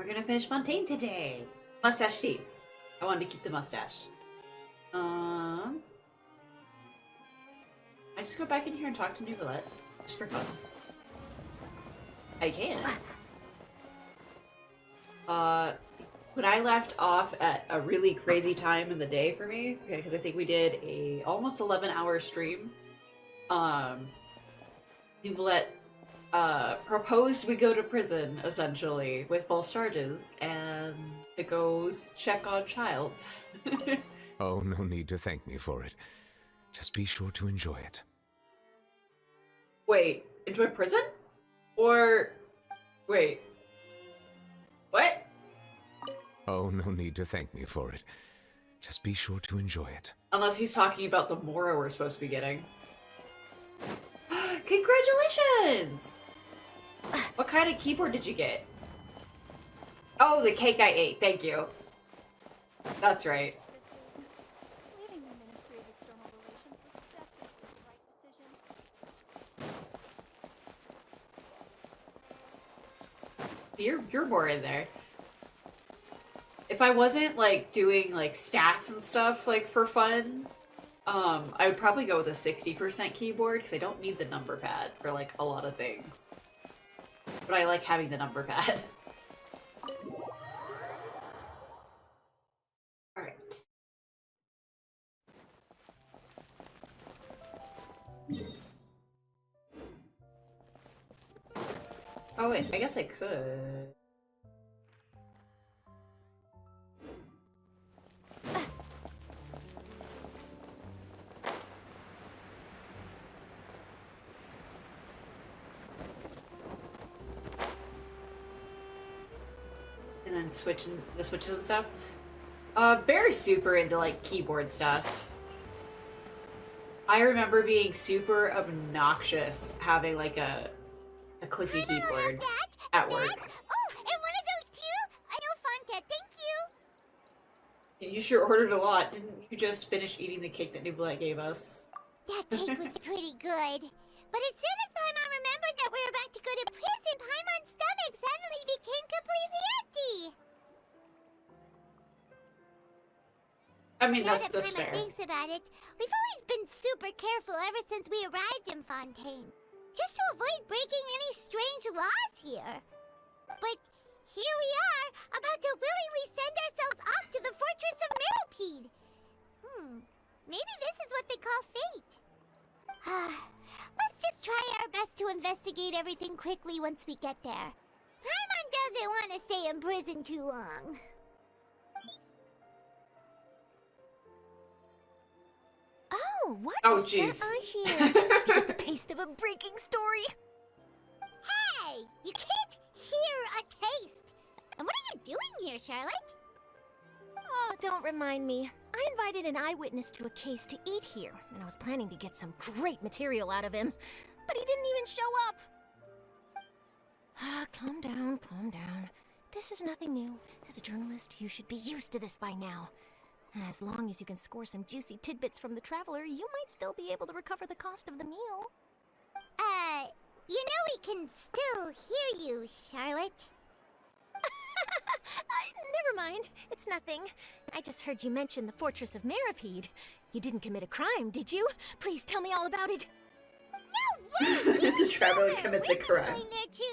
we're gonna finish Fontaine today. Mustache teeth. I wanted to keep the mustache. I just go back in here and talk to Nuvolette. Just for fun. I can. When I left off at a really crazy time in the day for me, because I think we did a almost 11-hour stream, Nuvolette proposed we go to prison, essentially, with false charges, and to go check on Childs. Oh, no need to thank me for it. Just be sure to enjoy it. Wait, enjoy prison? Or... wait. What? Oh, no need to thank me for it. Just be sure to enjoy it. Unless he's talking about the Mora we're supposed to be getting. Congratulations! What kind of keyboard did you get? Oh, the cake I ate. Thank you. That's right. Leaving the Ministry of External Relations was definitely the right decision. You're more in there. If I wasn't like doing like stats and stuff like for fun, I would probably go with a 60% keyboard because I don't need the number pad for like a lot of things. But I like having the number pad. Alright. Oh wait, I guess I could. And then switching the switches and stuff. Bear's super into like keyboard stuff. I remember being super obnoxious having like a clicky keyboard at work. Oh, and one of those too? I know Fonta, thank you! You sure ordered a lot. Didn't you just finish eating the cake that Nuvolette gave us? That cake was pretty good. But as soon as Paimon remembered that we were about to go to prison, Paimon's stomach suddenly became completely empty. I mean, Now that's that Paimon fair. thinks about it, we've always been super careful ever since we arrived in Fontaine. Just to avoid breaking any strange laws here. But here we are, about to willingly send ourselves off to the Fortress of Meropide. Maybe this is what they call fate. Let's just try our best to investigate everything quickly once we get there. Paimon doesn't want to stay in prison too long. Oh, what Oh, is jeez. that I hear? Is it the taste of a breaking story? Hey! You can't hear a taste! And what are you doing here, Charlotte? Oh, don't remind me. I invited an eyewitness to a case to eat here, and I was planning to get some great material out of him. But he didn't even show up. Calm down, calm down. This is nothing new. As a journalist, you should be used to this by now. And as long as you can score some juicy tidbits from the traveler, you might still be able to recover the cost of the meal. You know we can still hear you, Charlotte. Never mind. It's nothing. I just heard you mention the Fortress of Meropide. You didn't commit a crime, did you? Please tell me all about it. No way! The traveler commits a We're just crime. going there to...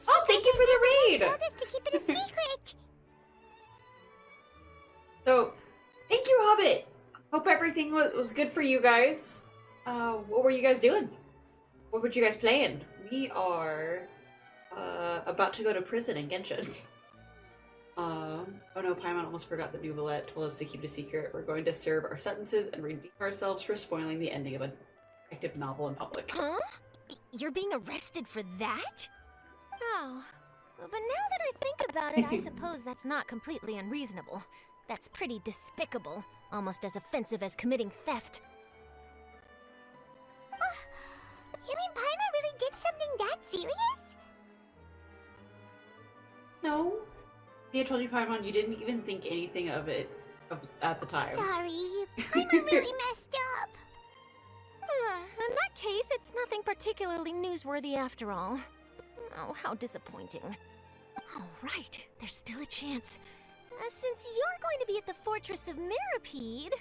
Oh, thank you for the raid! Told us to keep it a secret. So, thank you, Hobbit! Hope everything was good for you guys. What were you guys doing? What were you guys playing? We are, about to go to prison in Genshin. Oh no, Paimon almost forgot that Nuvolette told us to keep it a secret. We're going to serve our sentences and redeem ourselves for spoiling the ending of a detective novel in public. Huh? You're being arrested for that? Oh. But now that I think about it, I suppose that's not completely unreasonable. That's pretty despicable. Almost as offensive as committing theft. You mean Paimon really did something that serious? No. I told you, Paimon, you didn't even think anything of it at the time. Sorry, Paimon really messed up. nothing particularly newsworthy after all. Oh, how disappointing. All right, there's still a chance. Since you're going to be at the Fortress of Mirapede,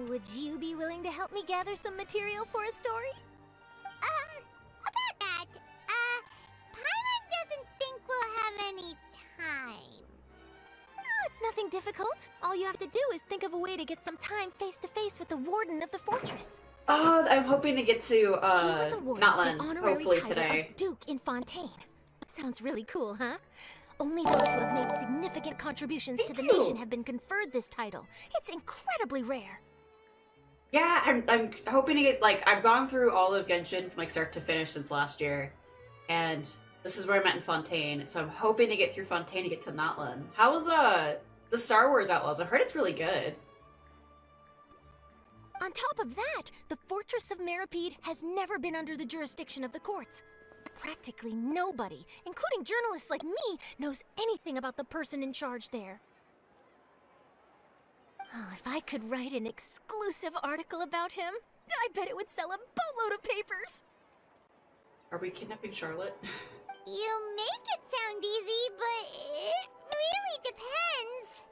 would you be willing to help me gather some material for a story? About that, Paimon doesn't think we'll have any time. Oh, it's nothing difficult. All you have to do is think of a way to get some time face-to-face with the Warden of the Fortress. Oh, I'm hoping to get to, He was awarded Notland, the honorary hopefully title today. of Duke in Fontaine. Sounds really cool, huh? Only those who have made significant contributions to the Thank you. nation have been conferred this title. It's incredibly rare. Yeah, I'm hoping to get, like, I've gone through all of Genshin from, like, start to finish since last year. And this is where I'm at in Fontaine, so I'm hoping to get through Fontaine to get to Notland. How was, the Star Wars Outlaws? I've heard it's really good. On top of that, the Fortress of Mirapede has never been under the jurisdiction of the courts. Practically nobody, including journalists like me, knows anything about the person in charge there. Oh, if I could write an exclusive article about him, I bet it would sell a boatload of papers. Are we kidnapping Charlotte? You make it sound easy, but it really depends.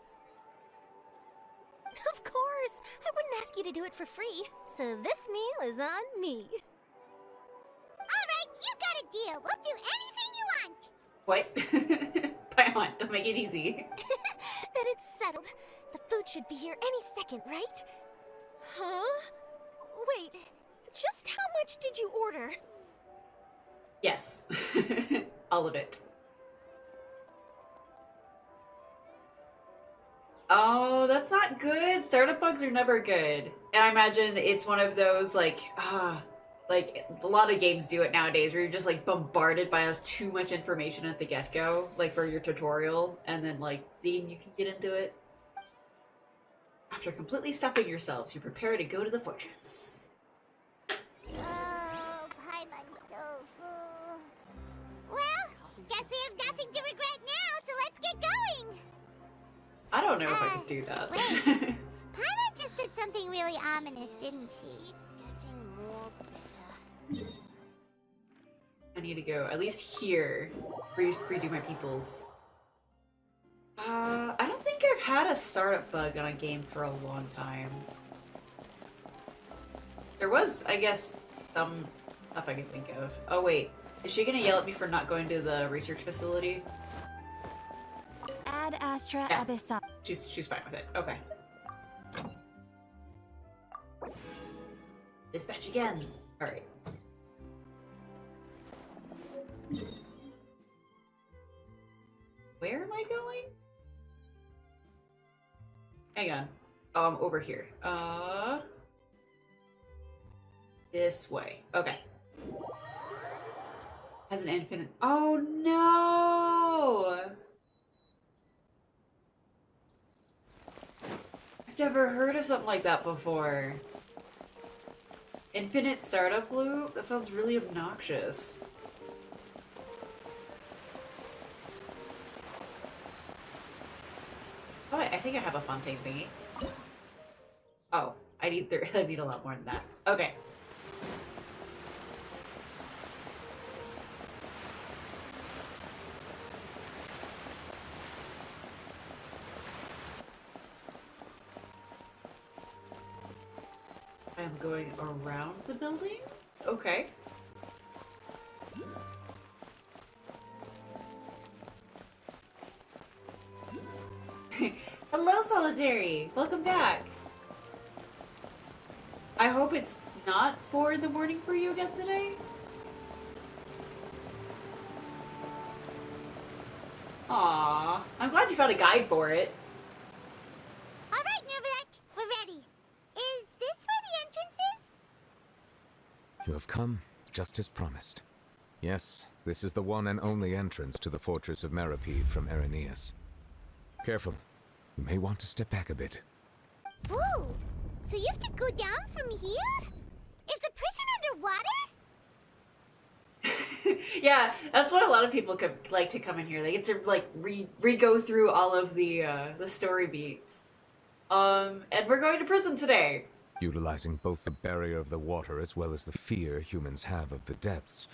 Of course, I wouldn't ask you to do it for free, so this meal is on me. Alright, you got a deal. We'll do anything you want. What? Paimon, don't make it easy. Then it's settled. The food should be here any second, right? Huh? Wait, just how much did you order? Yes. All of it. Oh, that's not good. Startup bugs are never good. And I imagine it's one of those, like a lot of games do it nowadays, where you're just, like, bombarded by too much information at the get-go, like, for your tutorial, and then, like, then you can get into it. After completely stuffing yourselves, you prepare to go to the fortress. Oh, Paimon's so full. Well, guess we have nothing to regret now, so let's get going. I don't know if I could do that. Wait. Paimon just said something really ominous, didn't she? I need to go at least here. Redo my peoples. I don't think I've had a startup bug on a game for a long time. There was, I guess, some stuff I can think of. Oh wait, is she gonna yell at me for not going to the research facility? Ad Astra Yeah. Abyssa. She's fine with it. Okay. Dispatch again. All right. Where am I going? Hang on. Oh, I'm over here. This way. Okay. Has an infinite. Oh no! I've never heard of something like that before. Infinite startup loop? That sounds really obnoxious. Oh, I think I have a Fontaine thingy. Oh, I need I need a lot more than that. Okay. I'm going around the building? Okay. Hello, Solitary! Welcome back! I hope it's not 4 in the morning for you again today? Aww. I'm glad you found a guide for it. Alright, Neverlet, we're ready. Is this where the entrance is? You have come, just as promised. Yes, this is the one and only entrance to the Fortress of Mirapede from Araneus. Careful. You may want to step back a bit. Whoa! So you have to go down from here? Is the prison underwater? Yeah, that's why a lot of people like to come in here. They get to, like, re-go through all of the story beats. And we're going to prison today. Utilizing both the barrier of the water as well as the fear humans have of the depths,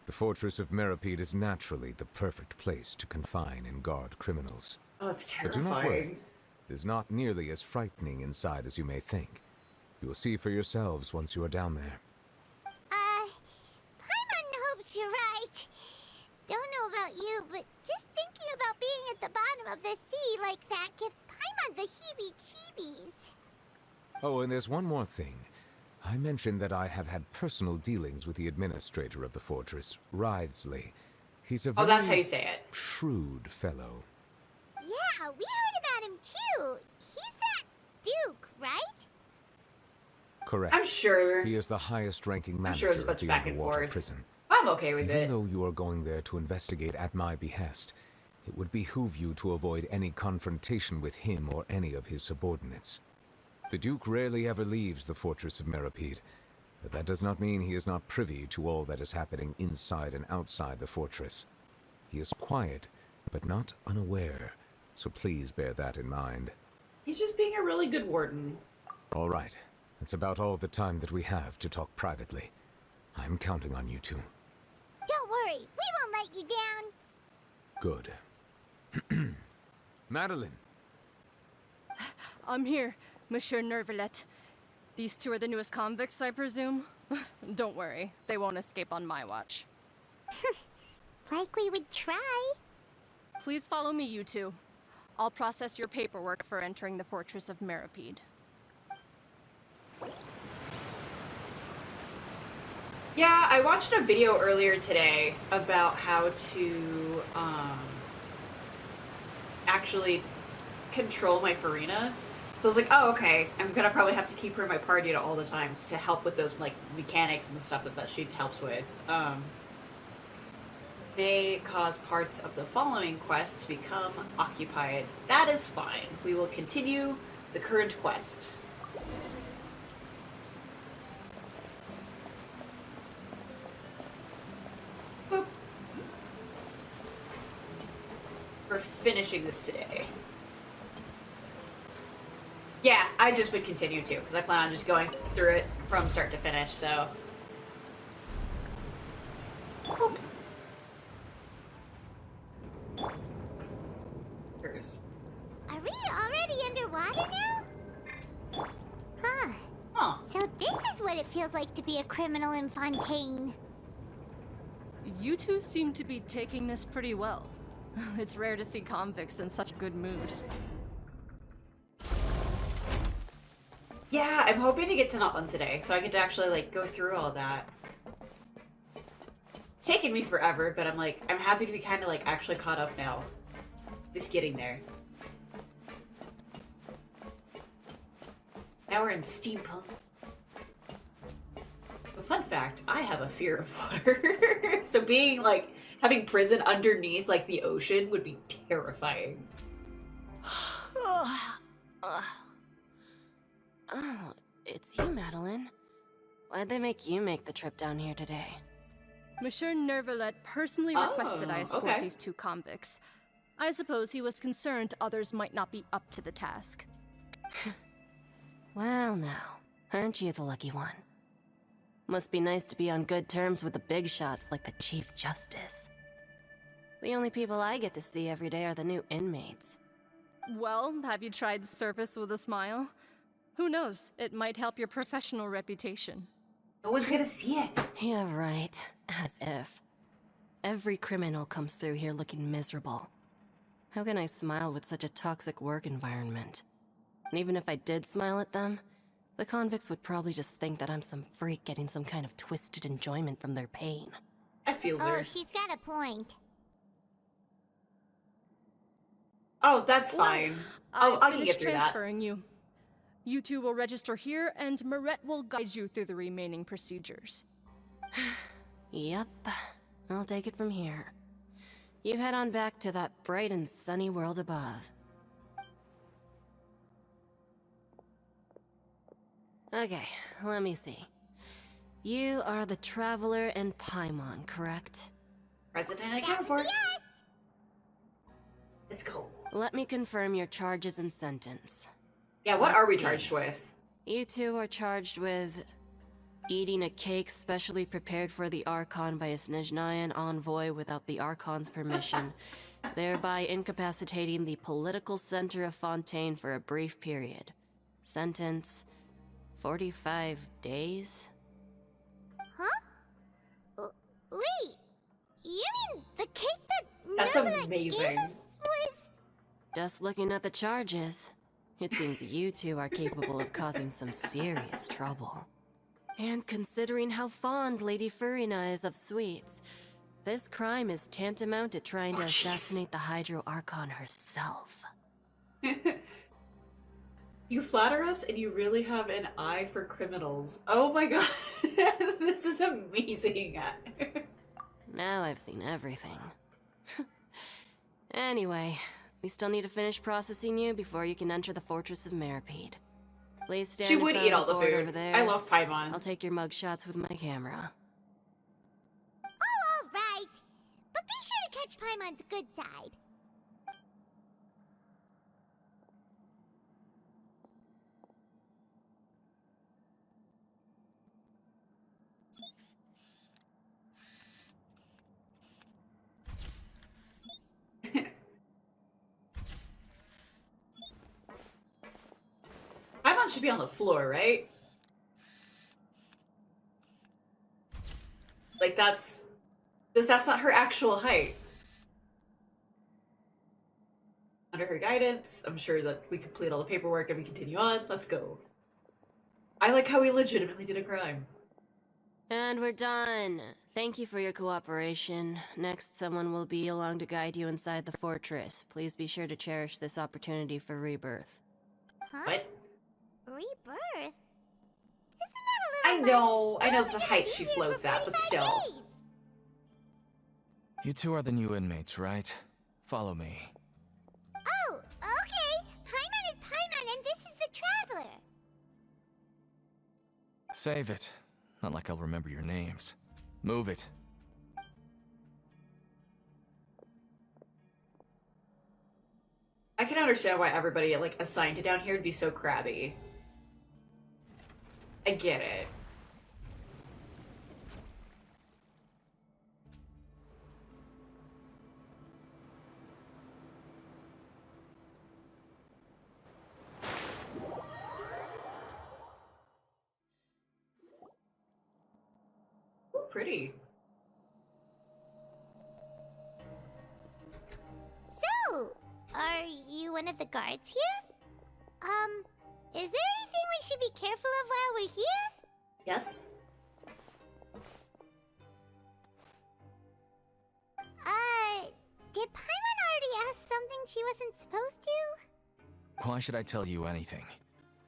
the fortress of Meripede is naturally the perfect place to confine and guard criminals. Oh, it's But do not worry. terrifying. It is not nearly as frightening inside as you may think. You will see for yourselves once you are down there. Paimon hopes you're right. Don't know about you, but just thinking about being at the bottom of the sea like that gives Paimon the heebie-jeebies. Oh, and there's one more thing. I mentioned that I have had personal dealings with the administrator of the fortress, Wriothesley. He's a Oh, very that's how you say it. shrewd fellow. Yeah, we heard about him too. He's that Duke, right? Correct. I'm sure. He is the highest-ranking I'm manager sure there's a of bunch the of back and underwater forth. prison. I'm okay with Even it. though you are going there to investigate at my behest, it would behoove you to avoid any confrontation with him or any of his subordinates. The Duke rarely ever leaves the fortress of Meripede, but that does not mean he is not privy to all that is happening inside and outside the fortress. He is quiet, but not unaware, so please bear that in mind. He's just being a really good warden. All right, that's about all the time that we have to talk privately. I'm counting on you two. Don't worry, we won't let you down. Good. Madeline! I'm here, Monsieur Nervalet. These two are the newest convicts, I presume? Don't worry, they won't escape on my watch. Like we would try. Please follow me, you two. I'll process your paperwork for entering the Fortress of Meripede. Yeah, I watched a video earlier today about how to actually control my Farina. So I was like, oh, okay, I'm gonna probably have to keep her in my party at all the times to help with those like mechanics and stuff that she helps with. May cause parts of the following quest to become occupied. That is fine. We will continue the current quest. Boop. We're finishing this today. Yeah, I just would continue too, because I plan on just going through it from start to finish, so. Boop. Are we already underwater now? Huh. Huh. So this is what it feels like to be a criminal in Fontaine. You two seem to be taking this pretty well. It's rare to see convicts in such a good mood. Yeah, I'm hoping to get to Nutland today, so I get to actually, like, go through all that. It's taken me forever, but I'm happy to be kind of, like, actually caught up now. Just getting there. Now we're in steampunk. But fun fact, I have a fear of water. So being, like, having prison underneath, like, the ocean would be terrifying. Oh, it's you, Madeline. Why'd they make you make the trip down here today? Monsieur Nervalet personally requested I escort okay. these two convicts. I suppose he was concerned others might not be up to the task. Well now, aren't you the lucky one? Must be nice to be on good terms with the big shots like the Chief Justice. The only people I get to see every day are the new inmates. Well, have you tried service with a smile? Who knows, it might help your professional reputation. No one's gonna see it. Yeah, right. As if. Every criminal comes through here looking miserable. How can I smile with such a toxic work environment? And even if I did smile at them, the convicts would probably just think that I'm some freak getting some kind of twisted enjoyment from their pain. I feel Oh, her. she's got a point. Oh, that's fine. I've I can finished get through that. transferring you. You two will register here, and Marette will guide you through the remaining procedures. Yep, I'll take it from here. You head on back to that bright and sunny world above. Okay, let me see. You are the Traveler and Paimon, correct? President account for. Yes! Let's go. Let me confirm your charges and sentence. Yeah, what Let's are we see. charged with? You two are charged with eating a cake specially prepared for the Archon by a Snezhnayan envoy without the Archon's permission, thereby incapacitating the political center of Fontaine for a brief period. Sentence: 45 days? Huh? Wait, you mean the cake that That's Neverlet amazing. gave us was... Just looking at the charges, it seems you two are capable of causing some serious trouble. And considering how fond Lady Furina is of sweets, this crime is tantamount to trying to assassinate the Hydro Archon herself. You flatter us and you really have an eye for criminals. Oh my god. This is amazing. Now I've seen everything. Anyway, we still need to finish processing you before you can enter the Fortress of Meripede. Please stand She in would front eat of all the the board food. over there. I love Paimon. I'll take your mugshots with my camera. Oh, alright. But be sure to catch Paimon's good side. Paimon should be on the floor, right? Like that's not her actual height. Under her guidance, I'm sure that we complete all the paperwork and we continue on. Let's go. I like how we legitimately did a crime. And we're done. Thank you for your cooperation. Next, someone will be along to guide you inside the fortress. Please be sure to cherish this opportunity for rebirth. Huh? What? Rebirth? Isn't that a I little much? know We're it's the only height gonna she be here floats for at, but 45 still. days. You two are the new inmates, right? Follow me. Oh, okay. Paimon is Paimon and this is the Traveler. Save it. Not like I'll remember your names. Move it. I can understand why everybody like assigned it down here to be so crabby. I get it. Ooh, pretty. So, are you one of the guards here? Is there anything we should be careful of while we're here? Yes? Did Paimon already ask something she wasn't supposed to? Why should I tell you anything?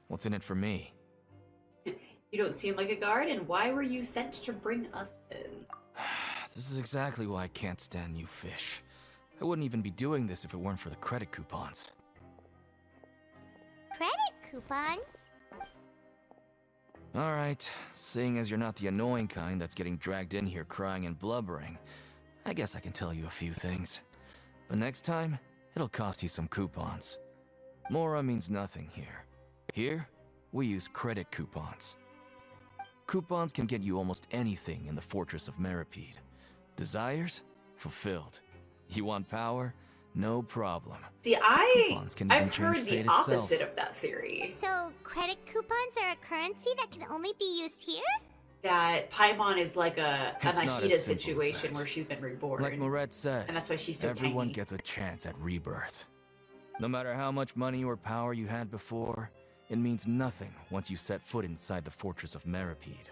What's in it for me? You don't seem like a guard, and why were you sent to bring us in? This is exactly why I can't stand you fish. I wouldn't even be doing this if it weren't for the credit coupons. Credit coupons? Alright, seeing as you're not the annoying kind that's getting dragged in here crying and blubbering, I guess I can tell you a few things. But next time, it'll cost you some coupons. Mora means nothing here. Here, we use credit coupons. Coupons can get you almost anything in the Fortress of Meripede. Desires? Fulfilled. You want power? No problem. See, Coupons can even I've heard change the fate opposite itself. of that theory. So, credit coupons are a currency that can only be used here? That Paimon is like a It's not Anahita as simple as situation that. where she's been reborn. Like Moret said, And that's why she's so everyone tiny. gets a chance at rebirth. No matter how much money or power you had before, it means nothing once you set foot inside the Fortress of Meripede.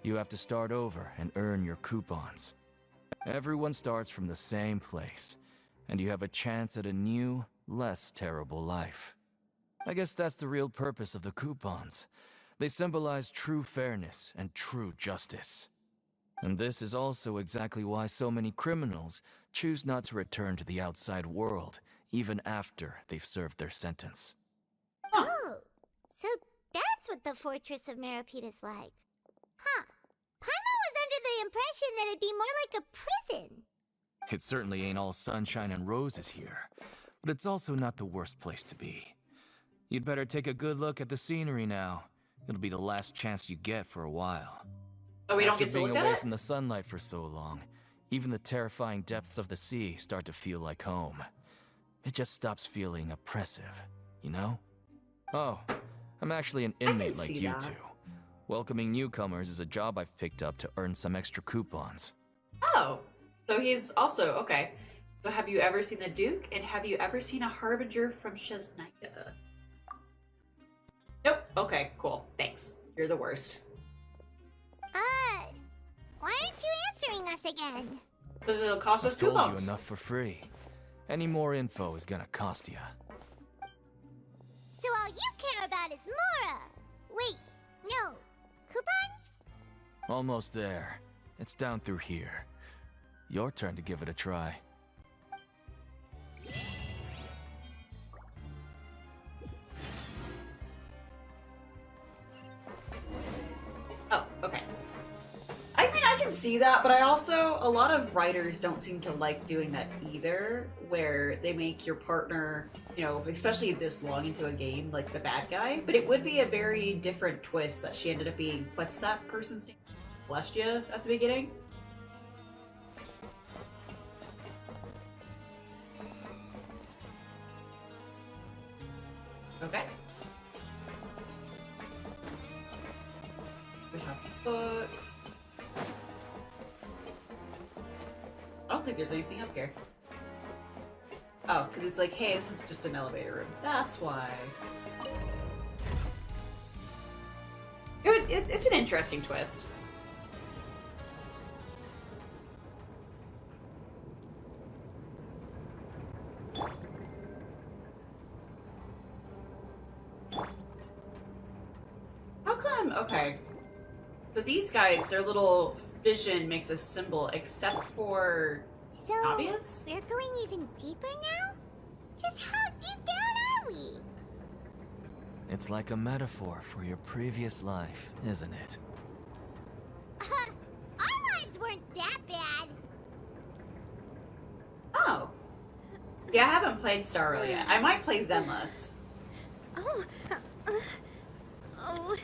You have to start over and earn your coupons. Everyone starts from the same place, and you have a chance at a new, less terrible life. I guess that's the real purpose of the coupons. They symbolize true fairness and true justice. And this is also exactly why so many criminals choose not to return to the outside world, even after they've served their sentence. Oh, so that's what the Fortress of Meripede is like. Huh. Paimon was under the impression that it'd be more like a prison. It certainly ain't all sunshine and roses here, but it's also not the worst place to be. You'd better take a good look at the scenery now. It'll be the last chance you get for a while. Oh, we don't get to look After being at away it? from the sunlight for so long, even the terrifying depths of the sea start to feel like home. It just stops feeling oppressive, you know? Oh, I'm actually an inmate like see you that. two. Welcoming newcomers is a job I've picked up to earn some extra coupons. Oh, so he's also, okay. So have you ever seen the Duke, and have you ever seen a Harbinger from Shaznaya? Nope. Okay, cool. Thanks. You're the worst. Why aren't you answering us again? Because it'll cost us I've told you coupons. enough for free. Any more info is gonna cost you. So all you care about is Mora! Wait, no. Coupons? Almost there. It's down through here. Your turn to give it a try. Oh, okay. I mean, I can see that, but I also, a lot of writers don't seem to like doing that either, where they make your partner, you know, especially this long into a game, like the bad guy. But it would be a very different twist that she ended up being, what's that person's name? Celestia at the beginning? Okay. We have books. I don't think there's anything up here. Oh, because it's like, hey, this is just an elevator room. That's why. It's an interesting twist. How come? Okay. So these guys, their little vision makes a symbol, except for So, obvious? we're going even deeper now? Just how deep down are we? It's like a metaphor for your previous life, isn't it? Our lives weren't that bad. Oh. Yeah, I haven't played Star Rail yet. I might play Zenless. Oh. Oh.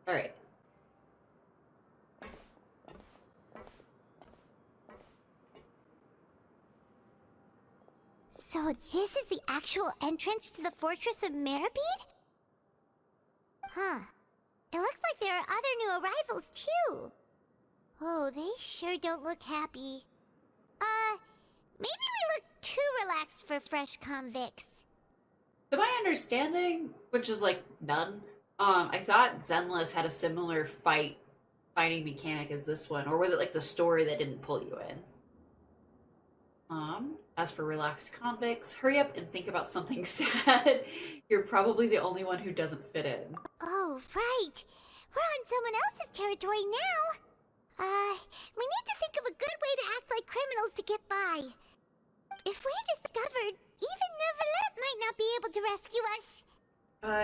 Alright. So this is the actual entrance to the Fortress of Meripede? Huh. It looks like there are other new arrivals, too. Oh, they sure don't look happy. Maybe we look too relaxed for fresh convicts. To my understanding, which is like none, I thought Zenless had a similar fighting mechanic as this one, or was it like the story that didn't pull you in? As for relaxed convicts, hurry up and think about something sad. You're probably the only one who doesn't fit in. Oh, right. We're on someone else's territory now. We need to think of a good way to act like criminals to get by. If we're discovered, even Nervalette might not be able to rescue us.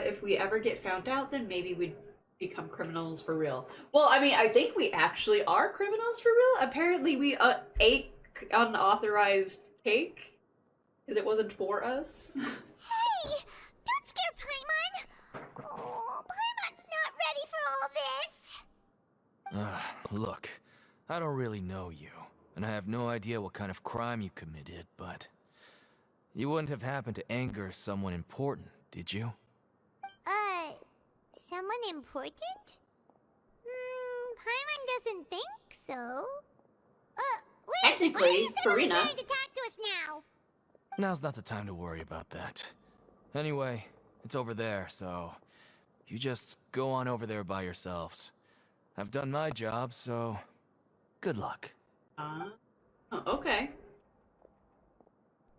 If we ever get found out, then maybe we'd become criminals for real. Well, I mean, I think we actually are criminals for real. Apparently we ate unauthorized cake because it wasn't for us. Hey, don't scare Paimon. Oh, Paimon's not ready for all this. Look, I don't really know you, and I have no idea what kind of crime you committed, but you wouldn't have happened to anger someone important, did you? Someone important? Paimon doesn't think so. Wait, Technically, why are you Farina. trying to talk to us now? Now's not the time to worry about that. Anyway, it's over there, so you just go on over there by yourselves. I've done my job, so good luck. Oh, okay.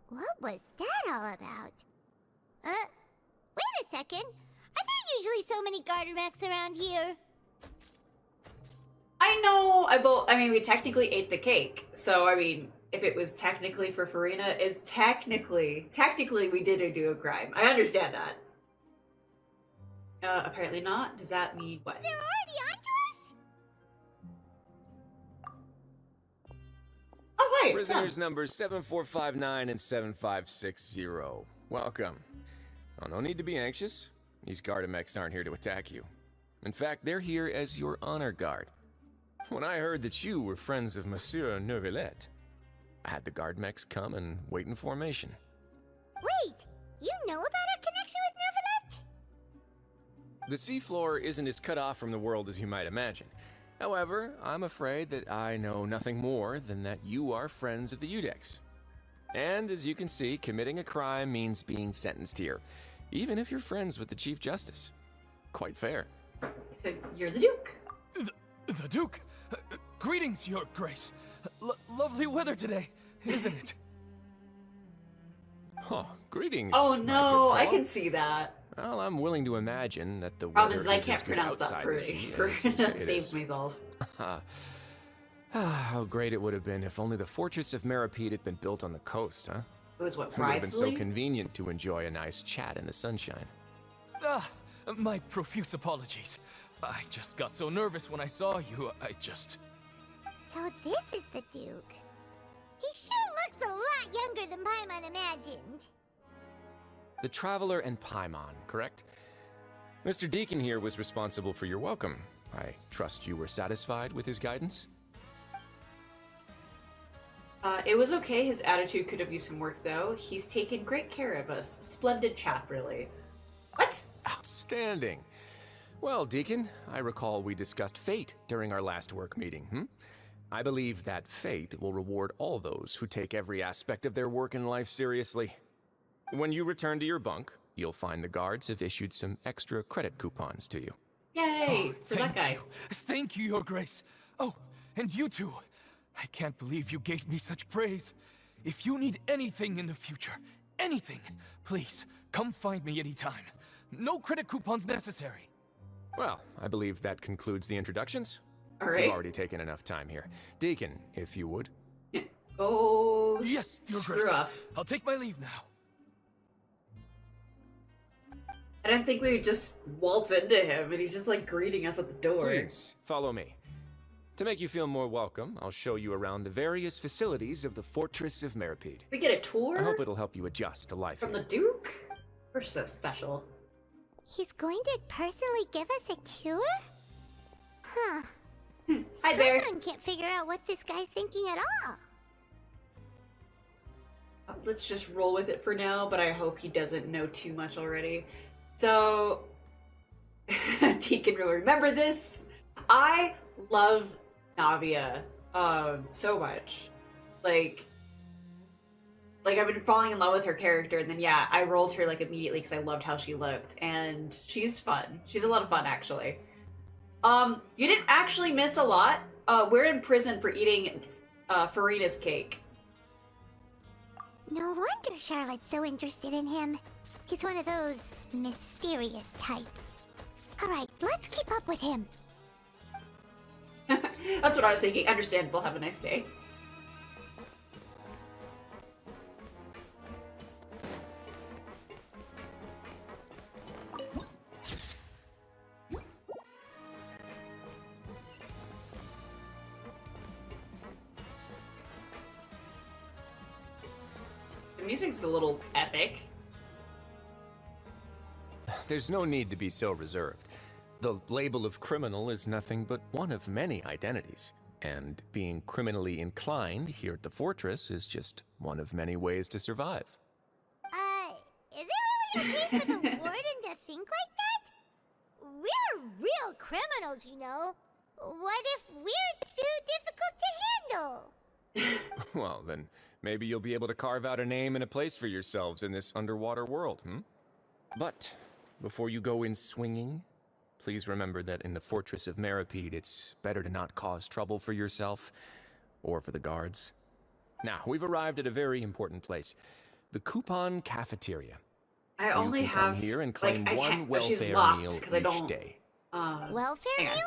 What was that all about? Wait a second. Are there usually so many Garderex around here? I know. I mean, we technically ate the cake, so I mean, if it was technically for Farina, is technically we did do a crime. I understand that. Apparently not. Does that mean what? They're already onto us? Oh, right. Prisoners numbers 7459 and 7560. Welcome. Oh, no need to be anxious. These Gardamex aren't here to attack you. In fact, they're here as your honor guard. When I heard that you were friends of Monsieur Neuvillette, I had the Gardamex come and wait in formation. Wait, you know about our connection with Neuvillette? The seafloor isn't as cut off from the world as you might imagine. However, I'm afraid that I know nothing more than that you are friends of the Udex. And as you can see, committing a crime means being sentenced here, even if you're friends with the Chief Justice. Quite fair. So you're the Duke. The Duke? Greetings, Your Grace. Lovely weather today, isn't it? Oh, greetings. Oh my good no, I fellow. can see that. Well, I'm willing to imagine that the Problem weather is I is can't as good pronounce that outside for the sea as you say it saved is. myself. How great it would have been if only the fortress of Meripede had been built on the coast, huh? It was what, It would have been so Bridesly? convenient to enjoy a nice chat in the sunshine. My profuse apologies. I just got so nervous when I saw you, So this is the Duke. He sure looks a lot younger than Paimon imagined. The Traveler and Paimon, correct? Mr. Deacon here was responsible for your welcome. I trust you were satisfied with his guidance? It was okay. His attitude could have used some work, though. He's taken great care of us. Splendid chap, really. What? Outstanding. Well, Deacon, I recall we discussed fate during our last work meeting, I believe that fate will reward all those who take every aspect of their work in life seriously. When you return to your bunk, you'll find the guards have issued some extra credit coupons to you. Yay! For that guy. Thank you, Your Grace. Oh, and you too. I can't believe you gave me such praise. If you need anything in the future, anything, please, come find me anytime. No credit coupons necessary. Well, I believe that concludes the introductions. All We've right. already taken enough time here. Deacon, if you would. Go Yes, Your screw Grace. up. I'll take my leave now. I didn't think we would just waltz into him, and he's just like greeting us at the door. Please, follow me. To make you feel more welcome, I'll show you around the various facilities of the Fortress of Meripede. We get a tour I hope it'll help you adjust to life from here. the Duke? We're so special. He's going to personally give us a cure? Huh. Hi, Bear. Paimon can't figure out what this guy's thinking at all. Let's just roll with it for now, but I hope he doesn't know too much already. So, Deacon will remember this. I love Navia so much. Like I've been falling in love with her character, and then yeah, I rolled her like immediately because I loved how she looked, and she's fun. She's a lot of fun, actually. You didn't actually miss a lot. We're in prison for eating Farina's cake. No wonder Charlotte's so interested in him. He's one of those mysterious types. Alright, let's keep up with him. That's what I was thinking. Understandable. Have a nice day. The music's a little epic. There's no need to be so reserved. The label of criminal is nothing but one of many identities. And being criminally inclined here at the fortress is just one of many ways to survive. Is it really okay for the warden to think like that? We're real criminals, you know. What if we're too difficult to handle? Well, then maybe you'll be able to carve out a name and a place for yourselves in this underwater world, But before you go in swinging, please remember that in the Fortress of Meripede, it's better to not cause trouble for yourself or for the guards. Now, we've arrived at a very important place, the Coupon Cafeteria. I only you can have come here and claim like, one she's welfare locked, meal 'cause I each don't, day. Welfare hang on. meal?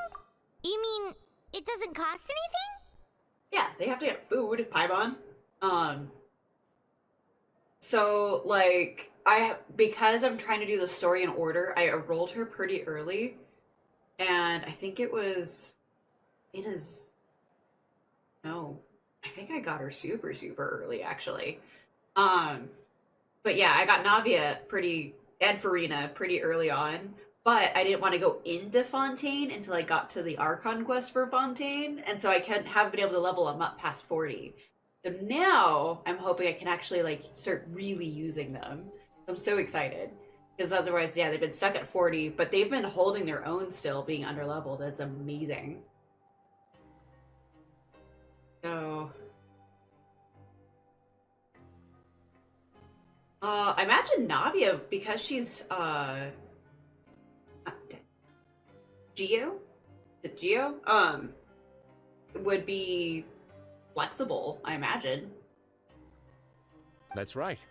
You mean it doesn't cost anything? Yeah, they have to get food, Paimon. So like because I'm trying to do the story in order, I enrolled her pretty early, and I think no, I think I got her super early actually. But yeah, I got Navia and Farina pretty early on, but I didn't want to go into Fontaine until I got to the Archon quest for Fontaine, and so I haven't been able to level them up past 40. So now I'm hoping I can actually like start really using them. I'm so excited. Because otherwise, yeah, they've been stuck at 40, but they've been holding their own still, being underleveled. It's amazing. So I imagine Navia, because she's Geo? Is it Geo? Would be flexible, I imagine. That's right.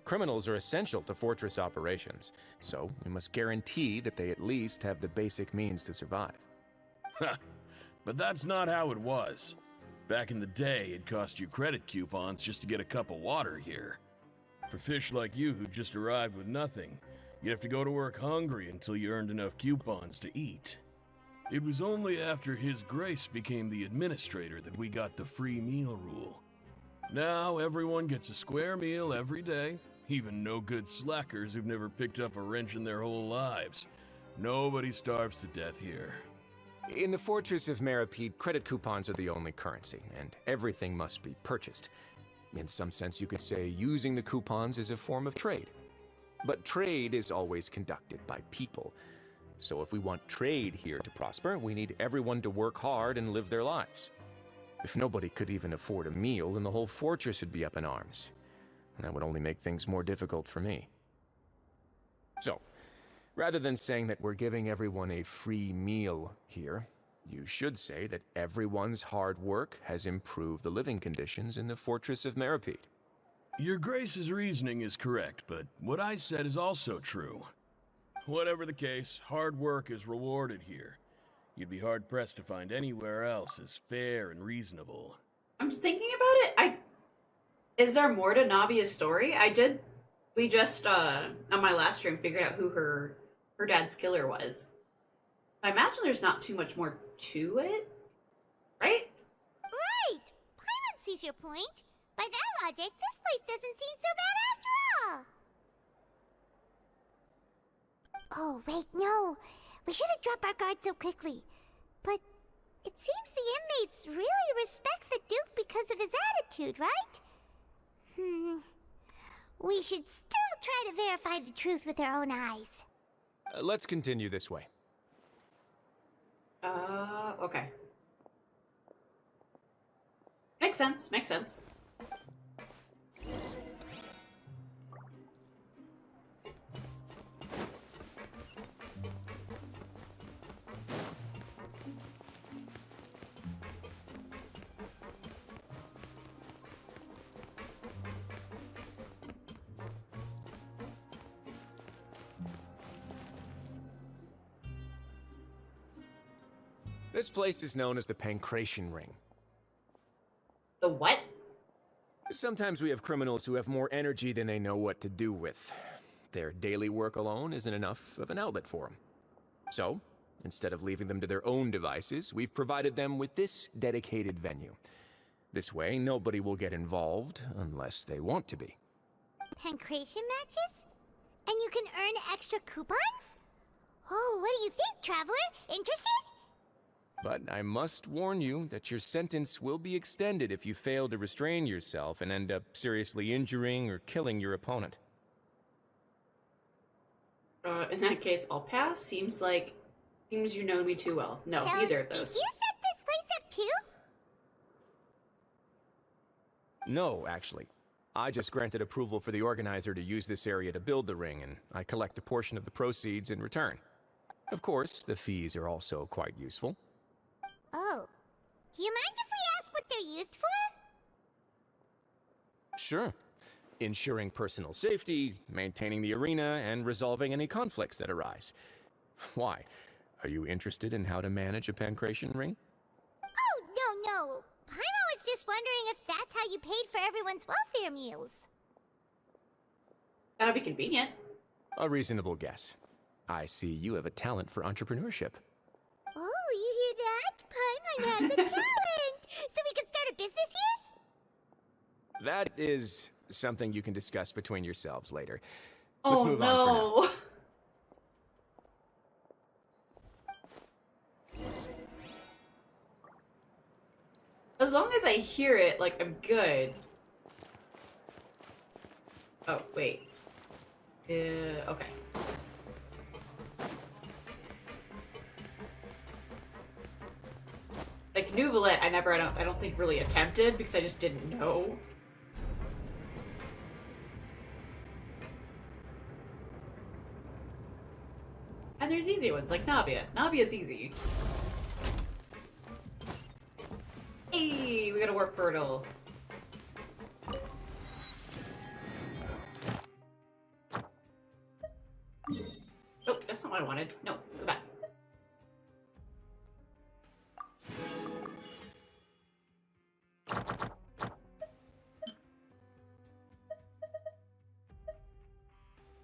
Criminals are essential to fortress operations, so we must guarantee that they at least have the basic means to survive. But that's not how it was. Back in the day, it cost you credit coupons just to get a cup of water here. For fish like you who just arrived with nothing, you'd have to go to work hungry until you earned enough coupons to eat. It was only after His Grace became the administrator that we got the free meal rule. Now everyone gets a square meal every day, even no-good slackers who've never picked up a wrench in their whole lives. Nobody starves to death here. In the Fortress of Meripede, credit coupons are the only currency, and everything must be purchased. In some sense, you could say using the coupons is a form of trade. But trade is always conducted by people. So if we want trade here to prosper, we need everyone to work hard and live their lives. If nobody could even afford a meal, then the whole fortress would be up in arms. And that would only make things more difficult for me. So, rather than saying that we're giving everyone a free meal here, you should say that everyone's hard work has improved the living conditions in the Fortress of Meripede. Your Grace's reasoning is correct, but what I said is also true. Whatever the case, hard work is rewarded here. You'd be hard-pressed to find anywhere else as fair and reasonable. I'm just thinking about it. Is there more to Navia's story? We just, on my last stream, figured out who her dad's killer was. I imagine there's not too much more to it, right? Right! Paimon sees your point. By that logic, this place doesn't seem so bad after all. Oh, wait, no. We shouldn't drop our guard so quickly. But it seems the inmates really respect the Duke because of his attitude, right? We should still try to verify the truth with our own eyes. Let's continue this way. Okay. Makes sense, makes sense. This place is known as the Pancration Ring. The what? Sometimes we have criminals who have more energy than they know what to do with. Their daily work alone isn't enough of an outlet for them. So, instead of leaving them to their own devices, we've provided them with this dedicated venue. This way, nobody will get involved unless they want to be. Pancration matches? And you can earn extra coupons? Oh, what do you think, traveler? Interested? But I must warn you that your sentence will be extended if you fail to restrain yourself and end up seriously injuring or killing your opponent. In that case, I'll pass. Seems you know me too well. No, So, neither of did those. you set this place up too? No, actually. I just granted approval for the organizer to use this area to build the ring, and I collect a portion of the proceeds in return. Of course, the fees are also quite useful. Oh. Do you mind if we ask what they're used for? Sure. Ensuring personal safety, maintaining the arena, and resolving any conflicts that arise. Why? Are you interested in how to manage a pancration ring? Oh, no. Paimon was just wondering if that's how how you paid for everyone's welfare meals. That would be convenient. A reasonable guess. I see you have a talent for entrepreneurship. Oh, you hear that? Paimon has a talent! So we can start a business here? That is something you can discuss between yourselves later. Let's Oh move on for now. no. As long as I hear it, like, I'm good. Oh, wait. Okay. Like, New Valette, I don't think really attempted because I just didn't know. And there's easy ones, like Navia. Navia's easy. Hey, we got a warp portal. Oh, that's not what I wanted. No, go back.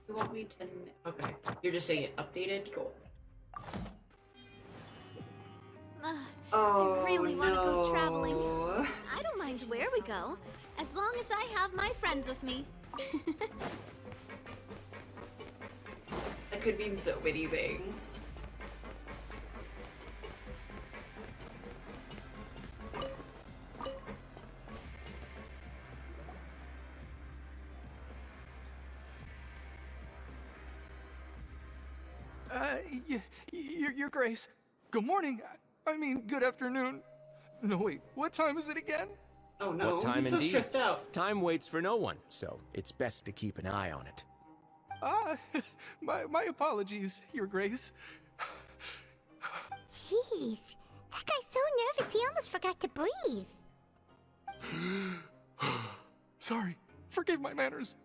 You want me to... Okay. You're just saying it updated? Cool. Oh, I really want to go traveling. no. I don't mind where we go, as long as I have my friends with me. That could mean so many things. Your Grace. Good morning. I mean, good afternoon. No, wait, what time is it again? Oh no, What time I'm so indeed? stressed out. Time waits for no one, so it's best to keep an eye on it. My apologies, Your Grace. Jeez, that guy's so nervous he almost forgot to breathe. Sorry, forgive my manners.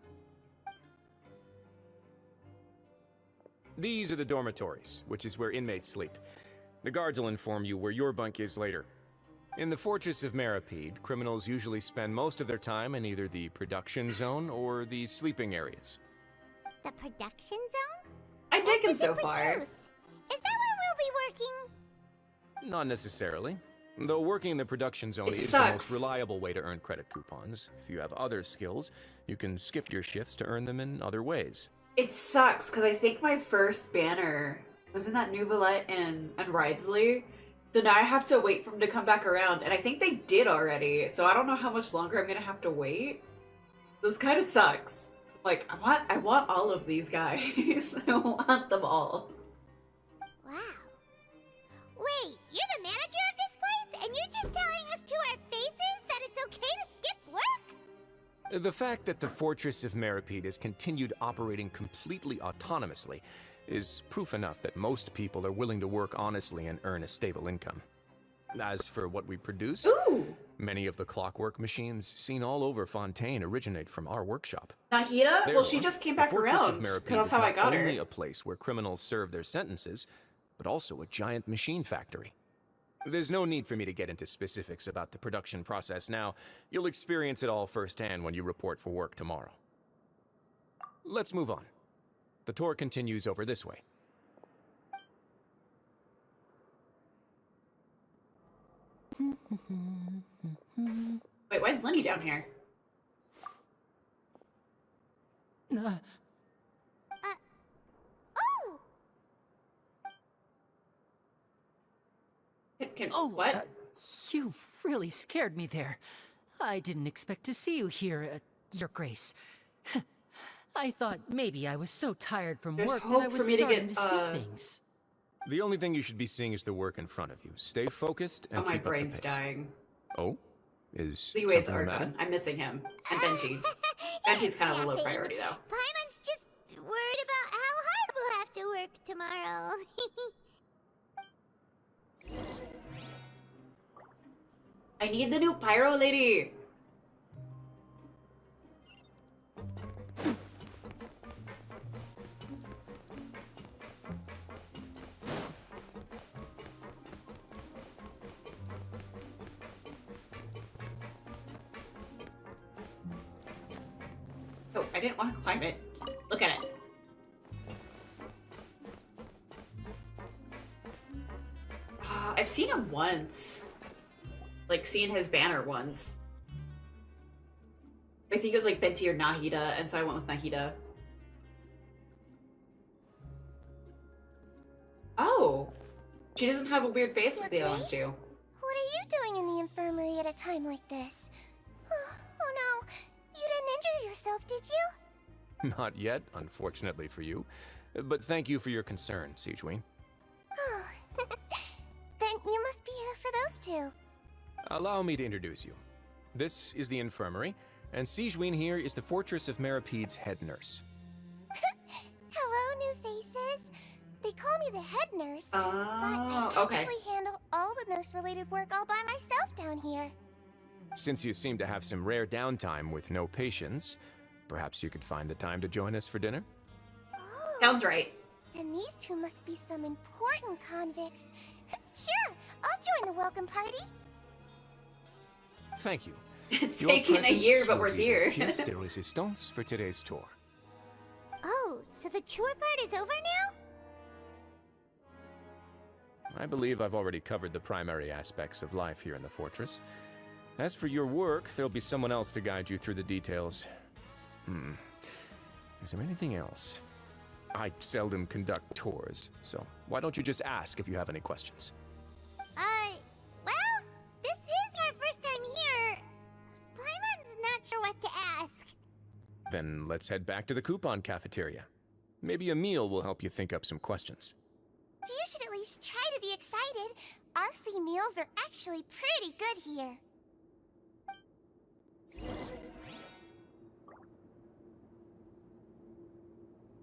These are the dormitories, which is where inmates sleep. The guards will inform you where your bunk is later. In the Fortress of Meripede, criminals usually spend most of their time in either the production zone or the sleeping areas. The production zone? I What dig him does it so far. produce? Is that where we'll be working? Not necessarily. Though working in the production zone It is the sucks. most reliable way to earn credit coupons. If you have other skills, you can skip your shifts to earn them in other ways. It sucks because I think my first banner was in that New Valette and Ridesley. So now I have to wait for him to come back around, and I think they did already. So I don't know how much longer I'm gonna have to wait. This kind of sucks. Like I want all of these guys. I want them all. Wow. Wait, you're the manager of this place, and you're just telling us to our faces that it's okay to skip work? The fact that the Fortress of Meripede has continued operating completely autonomously is proof enough that most people are willing to work honestly and earn a stable income. As for what we produce, Ooh, many of the clockwork machines seen all over Fontaine originate from our workshop. Nahida? Well, she Therefore, just came the back Fortress around. of Meripede That's is how I not got only her. a place where criminals serve their sentences, but also a giant machine factory. There's no need for me to get into specifics about the production process now. You'll experience it all firsthand when you report for work tomorrow. Let's move on. The tour continues over this way. Wait, why is Lenny down here? Oh! What? You really scared me there. I didn't expect to see you here, Your Grace. I thought maybe I was so tired from There's work that hope I for was me to starting get, to see things. The only thing you should be seeing is the work in front of you. Stay focused and Oh, my keep up the brain's pace. dying. Oh? Is Leeway's something the matter? Archon. I'm missing him. And Benji. Benji's kind of a low priority, though. Paimon's just worried about how hard we'll have to work tomorrow. I need the new pyro lady. Oh, I didn't want to climb it. Just look at it. I've seen him once. Like, seen his banner once. I think it was like Benti or Nahida, and so I went with Nahida. Oh! She doesn't have a weird face with the other one, too. What are you doing in the infirmary at a time like this? Oh no, you didn't injure yourself, did you? Not yet, unfortunately for you. But thank you for your concern, Sigewinne. Oh, then you must be here for those two. Allow me to introduce you. This is the infirmary, and Sigewinne here is the Fortress of Merapede's head nurse. Hello, new faces. They call me the head nurse, but Oh, I okay. actually handle all the nurse-related work all by myself down here. Since you seem to have some rare downtime with no patients, perhaps you could find the time to join us for dinner? Oh, Sounds right. then these two must be some important convicts. Sure, I'll join the welcome party. Thank you. It's Your taken a presence year, but will we're be the here. pièce de résistance for today's tour. Oh, so the tour part is over now? I believe I've already covered the primary aspects of life here in the fortress. As for your work, there'll be someone else to guide you through the details. Is there anything else? I seldom conduct tours, so why don't you just ask if you have any questions? Well, this is our first time here. Paimon's not sure what to ask. Then let's head back to the coupon cafeteria. Maybe a meal will help you think up some questions. You should at least try to be excited. Our free meals are actually pretty good here.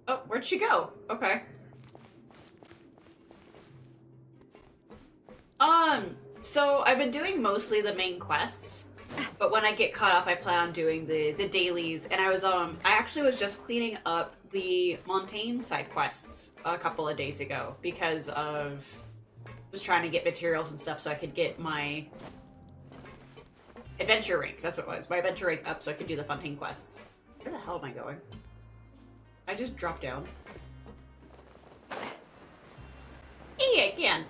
Oh, where'd she go? Okay. So I've been doing mostly the main quests, but when I get caught up, I plan on doing the dailies. And I actually was just cleaning up the Montaigne side quests a couple of days ago because was trying to get materials and stuff so I could get my adventure rank. That's what it was. My adventure rank up so I could do the Fontaine quests. Where the hell am I going? I just dropped down. Hey, I can.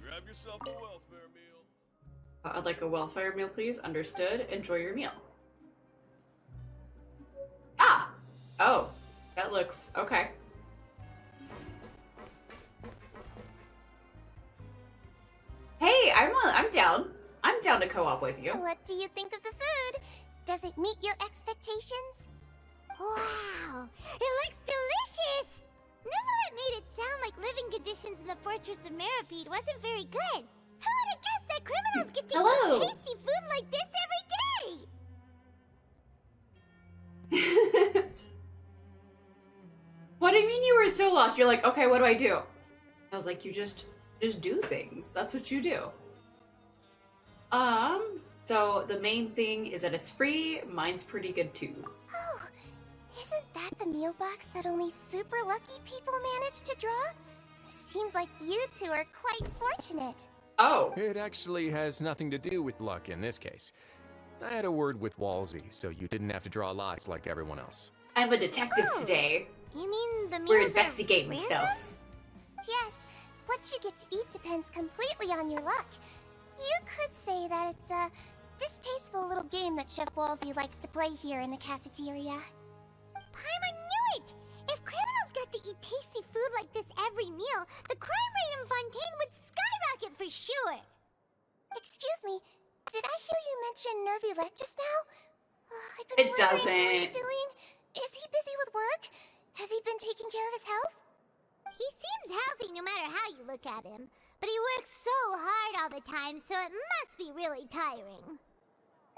Grab yourself a welfare meal. I'd like a welfare meal, please. Understood. Enjoy your meal. Ah! Oh. That looks... okay. Hey, I'm down. I'm down to co-op with you. What do you think of the food? Does it meet your expectations? Wow, it looks delicious! Neverlet made it sound like living conditions in the Fortress of Meripede wasn't very good. Who would have guessed that criminals get to Hello. eat tasty food like this every day? What do you mean you were so lost? You're like, okay, what do I do? I was like, you just do things. That's what you do. So the main thing is that it's free. Mine's pretty good too. Oh, isn't that the meal box that only super lucky people manage to draw? Seems like you two are quite fortunate. Oh. It actually has nothing to do with luck in this case. I had a word with Walsey, so you didn't have to draw lots like everyone else. I'm a detective today. You mean the meals We're are investigating random? stuff. Yes, what you get to eat depends completely on your luck. You could say that it's a distasteful little game that Chef Walsey likes to play here in the cafeteria. Paimon knew it! If criminals got to eat tasty food like this every meal, the crime rate in Fontaine would skyrocket for sure! Excuse me, did I hear you mention Nervylette just now? I've been It wondering how he's doesn't. doing. Is he busy with work? Has he been taking care of his health? He seems healthy no matter how you look at him. But he works so hard all the time, so it must be really tiring.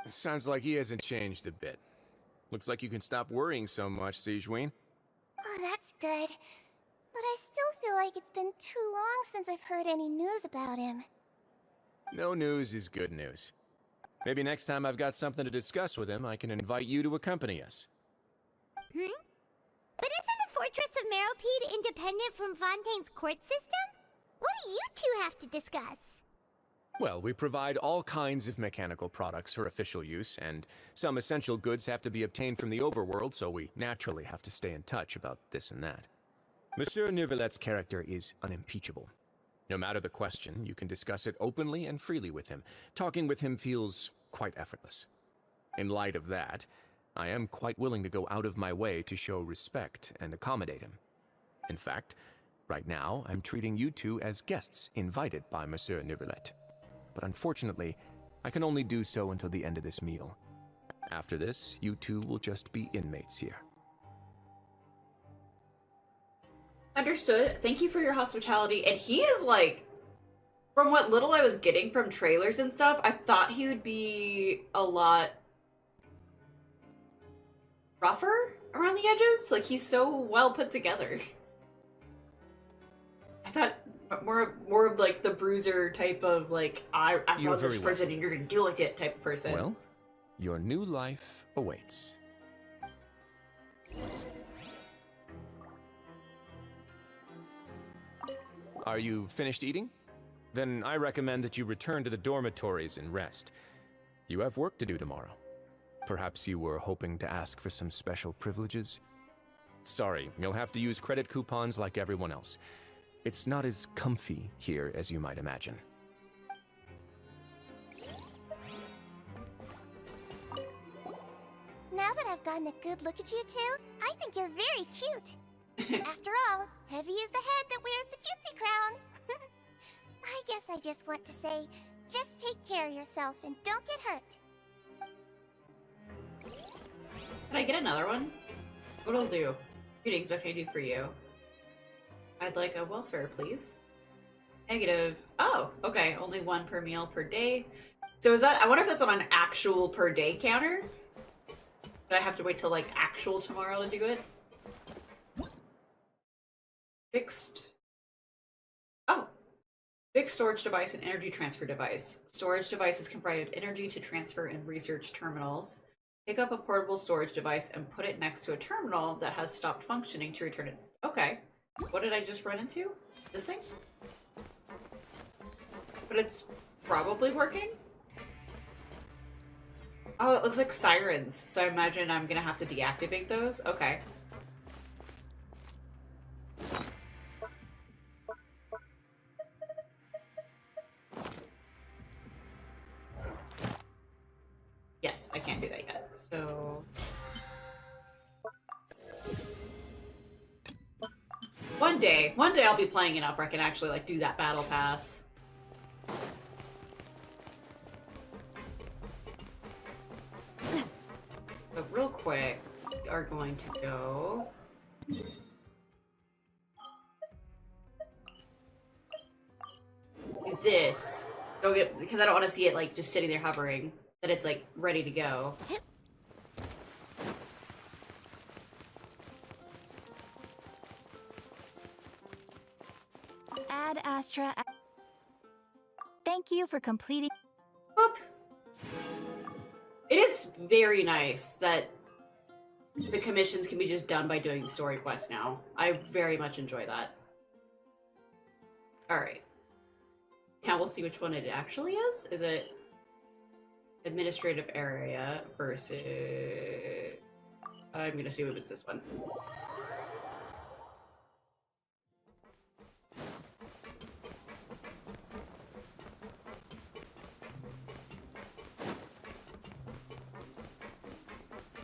Sounds like he hasn't changed a bit. Looks like you can stop worrying so much, Sigewinne. Oh, that's good. But I still feel like it's been too long since I've heard any news about him. No news is good news. Maybe next time I've got something to discuss with him, I can invite you to accompany us. But isn't the Fortress of Meropede independent from Fontaine's court system? What do you two have to discuss? Well, we provide all kinds of mechanical products for official use, and some essential goods have to be obtained from the overworld, so we naturally have to stay in touch about this and that. Monsieur Neuvillett's character is unimpeachable. No matter the question, you can discuss it openly and freely with him. Talking with him feels quite effortless. In light of that, I am quite willing to go out of my way to show respect and accommodate him. In fact, right now, I'm treating you two as guests invited by Monsieur Neuvillette. But unfortunately, I can only do so until the end of this meal. After this, you two will just be inmates here. Understood. Thank you for your hospitality. And he is like, from what little I was getting from trailers and stuff, I thought he would be a lot rougher around the edges. Like, he's so well put together. I thought more of like the bruiser type of like, I run this prison and you're gonna deal with it type of person. Well, your new life awaits. Are you finished eating? Then I recommend that you return to the dormitories and rest. You have work to do tomorrow. Perhaps you were hoping to ask for some special privileges? Sorry, you'll have to use credit coupons like everyone else. It's not as comfy here as you might imagine. Now that I've gotten a good look at you two, I think you're very cute. After all, heavy is the head that wears the cutesy crown. I guess I just want to say, just take care of yourself and don't get hurt. Can I get another one? What'll do? Greetings, what can I do for you? I'd like a welfare, please. Negative. Oh, okay. Only one per meal per day. So is that... I wonder if that's on an actual per day counter? Do I have to wait till, like, actual tomorrow to do it? Fixed... Oh! Fixed storage device and energy transfer device. Storage devices can provide energy to transfer in research terminals. Pick up a portable storage device and put it next to a terminal that has stopped functioning to return it. Okay. What did I just run into? This thing? But it's probably working? Oh, it looks like sirens. So I imagine I'm gonna have to deactivate those? Okay. Yes, I can't do that yet. So... One day I'll be playing enough where I can actually, like, do that battle pass. But real quick, we are going to go... do this. Go get... because I don't want to see it, like, just sitting there hovering. That it's, like, ready to go. Ad Astra. Thank you for completing. Whoop. It is very nice that the commissions can be just done by doing story quests now. I very much enjoy that. Alright. Now we'll see which one it actually is. Is it administrative area versus... I'm gonna assume it's this one.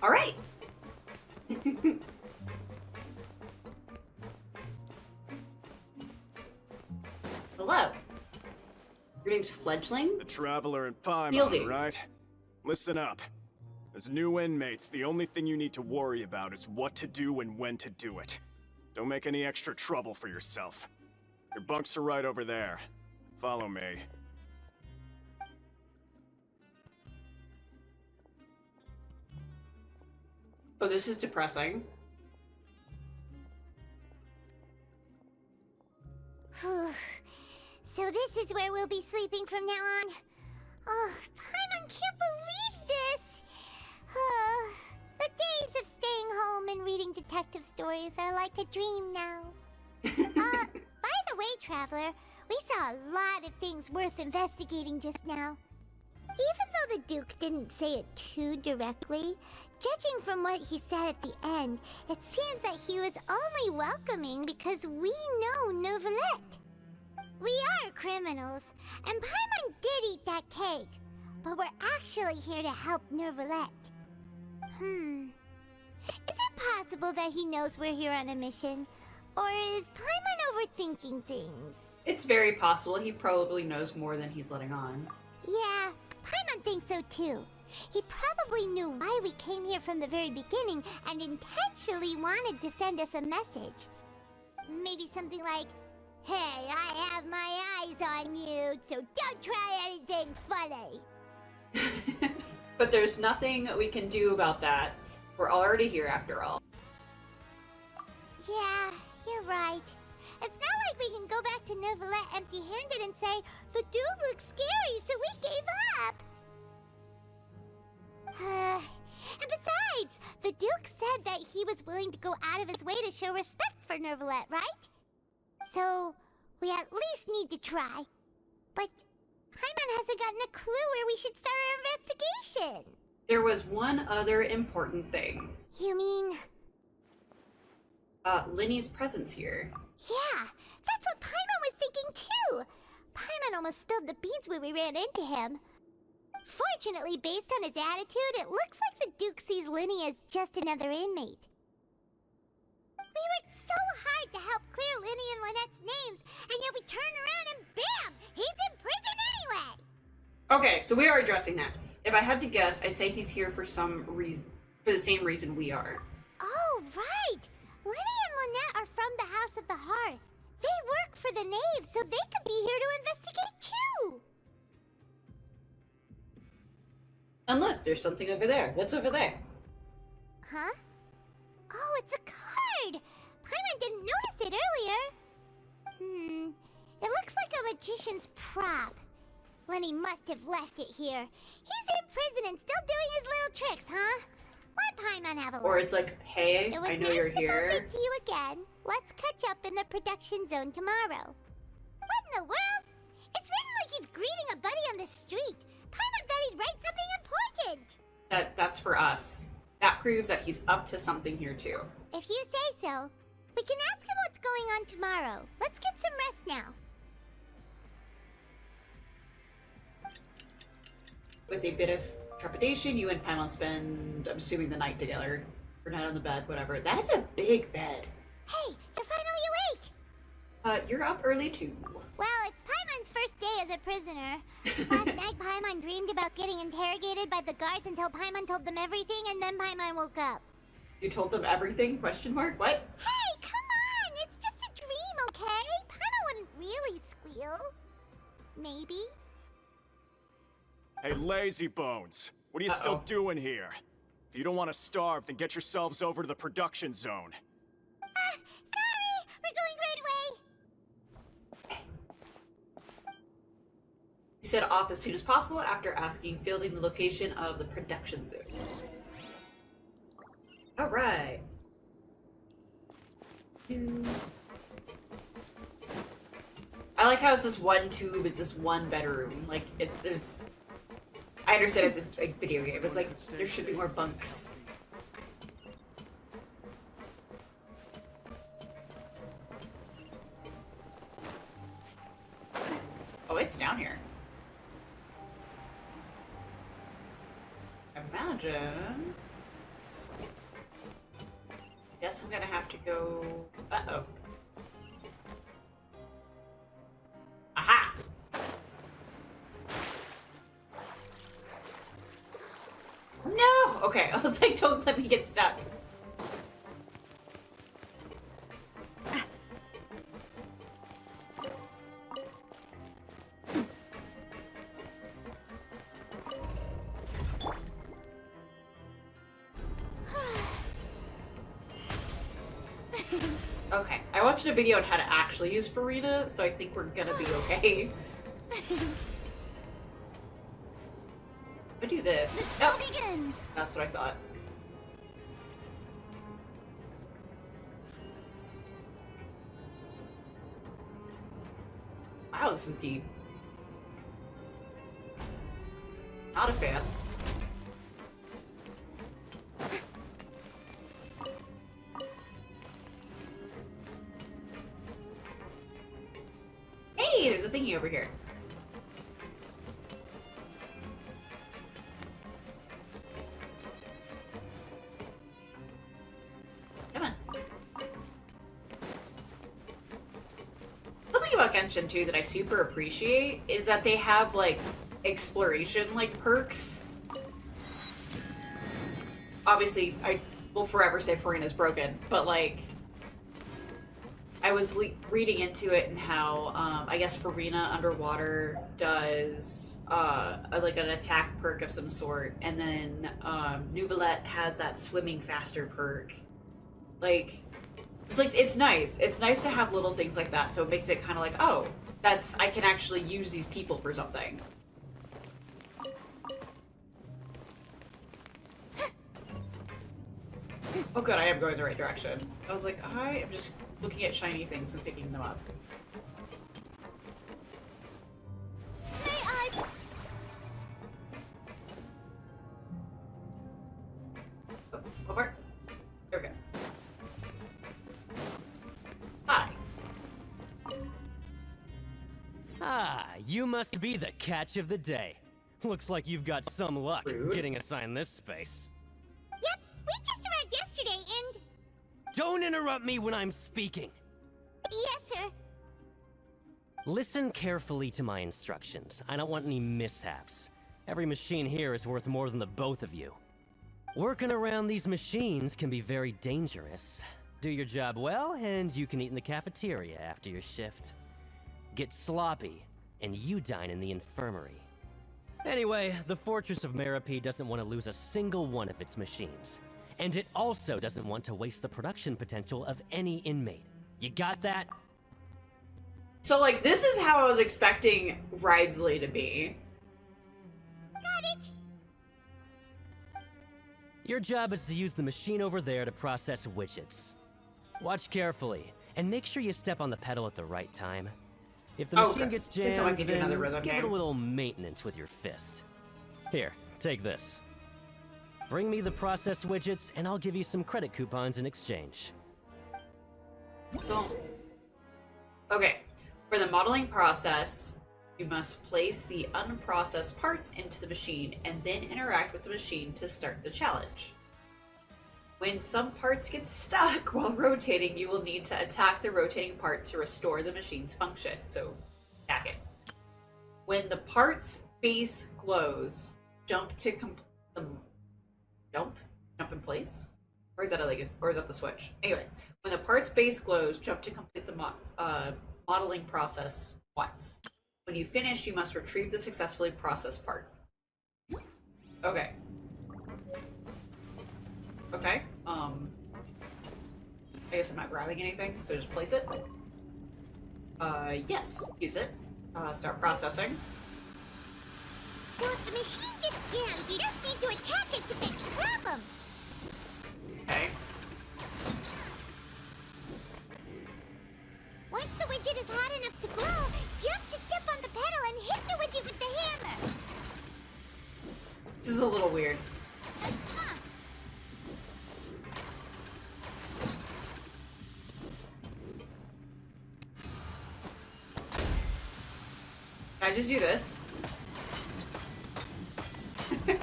Alright! Hello. Your name's Fledgling? The Traveler in Paimon, Fielding. right? Listen up. As new inmates, the only thing you need to worry about is what to do and when to do it. Don't make any extra trouble for yourself. Your bunks are right over there. Follow me. Oh, this is depressing. So this is where we'll be sleeping from now on. Oh, Paimon can't believe this! The days of staying home and reading detective stories are like a dream now. By the way, Traveler, we saw a lot lot of things worth investigating just now. Even though the Duke didn't say it too directly, judging from what he said at the end, it seems that he was only welcoming because we know Neuvillette. We are criminals, and Paimon did eat that cake, but we're actually here to help Neuvillette. Is it possible that he knows we're here on a mission? Or is Paimon overthinking things? It's very possible. He probably knows more than he's letting on. Yeah, Paimon thinks so too. He probably knew why we came here from the very beginning and intentionally wanted to send us a message. Maybe something like, "Hey, I have my eyes on you, so don't try anything funny." But there's nothing we can do about that. We're already here after all. Yeah, you're right. It's not like we can go back to Neuvillette empty-handed and say, "The dude looks scary, so we gave up." And besides, the Duke said that he was willing to go out of his way to show respect for Neuvillette, right? So, we at least need to try. But Paimon hasn't gotten a clue where we should start our investigation. There was one other important thing. You mean? Linny's presence here. Yeah, that's what Paimon was thinking too. Paimon almost spilled the beans when we ran into him. Fortunately, based on his attitude, it looks like the Duke sees Linny as just another inmate. We worked so hard to help clear Linny and Lynette's names, and yet we turn around and bam! He's in prison anyway! Okay, so we are addressing that. If I had to guess, I'd say he's here for some reason, for the same reason we are. Oh, right! Linny and Lynette are from the House of the Hearth. They work for the Knave, so they could be here to investigate too! And look, there's something over there. What's over there? Huh? Oh, it's a card! Paimon didn't notice it earlier. It looks like a magician's prop. Lenny must have left it here. He's in prison and still doing his little tricks, huh? Let Paimon have a look. Or it's like, hey, It was I know nice you're to here. bump into you again. Let's catch up in the production zone tomorrow. What in the world? It's written like he's greeting a buddy on the street. Paimon thought he'd write something important. That's for us. That proves that he's up to something here too. If you say so. We can ask him what's going on tomorrow. Let's get some rest now. With a bit of trepidation, you and Paimon spend, I'm assuming, the night together. Or night on the bed, whatever. That is a big bed. Hey, you're finally awake! You're up early too. Well, it's Paimon's first day as a prisoner. Last night, Paimon dreamed about getting interrogated by the guards until Paimon told them everything, and then Paimon woke up. You told them everything? Question mark? What? Hey, come on! It's just a dream, okay? Paimon wouldn't really squeal. Maybe. Hey, lazy bones. What are you still doing here? If you don't want to starve, then get yourselves over to the production zone. Sorry! We're going right away! You set off as soon as possible after asking fielding the location of the production zone. Alright. I like how it's this one tube, is this one bedroom. Like, there's... I understand it's a video game, but it's like, there should be more bunks. Oh, it's down here. Imagine... Guess I'm gonna have to go... Uh-oh. Aha! No! Okay, I was like, don't let me get stuck. Okay, I watched a video on how to actually use Farina, so I think we're gonna be okay. I do this. The show begins! That's what I thought. Wow, this is deep. Not a fan. Hey, there's a thingy over here. Come on. Something about Genshin too that I super appreciate is that they have like exploration like perks. Obviously, I will forever say Farina's broken, but like I was reading into it and how I guess Farina underwater does like an attack perk of some sort, and then Neuvillette has that swimming faster perk. Like it's nice. It's nice to have little things like that, so it makes it kind of like, oh, that's I can actually use these people for something. Oh good, I am going the right direction. I was like, I am just looking at shiny things and picking them up. Oh, over. There we go. Hi. Ah, you must be the catch of the day. Looks like you've got some luck getting assigned this space. Yep, we just arrived yesterday and... Don't interrupt me when I'm speaking! Yes, sir. Listen carefully to my instructions. I don't want any mishaps. Every machine here is worth more than the both of you. Working around these machines can be very dangerous. Do your job well, and you can eat in the cafeteria after your shift. Get sloppy, and you dine in the infirmary. Anyway, the Fortress of Meripede doesn't want to lose a single one of its machines. And it also doesn't want to waste the production potential of any inmate. You got that? So, like, this is how I was expecting Ridesley to be. Got it. Your job is to use the machine over there to process widgets. Watch carefully, and make sure you step on the pedal at the right time. If the machine gets jammed, like they do another rhythm give it game. a little maintenance with your fist. Here, take this. Bring me the processed widgets, and I'll give you some credit coupons in exchange. Okay, for the modeling process, you must place the unprocessed parts into the machine and then interact with the machine to start the challenge. When some parts get stuck while rotating, you will need to attack the rotating part to restore the machine's function. So, attack it. When the part's base glows, jump to complete the... Jump in place? Or is that the switch? Anyway, when the part's base glows, jump to complete the modeling process once. When you finish, you must retrieve the successfully processed part. Okay. Okay, I guess I'm not grabbing anything, so just place it. Yes, use it. Start processing. So if the machine gets jammed, you just need to attack it to fix the problem. Okay. Once the widget is hot enough to glow, jump to step on the pedal and hit the widget with the hammer. This is a little weird. Can I just do this? Okay,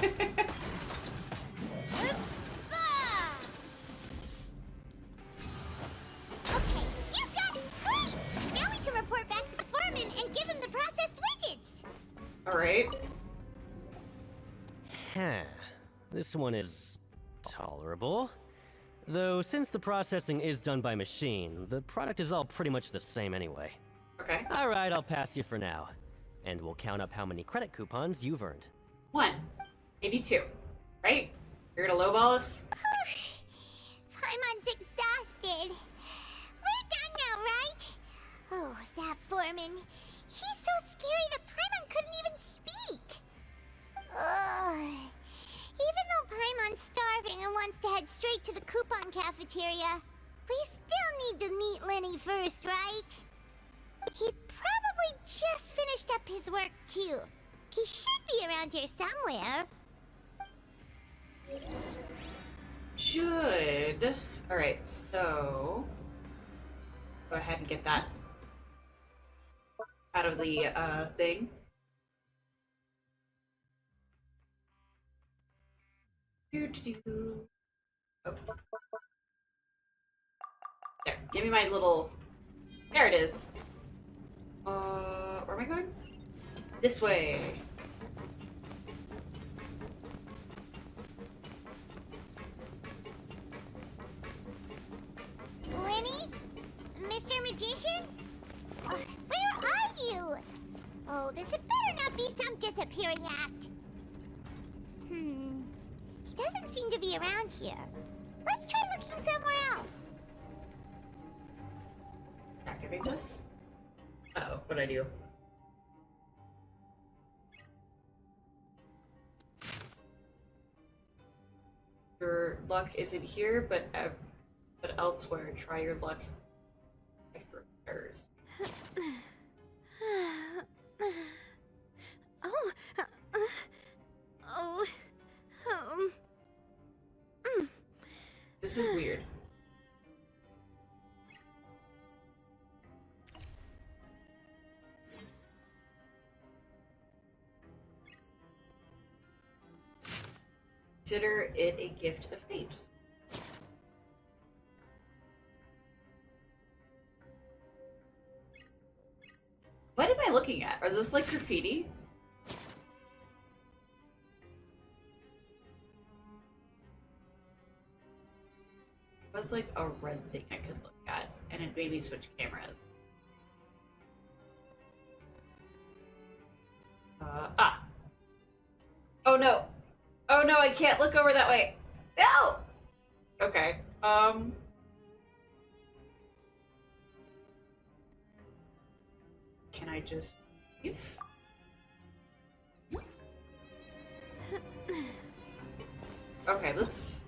you got it! Great! Now we can report back to the foreman and give him the processed widgets! Alright. Huh. This one is tolerable. Though, since the processing is done by machine, the product is all pretty much the same anyway. Okay. Alright, I'll pass you for now. And we'll count up how many credit coupons you've earned. 1. Maybe 2. Right? You're gonna lowball us? Paimon's exhausted. We're done now, right? Oh, that foreman. He's so scary that Paimon couldn't even speak. Ugh. Even though Paimon's starving and wants to head straight to the coupon cafeteria, we still need to meet Lenny first, right? He probably just finished up his work, too. He should be around here somewhere. Should. Alright, so... Go ahead and get that out of the thing. Oh. There, give me my little... There it is. Where am I going? This way. Lenny? Mr. Magician? Where are you? Oh, this had better not be some disappearing act. He doesn't seem to be around here. Let's try looking somewhere else. Activate this? Uh-oh, what'd I do? Your luck isn't here, but elsewhere. Try your luck. Repairs. This is weird. Consider it a gift of fate. What am I looking at? Is this like graffiti? It was like a red thing I could look at, and it made me switch cameras. Oh no! Oh no, I can't look over that way! No! Okay, can I just leave? Okay, let's...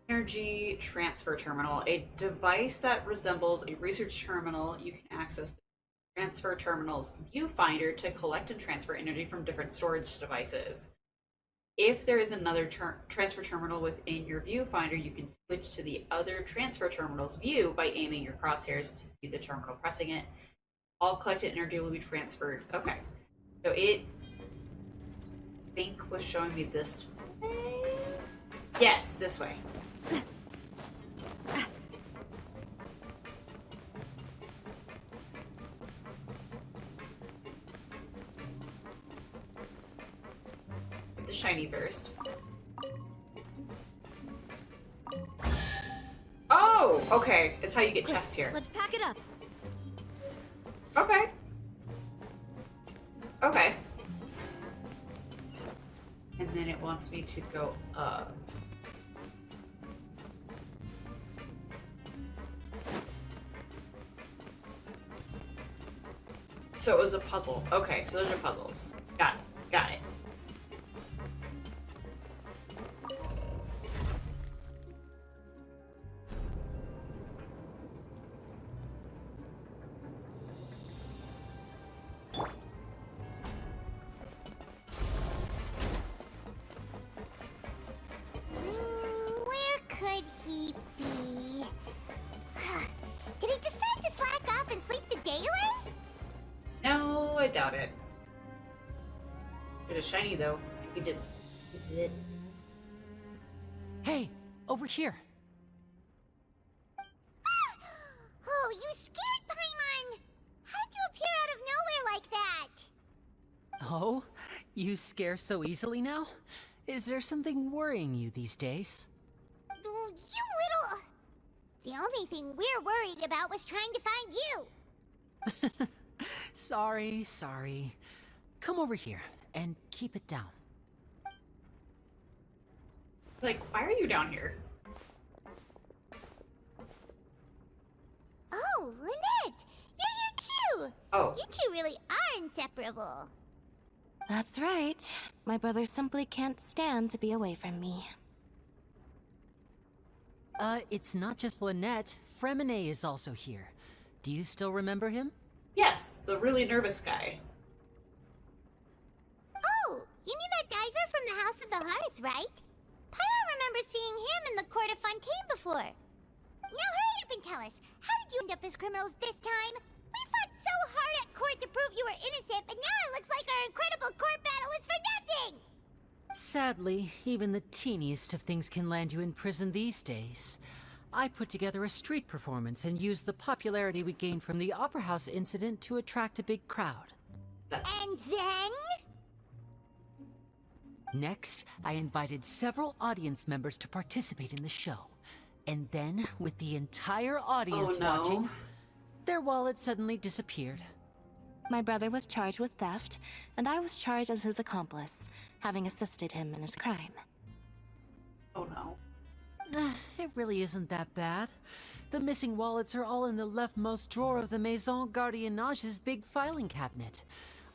Energy transfer terminal. A device that resembles a research terminal. You can access the transfer terminal's viewfinder to collect and transfer energy from different storage devices. If there is another transfer terminal within your viewfinder, you can switch to the other transfer terminal's view by aiming your crosshairs to see the terminal pressing it. All collected energy will be transferred. Okay. So it, I think, was showing me this way? Yes, this way. The shiny first. Oh, okay. It's how you get chests here. Let's pack it up. Okay. Okay. And then it wants me to go up. So it was a puzzle. Okay, so those are puzzles. Got it. Got it. Where could he be? Did he decide to slack off and sleep the day away? No, I doubt it. It is shiny though. He did. He did. Hey, over here. Oh, you scared Paimon! How did you appear out of nowhere like that? Oh, you scare so easily now? Is there something worrying you these days? You little... The only thing we're worried about was trying to find you. Sorry. Come over here and keep it down. Like, why are you down here? Oh, Lynette! You're here too! Oh. You two really are inseparable. That's right. My brother simply can't stand to be away from me. It's not just Lynette. Fremine is also here. Do you still remember him? Yes, the really nervous guy. the Hearth, right? Paimon remembers seeing him in the court of Fontaine before. Now hurry up and tell us, how did you end up as criminals this time? We fought so hard at court to prove you were innocent, but now it looks like our incredible court battle was for nothing! Sadly, even the teeniest of things can land you in prison these days. I put together a street performance and used the popularity we gained from the Opera House incident to attract a big crowd. And then? Next, I invited several audience members to participate in the show. And then, with the entire audience watching, their wallet suddenly disappeared. My brother was charged with theft, and I was charged as his accomplice, having assisted him in his crime. Oh no. It really isn't that bad. The missing wallets are all in the leftmost drawer of the Maison Gardiennage's big filing cabinet.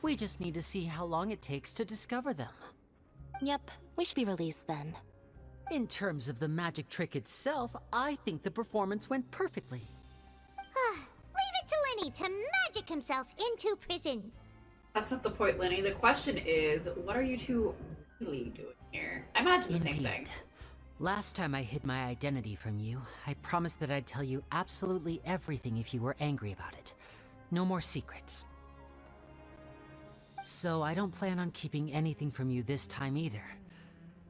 We just need to see how long it takes to discover them. Yep, we should be released then. In terms of the magic trick itself, I think the performance went perfectly. Leave it to Lenny to magic himself into prison. That's not the point, Lenny. The question is, what are you two really doing here? I imagine the same thing. Last time I hid my identity from you, I promised that I'd tell you absolutely everything if you were angry about it. No more secrets. So I don't plan on keeping anything from you this time either.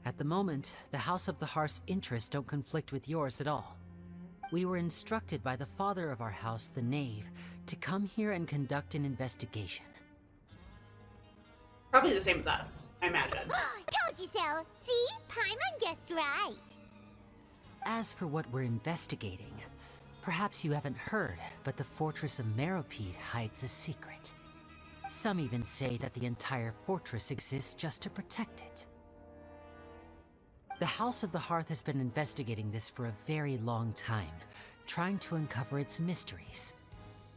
At the moment, the House of the Hearth's interests don't conflict with yours at all. We were instructed by the father of our house, the Knave, to come here and conduct an investigation. Probably the same as us, I imagine. Told you so! See? Paimon guessed right! As for what we're investigating, perhaps you haven't heard, but the fortress of Meropide hides a secret. Some even say that the entire fortress exists just to protect it. The House of the Hearth has been investigating this for a very long time, trying to uncover its mysteries.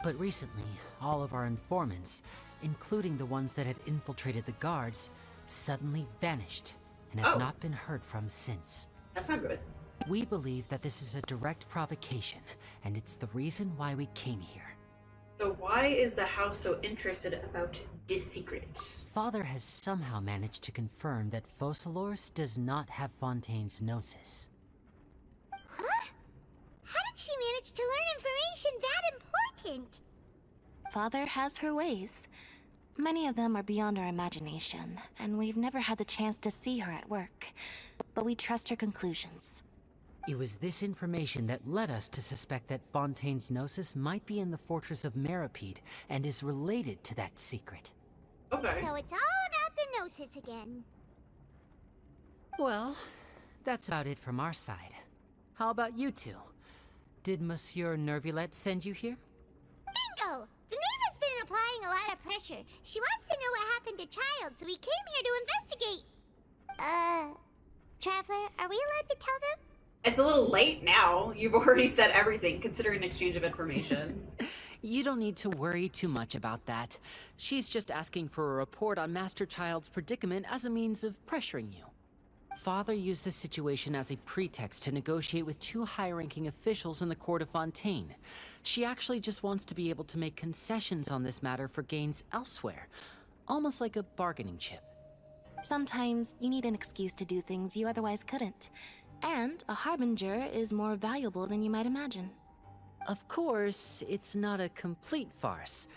But recently, all of our informants, including the ones that had infiltrated the guards, suddenly vanished and have not been heard from since. That's not good. We believe that this is a direct provocation, and it's the reason why we came here. So why is the house so interested about this secret? Father has somehow managed to confirm that Focalors does not have Fontaine's Gnosis. Huh? How did she manage to learn information that important? Father has her ways. Many of them are beyond our imagination, and we've never had the chance to see her at work. But we trust her conclusions. It was this information that led us to suspect that Fontaine's Gnosis might be in the fortress of Meropide and is related to that secret. Okay. So it's all about the Gnosis again. Well, that's about it from our side. How about you two? Did Monsieur Nervulette send you here? Bingo! The Knave has been applying a lot of pressure. She wants to know what happened to Child, so we came here to investigate. Traveler, are we allowed to tell them? It's a little late now. You've already said everything, considering an exchange of information. You don't need to worry too much about that. She's just asking for a report on Master Child's predicament as a means of pressuring you. Father used this situation as a pretext to negotiate with two high-ranking officials in the court of Fontaine. She actually just wants to be able to make concessions on this matter for gains elsewhere, almost like a bargaining chip. Sometimes you need an excuse to do things you otherwise couldn't. And a harbinger is more valuable than you might imagine. Of course, it's not a complete farce.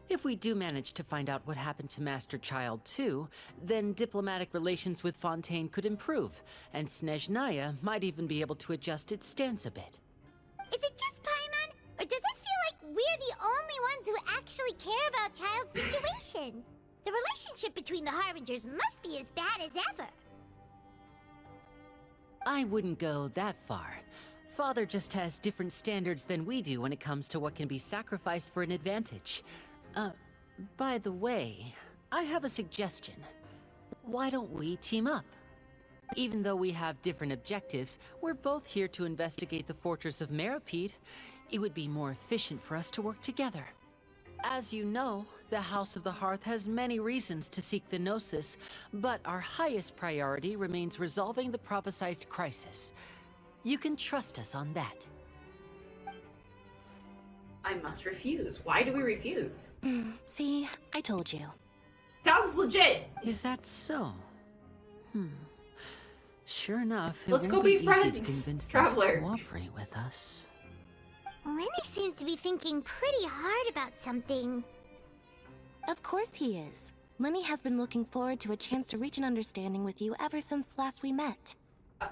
If we do manage to find out what happened to Master Child too, then diplomatic relations with Fontaine could improve, and Snezhnaya might even be able to adjust its stance a bit. Is it just Paimon, or does it feel like we're the only ones who actually care about Child's situation? The relationship between the Harbingers must be as bad as ever. I wouldn't go that far. Father just has different standards than we do when it comes to what can be sacrificed for an advantage. By the way, I have a suggestion. Why don't we team up? Even though we have different objectives, we're both here to investigate the fortress of Meropide. It would be more efficient for us to work together. As you know, the House of the Hearth has many reasons to seek the Gnosis, but our highest priority remains resolving the prophesized crisis. You can trust us on that. I must refuse. Why do we refuse? See, I told you. Sounds legit! Is that so? Sure enough, it Let's won't go be easy friends, to convince traveler. them to cooperate with us. Lenny seems to be thinking pretty hard about something. Of course he is. Lenny has been looking forward to a chance to reach an understanding with you ever since last we met.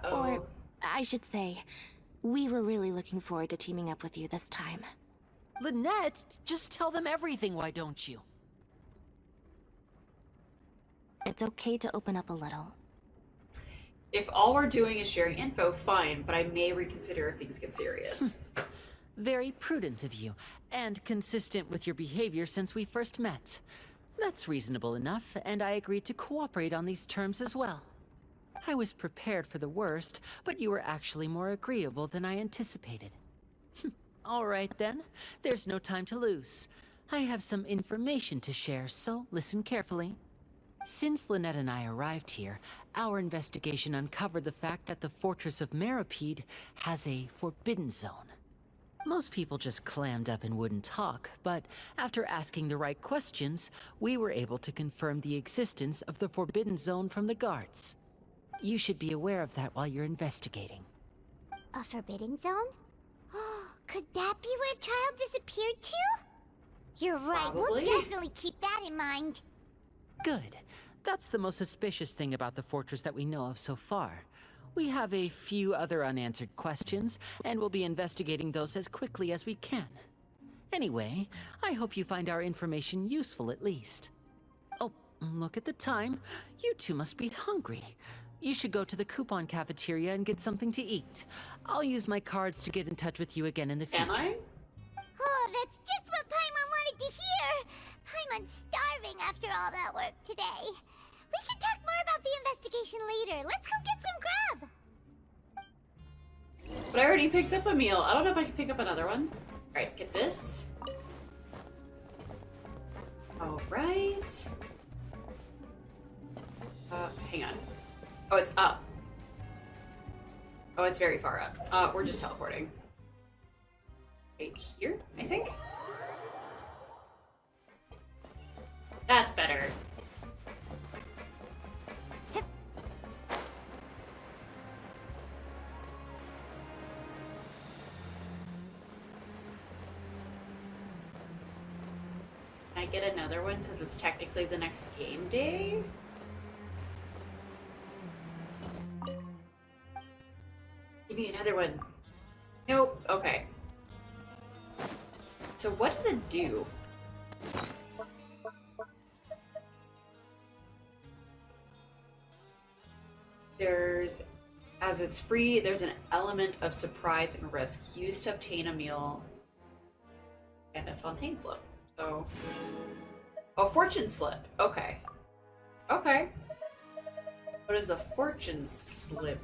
Or, I should say, we were really looking forward to teaming up with you this time. Lynette, just tell them everything, why don't you? It's okay to open up a little. If all we're doing is sharing info, fine, but I may reconsider if things get serious. Very prudent of you, and consistent with your behavior since we first met. That's reasonable enough, and I agreed to cooperate on these terms as well. I was prepared for the worst, but you were actually more agreeable than I anticipated. All right then, there's no time to lose. I have some information to share, so listen carefully. Since Lynette and I arrived here, our investigation uncovered the fact that the Fortress of Meripede has a forbidden zone. Most people just clammed up and wouldn't talk, but after asking the right questions, we were able to confirm the existence of the forbidden zone from the guards. You should be aware of that while you're investigating. A forbidden zone? Could that be where the child disappeared to? You're right, Probably. we'll definitely keep that in mind. Good. That's the most suspicious thing about the fortress that we know of so far. We have a few other unanswered questions, and we'll be investigating those as quickly as we can. Anyway, I hope you find our information useful at least. Oh, look at the time. You two must be hungry. You should go to the coupon cafeteria and get something to eat. I'll use my cards to get in touch with you again in the future. Am I? Oh, that's just what Paimon wanted to hear! Paimon's starving after all that work today. We can talk more about the investigation later. Let's go get some grub! But I already picked up a meal. I don't know if I can pick up another one. Alright, get this. Alright. Hang on. Oh, it's up. Oh, it's very far up. We're just teleporting. Right here, I think? That's better. Can I get another one since it's technically the next game day? Give me another one. Nope. Okay. So what does it do? As it's free, there's an element of surprise and risk used to obtain a meal and a fontaine slip. So, oh, fortune slip. Okay. Okay. What is a fortune slip?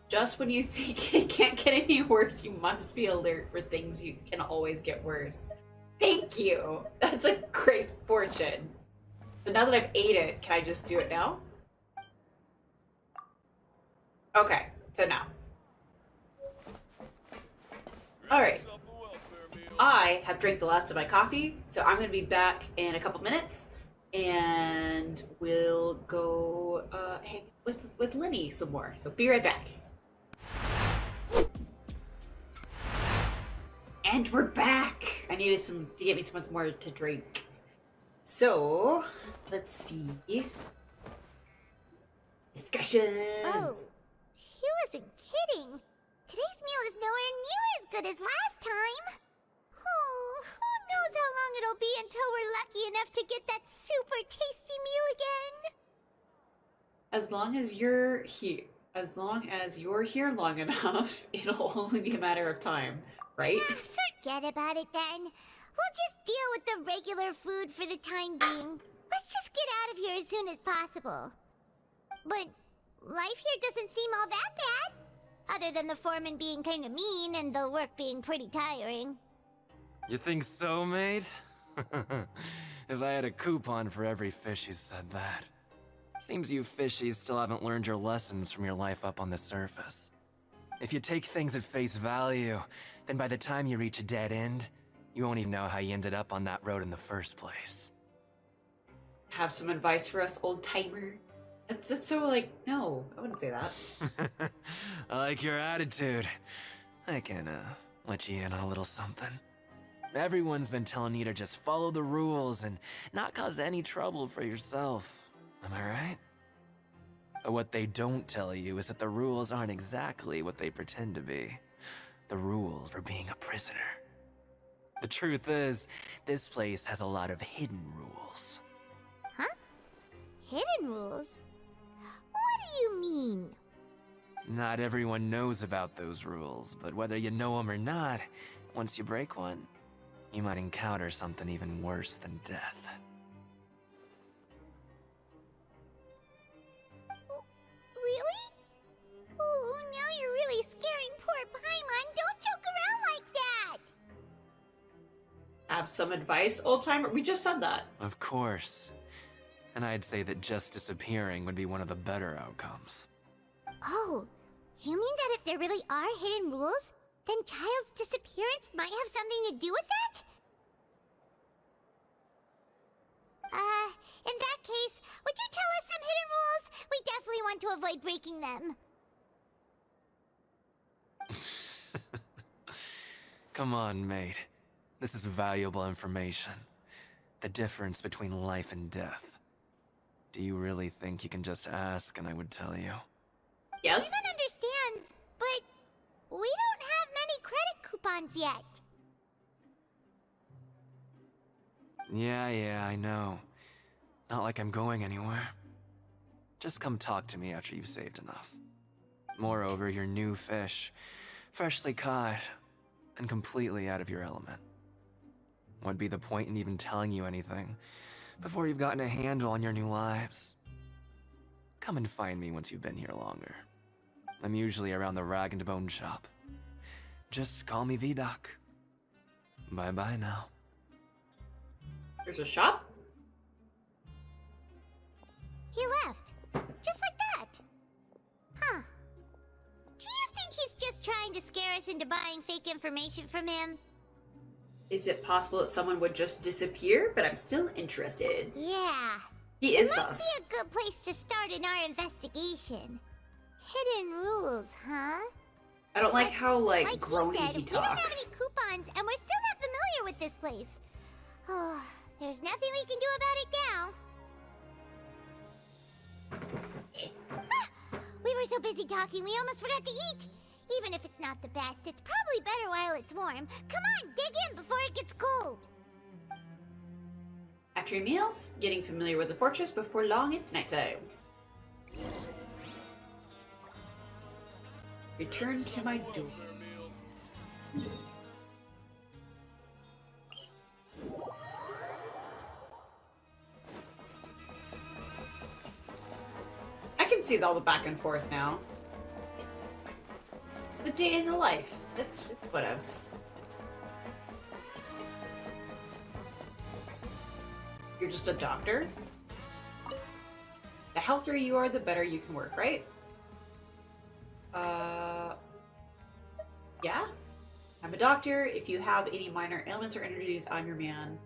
Just when you think it can't get any worse, you must be alert for things you can always get worse. Thank you! That's a great fortune. So now that I've ate it, can I just do it now? Okay, so now. Alright. I have drank the last of my coffee, so I'm going to be back in a couple minutes, and we'll go hang with Lenny some more. So be right back. And we're back! I needed to get me some more to drink. So, let's see. Discussions! Oh, he wasn't kidding. Today's meal is nowhere near as good as last time. Oh, who knows how long it'll be until we're lucky enough to get that super tasty meal again? As long as you're here long enough, it'll only be a matter of time. Right? Forget about it then. We'll just deal with the regular food for the time being. Let's just get out of here as soon as possible. But life here doesn't seem all that bad. Other than the foreman being kind of mean and the work being pretty tiring. You think so, mate? If I had a coupon for every fish who said that. Seems you fishies still haven't learned your lessons from your life up on the surface. If you take things at face value, then by the time you reach a dead end, You won't even know how you ended up on that road in the first place. Have some advice for us, old timer? It's so like, no, I wouldn't say that. I like your attitude. I can, let you in on a little something. Everyone's been telling you to just follow the rules and not cause any trouble for yourself. Am I right? But what they don't tell you is that the rules aren't exactly what they pretend to be. The rules for being a prisoner. The truth is, this place has a lot of hidden rules. Huh? Hidden rules? What do you mean? Not everyone knows about those rules, but whether you know them or not, once you break one, you might encounter something even worse than death. Really? Oh, now you're really scaring poor Paimon. Don't joke around like that! Have some advice, old timer? We just said that. Of course. And I'd say that just disappearing would be one of the better outcomes. Oh, you mean that if there really are hidden rules, then Child's disappearance might have something to do with that? In that case, would you tell us some hidden rules? We definitely want to avoid breaking them. Come on, mate. This is valuable information. The difference between life and death. Do you really think you can just ask and I would tell you? Yes. Paimon understands, but we don't have many credit coupons yet. Yeah, I know. Not like I'm going anywhere. Just come talk to me after you've saved enough. Moreover, you're new fish, freshly caught, and completely out of your element. What'd be the point in even telling you anything before you've gotten a handle on your new lives? Come and find me once you've been here longer. I'm usually around the rag and bone shop. Just call me V-Doc. Bye-bye now. There's a shop? He left. Just like that. Huh. Do you think he's just trying to scare us into buying fake information from him? Is it possible that someone would just disappear? But I'm still interested. Yeah. He is Might sus. be a good place to start in our investigation. Hidden rules, huh? I don't like how, like groany you said, he we don't have talks. any coupons, and we're still not familiar with this place. Oh, there's nothing we can do about it now. We were so busy talking, we almost forgot to eat. Even if it's not the best, it's probably better while it's warm. Come on, dig in before it gets cold. After your meals, getting familiar with the fortress. Before long, it's nighttime. Return to my door. I can see all the back and forth now. The day in the life. It's whatevs. You're just a doctor? The healthier you are, the better you can work, right? Yeah. I'm a doctor. If you have any minor ailments or injuries, I'm your man.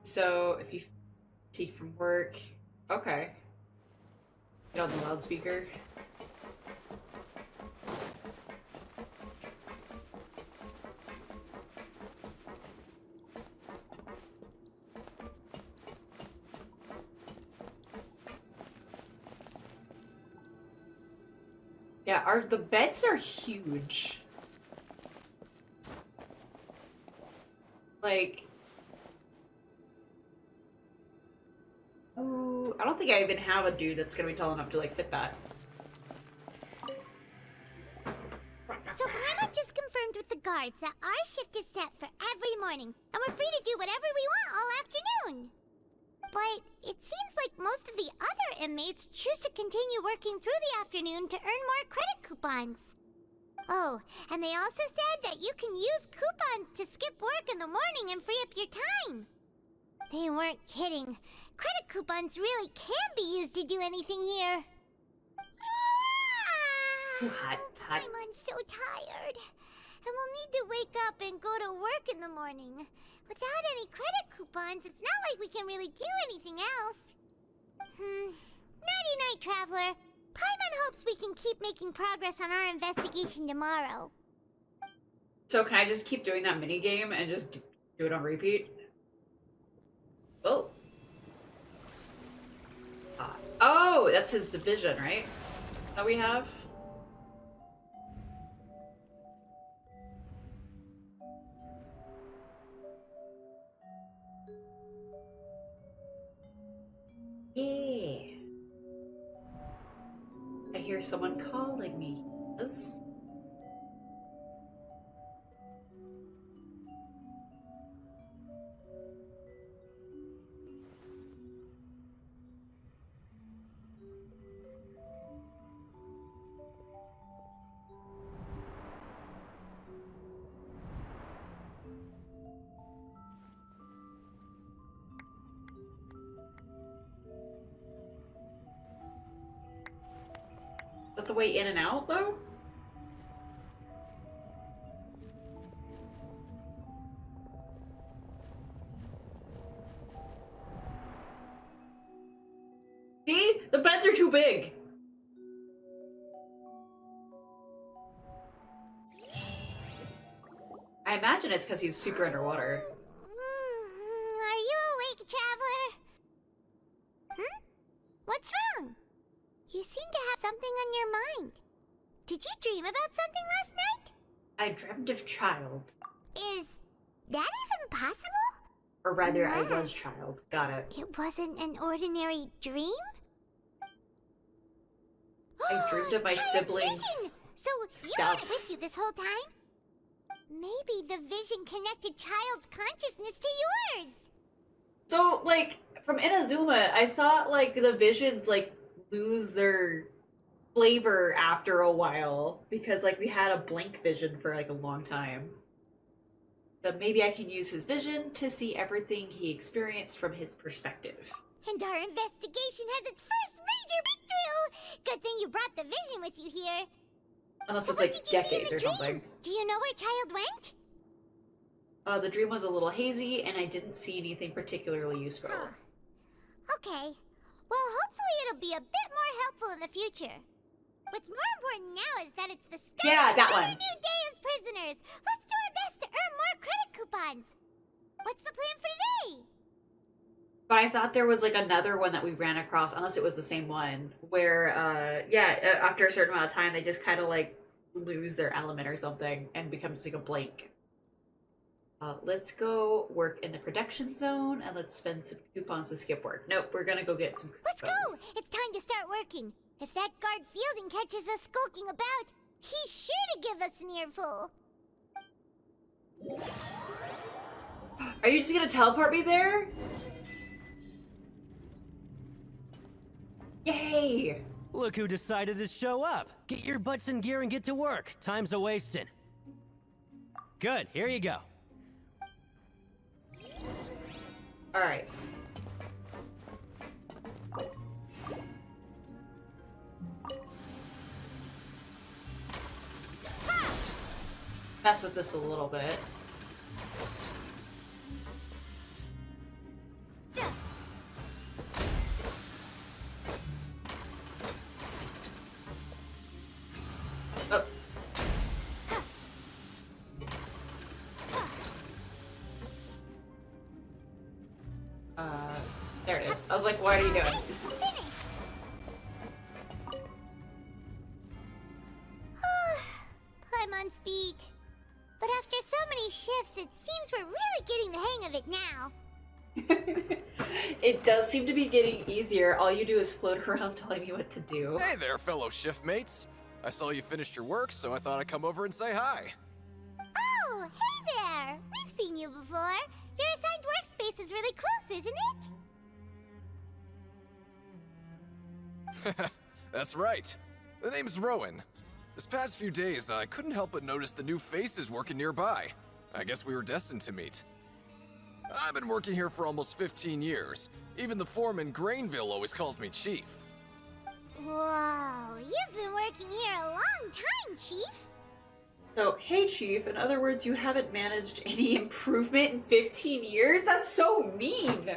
So, if you fatigue from work... Okay. Get on the loudspeaker. Yeah, the beds are huge. Like... Ooh, I don't think I even have a dude that's gonna be tall enough to, like, fit that. So Paimon just confirmed with the guards that our shift is set for every morning, and we're free to do whatever we want all afternoon. But it seems like most of the other inmates choose to continue working through the afternoon to earn more credit coupons. Oh, and they also said that you can use coupons to skip work in the morning and free up your time. They weren't kidding. Credit coupons really can be used to do anything here. Too hot, hot. Paimon's so tired. And we'll need to wake up and go to work in the morning. Without any credit coupons, it's not like we can really do anything else. Nighty-night, Traveler. Paimon hopes we can keep making progress on our investigation tomorrow. So can I just keep doing that minigame and just do it on repeat? Oh. Oh, that's his division, right? That we have? Yeah. I hear someone calling me. Yes? Is that the way in and out, though? See? The beds are too big! I imagine it's because he's super underwater. Are you awake, Traveler? What's wrong? You seem to have something on your mind. Did you dream about something last night? I dreamt of child. Is that even possible? Or rather, I was Unless child. Got it. it wasn't an ordinary dream? I dreamed of my Child's siblings. vision! So you had it with you this whole time? Maybe the vision connected Child's consciousness to yours. So, like, from Inazuma, I thought, like, the visions, like, lose their flavor after a while. Because, like, we had a blank vision for, like, a long time. So maybe I can use his vision to see everything he experienced from his perspective. And our investigation has its first major breakthrough! Good thing you brought the vision with you here. Unless So it's, what like, did you see in decades the or dream? something. Do you know where Child went? The dream was a little hazy, and I didn't see anything particularly useful. Okay. Well, hopefully it'll be a bit more helpful in the future. What's more important now is that it's the start Yeah, of that another one. new day as prisoners. Let's do our best to earn more credit coupons. What's the plan for today? But I thought there was, like, another one that we ran across, unless it was the same one, where, after a certain amount of time, they just kind of, like, lose their element or something, and become just, like, a blank. Let's go work in the production zone, and let's spend some coupons to skip work. Nope, we're gonna go get some coupons. Let's go! It's time to start working. If that guard Fielding catches us skulking about, he's sure to give us an earful. Are you just gonna teleport me there? Yay! Look who decided to show up. Get your butts in gear and get to work. Time's a-wasting. Good, here you go. Alright. Mess with this a little bit. Oh. There it is. I was like, what are you doing? Paimon's beat. But after so many shifts, it seems we're really getting the hang of it now. It does seem to be getting easier. All you do is float around telling me what to do. Hey there, fellow shift mates. I saw you finished your work, so I thought I'd come over and say hi. Oh, hey there! We've seen you before. Your assigned workspace is really close, isn't it? That's right. The name's Rowan. This past few days, I couldn't help but notice the new faces working nearby. I guess we were destined to meet. I've been working here for almost 15 years. Even the foreman, Grainville, always calls me Chief. Whoa, you've been working here a long time, Chief. So, hey Chief, in other words, you haven't managed any improvement in 15 years? That's so mean!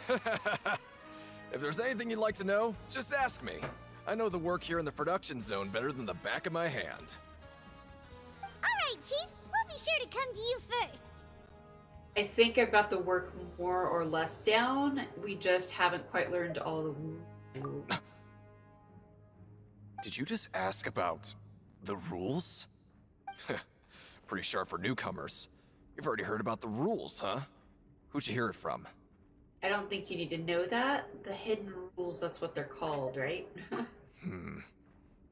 If there's anything you'd like to know, just ask me. I know the work here in the production zone better than the back of my hand. Alright, Chief, we'll be sure to come to you first. I think I've got the work more or less down. We just haven't quite learned all the... Did you just ask about the rules? Pretty sharp for newcomers. You've already heard about the rules, huh? Who'd you hear it from? I don't think you need to know that. The hidden rules, that's what they're called, right?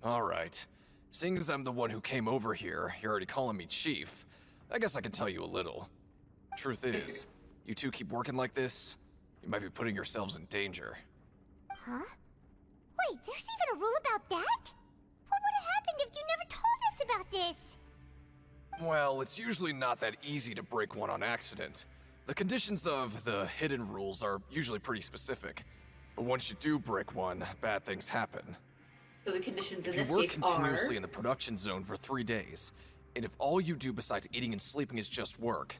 Alright. Seeing as I'm the one who came over here, you're already calling me Chief, I guess I can tell you a little. Truth is, you two keep working like this, you might be putting yourselves in danger. Huh? Wait, there's even a rule about that? What would have happened if you never told us about this? Well, it's usually not that easy to break one on accident. The conditions of the hidden rules are usually pretty specific. But once you do break one, bad things happen. So the conditions in if this you work case continuously are... in the production zone for 3 days, and if all you do besides eating and sleeping is just work,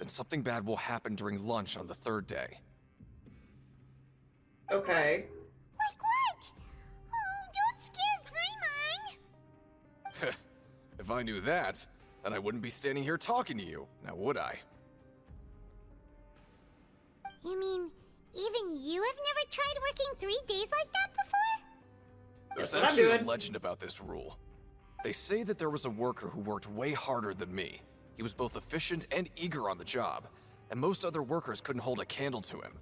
then something bad will happen during lunch on the 3rd day. Okay. Like what? Oh, don't scare Paimon! If I knew that, then I wouldn't be standing here talking to you, now would I? You mean, even you have never tried working 3 days like that before? There's actually a legend about this rule. They say that there was a worker who worked way harder than me. He was both efficient and eager on the job, and most other workers couldn't hold a candle to him.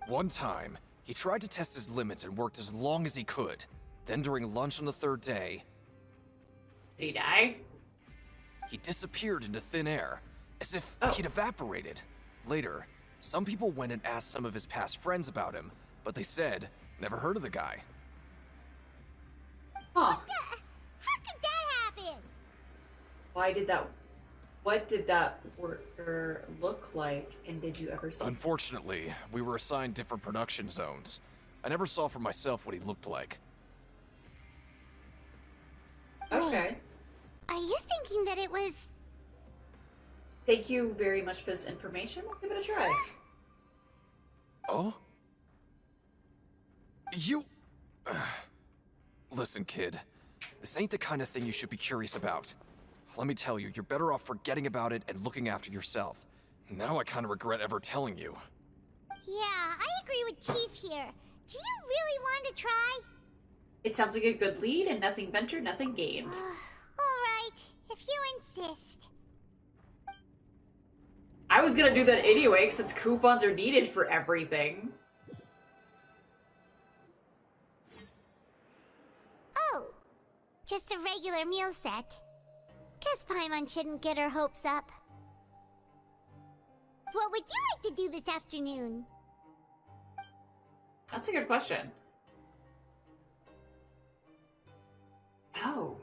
One time, he tried to test his limits and worked as long as he could. Then during lunch on the 3rd day... Did he die? He disappeared into thin air, as if he'd evaporated. Later, some people went and asked some of his past friends about him, but they said, never heard of the guy. Huh. How could that happen? Why did that... What did that worker look like, and did you ever see him? Unfortunately, we were assigned different production zones. I never saw for myself what he looked like. Okay. Wait, are you thinking that it was... Thank you very much for this information. We'll give it a try. Oh? You... Listen, kid. This ain't the kind of thing you should be curious about. Let me tell you, you're better off forgetting about it and looking after yourself. Now I kind of regret ever telling you. Yeah, I agree with Chief here. Do you really want to try? It sounds like a good lead, and nothing ventured, nothing gained. Alright, if you insist. I was gonna do that anyway, since coupons are needed for everything. Oh, just a regular meal set. Guess Paimon shouldn't get her hopes up. What would you like to do this afternoon? That's a good question. Oh.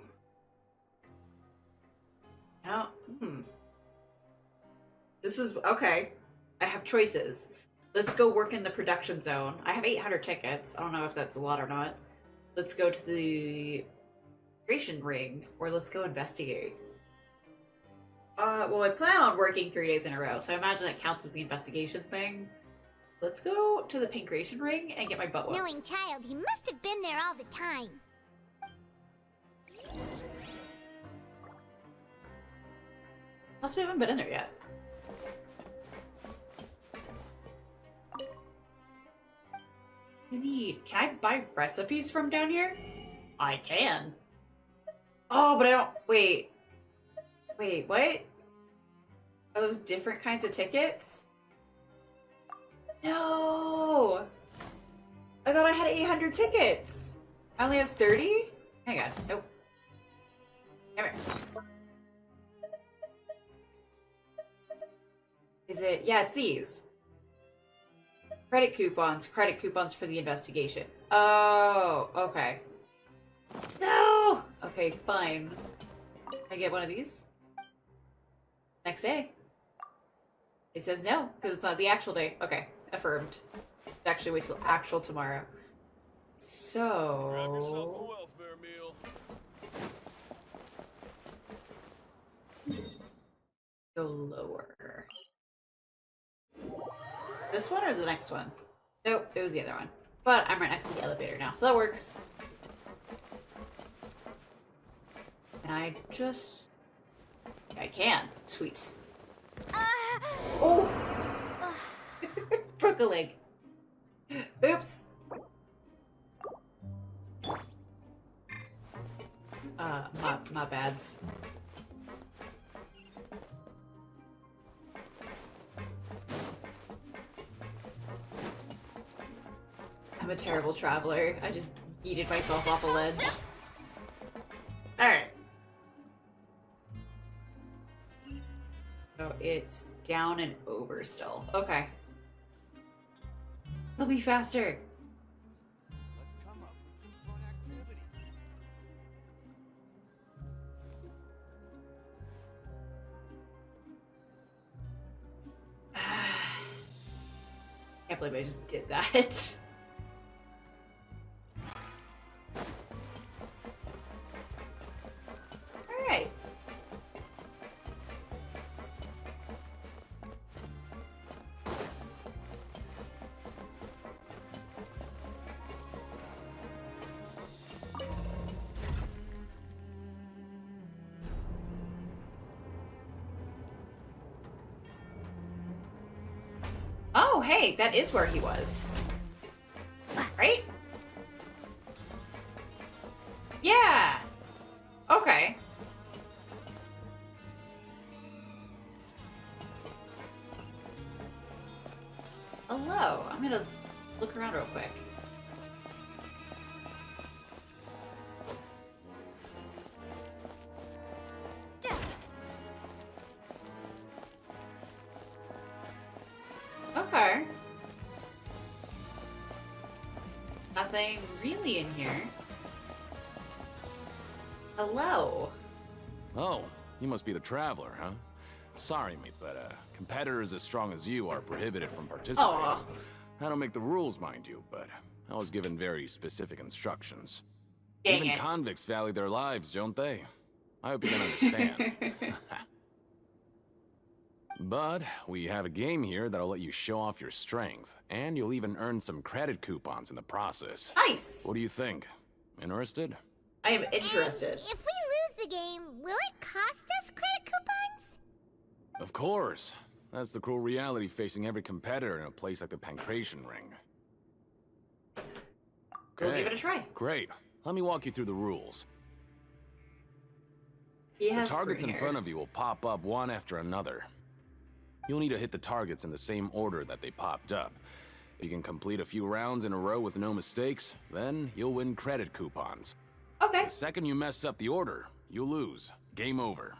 Oh, This is... Okay. I have choices. Let's go work in the production zone. I have 800 tickets. I don't know if that's a lot or not. Let's go to the creation ring, or let's go investigate. Well, I plan on working 3 days in a row, so I imagine that counts as the investigation thing. Let's go to the pancreation ring and get my butt whooped. Knowing child, he must have been there all the time. Plus, we haven't been in there yet. You need... Can I buy recipes from down here? I can. Oh, but I don't... Wait. Wait, what? Are those different kinds of tickets? No! I thought I had 800 tickets! I only have 30? Hang on. Nope. Come here. Is it? Yeah, it's these. Credit coupons for the investigation. Oh, okay. No! Okay, fine. Can I get one of these? Next day. It says no, because it's not the actual day. Okay, affirmed. Actually, wait till actual tomorrow. So... Grab yourself a welfare meal. Go lower. This one or the next one? Nope, it was the other one. But I'm right next to the elevator now, so that works. And I just... I can. Sweet. Oh! Broke a leg. Oops. My bads. I'm a terrible traveler. I just yeeted myself off a ledge. Alright. So it's down and over still. Okay. It'll be faster. Let's come up with some fun activities. Can't believe I just did that. Alright. Oh, hey, that is where he was. Right? Yeah. Okay. Hello. I'm gonna look around real quick. Okay. Nothing really in here. Hello. Oh, you must be the traveler, huh? Sorry, mate, but competitors as strong as you are prohibited from participating. Aw. I don't make the rules, mind you, but I was given very specific instructions. Dang Even it. convicts value their lives, don't they? I hope you can understand. But we have a game here that'll let you show off your strength, and you'll even earn some credit coupons in the process. Nice. What do you think? Interested? I am interested. If we lose the game, will it cost us credit coupons? Of course. That's the cruel reality facing every competitor in a place like the Pancration Ring. We'll give it a try. Great. Let me walk you through the rules. He The has targets green in hair. front of you will pop up one after another. You'll need to hit the targets in the same order that they popped up. If you can complete a few rounds in a row with no mistakes, then you'll win credit coupons. Okay. The second you mess up the order, you lose. Game over.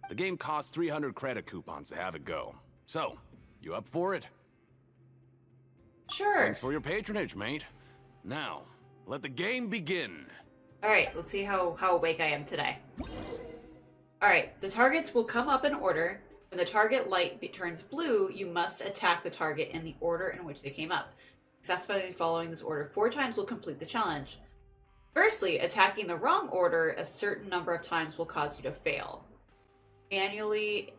The game costs 300 credit coupons to have it go. So, you up for it? Sure. Thanks for your patronage, mate. Now, let the game begin. Alright, let's see how awake I am today. Alright, the targets will come up in order. When the target light turns blue, you must attack the target in the order in which they came up. Successfully following this order 4 times will complete the challenge. Firstly, attacking the wrong order a certain number of times will cause you to fail. Manually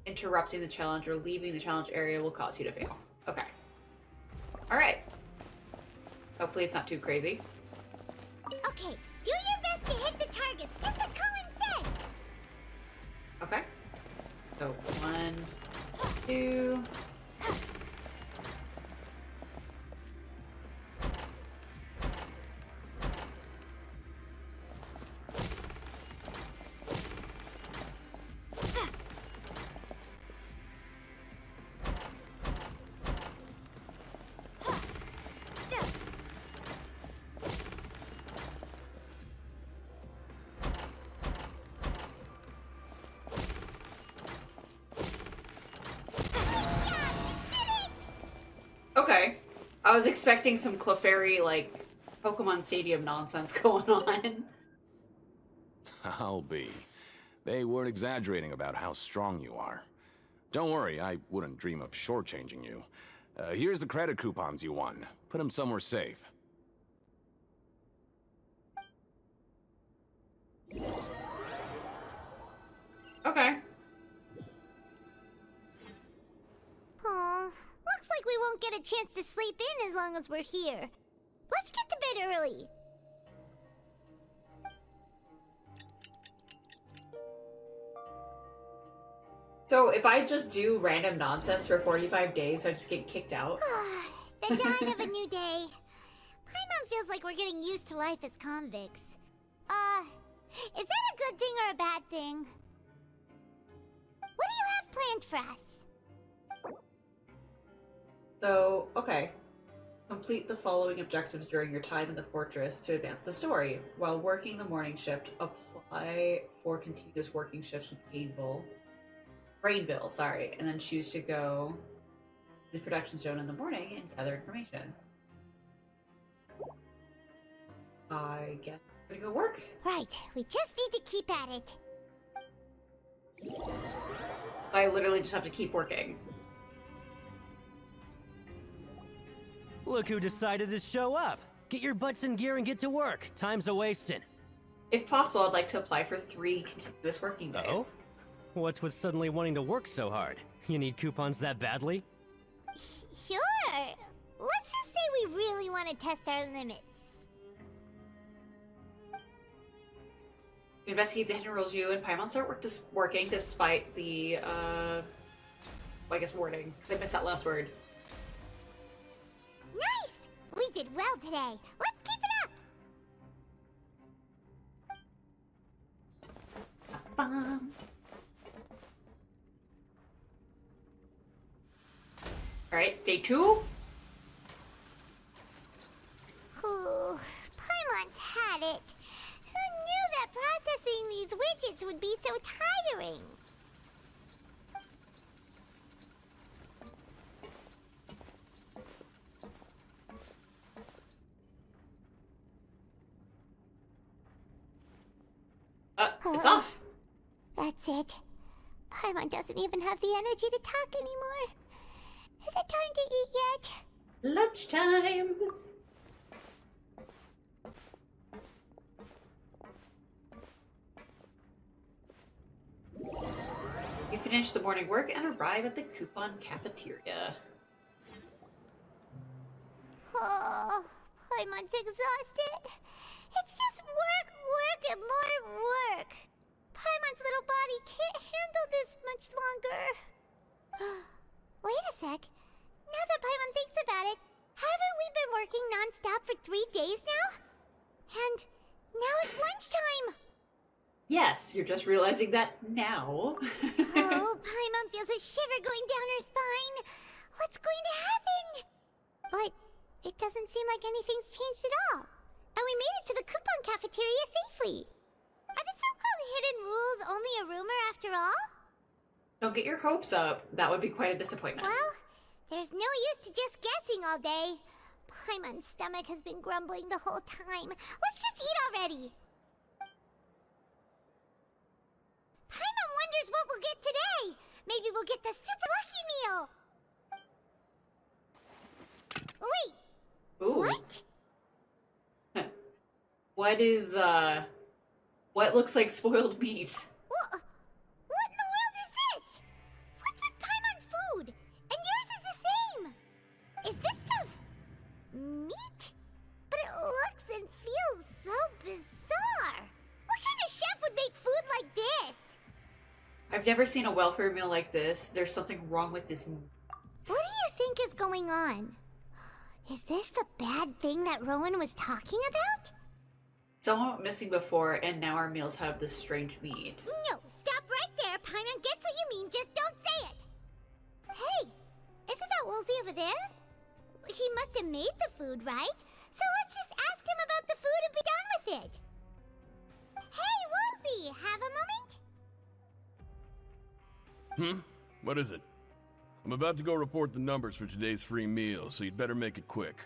interrupting the challenge or leaving the challenge area will cause you to fail. Okay. Alright. Hopefully it's not too crazy. Okay, do your best to hit the targets, just like Colin said. Okay. So 1, 2. Okay. I was expecting some Clefairy, like, Pokemon Stadium nonsense going on. I'll be. They weren't exaggerating about how strong you are. Don't worry, I wouldn't dream of shortchanging you. Here's the credit coupons you won. Put them somewhere safe. Okay. Aw, looks like we won't get a chance to sleep in as long as we're here. Let's get to bed early. So if I just do random nonsense for 45 days, I just get kicked out? The dawn of a new day. Paimon feels like we're getting used to life as convicts. Is that a good thing or a bad thing? What do you have planned for us? So, okay. Complete the following objectives during your time in the fortress to advance the story. While working the morning shift, apply for continuous working shifts with Brainville, sorry, and then choose to go to the production zone in the morning and gather information. I guess I'm gonna go work. Right, we just need to keep at it. I literally just have to keep working. Look who decided to show up. Get your butts in gear and get to work. Time's a-wasting. If possible, I'd like to apply for 3 continuous working days. Oh? What's with suddenly wanting to work so hard? You need coupons that badly? Sure. Let's just say we really want to test our limits. Investigate the hidden rules. You and Paimon start working despite the, I guess wording, because I missed that last word. Nice! We did well today. Let's keep it up! Alright, day 2. Ooh, Paimon's had it. Who knew that processing these widgets would be so tiring? It's off. That's it. Paimon doesn't even have the energy to talk anymore. Is it time to eat yet? Lunchtime. You finish the morning work and arrive at the coupon cafeteria. Oh, Paimon's exhausted. It's just work, work, and more work. Paimon's little body can't handle this much longer. Wait a sec. Now that Paimon thinks about it, haven't we been working non-stop for 3 days now? And now it's lunchtime. Yes, you're just realizing that now. Oh, Paimon feels a shiver going down her spine. What's going to happen? But it doesn't seem like anything's changed at all. And we made it to the coupon cafeteria safely. Are the so-called hidden rules only a rumor after all? Don't get your hopes up. That would be quite a disappointment. Well, there's no use to just guessing all day. Paimon's stomach has been grumbling the whole time. Let's just eat already. Paimon wonders what we'll get today. Maybe we'll get the super lucky meal. Wait. Ooh. What? What looks like spoiled meat? What in the world is this? What's with Paimon's food? And yours is the same. Is this stuff meat? But it looks and feels so bizarre. What kind of chef would make food like this? I've never seen a welfare meal like this. There's something wrong with this meat. What do you think is going on? Is this the bad thing that Rowan was talking about? Someone went missing before, and now our meals have this strange meat. No, stop right there. Paimon gets what you mean, just don't say it. Hey, isn't that Woolsey over there? He must have made the food, right? So let's just ask him about the food and be done with it. Hey, Woolsey, have a moment? What is it? I'm about to go report the numbers for today's free meal, so you'd better make it quick.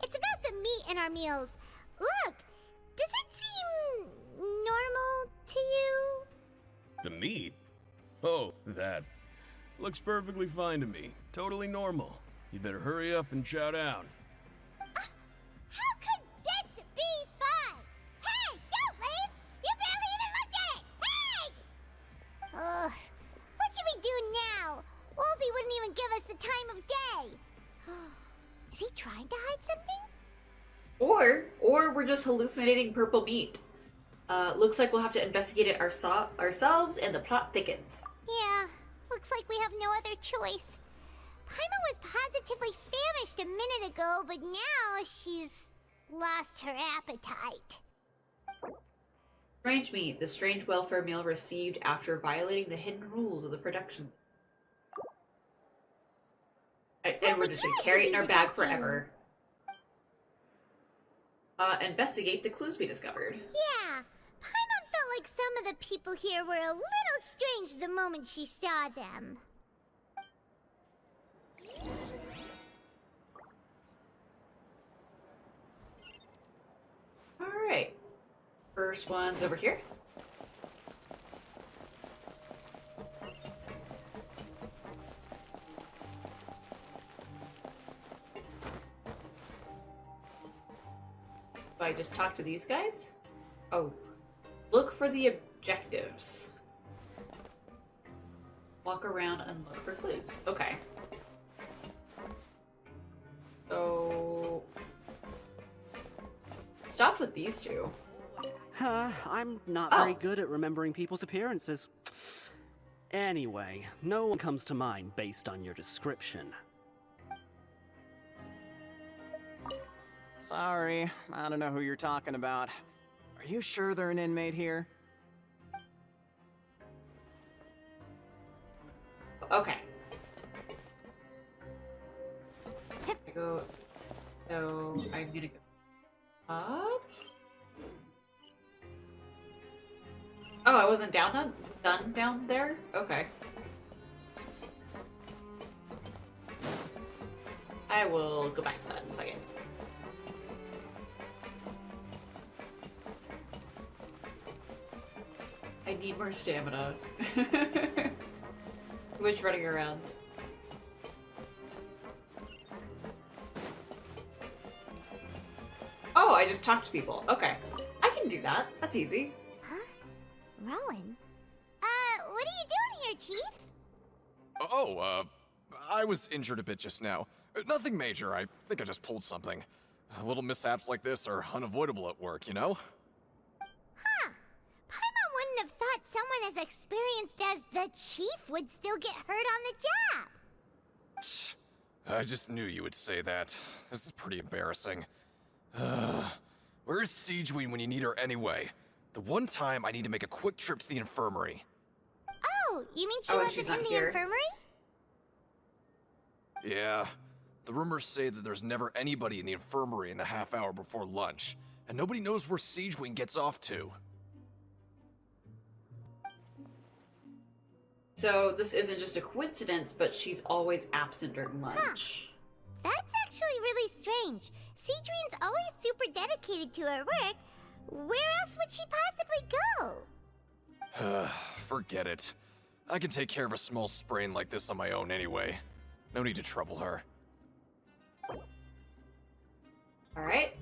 It's about the meat in our meals. Look, does it seem normal to you? The meat? Oh, that. Looks perfectly fine to me. Totally normal. You better hurry up and chow down. How could this be fun? Hey, don't leave! You barely even looked at it! Hey! Is he trying to hide something? Or we're just hallucinating purple meat. Looks like we'll have to investigate it ourselves, and the plot thickens. Yeah, looks like we have no other choice. Paimon was positively famished a minute ago, but now she's lost her appetite. Strange meat, the strange welfare meal received after violating the hidden rules of the production. And we're just gonna carry it in our bag forever. Investigate the clues we discovered. Yeah, Paimon felt like some of the people here were a little strange the moment she saw them. Alright. First one's over here. Do I just talk to these guys? Oh. Look for the objectives. Walk around and look for clues. Okay. So... stopped with these two. I'm not very good at remembering people's appearances. Anyway, no one comes to mind based on your description. Sorry, I don't know who you're talking about. Are you sure they're an inmate here? Okay. So I'm gonna go up. Oh, I wasn't done down there? Okay. I will go back to that in a second. I need more stamina. Which running around? Oh, I just talked to people. Okay. I can do that. That's easy. Huh? Rowan? What are you doing here, Chief? Oh, I was injured a bit just now. Nothing major, I think I just pulled something. Little mishaps like this are unavoidable at work, you know? Huh. Paimon wouldn't have thought someone as experienced as the Chief would still get hurt on the job. Shh. I just knew you would say that. This is pretty embarrassing. Where is Siegeween when you need her anyway? The one time I need to make a quick trip to the infirmary. Oh, you mean she wasn't in the infirmary? Yeah. The rumors say that there's never anybody in the infirmary in the half hour before lunch, and nobody knows where Siegeween gets off to. So this isn't just a coincidence, but she's always absent during lunch. Huh. That's actually really strange. Siegeween's always super dedicated to her work. Where else would she possibly go? Forget it. I can take care of a small sprain like this on my own anyway. No need to trouble her. Alright.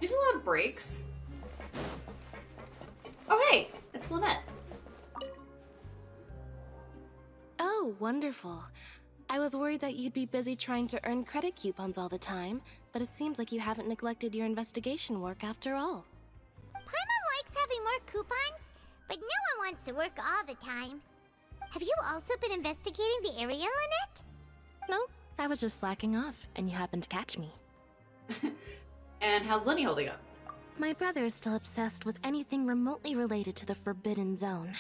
There's a lot of breaks. Oh hey, it's Lynette. Oh, wonderful. I was worried that you'd be busy trying to earn credit coupons all the time, but it seems like you haven't neglected your investigation work after all. Paimon likes having more coupons, but no one wants to work all the time. Have you also been investigating the area, Lynette? No, I was just slacking off, and you happened to catch me. And how's Lenny holding up? My brother is still obsessed with anything remotely related to the Forbidden Zone.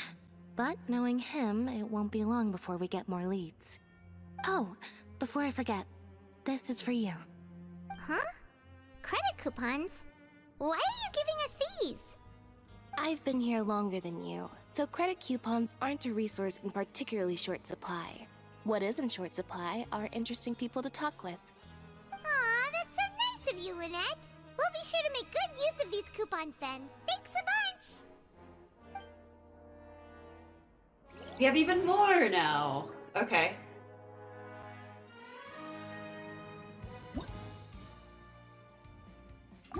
But knowing him, it won't be long before we get more leads. Oh, before I forget, this is for you. Huh? Credit coupons? Why are you giving us these? I've been here longer than you, so credit coupons aren't a resource in particularly short supply. What is in short supply are interesting people to talk with. Aw, that's so nice of you, Lynette. We'll be sure to make good use of these coupons then. Thanks a bunch! We have even more now. Okay.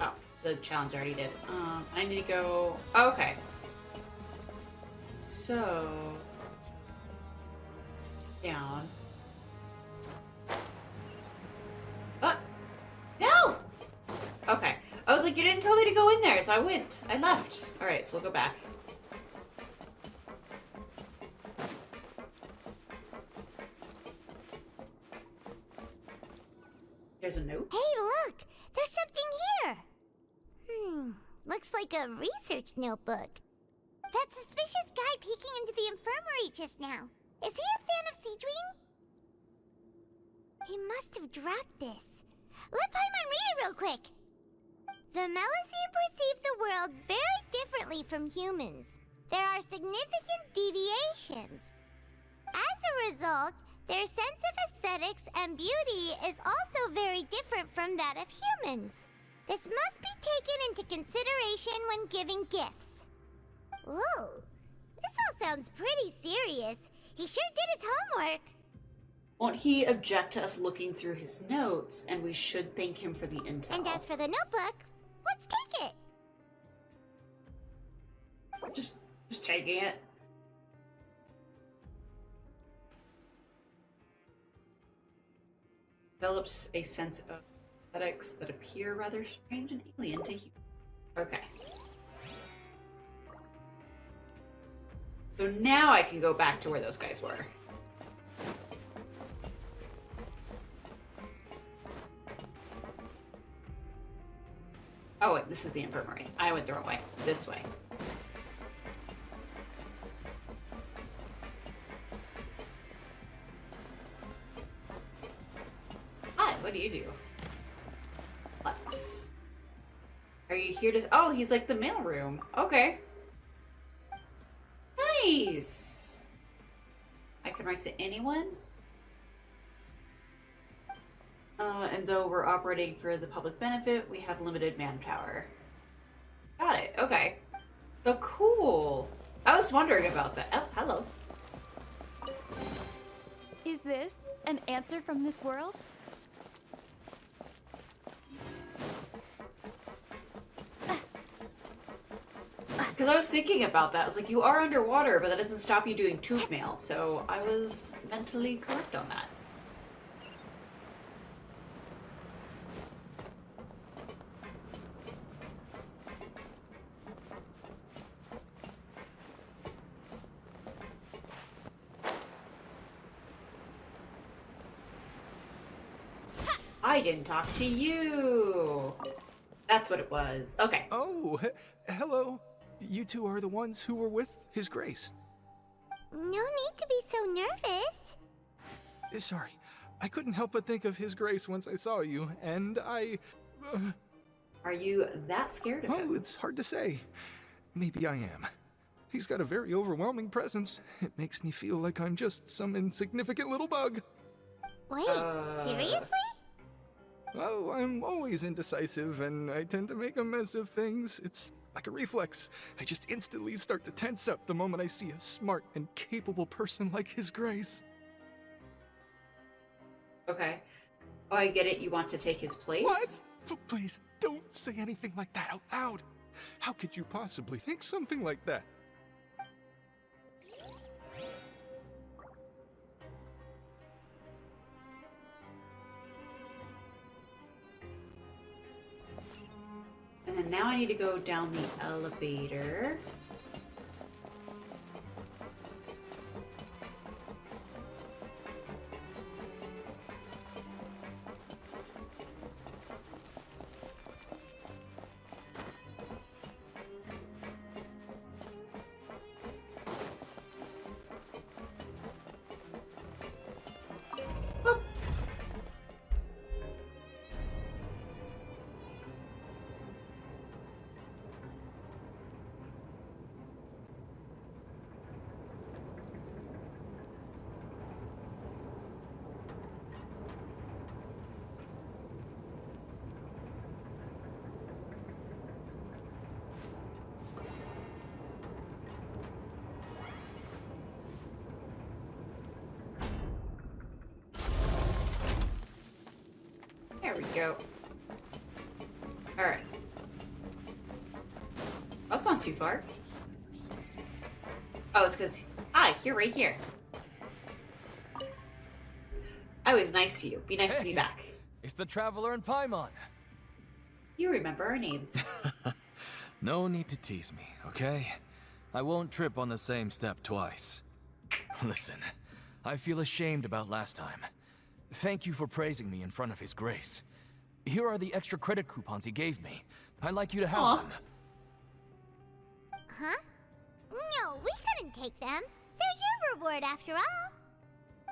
Oh, the challenge I already did. I need to go... Oh, okay. So... Down. like, you didn't tell me to go in there, so I went. I left. Alright, so we'll go back. There's a note. Hey, look! There's something here! Looks like a research notebook. That suspicious guy peeking into the infirmary just now. Is he a fan of Seedwing? He must have dropped this. Let Paimon read it real quick! The Melusine perceive the world very differently from humans. There are significant deviations. As a result, their sense of aesthetics and beauty is also very different from that of humans. This must be taken into consideration when giving gifts. Ooh, this all sounds pretty serious. He sure did his homework. Won't he object to us looking through his notes, and we should thank him for the intel? And as for the notebook, let's take it. Just taking it. Develops a sense of aesthetics that appear rather strange and alien to humans. Okay. So now I can go back to where those guys were. Oh wait, this is the infirmary. I went the wrong way. This way. Hi, what do you do? Let's. Are you here to... Oh, he's like the mailroom. Okay. Nice! I can write to anyone? And though we're operating for the public benefit, we have limited manpower. Got it. Okay. So cool. I was wondering about that. Oh, hello. Is this an answer from this world? Because I was thinking about that. I was like, you are underwater, but that doesn't stop you doing tube mail. So I was mentally correct on that. I didn't talk to you. That's what it was. Okay. Oh, hello. You two are the ones who were with His Grace. No need to be so nervous. Sorry, I couldn't help but think of His Grace once I saw you, and I... Are you that scared of him? Oh, it's hard to say. Maybe I am. He's got a very overwhelming presence. It makes me feel like I'm just some insignificant little bug. Wait, seriously? Oh, I'm always indecisive, and I tend to make a mess of things. It's like a reflex. I just instantly start to tense up the moment I see a smart and capable person like His Grace. Okay. Oh, I get it. You want to take his place? What? Please, don't say anything like that out loud. How could you possibly think something like that? And then now I need to go down the elevator. There we go. Alright. That's not too far. Oh, it's because... Hi, you're right here. I was nice to you. Be nice to me back. It's the Traveler and Paimon. You remember our names. No need to tease me, okay? I won't trip on the same step twice. Listen, I feel ashamed about last time. Thank you for praising me in front of His Grace. Here are the extra credit coupons he gave me. I'd like you to have them. Huh? No, we couldn't take them. They're your reward after all.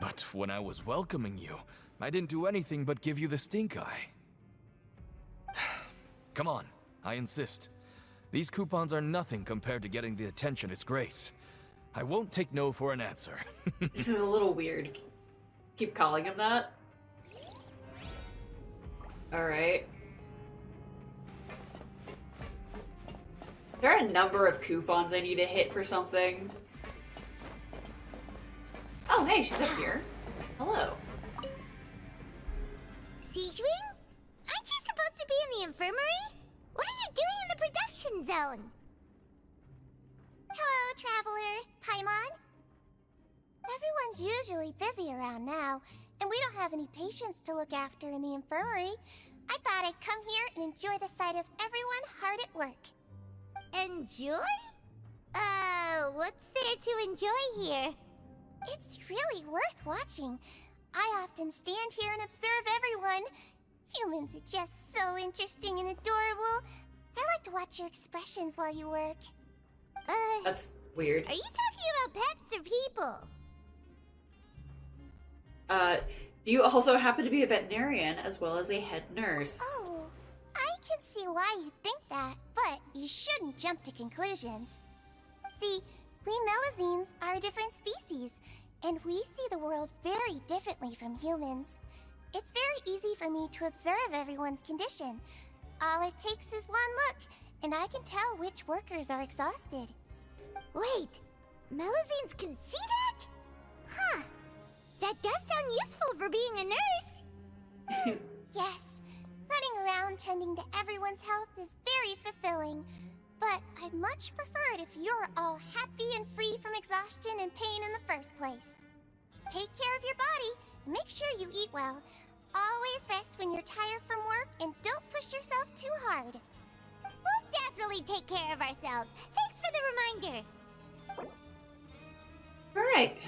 But when I was welcoming you, I didn't do anything but give you the stink eye. Come on, I insist. These coupons are nothing compared to getting the attention of His Grace. I won't take no for an answer. This is a little weird. Keep calling him that? Alright. There are a number of coupons I need to hit for something. Oh, hey, she's up here. Hello. Siege Wing? Aren't you supposed to be in the infirmary? What are you doing in the production zone? Hello, Traveler. Paimon? Everyone's usually busy around now, and we don't have any patients to look after in the infirmary. I thought I'd come here and enjoy the sight of everyone hard at work. Enjoy? What's there to enjoy here? It's really worth watching. I often stand here and observe everyone. Humans are just so interesting and adorable. I like to watch your expressions while you work. That's weird. Are you talking about pets or people? Do you also happen to be a veterinarian as well as a head nurse? Oh, I can see why you think that, but you shouldn't jump to conclusions. See, we Melazines are a different species, and we see the world very differently from humans. It's very easy for me to observe everyone's condition. All it takes is one look, and I can tell which workers are exhausted. Wait, Melazines can see that? Huh. That does sound useful for being a nurse. Yes, running around tending to everyone's health is very fulfilling. But I'd much prefer it if you're all happy and free from exhaustion and pain in the first place. Take care of your body and make sure you eat well. Always rest when you're tired from work and don't push yourself too hard. We'll definitely take care of ourselves. Thanks for the reminder. Alright.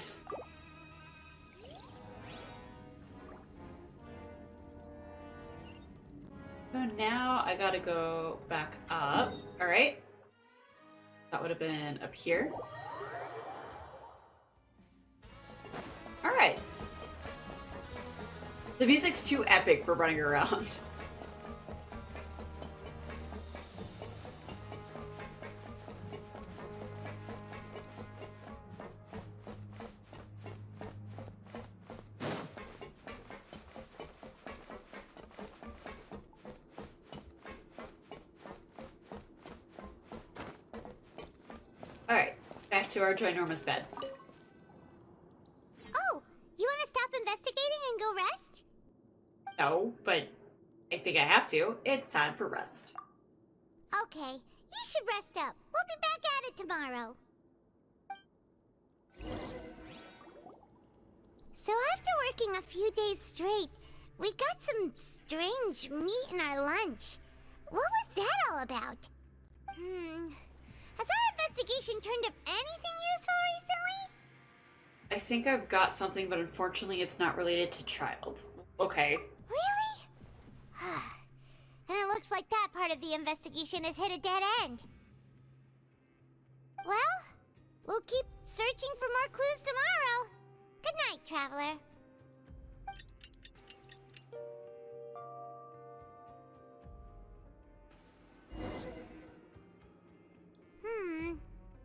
So now I gotta go back up. Alright. That would have been up here. Alright. The music's too epic for running around. Alright, back to our ginormous bed. Oh, you want to stop investigating and go rest? No, but I think I have to. It's time for rest. Okay, you should rest up. We'll be back at it tomorrow. So after working a few days straight, we got some strange meat in our lunch. What was that all about? Has our investigation turned up anything useful recently? I think I've got something, but unfortunately it's not related to Child. Okay. Really? Then it looks like that part of the investigation has hit a dead end. Well, we'll keep searching for more clues tomorrow. Good night, Traveler.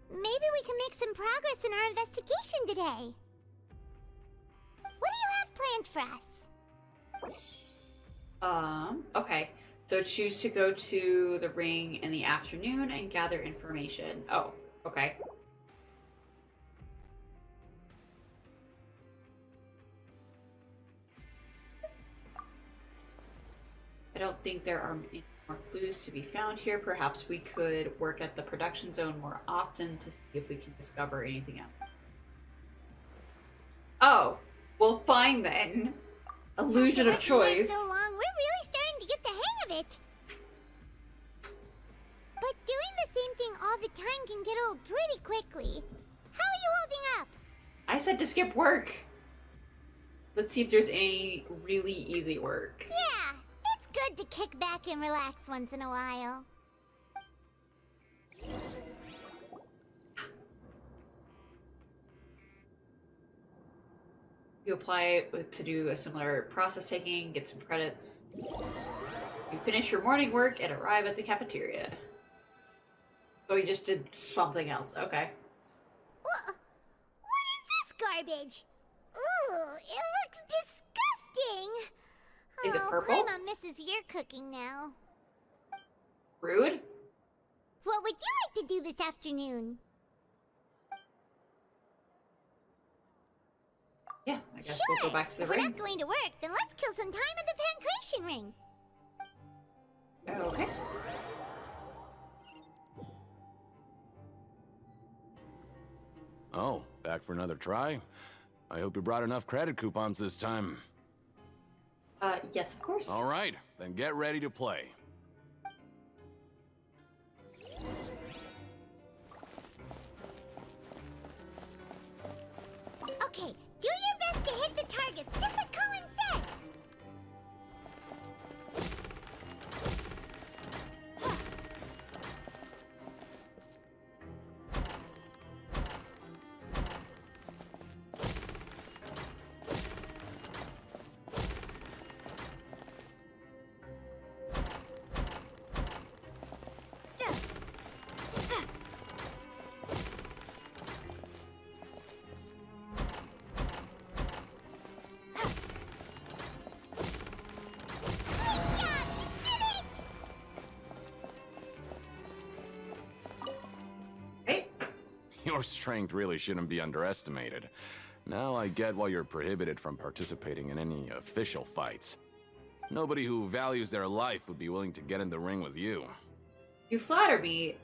Maybe we can make some progress in our investigation today. What do you have planned for us? Okay. So choose to go to the ring in the afternoon and gather information. Oh, okay. I don't think there are any more clues to be found here. Perhaps we could work at the production zone more often to see if we can discover anything else. Oh, well, fine then. Illusion of choice. So long, we're really starting to get the hang of it. But doing the same thing all the time can get old pretty quickly. How are you holding up? I said to skip work. Let's see if there's any really easy work. Yeah, it's good to kick back and relax once in a while. You apply to do a similar process taking, get some credits. You finish your morning work and arrive at the cafeteria. So you just did something else. Okay. What is this garbage? Ooh, it looks disgusting. Is it purple? Grandma misses your cooking now. Rude? What would you like to do this afternoon? Yeah, I guess Sure. we'll go back to the If ring. we're not going to work, then let's kill some time at the pancration ring. Okay. Oh, back for another try? I hope you brought enough credit coupons this time. Yes, of course. All right, then get ready to play. Okay, do your best to hit the targets, just like Colin said. Your strength really shouldn't be underestimated. Now I get why you're prohibited from participating in any official fights. Nobody who values their life would be willing to get in the ring with you. You flatter me.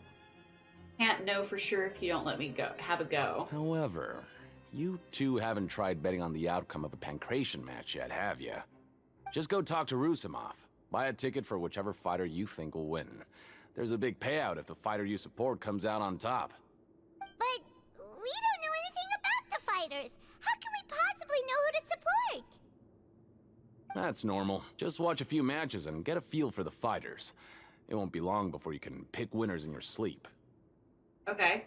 Can't know for sure if you don't let me go. Have a go. However, you two haven't tried betting on the outcome of a pancration match yet, have you? Just go talk to Rusimov. Buy a ticket for whichever fighter you think will win. There's a big payout if the fighter you support comes out on top. But we don't know anything about the fighters. How can we possibly know who to support? That's normal. Just watch a few matches and get a feel for the fighters. It won't be long before you can pick winners in your sleep. Okay.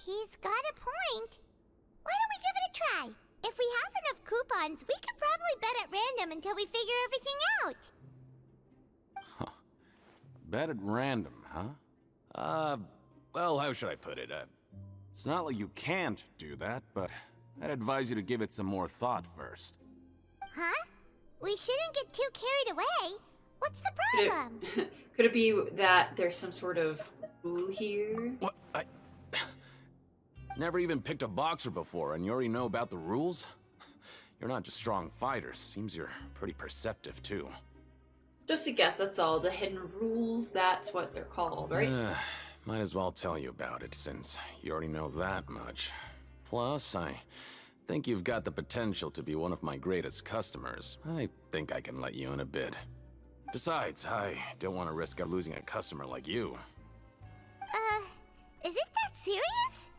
He's got a point. Why don't we give it a try? If we have enough coupons, we could probably bet at random until we figure everything out. Bet at random, huh? Well, how should I put it? It's not like you can't do that, but I'd advise you to give it some more thought first. Huh? We shouldn't get too carried away. What's the problem? Could it be that there's some sort of rule here? What? Never even picked a boxer before, and you already know about the rules? You're not just strong fighters. Seems you're pretty perceptive, too. Just a guess, that's all. The hidden rules, that's what they're called, right? Might as well tell you about it, since you already know that much. Plus, I think you've got the potential to be one of my greatest customers. I think I can let you in a bid. Besides, I don't want to risk losing a customer like you. Is it that serious?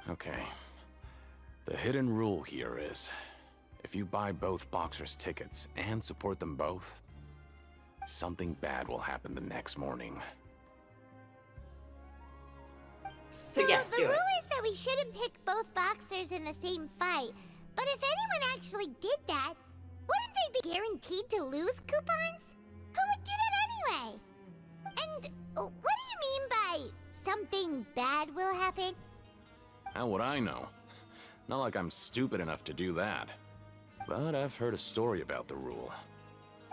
Okay. The hidden rule here is, if you buy both boxers' tickets and support them both, something bad will happen the next morning. So yes, the do rule it. is that we shouldn't pick both boxers in the same fight. But if anyone actually did that, wouldn't they be guaranteed to lose coupons? Who would do that anyway? And what do you mean by something bad will happen? How would I know? Not like I'm stupid enough to do that. But I've heard a story about the rule.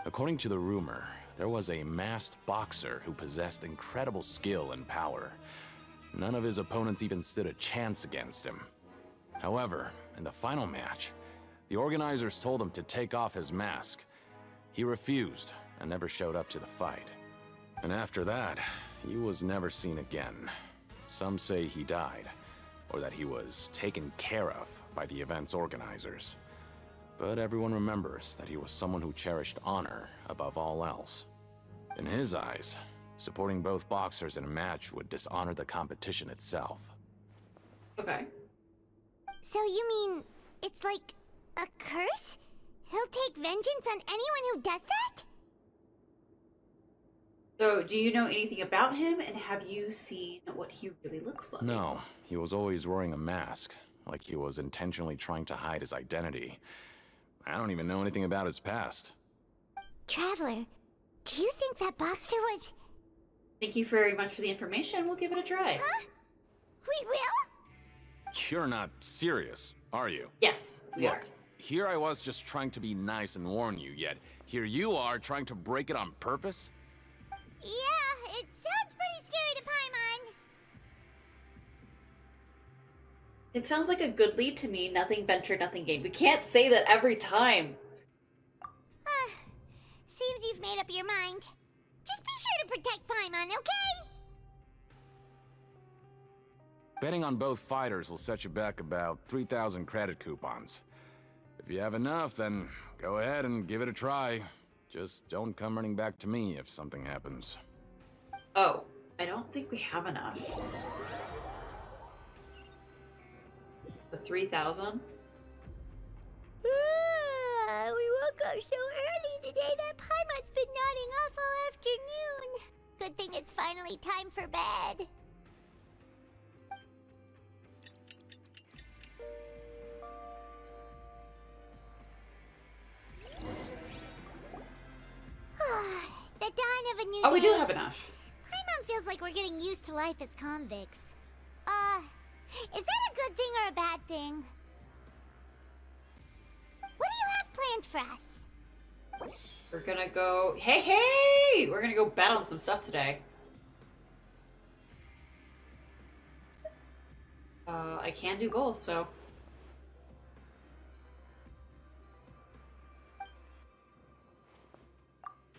According to the rumor, there was a masked boxer who possessed incredible skill and power. None of his opponents even stood a chance against him. However, in the final match, the organizers told him to take off his mask. He refused and never showed up to the fight. And after that, he was never seen again. Some say he died, or that he was taken care of by the event's organizers. But everyone remembers that he was someone who cherished honor above all else. In his eyes, Supporting both boxers in a match would dishonor the competition itself. Okay. So you mean it's like a curse? He'll take vengeance on anyone who does that? So, do you know anything about him, and have you seen what he really looks like? No, he was always wearing a mask, like he was intentionally trying to hide his identity. I don't even know anything about his past. Traveler, do you think that boxer was... Thank you very much for the information. We'll give it a try. Huh? We will? You're not serious, are you? Yes, we are. Here I was just trying to be nice and warn you, yet here you are trying to break it on purpose? Yeah, it sounds pretty scary to Paimon. It sounds like a good lead to me. Nothing ventured, nothing gained. We can't say that every time. Seems you've made up your mind. Just be sure to protect Paimon, okay? Betting on both fighters will set you back about 3,000 credit coupons. If you have enough, then go ahead and give it a try. Just don't come running back to me if something happens. Oh, I don't think we have enough. The 3,000? We woke up so early today that Paimon's been nodding off all afternoon. Good thing it's finally time for bed. The dawn of a new day. Oh, we do have enough. Paimon feels like we're getting used to life as convicts. Is that a good thing or a bad thing? What do you have planned for us? We're gonna go... Hey! We're gonna go bet on some stuff today. I can do goals, so...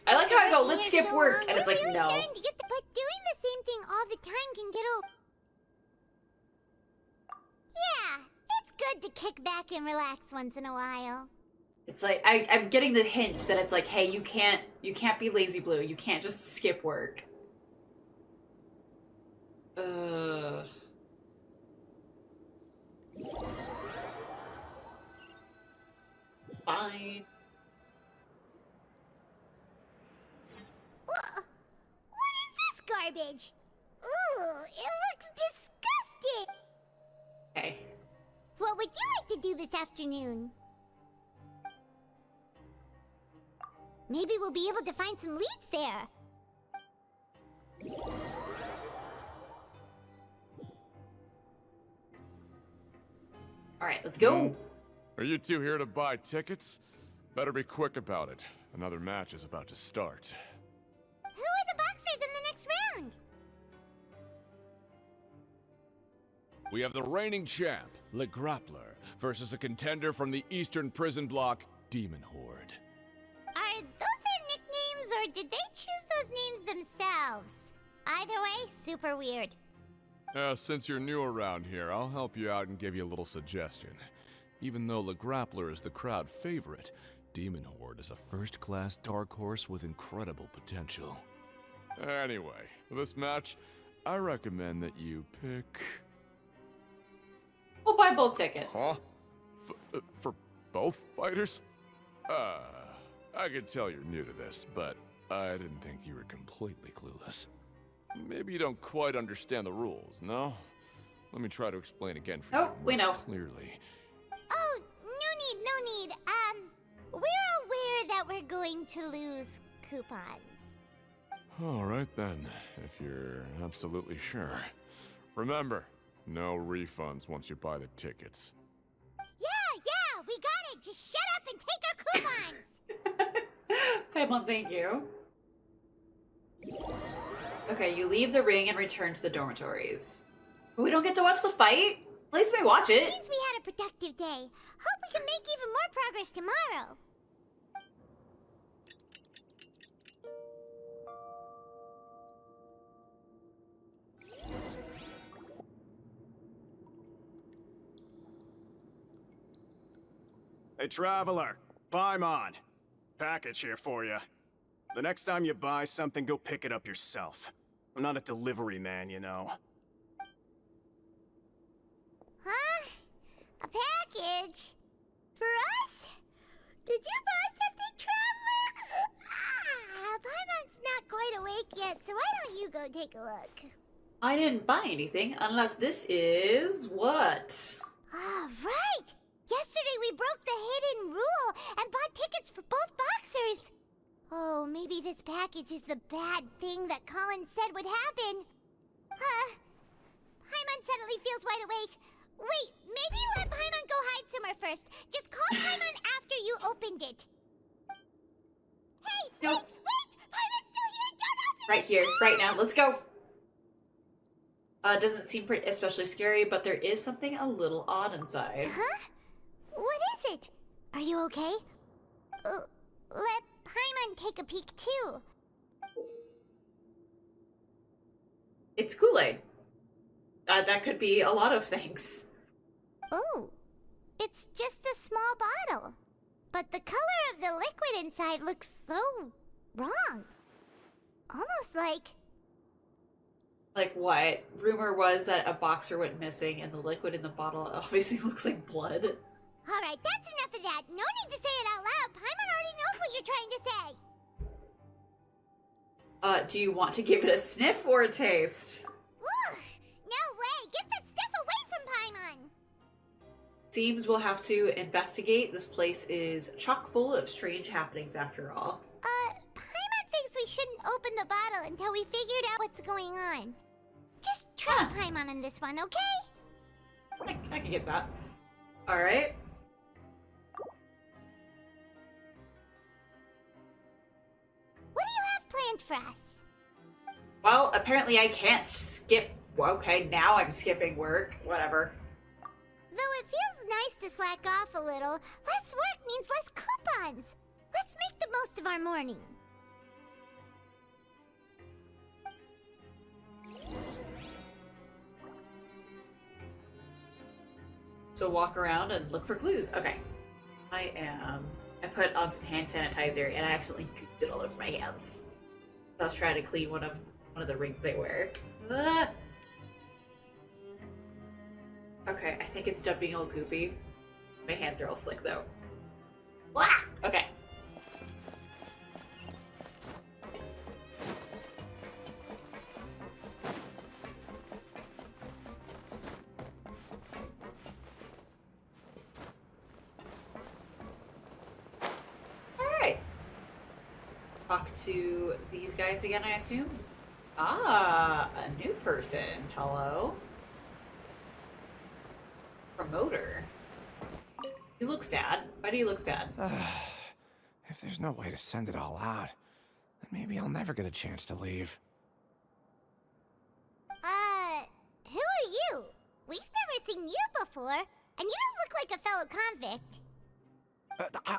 I like how I go, let's skip work, and it's like, really no. But doing the same thing all the time can get old. Yeah, it's good to kick back and relax once in a while. It's like, I'm getting the hint that it's like, hey, you can't be lazy blue. You can't just skip work. Fine. What is this garbage? Ooh, it looks disgusting. Okay. What would you like to do this afternoon? Maybe we'll be able to find some leads there. Alright, let's go. Are you two here to buy tickets? Better be quick about it. Another match is about to start. Who are the boxers in the next round? We have the reigning champ, Le Grappler, versus a contender from the Eastern Prison Block, Demon Horde. Are those their nicknames, or did they choose those names themselves? Either way, super weird. Since you're new around here, I'll help you out and give you a little suggestion. Even though Le Grappler is the crowd favorite, Demon Horde is a first-class dark horse with incredible potential. Anyway, for this match, I recommend that you pick... We'll buy both tickets. Huh? For both fighters? I could tell you're new to this, but I didn't think you were completely clueless. Maybe you don't quite understand the rules, no? Let me try to explain again for you we know. clearly. Oh, no need. We're aware that we're going to lose coupons. Alright then, if you're absolutely sure. Remember, no refunds once you buy the tickets. Yeah, we got it. Just shut up and take our coupons. Paimon, thank you. Okay, you leave the ring and return to the dormitories. But we don't get to watch the fight? At least we watch it. Seems we had a productive day. Hope we can make even more progress tomorrow. Hey, Traveler. Paimon. Package here for you. The next time you buy something, go pick it up yourself. I'm not a delivery man, you know. Huh? A package? For us? Did you buy something, Traveler? Paimon's not quite awake yet, so why don't you go take a look? I didn't buy anything unless this is what? Ah, right! Yesterday we broke the hidden rule and bought tickets for both boxers. Oh, maybe this package is the bad thing that Colin said would happen. Paimon suddenly feels wide awake. Wait, maybe let Paimon go hide somewhere first. Just call Paimon after you opened it. Hey, Nope. wait! Paimon's still here! Don't open it! Right here, right now. Let's go. Doesn't seem especially scary, but there is something a little odd inside. Huh? What is it? Are you okay? Let Paimon take a peek too. It's Kool-Aid. That could be a lot of things. Oh, it's just a small bottle. But the color of the liquid inside looks so wrong. Almost like... Like what? Rumor was that a boxer went missing and the liquid in the bottle obviously looks like blood. Alright, that's enough of that. No need to say it out loud. Paimon already knows what you're trying to say. Do you want to give it a sniff or a taste? Ugh! No way! Get that stuff away from Paimon! Seems we'll have to investigate. This place is chock full of strange happenings after all. Paimon thinks we shouldn't open the bottle until we figured out what's going on. Just trust Paimon on this one, okay? I can get that. Alright. What do you have planned for us? Well, apparently I can't skip. Well, okay, now I'm skipping work. Whatever. Though it feels nice to slack off a little, less work means less coupons. Let's make the most of our morning. So walk around and look for clues. Okay. I put on some hand sanitizer and I accidentally gooped it all over my hands. I was trying to clean one of the rings I wear. Ah! Okay, I think it's done being all goopy. My hands are all slick though. Blah! Okay. Alright. Talk to these guys again, I assume? Ah, a new person. Hello. Promoter. You look sad. Why do you look sad? If there's no way to send it all out, then maybe I'll never get a chance to leave. Who are you? We've never seen you before, and you don't look like a fellow convict.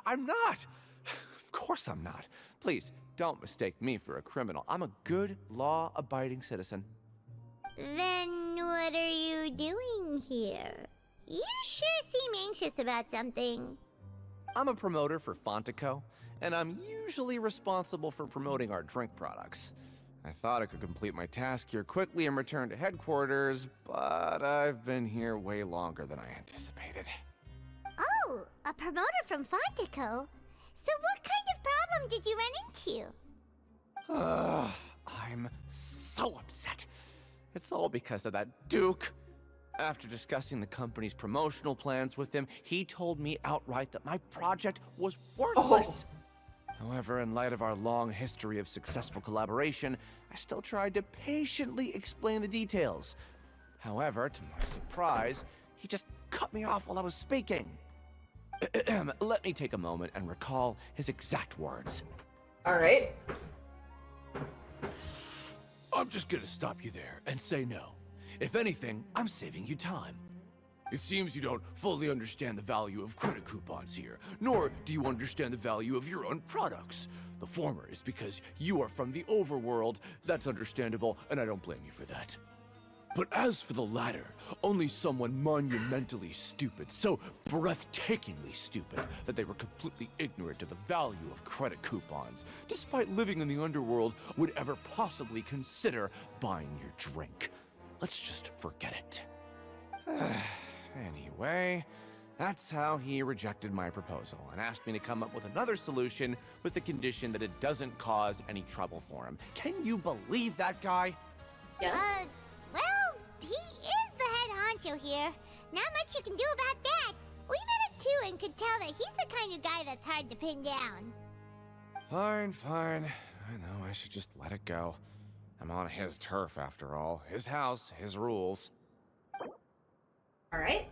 I'm not! Of course I'm not. Please, don't mistake me for a criminal. I'm a good, law-abiding citizen. Then what are you doing here? You sure seem anxious about something. I'm a promoter for Fontico, and I'm usually responsible for promoting our drink products. I thought I could complete my task here quickly and return to headquarters, but I've been here way longer than I anticipated. Oh, a promoter from Fontico? So what kind of problem did you run into? I'm so upset. It's all because of that Duke. After discussing the company's promotional plans with him, he told me outright that my project was worthless. However, in light of our long history of successful collaboration, I still tried to patiently explain the details. However, to my surprise, he just cut me off while I was speaking. Let me take a moment and recall his exact words. Alright. I'm just gonna stop you there and say no. If anything, I'm saving you time. It seems you don't fully understand the value of credit coupons here, nor do you understand the value of your own products. The former is because you are from the overworld. That's understandable, and I don't blame you for that. But as for the latter, only someone monumentally stupid, so breathtakingly stupid, that they were completely ignorant of the value of credit coupons, despite living in the underworld, would ever possibly consider buying your drink. Let's just forget it. Anyway, that's how he rejected my proposal and asked me to come up with another solution with the condition that it doesn't cause any trouble for him. Can you believe that guy? Yes. Well, he is the head honcho here. Not much you can do about that. We met him too and could tell that he's the kind of guy that's hard to pin down. Fine, fine. I know I should just let it go. I'm on his turf after all. His house, his rules. All right.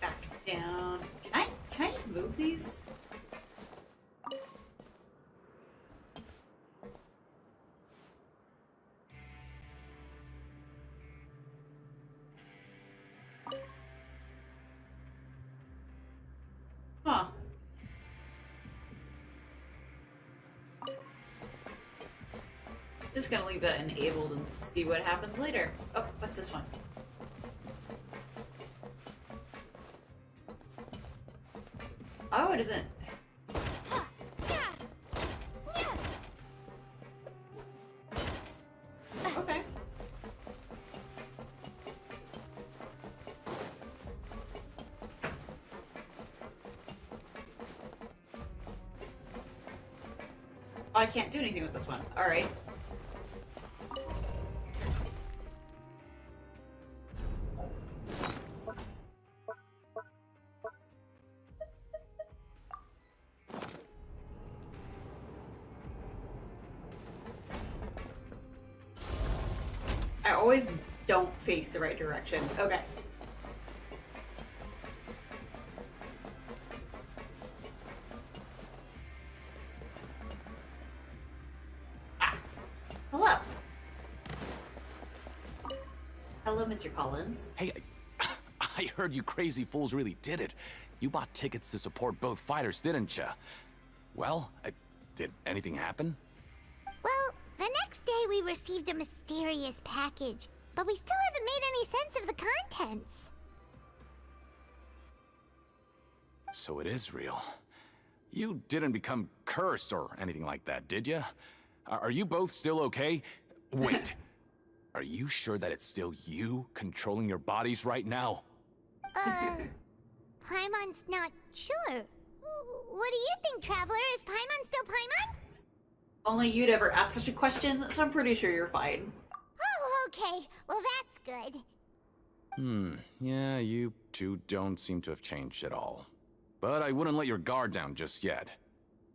Back down. Can I just move these? Huh. Just gonna leave that enabled and see what happens later. Oh, what's this one? Oh, it isn't. Okay. Oh, I can't do anything with this one. All right. I always don't face the right direction. Okay. Hello. Hello, Mr. Collins. Hey, I heard you crazy fools really did it. You bought tickets to support both fighters, didn't ya? Well, did anything happen? Well, the next day we received a mysterious package, but we still haven't made any sense of the contents. So it is real. You didn't become cursed or anything like that, did ya? Are you both still okay? Wait. Are you sure that it's still you controlling your bodies right now? Paimon's not sure. What do you think, Traveler? Is Paimon still Paimon? Only you'd ever ask such a question, so I'm pretty sure you're fine. Oh, okay. Well, that's good. Yeah, you two don't seem to have changed at all. But I wouldn't let your guard down just yet.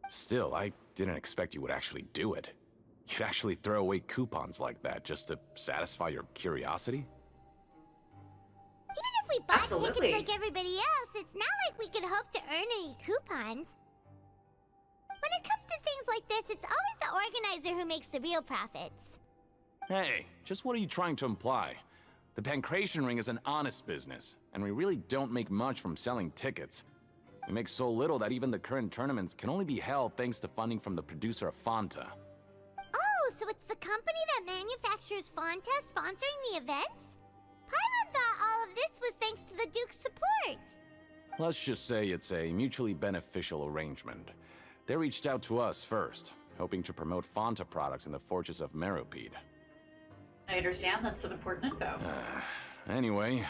Still, I didn't expect you would actually do it. You'd actually throw away coupons like that just to satisfy your curiosity? Even if we bought Absolutely. tickets like everybody else, it's not like we could hope to earn any coupons. When it comes to things like this, it's always the organizer who makes the real profits. Hey, just what are you trying to imply? The Pancration Ring is an honest business, and we really don't make much from selling tickets. We make so little that even the current tournaments can only be held thanks to funding from the producer of Fanta. Oh, so it's the company that manufactures Fanta sponsoring the events? Paimon thought all of this was thanks to the Duke's support. Let's just say it's a mutually beneficial arrangement. They reached out to us first, hoping to promote Fanta products in the Fortress of Meropide. I understand that's some important info. Anyway,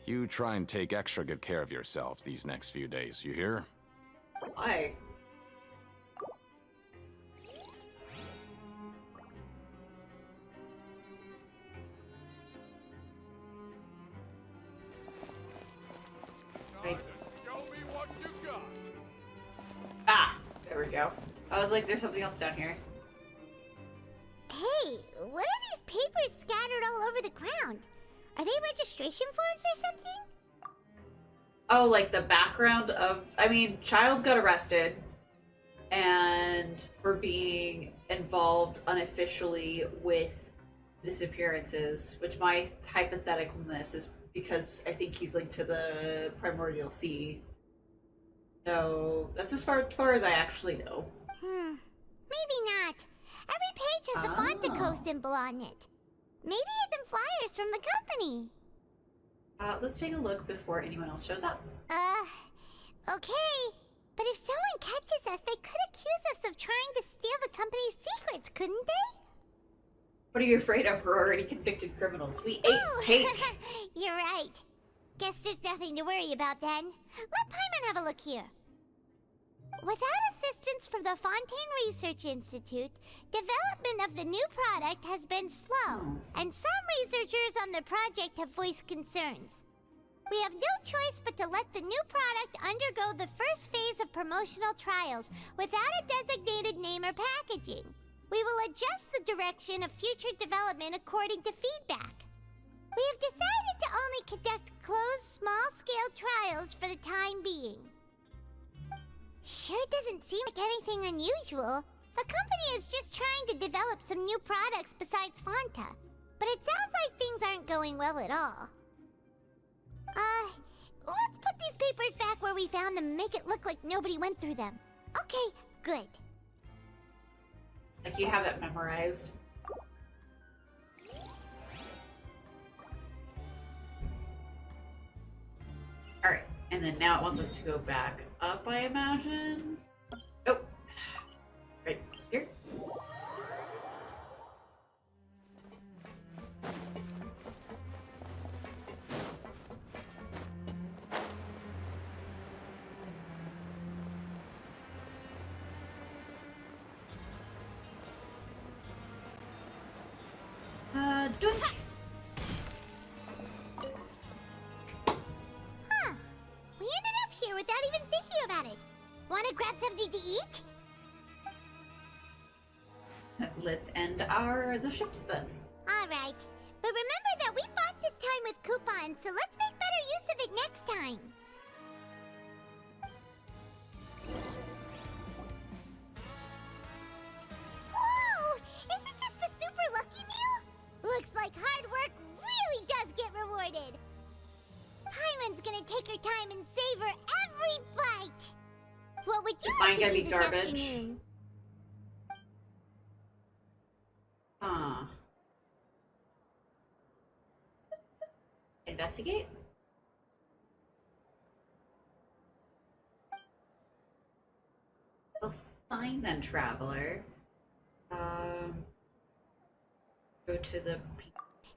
you try and take extra good care of yourselves these next few days, you hear? Why? Show me what you got. Ah, there we go. I was like, there's something else down here. Hey, what are these papers scattered all over the ground? Are they registration forms or something? Oh, like the background of... I mean, Childs got arrested. And for being involved unofficially with disappearances, which my hypotheticalness is because I think he's linked to the Primordial Sea. So that's as far as I actually know. Maybe not. Every page has the Fontaco symbol on it. Maybe it's in flyers from the company. Let's take a look before anyone else shows up. Okay. But if someone catches us, they could accuse us of trying to steal the company's secrets, couldn't they? What are you afraid of? We're already convicted criminals. We ate cake. You're right. Guess there's nothing to worry about then. Let Paimon have a look here. Without assistance from the Fontaine Research Institute, development of the new product has been slow, and some researchers on the project have voiced concerns. We have no choice but to let the new product undergo the first phase of promotional trials without a designated name or packaging. We will adjust the direction of future development according to feedback. We have decided to only conduct closed, small-scale trials for the time being. Sure doesn't seem like anything unusual. The company is just trying to develop some new products besides Fanta. But it sounds like things aren't going well at all. Let's put these papers back where we found them and make it look like nobody went through them. Okay, good. Like you have it memorized. Alright, and then now it wants us to go back up, I imagine. Oh, right here. Doink. Huh. We ended up here without even thinking about it. Wanna grab something to eat? Let's end the ships then. Alright. But remember that we bought this time with coupons, so let's make better use of it next time. Whoa! Isn't this the super lucky meal? Looks like hard work really does get rewarded. Paimon's gonna take her time and savor every bite. What would you like to do this afternoon? Investigate? Well, fine then, traveler. Go to the...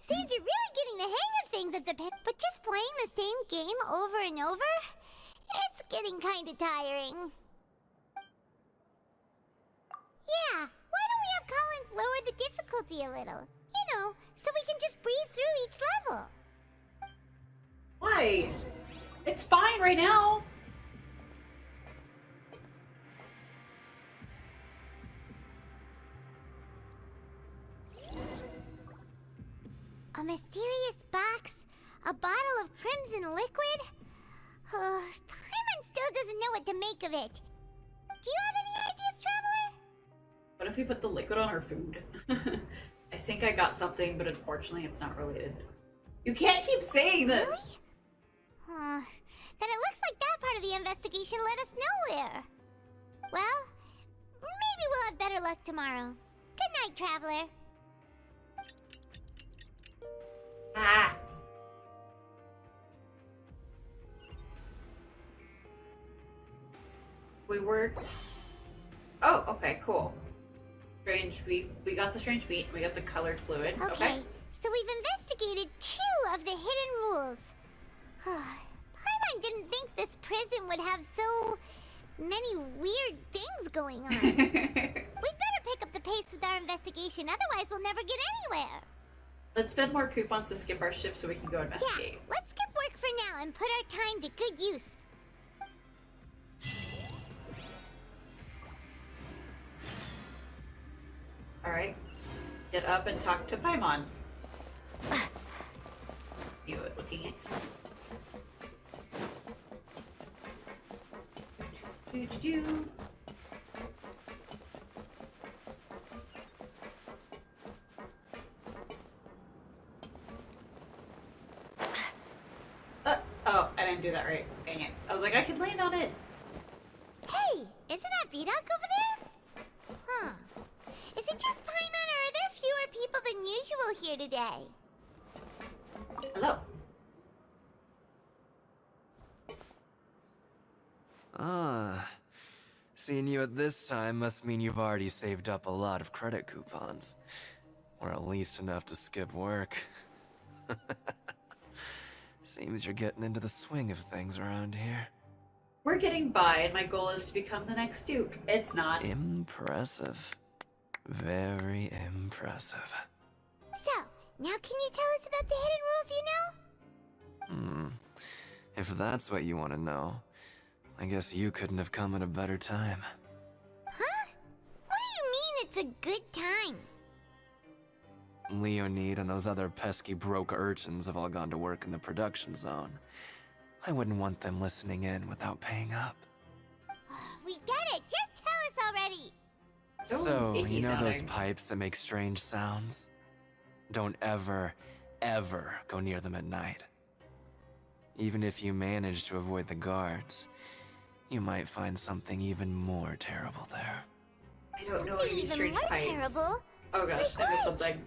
Seems you're really getting the hang of things at the pit, but just playing the same game over and over? It's getting kinda tiring. Yeah, why don't we have Collins lower the difficulty a little? You know, so we can just breeze through each level. Why? It's fine right now. A mysterious box? A bottle of crimson liquid? Paimon still doesn't know what to make of it. Do you have any ideas, Traveler? What if we put the liquid on our food? I think I got something, but unfortunately it's not related. You can't keep saying this! Really? Then it looks like that part of the investigation led us nowhere. Well, maybe we'll have better luck tomorrow. Good night, Traveler. Ah! We worked... Oh, okay, cool. Strange, we got the strange meat, we got the colored fluid. Okay. So we've investigated 2 of the hidden rules. Paimon didn't think this prison would have so many weird things going on. We'd better pick up the pace with our investigation, otherwise we'll never get anywhere. Let's spend more coupons to skip our shift so we can go investigate. Yeah, let's skip work for now and put our time to good use. Alright. Get up and talk to Paimon. You looking at do. do that right. Dang it. I was like, I could land on it. Hey, isn't that Vidoc over there? Huh. Is it just Paimon, or are there fewer people than usual here today? Hello. Ah. Seeing you at this time must mean you've already saved up a lot of credit coupons. Or at least enough to skip work. Seems you're getting into the swing of things around here. We're getting by, and my goal is to become the next Duke. It's not. Impressive. Very impressive. So, now can you tell us about the hidden rules you know? If that's what you want to know, I guess you couldn't have come at a better time. Huh? What do you mean it's a good time? Leonid and those other pesky broke urchins have all gone to work in the production zone. I wouldn't want them listening in without paying up. We get it! Just tell us already! So, you know those pipes that make strange sounds? Don't ever, ever go near them at night. Even if you manage to avoid the guards, you might find something even more terrible there. I don't know any strange pipes. Terrible? Oh gosh, I missed something.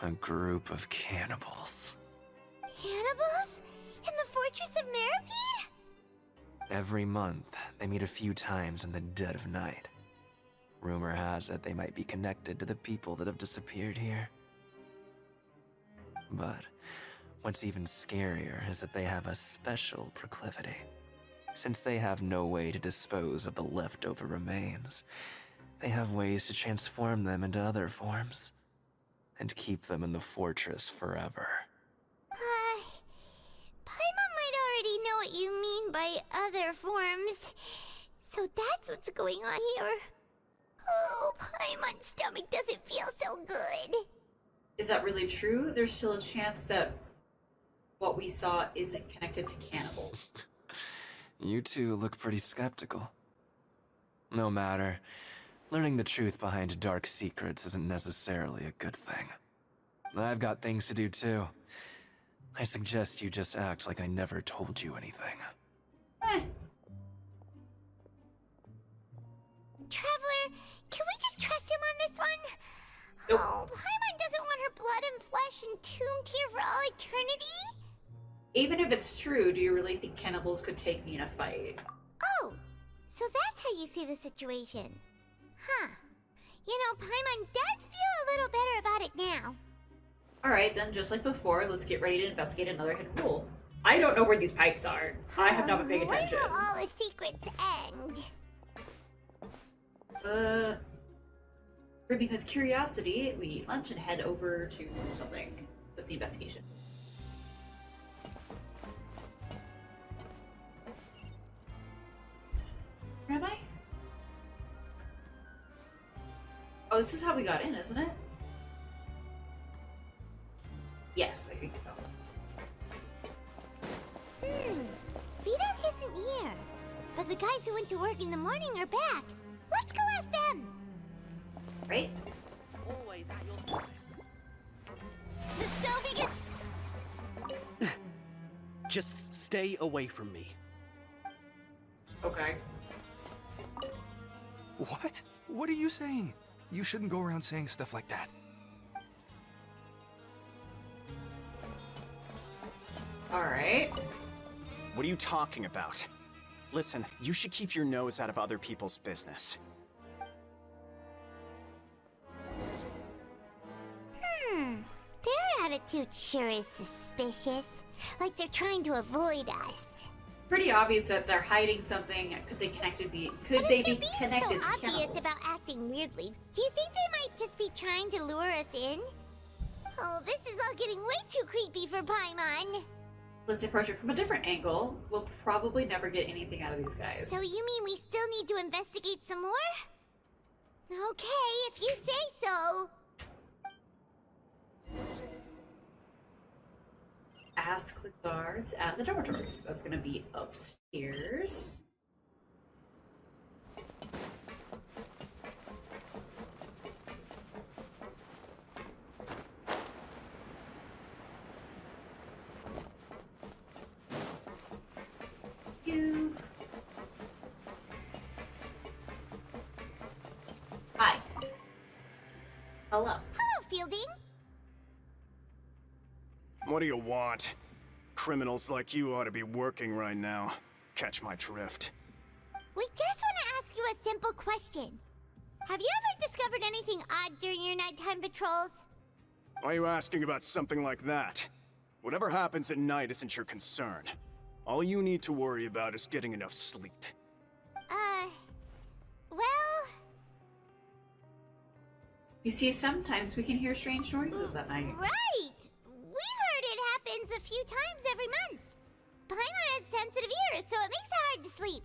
A group of cannibals. Cannibals? In the Fortress of Meripede? Every month, they meet a few times in the dead of night. Rumor has it they might be connected to the people that have disappeared here. But what's even scarier is that they have a special proclivity. Since they have no way to dispose of the leftover remains, they have ways to transform them into other forms and keep them in the fortress forever. Paimon might already know what you mean by other forms. So that's what's going on here. Oh, Paimon's stomach doesn't feel so good. Is that really true? There's still a chance that what we saw isn't connected to cannibals. You two look pretty skeptical. No matter. Learning the truth behind dark secrets isn't necessarily a good thing. I've got things to do too. I suggest you just act like I never told you anything. Traveler, can we just trust him on this one? Nope. Oh, Paimon doesn't want her blood and flesh entombed here for all eternity? Even if it's true, do you really think cannibals could take me in a fight? Oh, so that's how you see the situation. Huh. You know, Paimon does feel a little better about it now. Alright, then just like before, let's get ready to investigate another hidden rule. I don't know where these pipes are. I have not been paying attention. When will all the secrets end? Brimming with curiosity, we eat lunch and head over to something with the investigation. Where am I? Oh, this is how we got in, isn't it? Yes, I think so. Vidoc isn't here. But the guys who went to work in the morning are back. Let's go ask them. Right? Always at your service. Shall we get... Just stay away from me. Okay. What? What are you saying? You shouldn't go around saying stuff like that. Alright. What are you talking about? Listen, you should keep your nose out of other people's business. Their attitude sure is suspicious. Like they're trying to avoid us. Pretty obvious that they're hiding something. Could they connected be? Could they be connected so to obvious cannibals? about acting weirdly. Do you think they might just be trying to lure us in? Oh, this is all getting way too creepy for Paimon. Let's approach it from a different angle. We'll probably never get anything out of these guys. So you mean we still need to investigate some more? Okay, if you say so. Ask the guards at the dormitories. That's gonna be upstairs. hell up. Hello, Fielding. What do you want? Criminals like you ought to be working right now. Catch my drift. We just want to ask you a simple question. Have you ever discovered anything odd during your nighttime patrols? Why are you asking about something like that? Whatever happens at night isn't your concern. All you need to worry about is getting enough sleep. Well... You see, sometimes we can hear strange noises at night. Right! We've heard it happens a few times every month. Paimon has sensitive ears, so it makes it hard to sleep.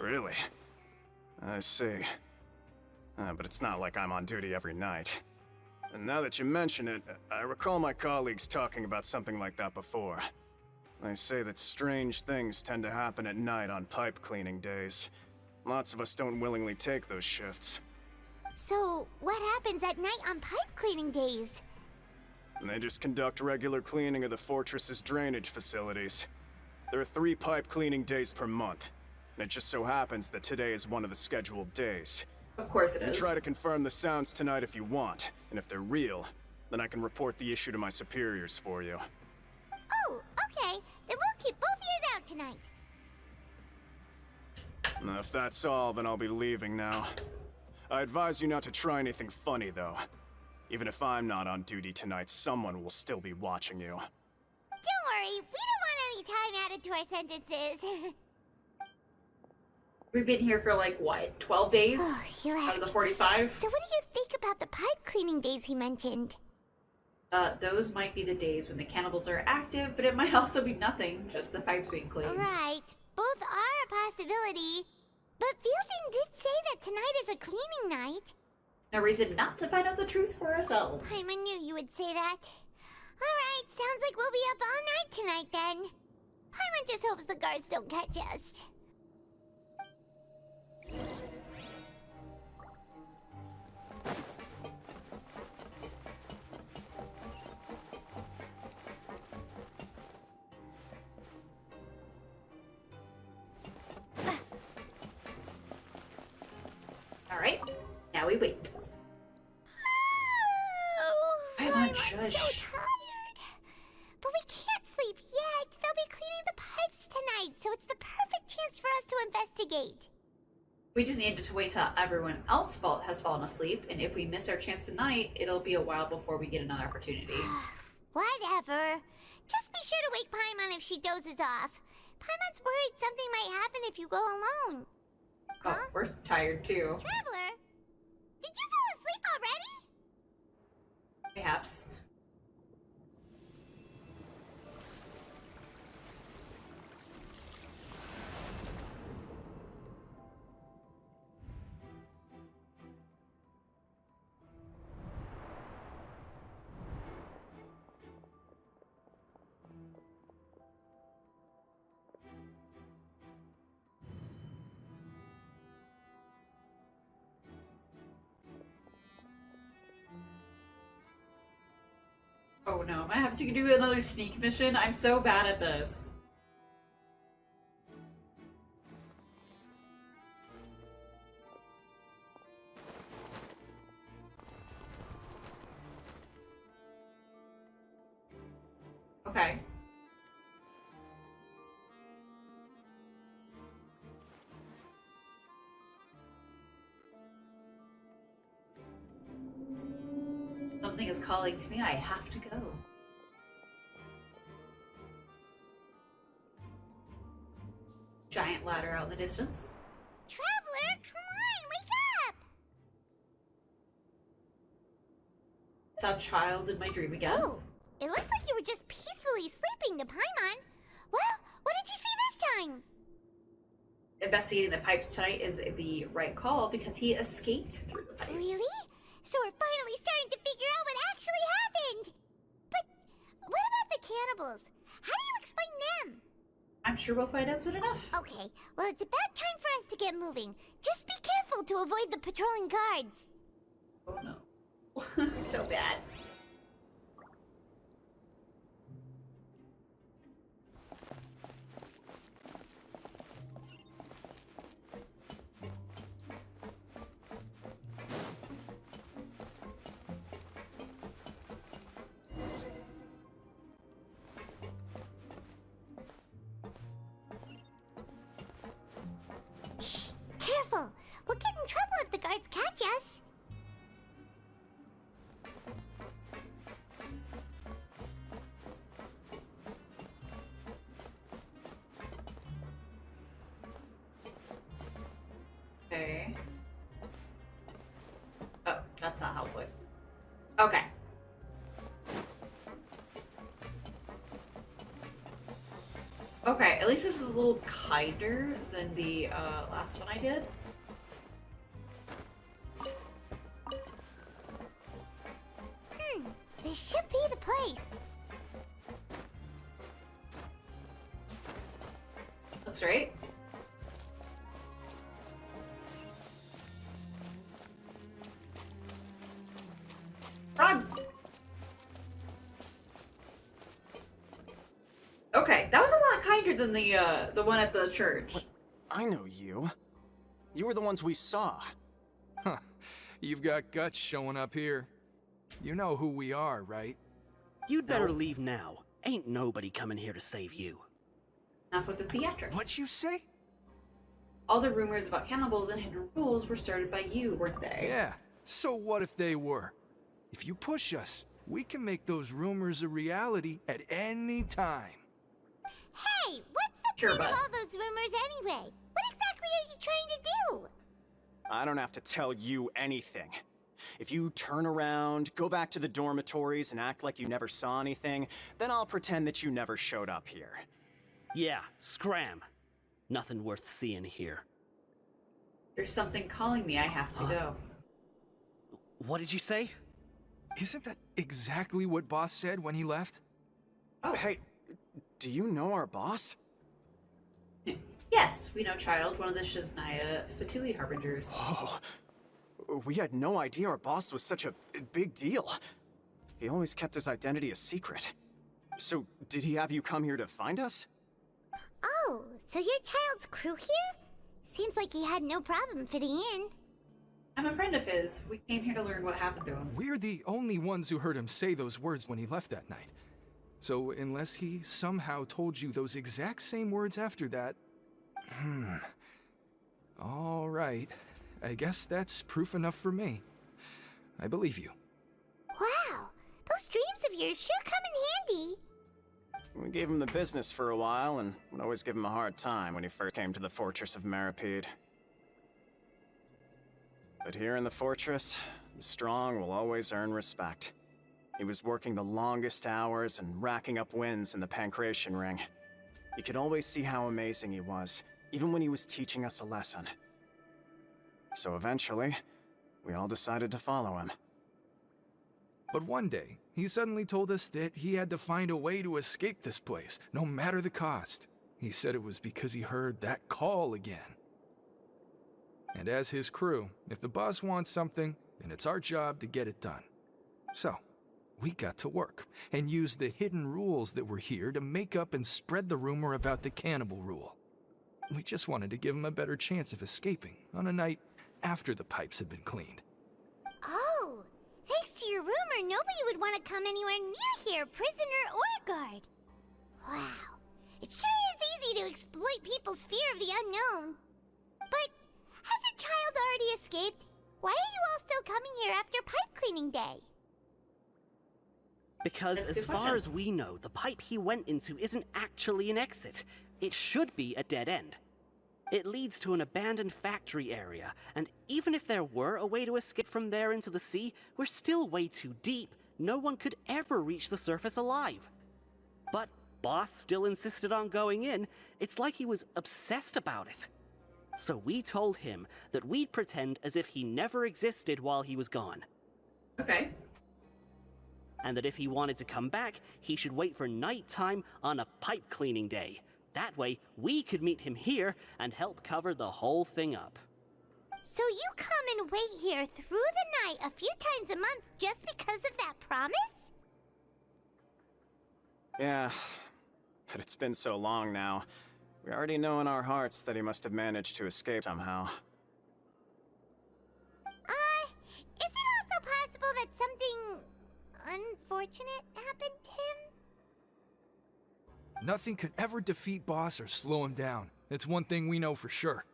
Really? I see. But it's not like I'm on duty every night. And now that you mention it, I recall my colleagues talking about something like that before. They say that strange things tend to happen at night on pipe cleaning days. Lots of us don't willingly take those shifts. So, what happens at night on pipe cleaning days? And they just conduct regular cleaning of the fortress's drainage facilities. There are 3 pipe cleaning days per month, and it just so happens that today is one of the scheduled days. Of course it You is. can try to confirm the sounds tonight if you want, and if they're real, then I can report the issue to my superiors for you. Oh, okay. Then we'll keep both ears out tonight. Now, if that's all, then I'll be leaving now. I advise you not to try anything funny, though. Even if I'm not on duty tonight, someone will still be watching you. Don't worry, we don't want any time added to our sentences. We've been here for like, what, 12 days? Out of the 45? So what do you think about the pipe cleaning days he mentioned? Those might be the days when the cannibals are active, but it might also be nothing, just the pipes being cleaned. Right. Both are a possibility. But Fielding did say that tonight is a cleaning night. No reason not to find out the truth for ourselves. I knew you would say that. Alright, sounds like we'll be up all night tonight then. Paimon just hopes the guards don't catch us. Alright, now we wait. I'm so tired. But we can't sleep yet. They'll be cleaning the pipes tonight, so it's the perfect chance for us to investigate. We just needed to wait till everyone else has fallen asleep, and if we miss our chance tonight, it'll be a while before we get another opportunity. Whatever. Just be sure to wake Paimon if she dozes off. Paimon's worried something might happen if you go alone. Oh, we're tired too. Traveler, did you fall asleep already? Perhaps. Oh no, I have to do another sneak mission? I'm so bad at this. Okay. Something is calling to me. I have to go. Giant ladder out in the distance. Traveler, come on, wake up! Saw a child in my dream again. Oh, it looked like you were just peacefully sleeping to Paimon. Well, what did you see this time? Investigating the pipes tonight is the right call because he escaped through the pipes. Really? So we're finally starting to figure out what actually happened! But what about the cannibals? How do you explain them? I'm sure we'll find out soon enough. Okay, well it's about time for us to get moving. Just be careful to avoid the patrolling guards. Oh no. So bad. that's not helpful. Okay. Okay, at least this is a little kinder than the last one I did. This should be the place. Looks right. Run! Okay, that was a lot kinder than the one at the church. What? I know you. You were the ones we saw. Huh. You've got guts showing up here. You know who we are, right? You'd better leave now. Ain't nobody coming here to save you. Enough with the theatrics. What'd you say? All the rumors about cannibals and hidden rules were started by you, weren't they? Yeah. So what if they were? If you push us, we can make those rumors a reality at any time. Hey, what's the point of all those rumors anyway? What exactly are you trying to do? I don't have to tell you anything. If you turn around, go back to the dormitories and act like you never saw anything, then I'll pretend that you never showed up here. Yeah, scram. Nothing worth seeing here. There's something calling me. I have to go. What did you say? Isn't that exactly what Boss said when he left? Oh. Hey, do you know our boss? Yes, we know Child, one of the Shiznaya Fatui Harbingers. Oh, we had no idea our boss was such a big deal. He always kept his identity a secret. So, did he have you come here to find us? Oh, so you're Child's crew here? Seems like he had no problem fitting in. I'm a friend of his. We came here to learn what happened to him. We're the only ones who heard him say those words when he left that night. So unless he somehow told you those exact same words after that... All right. I guess that's proof enough for me. I believe you. Wow, those dreams of yours sure come in handy. We gave him the business for a while and would always give him a hard time when he first came to the fortress of Meripede. But here in the fortress, the strong will always earn respect. He was working the longest hours and racking up wins in the Pancration Ring. You could always see how amazing he was, even when he was teaching us a lesson. So eventually, we all decided to follow him. But one day, he suddenly told us that he had to find a way to escape this place, no matter the cost. He said it was because he heard that call again. And as his crew, if the boss wants something, then it's our job to get it done. So, we got to work, and used the hidden rules that were here to make up and spread the rumor about the cannibal rule. We just wanted to give him a better chance of escaping on a night after the pipes had been cleaned. Oh, thanks to your rumor, nobody would want to come anywhere near here, prisoner or guard. Wow, it sure is easy to exploit people's fear of the unknown. But hasn't Child already escaped? Why are you all still coming here after pipe cleaning day? Because as far as we know, the pipe he went into isn't actually an exit. It should be a dead end. It leads to an abandoned factory area, and even if there were a way to escape from there into the sea, we're still way too deep. No one could ever reach the surface alive. But Boss still insisted on going in. It's like he was obsessed about it. So we told him that we'd pretend as if he never existed while he was gone. Okay. And that if he wanted to come back, he should wait for nighttime on a pipe cleaning day. That way, we could meet him here and help cover the whole thing up. So you come and wait here through the night a few times a month just because of that promise? Yeah, but it's been so long now. We already know in our hearts that he must have managed to escape somehow. Is it also possible that something unfortunate happened to him? Nothing could ever defeat Boss or slow him down. It's one thing we know for sure.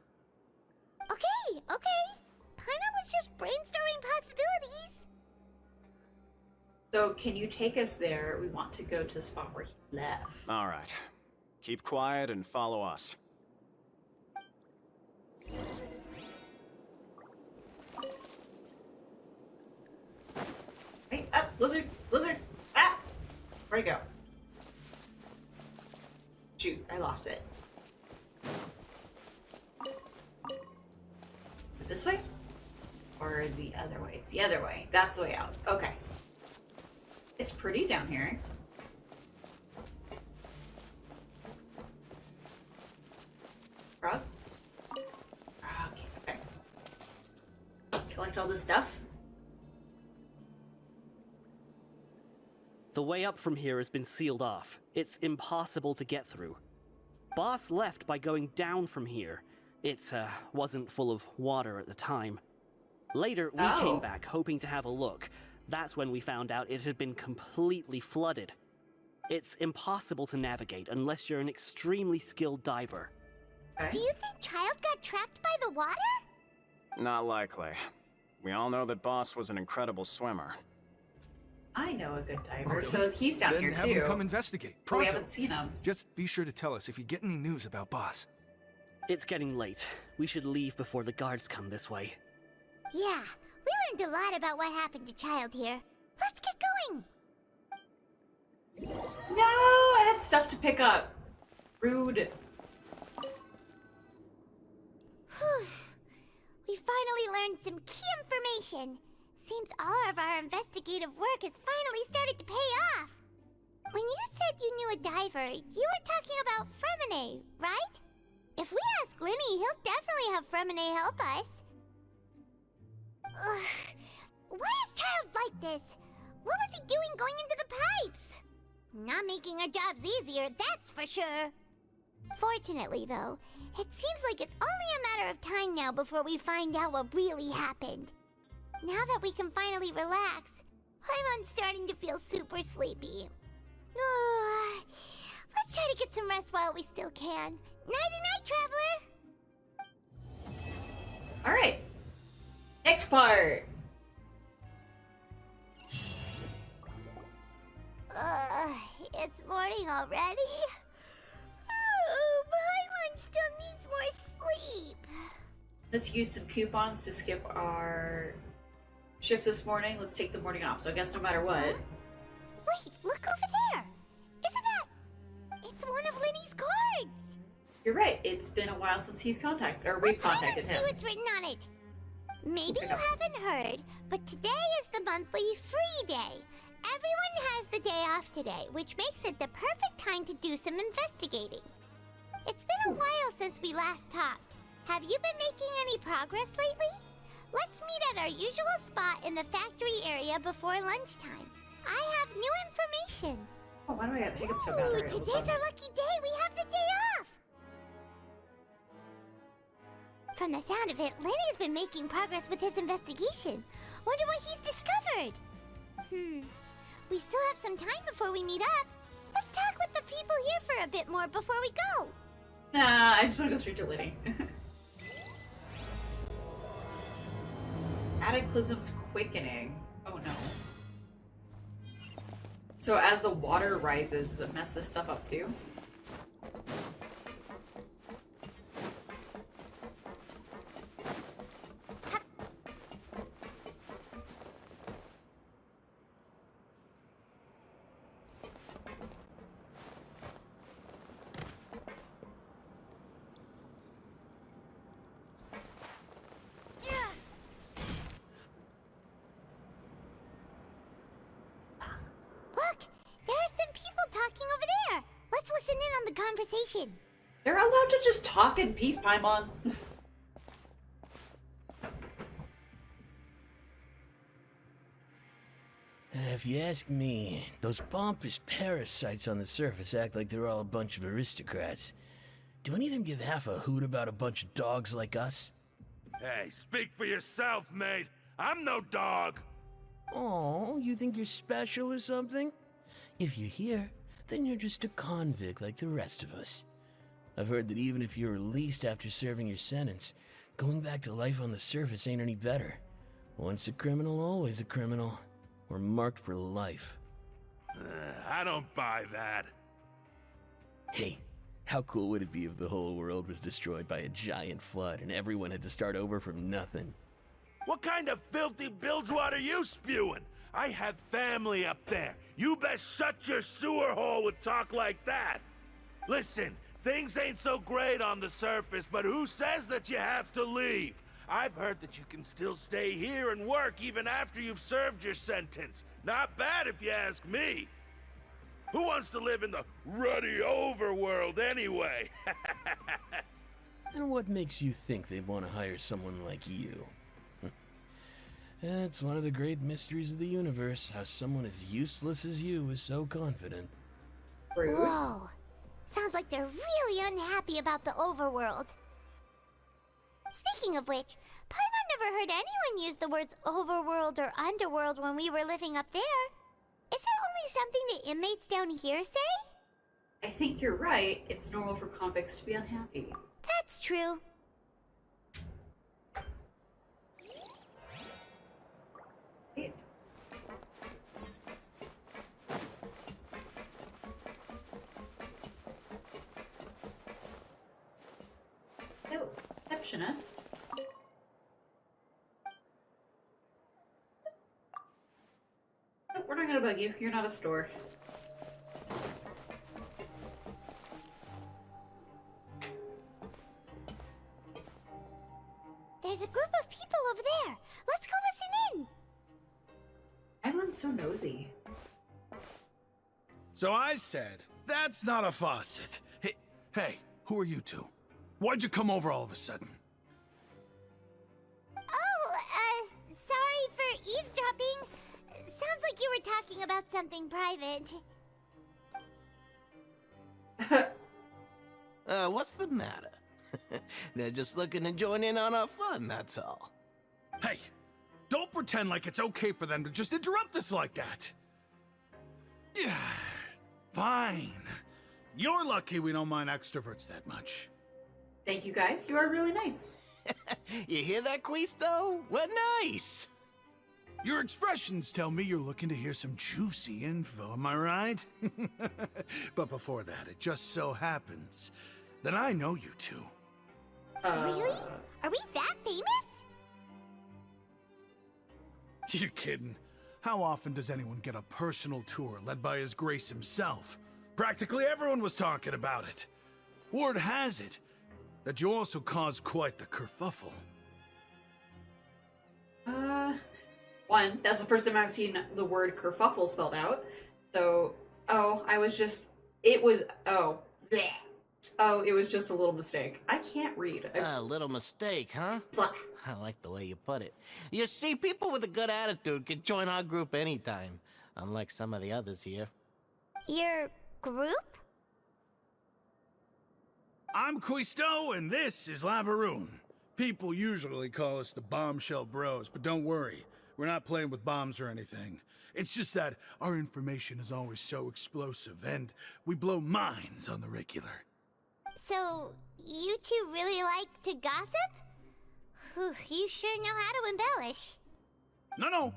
Okay. Paimon was just brainstorming possibilities. So, can you take us there? We want to go to the spot where he left. All right. Keep quiet and follow us. Lizard! Lizard! Ah! Where'd it go? Shoot, I lost it. This way? Or the other way? It's the other way. That's the way out. Okay. It's pretty down here. Frog? Okay. Collect all this stuff. The way up from here has been sealed off. It's impossible to get through. Boss left by going down from here. It wasn't full of water at the time. Later, we came back hoping to have a look. That's when we found out it had been completely flooded. It's impossible to navigate unless you're an extremely skilled diver. Do you think Child got trapped by the water? Not likely. We all know that Boss was an incredible swimmer. I know a good diver, so he's down then here have too. him come investigate. We Pronto. haven't seen him. Just be sure to tell us if you get any news about Boss. It's getting late. We should leave before the guards come this way. Yeah, we learned a lot about what happened to Child here. Let's get going! No, I had stuff to pick up. Rude. Whew. We finally learned some key information. Seems all of our investigative work has finally started to pay off. When you said you knew a diver, you were talking about Fremine, right? If we ask Linny, he'll definitely have Fremine help us. Ugh. Why is Child like this? What was he doing going into the pipes? Not making our jobs easier, that's for sure. Fortunately, though, it seems like it's only a matter of time now before we find out what really happened. Now that we can finally relax, I'm starting to feel super sleepy. Let's try to get some rest while we still can. Nighty-night, traveler! Alright. Next part. It's morning already? Paimon still needs more sleep. Let's use some coupons to skip our shift this morning. Let's take the morning off. So I guess no matter what. Wait, look over there! Isn't that... It's one of Linny's cards! You're right. It's been a while since we've contacted him. See what's written on it. Maybe you haven't heard, but today is the monthly free day. Everyone has the day off today, which makes it the perfect time to do some investigating. It's been a while since we last talked. Have you been making any progress lately? Let's meet at our usual spot in the factory area before lunchtime. I have new information. Oh, why do I have hiccups so bad already? Today's our lucky day. We have the day off. From the sound of it, Lenny's been making progress with his investigation. Wonder what he's discovered. We still have some time before we meet up. Let's talk with the people here for a bit more before we go. Nah, I just want to go straight to Liddy. Cataclysm's quickening. Oh no. So as the water rises, does it mess this stuff up too? Conversation. They're allowed to just talk in peace, Paimon. If you ask me, those pompous parasites on the surface act like they're all a bunch of aristocrats. Do any of them give half a hoot about a bunch of dogs like us? Hey, speak for yourself, mate. I'm no dog. Oh, you think you're special or something? If you're here, then you're just a convict like the rest of us. I've heard that even if you're released after serving your sentence, going back to life on the surface ain't any better. Once a criminal, always a criminal. We're marked for life. I don't buy that. Hey, how cool would it be if the whole world was destroyed by a giant flood and everyone had to start over from nothing? What kind of filthy bilgewater are you spewing? I have family up there. You best shut your sewer hole with talk like that. Listen, things ain't so great on the surface, but who says that you have to leave? I've heard that you can still stay here and work even after you've served your sentence. Not bad if you ask me. Who wants to live in the ruddy overworld anyway? And what makes you think they want to hire someone like you? That's one of the great mysteries of the universe, how someone as useless as you is so confident. Whoa. Sounds like they're really unhappy about the overworld. Speaking of which, Paimon never heard anyone use the words overworld or underworld when we were living up there. Is it only something the inmates down here say? I think you're right. It's normal for convicts to be unhappy. That's true. Oh, receptionist. No, we're not gonna bug you. You're not a store. There's a group of people over there. Let's go listen in. Everyone's so nosy. So I said, that's not a faucet. Hey, who are you two? Why'd you come over all of a sudden? Oh, sorry for eavesdropping. Sounds like you were talking about something private. What's the matter? They're just looking to join in on our fun, that's all. Hey, don't pretend like it's okay for them to just interrupt us like that. Fine. You're lucky we don't mind extroverts that much. Thank you guys. You are really nice. You hear that, Quisto? We're nice. Your expressions tell me you're looking to hear some juicy info, am I right? But before that, it just so happens that I know you two. Really? Are we that famous? You're kidding. How often does anyone get a personal tour led by His Grace himself? Practically everyone was talking about it. Word has it that you also caused quite the kerfuffle. One, that's the first time I've seen the word kerfuffle spelled out. So, it was just a little mistake. I can't read. A little mistake, huh? I like the way you put it. You see, people with a good attitude can join our group anytime, unlike some of the others here. Your group? I'm Quisto, and this is Lavaroon. People usually call us the Bombshell Bros, but don't worry. We're not playing with bombs or anything. It's just that our information is always so explosive, and we blow minds on the regular. So, you two really like to gossip? Whew, you sure know how to embellish. No.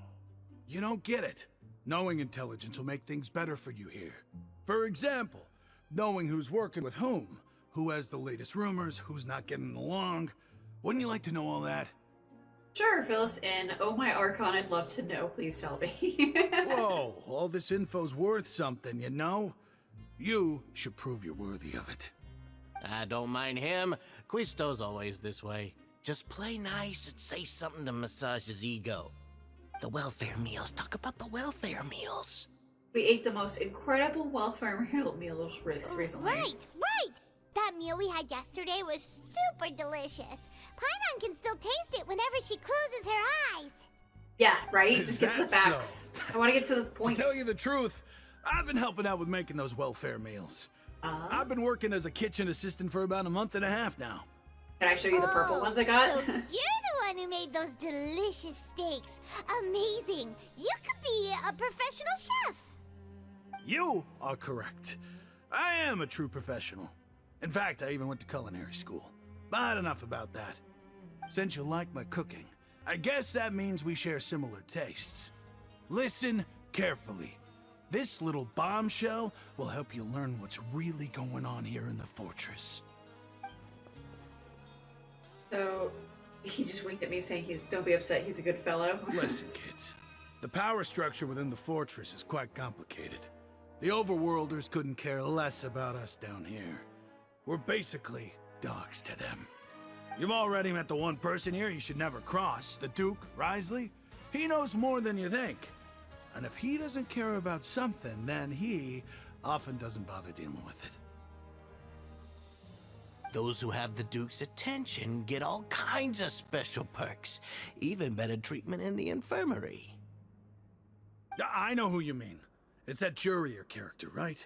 You don't get it. Knowing intelligence will make things better for you here. For example, knowing who's working with whom, who has the latest rumors, who's not getting along. Wouldn't you like to know all that? Sure, Phyllis, and oh my Archon, I'd love to know. Please tell me. Whoa, all this info's worth something, you know? You should prove you're worthy of it. I don't mind him. Quisto's always this way. Just play nice and say something to massage his ego. The welfare meals. Talk about the welfare meals. We ate the most incredible welfare meals recently. Right! That meal we had yesterday was super delicious. Paimon can still taste it whenever she closes her eyes. Yeah, right? Just get to the facts. So? I want to get to this point. To tell you the truth, I've been helping out with making those welfare meals. I've been working as a kitchen assistant for about a month and a half now. Can I show you the purple ones I got? So you're the one who made those delicious steaks. Amazing. You could be a professional chef. You are correct. I am a true professional. In fact, I even went to culinary school. But enough about that. Since you like my cooking, I guess that means we share similar tastes. Listen carefully. This little bombshell will help you learn what's really going on here in the fortress. So, he just winked at me saying don't be upset, he's a good fellow. Listen, kids. The power structure within the fortress is quite complicated. The overworlders couldn't care less about us down here. We're basically dogs to them. You've already met the one person here you should never cross, the Duke, Risley. He knows more than you think. And if he doesn't care about something, then he often doesn't bother dealing with it. Those who have the Duke's attention get all kinds of special perks, even better treatment in the infirmary. I know who you mean. It's that Jurier character, right?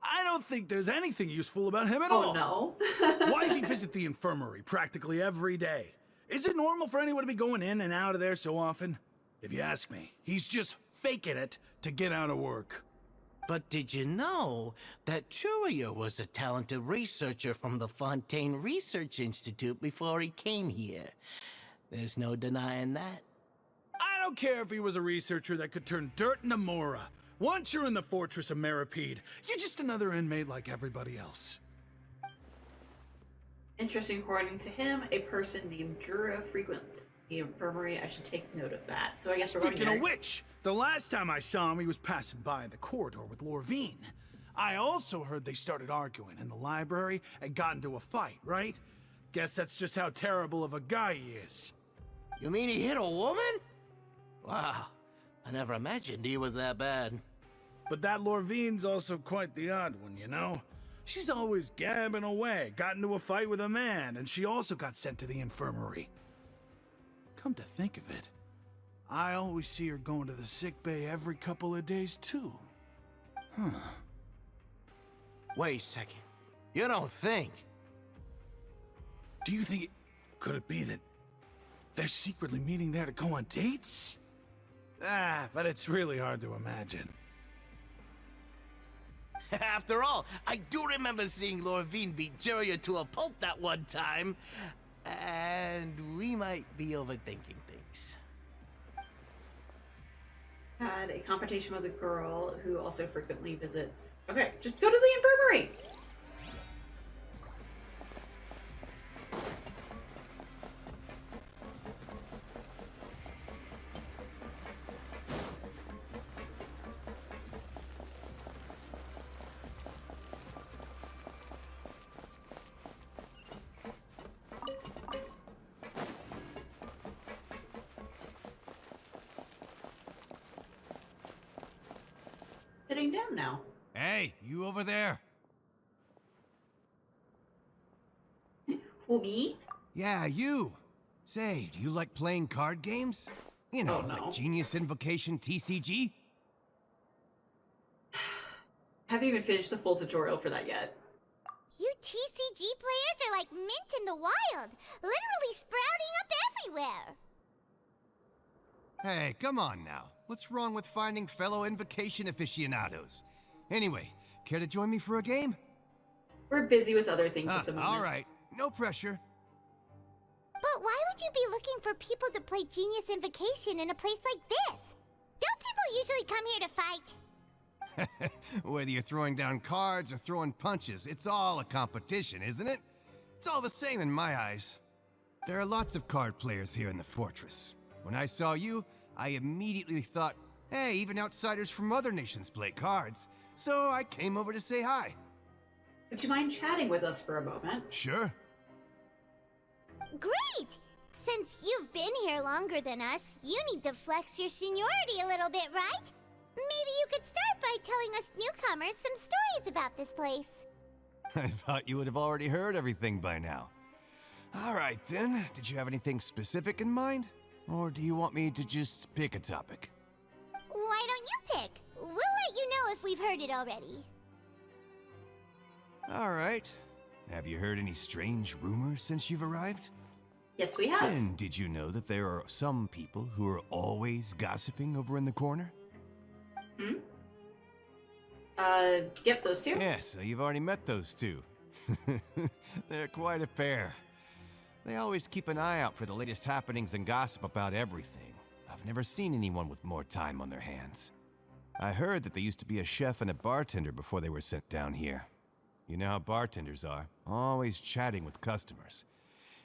I don't think there's anything useful about him at all. Oh, no. Why does he visit the infirmary practically every day? Is it normal for anyone to be going in and out of there so often? If you ask me, he's just faking it to get out of work. But did you know that Jurier was a talented researcher from the Fontaine Research Institute before he came here? There's no denying that. I don't care if he was a researcher that could turn dirt into Mora. Once you're in the fortress of Meripede, you're just another inmate like everybody else. Interesting, according to him, a person named Jura frequents the infirmary. I should take note of that. So I guess we're going Speaking of which, the last time I saw him, he was passing by in the corridor with Lorvine. I also heard they started arguing in the library and got into a fight, right? Guess that's just how terrible of a guy he is. You mean he hit a woman? Wow, I never imagined he was that bad. But that Lorvine's also quite the odd one, you know? She's always gabbing away, got into a fight with a man, and she also got sent to the infirmary. Come to think of it, I always see her going to the sick bay every couple of days, too. Huh. Wait a second. You don't think? Do you think could it be that they're secretly meeting there to go on dates? But it's really hard to imagine. After all, I do remember seeing Lorvine beat Jurier to a pulp that one time. And we might be overthinking things. Had a competition with a girl who also frequently visits. Okay, just go to the infirmary! Sitting down now. Hey, you over there? Who, me? Yeah, you. Say, do you like playing card games? You know, Oh, no. like Genius Invocation TCG? Haven't even finished the full tutorial for that yet. You TCG players are like mint in the wild, literally sprouting up everywhere. Hey, come on now. What's wrong with finding fellow Invocation aficionados? Anyway, care to join me for a game? We're busy with other things at the moment. All right, no pressure. But why would you be looking for people to play Genius Invocation in a place like this? Don't people usually come here to fight? Whether you're throwing down cards or throwing punches, it's all a competition, isn't it? It's all the same in my eyes. There are lots of card players here in the fortress. When I saw you, I immediately thought, hey, even outsiders from other nations play cards. So I came over to say hi. Would you mind chatting with us for a moment? Sure. Great! Since you've been here longer than us, you need to flex your seniority a little bit, right? Maybe you could start by telling us newcomers some stories about this place. I thought you would have already heard everything by now. All right, then. Did you have anything specific in mind? Or do you want me to just pick a topic? Why don't you pick? We'll let you know if we've heard it already. All right. Have you heard any strange rumors since you've arrived? Yes, we have. And did you know that there are some people who are always gossiping over in the corner? Yep, those two. Yeah, so you've already met those two. They're quite a pair. They always keep an eye out for the latest happenings and gossip about everything. I've never seen anyone with more time on their hands. I heard that they used to be a chef and a bartender before they were sent down here. You know how bartenders are, always chatting with customers.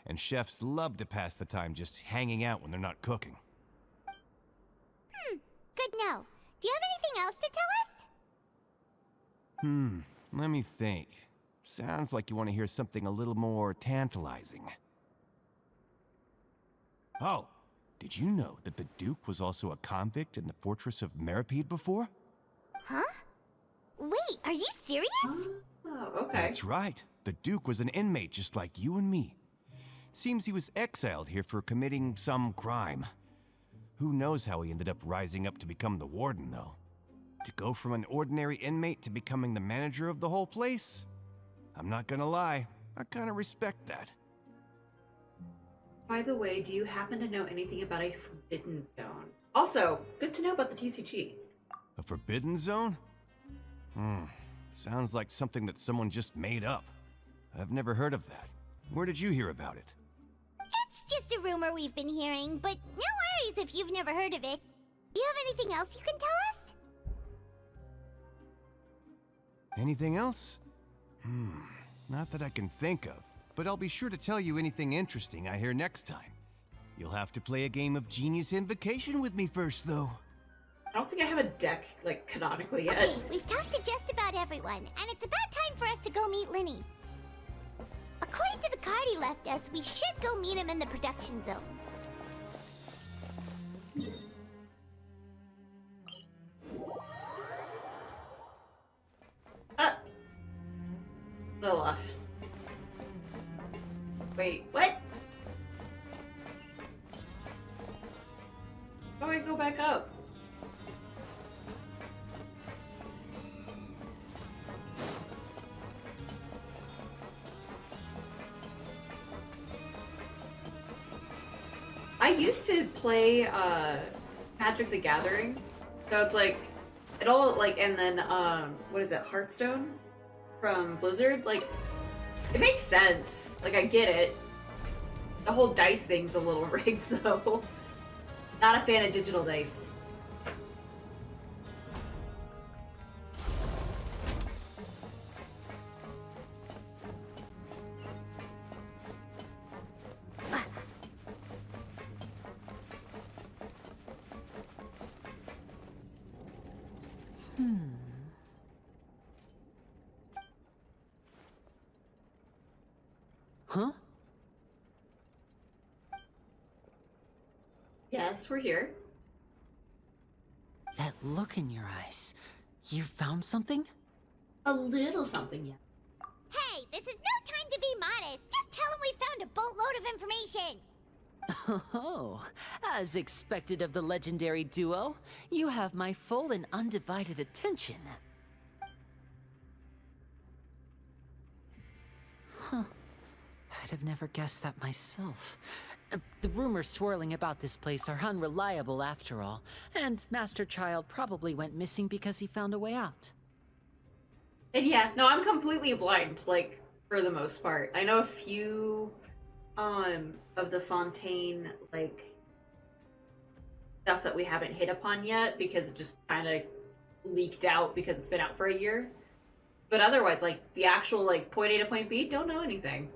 And chefs love to pass the time just hanging out when they're not cooking. Good to know. Do you have anything else to tell us? Let me think. Sounds like you want to hear something a little more tantalizing. Oh, did you know that the Duke was also a convict in the fortress of Meripede before? Huh? Wait, are you serious? Oh, okay. That's right. The Duke was an inmate just like you and me. Seems he was exiled here for committing some crime. Who knows how he ended up rising up to become the warden, though. To go from an ordinary inmate to becoming the manager of the whole place? I'm not gonna lie, I kinda respect that. By the way, do you happen to know anything about a forbidden zone? Also, good to know about the TCG. A forbidden zone? Sounds like something that someone just made up. I've never heard of that. Where did you hear about it? It's just a rumor we've been hearing, but no worries if you've never heard of it. Do you have anything else you can tell us? Anything else? Not that I can think of, but I'll be sure to tell you anything interesting I hear next time. You'll have to play a game of Genius Invocation with me first, though. I don't think I have a deck, like, canonically yet. Okay, we've talked to just about everyone, and it's about time for us to go meet Linny. According to the card he left us, we should go meet him in the production zone. Little off. Wait, what? How do I go back up? I used to play Magic the Gathering, so it's like it all like, and then what is it, Hearthstone from Blizzard? Like, it makes sense. Like, I get it. The whole dice thing's a little rigged though. Not a fan of digital dice. Huh? Yes, we're here. That look in your eyes. You found something? A little something, yeah. Hey, this is no time to be modest. Just tell him we found a boatload of information. Oh, as expected of the legendary duo, you have my full and undivided attention. Huh. I'd have never guessed that myself. The rumors swirling about this place are unreliable after all, and Master Child probably went missing because he found a way out. And yeah, no, I'm completely blind, like, for the most part. I know a few of the Fontaine, like, stuff that we haven't hit upon yet because it just kind of leaked out because it's been out for a year. But otherwise, like, the actual, like, point A to point B, don't know anything.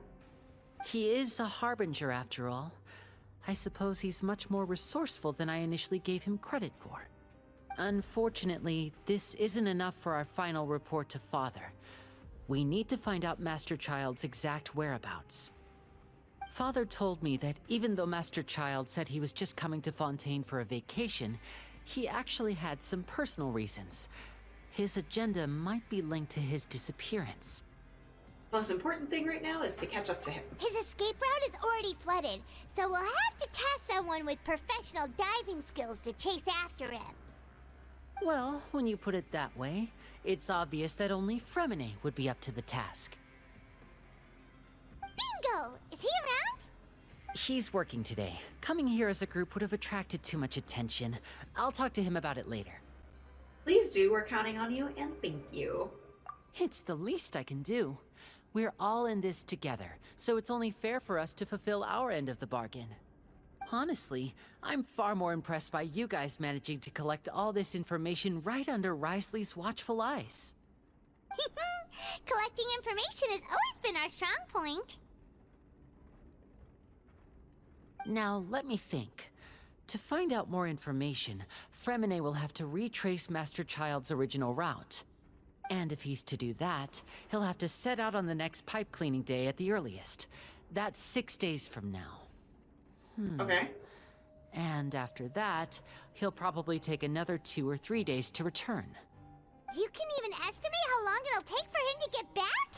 He is a harbinger after all. I suppose he's much more resourceful than I initially gave him credit for. Unfortunately, this isn't enough for our final report to Father. We need to find out Master Child's exact whereabouts. Father told me that even though Master Child said he was just coming to Fontaine for a vacation, he actually had some personal reasons. His agenda might be linked to his disappearance. Most important thing right now is to catch up to him. His escape route is already flooded, so we'll have to task someone with professional diving skills to chase after him. Well, when you put it that way, it's obvious that only Fremine would be up to the task. Bingo! Is he around? He's working today. Coming here as a group would have attracted too much attention. I'll talk to him about it later. Please do, we're counting on you, and thank you. It's the least I can do. We're all in this together, so it's only fair for us to fulfill our end of the bargain. Honestly, I'm far more impressed by you guys managing to collect all this information right under Risley's watchful eyes. Collecting information has always been our strong point. Now, let me think. To find out more information, Fremine will have to retrace Master Child's original route. And if he's to do that, he'll have to set out on the next pipe cleaning day at the earliest. That's 6 days from now. Okay. And after that, he'll probably take another 2 or 3 days to return. You can even estimate how long it'll take for him to get back?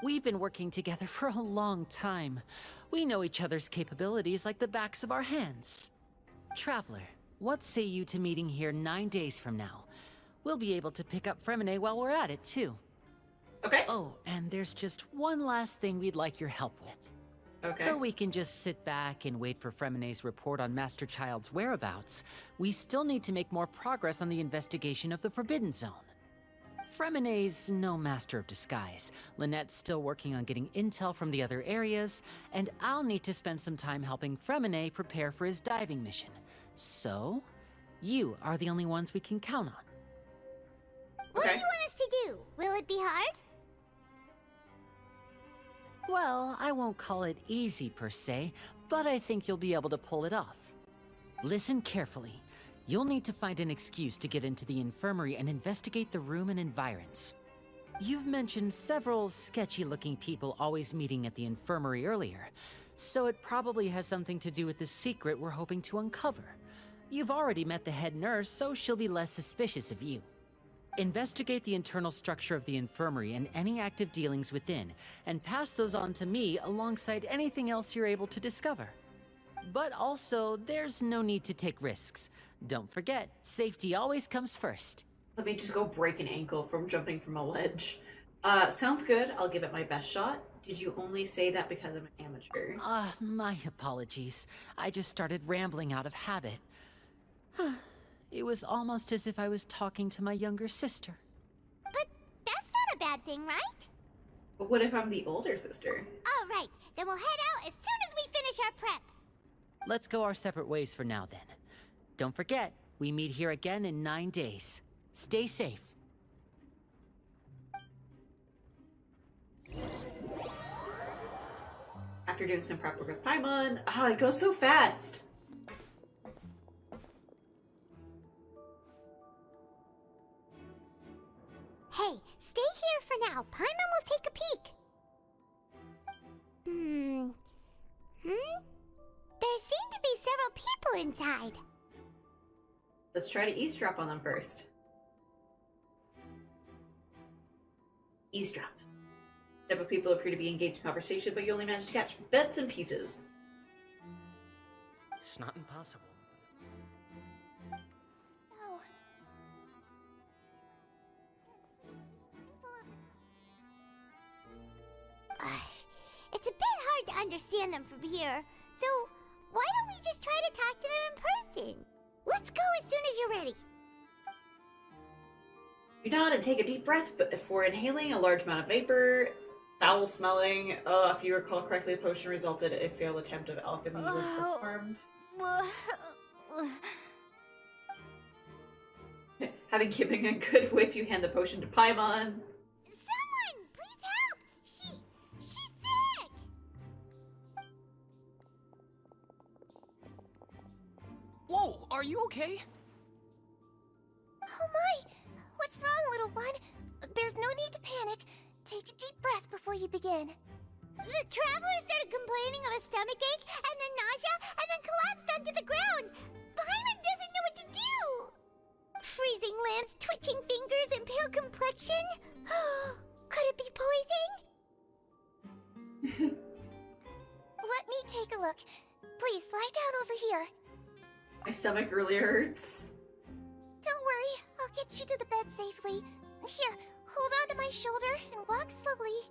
We've been working together for a long time. We know each other's capabilities like the backs of our hands. Traveler, what say you to meeting here 9 days from now? We'll be able to pick up Fremine while we're at it, too. Okay. Oh, and there's just one last thing we'd like your help with. Okay. Though we can just sit back and wait for Fremine's report on Master Child's whereabouts, we still need to make more progress on the investigation of the Forbidden Zone. Fremine's no master of disguise. Lynette's still working on getting intel from the other areas, and I'll need to spend some time helping Fremine prepare for his diving mission. So, you are the only ones we can count on. What do you want us to do? Will it be hard? Well, I won't call it easy per se, but I think you'll be able to pull it off. Listen carefully. You'll need to find an excuse to get into the infirmary and investigate the room and environs. You've mentioned several sketchy-looking people always meeting at the infirmary earlier, so it probably has something to do with the secret we're hoping to uncover. You've already met the head nurse, so she'll be less suspicious of you. Investigate the internal structure of the infirmary and any active dealings within, and pass those on to me alongside anything else you're able to discover. But also, there's no need to take risks. Don't forget, safety always comes first. Let me just go break an ankle from jumping from a ledge. Sounds good. I'll give it my best shot. Did you only say that because I'm an amateur? My apologies. I just started rambling out of habit. It was almost as if I was talking to my younger sister. But that's not a bad thing, right? But what if I'm the older sister? All right, then we'll head out as soon as we finish our prep. Let's go our separate ways for now, then. Don't forget, we meet here again in 9 days. Stay safe. After doing some prep work with Paimon, it goes so fast. Hey, stay here for now. Paimon will take a peek. There seem to be several people inside. Let's try to eavesdrop on them first. Eavesdrop. Several people appear to be engaged in conversation, but you only manage to catch bits and pieces. It's not impossible. So... it's a bit hard to understand them from here, so why don't we just try to talk to them in person? Let's go as soon as you're ready. You nod and take a deep breath, but before inhaling a large amount of vapor, foul smelling. If you recall correctly, the potion resulted in a failed attempt of alchemy was performed. Having given a good whiff, you hand the potion to Paimon. Someone, please help! She's sick! Whoa, are you okay? Oh my! What's wrong, little one? There's no need to panic. Take a deep breath before you begin. The traveler started complaining of a stomachache, and then nausea, and then collapsed onto the ground. Paimon doesn't know what to do! Freezing limbs, twitching fingers, and pale complexion? Could it be poison? Let me take a look. Please, lie down over here. My stomach really hurts. Don't worry, I'll get you to the bed safely. Here, hold on to my shoulder and walk slowly.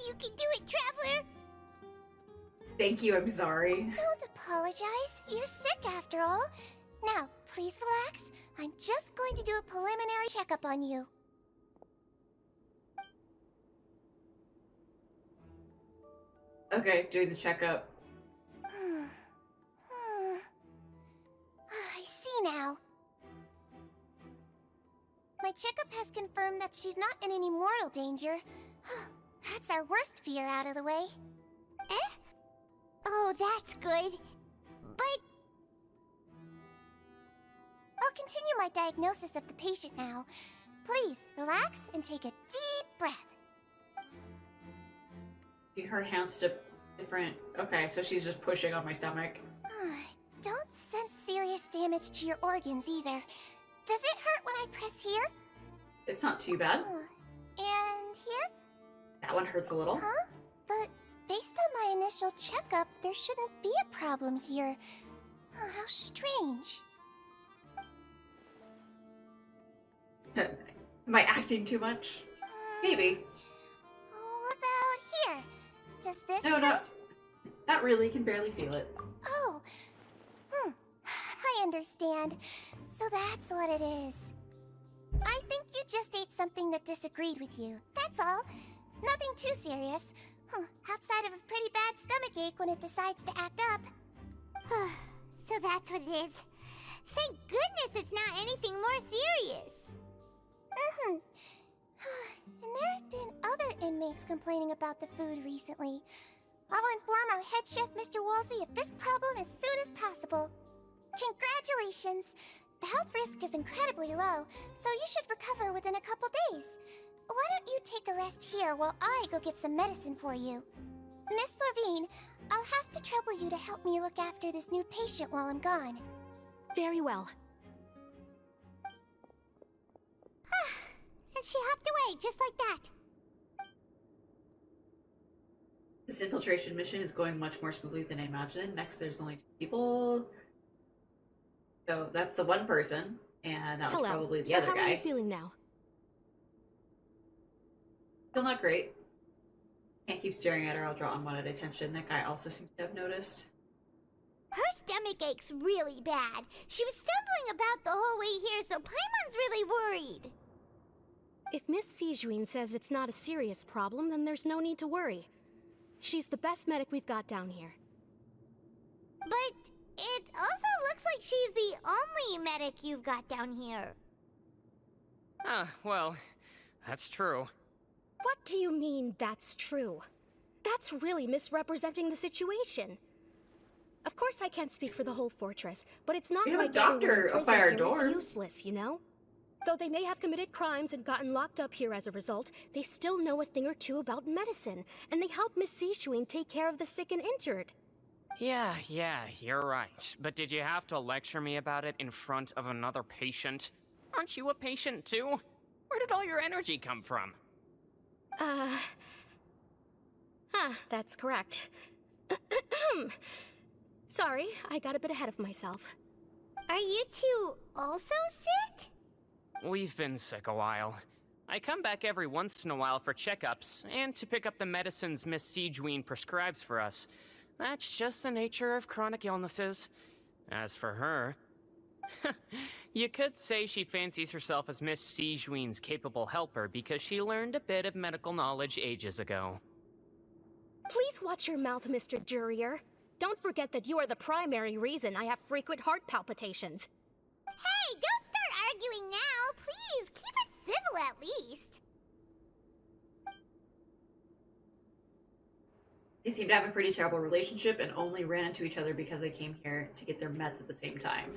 You can do it, Traveler! Thank you, I'm sorry. Don't apologize. You're sick after all. Now, please relax. I'm just going to do a preliminary checkup on you. Okay, doing the checkup. I see now. My checkup has confirmed that she's not in any mortal danger. That's our worst fear out of the way. Eh? Oh, that's good. But... I'll continue my diagnosis of the patient now. Please, relax and take a deep breath. Her hands to different... Okay, so she's just pushing on my stomach. Don't sense serious damage to your organs either. Does it hurt when I press here? It's not too bad. And here? That one hurts a little. Huh? But based on my initial checkup, there shouldn't be a problem here. Oh, how strange. Am I acting too much? Maybe. What about here? Does this No, hurt? not really. Can barely feel it. Oh. I understand. So that's what it is. I think you just ate something that disagreed with you. That's all. Nothing too serious. Outside of a pretty bad stomachache when it decides to act up. So that's what it is. Thank goodness it's not anything more serious. And there have been other inmates complaining about the food recently. I'll inform our head chef, Mr. Woolsey, of this problem as soon as possible. Congratulations! The health risk is incredibly low, so you should recover within a couple days. Why don't you take a rest here while I go get some medicine for you? Miss Levine, I'll have to trouble you to help me look after this new patient while I'm gone. Very well. And she hopped away, just like that. This infiltration mission is going much more smoothly than I imagined. Next, there's only 2 people. So that's the one person, and that was probably the other guy. How are you feeling now? Still not great. Can't keep staring at her. I'll draw unwanted attention. That guy also seems to have noticed. Her stomach ache's really bad. She was stumbling about the whole way here, so Paimon's really worried. If Miss Sijuin says it's not a serious problem, then there's no need to worry. She's the best medic we've got down here. But it also looks like she's the only medic you've got down here. Well, that's true. What do you mean, that's true? That's really misrepresenting the situation. Of course I can't speak for the whole fortress, but it's not We have a like doctor everyone in up by our prison here door. is useless, you know? Though they may have committed crimes and gotten locked up here as a result, they still know a thing or two about medicine, and they help Miss Sijuin take care of the sick and injured. Yeah, you're right. But did you have to lecture me about it in front of another patient? Aren't you a patient too? Where did all your energy come from? That's correct. Sorry, I got a bit ahead of myself. Are you two also sick? We've been sick a while. I come back every once in a while for checkups, and to pick up the medicines Miss Sijuin prescribes for us. That's just the nature of chronic illnesses. As for her... you could say she fancies herself as Miss Sijuin's capable helper because she learned a bit of medical knowledge ages ago. Please watch your mouth, Mr. Jurier. Don't forget that you are the primary reason I have frequent heart palpitations. Hey, don't start arguing now! Please, keep it civil at least. They seem to have a pretty terrible relationship and only ran into each other because they came here to get their meds at the same time.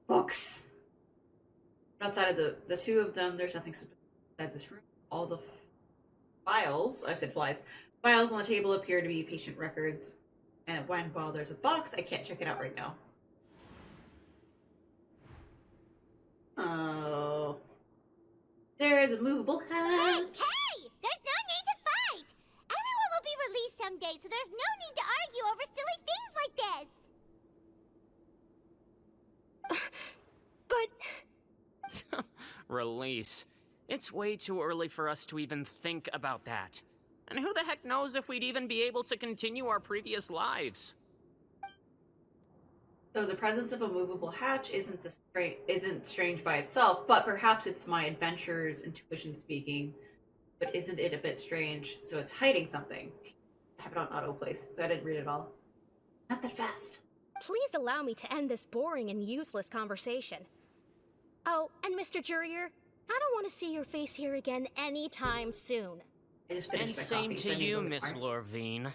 Books! Outside of the 2 of them, there's nothing inside this room. All the files, I said flies, files on the table appear to be patient records. And while there's a box, I can't check it out right now. Oh. There's a movable hatch. Hey! There's no need to fight! Everyone will be released someday, so there's no need to argue over silly things like this! But... Release. It's way too early for us to even think about that. And who the heck knows if we'd even be able to continue our previous lives? So the presence of a movable hatch isn't strange by itself, but perhaps it's my adventurer's intuition speaking. But isn't it a bit strange? So it's hiding something. I have it on autoplay, so I didn't read it all. Not that fast. Please allow me to end this boring and useless conversation. Oh, and Mr. Jurier, I don't want to see your face here again anytime soon. I just finished And my same coffee, so to I need you, go get Miss more. Lorvine.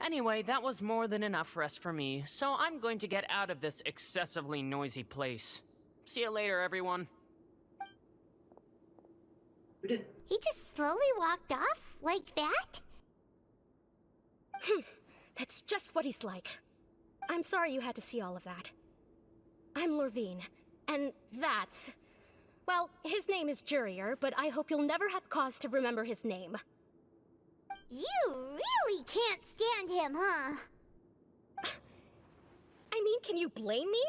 Anyway, that was more than enough rest for me, so I'm going to get out of this excessively noisy place. See you later, everyone. He just slowly walked off like that? That's just what he's like. I'm sorry you had to see all of that. I'm Lorvine, and that's... Well, his name is Jurier, but I hope you'll never have cause to remember his name. You really can't stand him, huh? I mean, can you blame me?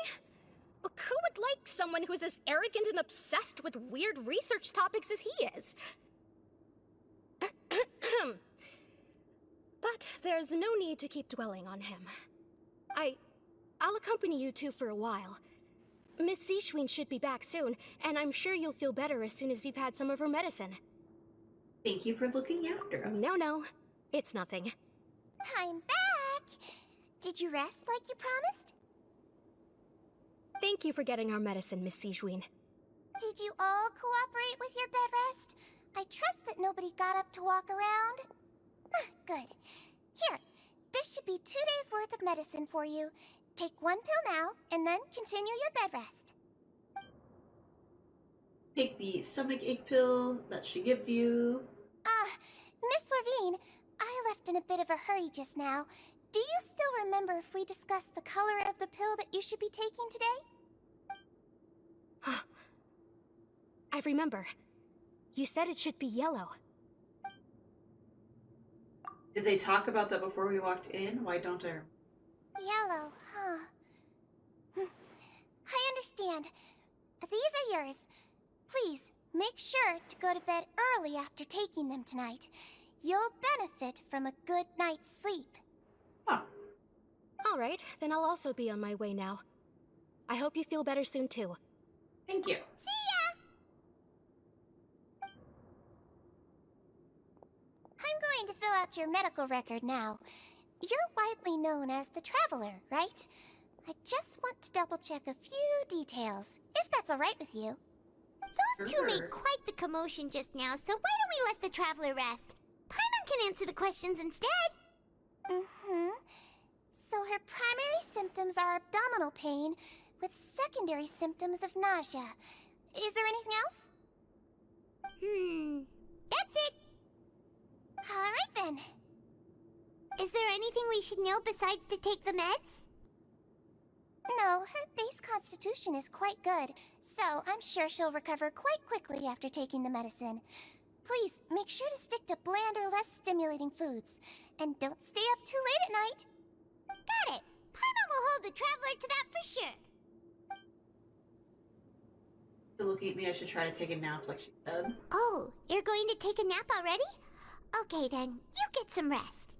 Who would like someone who's as arrogant and obsessed with weird research topics as he is? But there's no need to keep dwelling on him. I'll accompany you two for a while. Miss Seashween should be back soon, and I'm sure you'll feel better as soon as you've had some of her medicine. Thank you for looking after us. No, it's nothing. I'm back! Did you rest like you promised? Thank you for getting our medicine, Miss Seashween. Did you all cooperate with your bed rest? I trust that nobody got up to walk around. Good. Here, this should be 2 days' worth of medicine for you. Take 1 pill now, and then continue your bed rest. Take the stomach ache pill that she gives you. Miss Lorvine, I left in a bit of a hurry just now. Do you still remember if we discussed the color of the pill that you should be taking today? I remember. You said it should be yellow. Did they talk about that before we walked in? Why don't I? Yellow, huh? I understand. These are yours. Please, make sure to go to bed early after taking them tonight. You'll benefit from a good night's sleep. All right, then I'll also be on my way now. I hope you feel better soon, too. Thank you. See ya! I'm going to fill out your medical record now. You're widely known as the Traveler, right? I just want to double-check a few details, if that's all right with you. Those two made quite the commotion just now, so why don't we let the Traveler rest? Paimon can answer the questions instead. So her primary symptoms are abdominal pain, with secondary symptoms of nausea. Is there anything else? That's it. All right then. Is there anything we should know besides to take the meds? No, her base constitution is quite good, so I'm sure she'll recover quite quickly after taking the medicine. Please, make sure to stick to bland or less stimulating foods, and don't stay up too late at night. Got it. Paimon will hold the Traveler to that for sure. So looking at me, I should try to take a nap like she said. Oh, you're going to take a nap already? Okay then, you get some rest.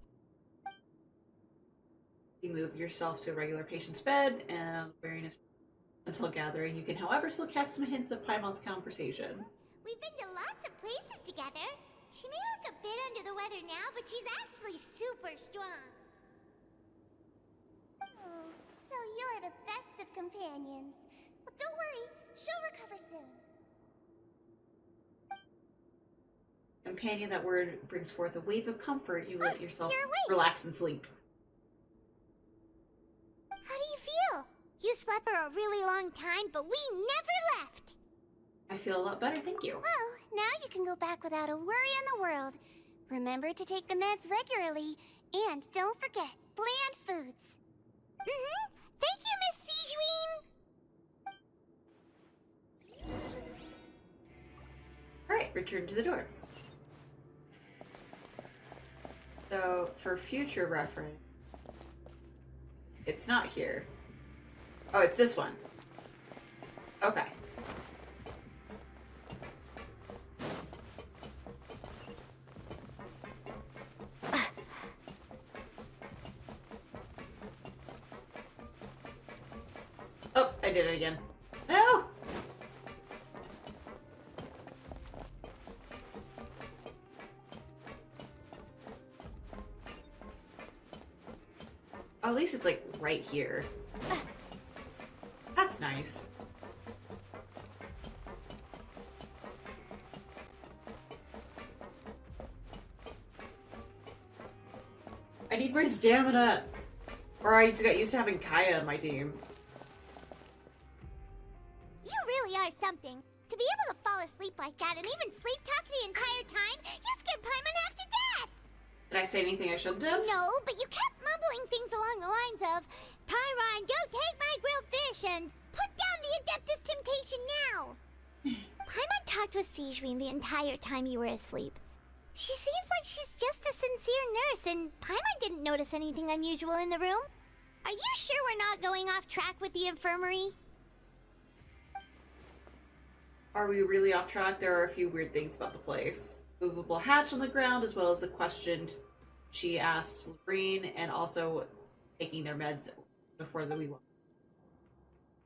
You move yourself to a regular patient's bed, and wearing his until gathering, you can however still catch some hints of Paimon's conversation. We've been to lots of places together. She may look a bit under the weather now, but she's actually super strong. Oh, so you're the best of companions. Well, don't worry, she'll recover soon. Companion, that word brings forth a wave of comfort. You let yourself you're awake. relax and sleep. How do you feel? You slept for a really long time, but we never left. I feel a lot better, thank you. Well, now you can go back without a worry in the world. Remember to take the meds regularly, and don't forget, bland foods. Thank you, Miss Seashween. Alright, return to the dorms. So, for future reference, it's not here. Oh, it's this one. Okay. Oh, I did it again. No! Oh, at least it's like right here. That's nice. I need more stamina. Or I just got used to having Kaya on my team. You really are something. To be able to fall asleep like that and even sleep talk the entire time, you scared Paimon half to death! Did I say anything I shouldn't have? No, but you kept mumbling things along the lines of, Pyron, don't take my grilled fish, and put down the Adeptus Temptation now! Paimon talked with Sigewinne the entire time you were asleep. She seems like she's just a sincere nurse, and Paimon didn't notice anything unusual in the room. Are you sure we're not going off track with the infirmary? Are we really off track? There are a few weird things about the place. Movable hatch on the ground, as well as the question she asked Lorene, and also taking their meds before the we went.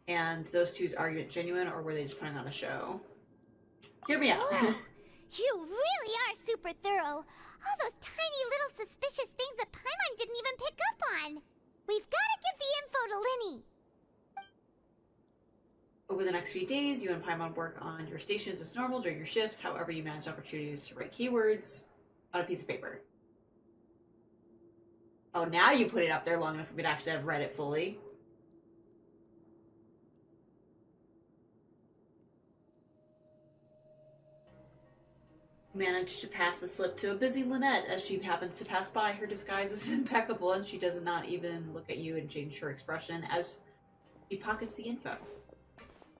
And those two's argument genuine, or were they just putting on a show? Hear me out. You really are super thorough. All those tiny little suspicious things that Paimon didn't even pick up on. We've got to give the info to Linny. Over the next few days, you and Paimon work on your stations as normal during your shifts, however you manage opportunities to write keywords on a piece of paper. Oh, now you put it up there long enough for me to actually have read it fully. Managed to pass the slip to a busy Lynette as she happens to pass by. Her disguise is impeccable and she does not even look at you and change her expression as she pockets the info.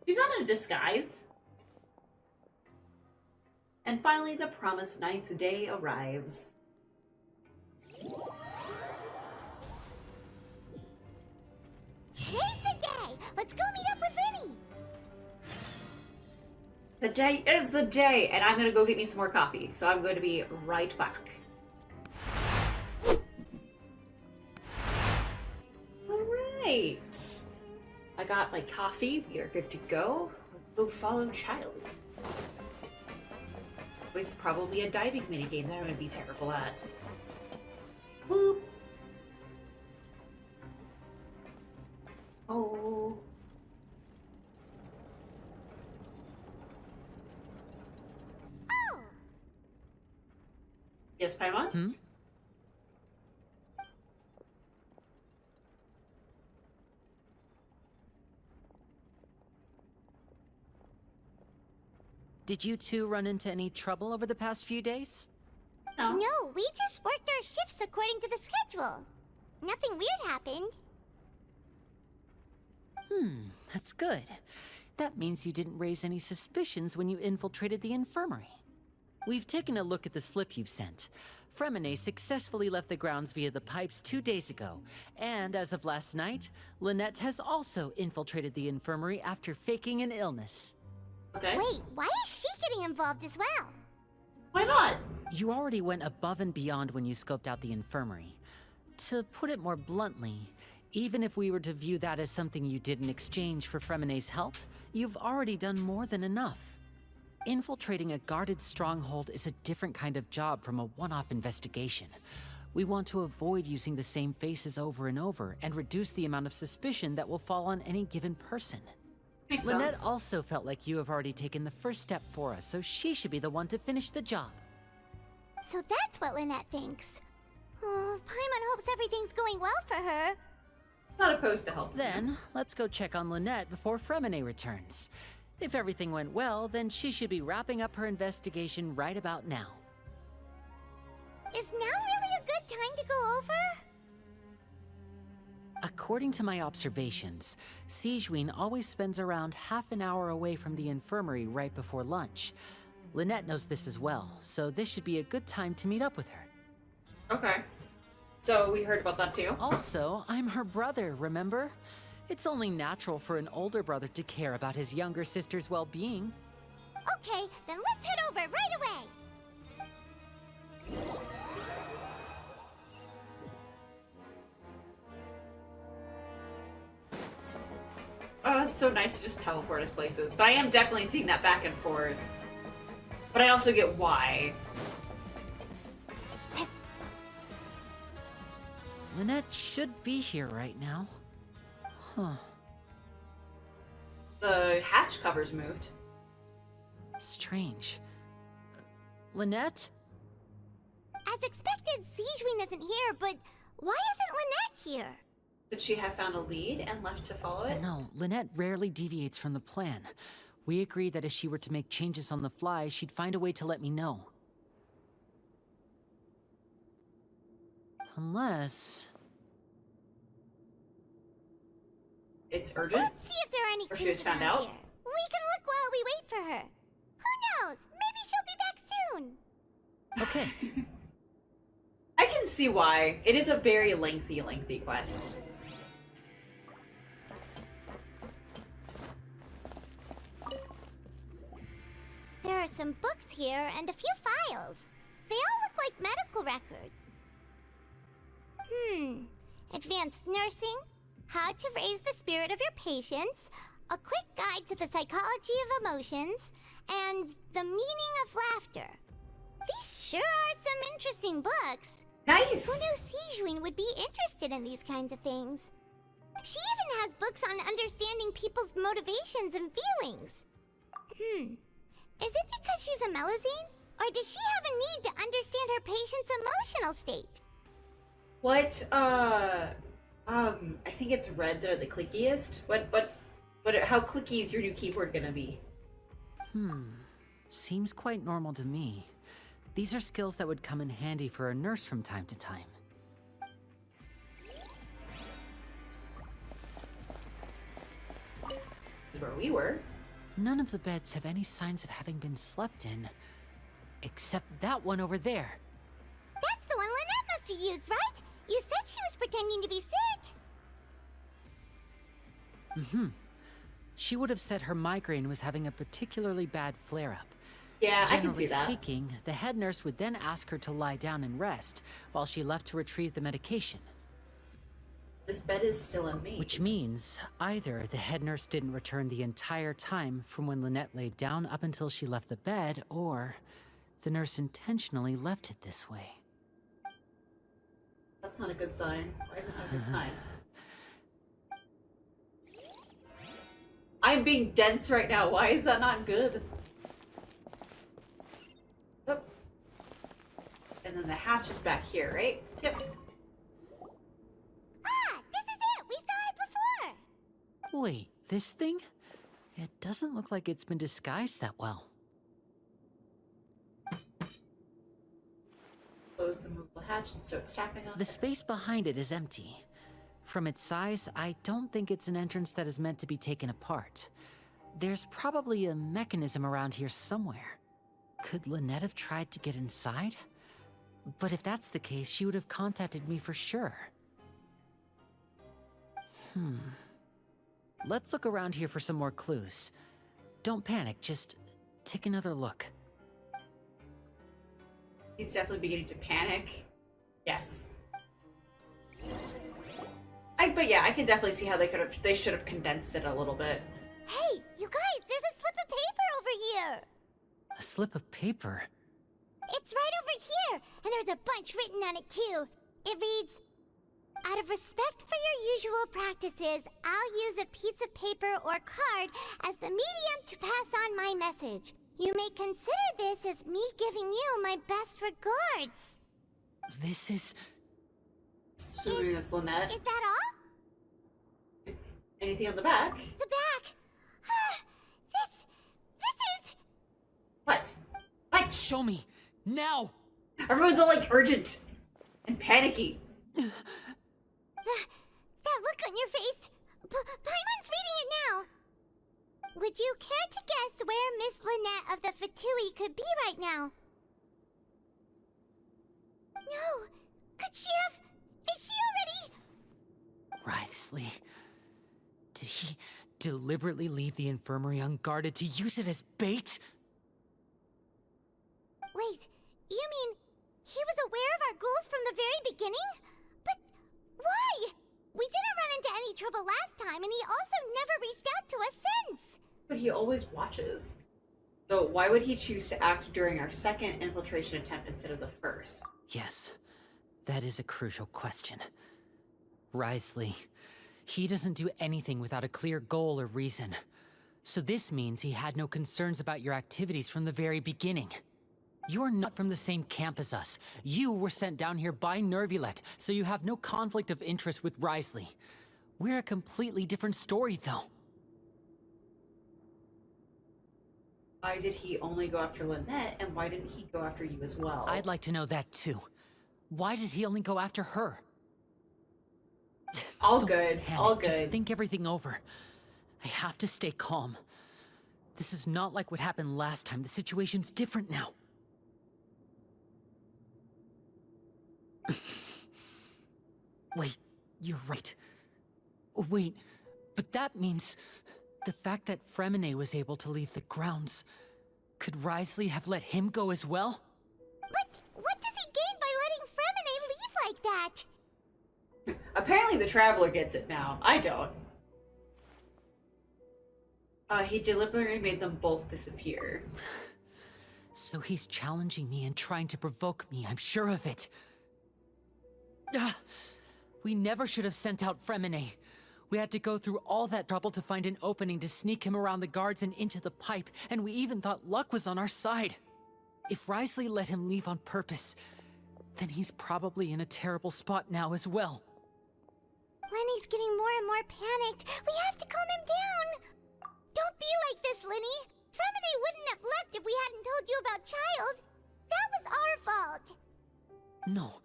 She's not in a disguise. And finally, the promised 9th day arrives. Today's the day! Let's go meet up with Linny! Today is the day, and I'm gonna go get me some more coffee, so I'm going to be right back. Alright. I got my coffee, we are good to go. Let's go follow Child. With probably a diving minigame that I'm gonna be terrible at. Boop. Oh. Yes, Paimon? Hmm? Did you two run into any trouble over the past few days? No, we just worked our shifts according to the schedule. Nothing weird happened. That's good. That means you didn't raise any suspicions when you infiltrated the infirmary. We've taken a look at the slip you've sent. Fremine successfully left the grounds via the pipes 2 days ago, and as of last night, Lynette has also infiltrated the infirmary after faking an illness. Okay. Wait, why is she getting involved as well? Why not? You already went above and beyond when you scoped out the infirmary. To put it more bluntly, even if we were to view that as something you did in exchange for Fremine's help, you've already done more than enough. Infiltrating a guarded stronghold is a different kind of job from a one-off investigation. We want to avoid using the same faces over and over and reduce the amount of suspicion that will fall on any given person. Makes Lynette sense. also felt like you have already taken the first step for us, so she should be the one to finish the job. So that's what Lynette thinks. Oh, Paimon hopes everything's going well for her. Not opposed to help. Then, let's go check on Lynette before Fremine returns. If everything went well, then she should be wrapping up her investigation right about now. Is now really a good time to go over? According to my observations, Sigewinne always spends around half an hour away from the infirmary right before lunch. Lynette knows this as well, so this should be a good time to meet up with her. Okay. So we heard about that too? Also, I'm her brother, remember? It's only natural for an older brother to care about his younger sister's well-being. Okay, then let's head over right away. Oh, it's so nice to just teleport us places. But I am definitely seeing that back and forth. But I also get why. Lynette should be here right now. Huh. The hatch covers moved. Strange. Lynette? As expected, Sigewinne isn't here, but Why isn't Lynette here? Could she have found a lead and left to follow it? No, Lynette rarely deviates from the plan. We agreed that if she were to make changes on the fly, she'd find a way to let me know. Unless... It's urgent? Let's see if there are any Or she clues was found around out? here. We can look while we wait for her. Who knows? Maybe she'll be back soon. Okay. I can see why. It is a very lengthy quest. There are some books here and a few files. They all look like medical records. Advanced nursing, how to raise the spirit of your patients, a quick guide to the psychology of emotions, and the meaning of laughter. These sure are some interesting books. Nice! Who knew Sijuin would be interested in these kinds of things? She even has books on understanding people's motivations and feelings. Is it because she's a Melazine? Or does she have a need to understand her patient's emotional state? What, I think it's red that are the clickiest. How clicky is your new keyboard gonna be? Seems quite normal to me. These are skills that would come in handy for a nurse from time to time. That's where we were. None of the beds have any signs of having been slept in. Except that one over there. That's the one Lynette must have used, right? You said she was pretending to be sick. She would have said her migraine was having a particularly bad flare-up. Yeah, I can see Generally that. speaking, the head nurse would then ask her to lie down and rest, while she left to retrieve the medication. This bed is still in me. Which means, either the head nurse didn't return the entire time from when Lynette laid down up until she left the bed, or the nurse intentionally left it this way. That's not a good sign. Why is it not a good sign? I'm being dense right now. Why is that not good? Oh. And then the hatch is back here, right? Yep. Ah, this is it! We saw it before! Wait, this thing? It doesn't look like it's been disguised that well. Close the movable hatch and starts tapping on The space behind it is empty. From its size, I don't think it's an entrance that is meant to be taken apart. There's probably a mechanism around here somewhere. Could Lynette have tried to get inside? But if that's the case, she would have contacted me for sure. Let's look around here for some more clues. Don't panic, just take another look. He's definitely beginning to panic. Yes. But yeah, I can definitely see how they should have condensed it a little bit. Hey, you guys, there's a slip of paper over here! A slip of paper? It's right over here, and there's a bunch written on it too. It reads, out of respect for your usual practices, I'll use a piece of paper or card as the medium to pass on my message. You may consider this as me giving you my best regards. This is... Is Lynette. Is that all? Anything on the back? The back. This is... What? What? Show me! Now! Everyone's all like urgent and panicky. That look on your face. Paimon's reading it now. Would you care to guess where Miss Lynette of the Fatui could be right now? No. Could she have... Is she already... Writhsley. Did he deliberately leave the infirmary unguarded to use it as bait? Wait, you mean he was aware of our goals from the very beginning? But why? We didn't run into any trouble last time, and he also never reached out to us since. But he always watches. So why would he choose to act during our second infiltration attempt instead of the first? Yes, that is a crucial question. Writhsley, he doesn't do anything without a clear goal or reason. So this means he had no concerns about your activities from the very beginning. You're not from the same camp as us. You were sent down here by Nervulet, so you have no conflict of interest with Wriothesley. We're a completely different story, though. Why did he only go after Lynette, and why didn't he go after you as well? I'd like to know that, too. Why did he only go after her? All Don't good, panic. all good. Just think everything over. I have to stay calm. This is not like what happened last time. The situation's different now. Wait, you're right. Wait, but that means the fact that Fremine was able to leave the grounds. Could Wriothesley have let him go as well? But what does he gain by letting Fremine leave like that? Apparently the Traveler gets it now. I don't. He deliberately made them both disappear. So he's challenging me and trying to provoke me, I'm sure of it. We never should have sent out Fremine. We had to go through all that trouble to find an opening to sneak him around the guards and into the pipe, and we even thought luck was on our side. If Wriothesley let him leave on purpose, then he's probably in a terrible spot now as well. Lenny's getting more and more panicked. We have to calm him down. Don't be like this, Lenny. Fremine wouldn't have left if we hadn't told you about Child. That was our fault. No.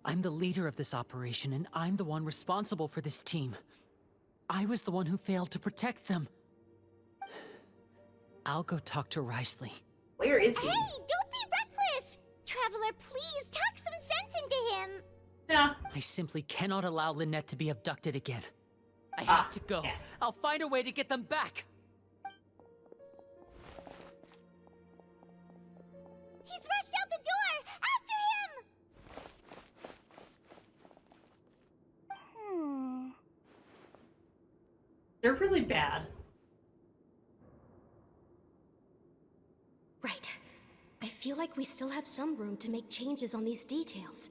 I'm the leader of this operation, and I'm the one responsible for this team. I was the one who failed to protect them. I'll go talk to Wriothesley. Where is he? Hey, don't be reckless! Traveler, please talk some sense into him. Yeah. I simply cannot allow Lynette to be abducted again. I have to go. Yes. I'll find a way to get them back. He's rushed out the door! After him! They're really bad. Right. I feel like we still have some room to make changes on these details.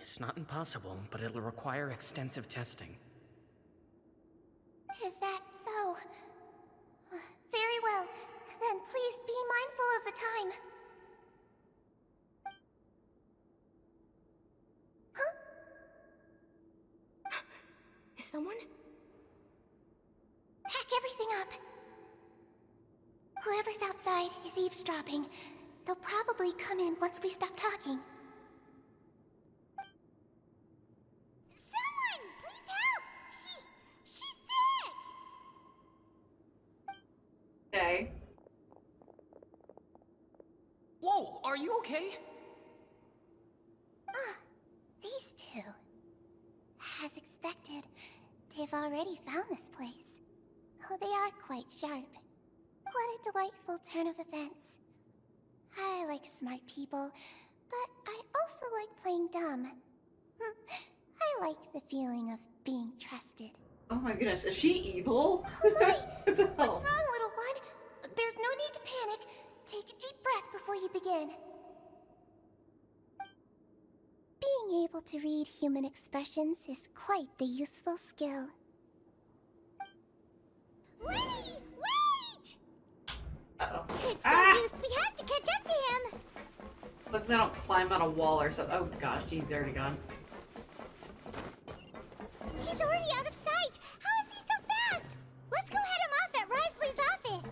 It's not impossible, but it'll require extensive testing. Is that so? Very well. Then please be mindful of the time. Huh? Is someone? Pack everything up. Whoever's outside is eavesdropping. They'll probably come in once we stop talking. Someone! Please help! She's sick! Okay. Whoa, are you okay? Ah, these two. As expected, they've already found this place. Oh, they are quite sharp. What a delightful turn of events. I like smart people, but I also like playing dumb. I like the feeling of being trusted. Oh my goodness, is she evil? Oh my! What the hell? What's wrong, little one? There's no need to panic. Take a deep breath before you begin. Being able to read human expressions is quite the useful skill. Lenny! Wait! Uh-oh. It's no use. We have to catch up to him. Looks like I don't climb on a wall or something. Oh gosh, he's already gone. He's already out of sight. How is he so fast? Let's go head him off at Wriothesley's office.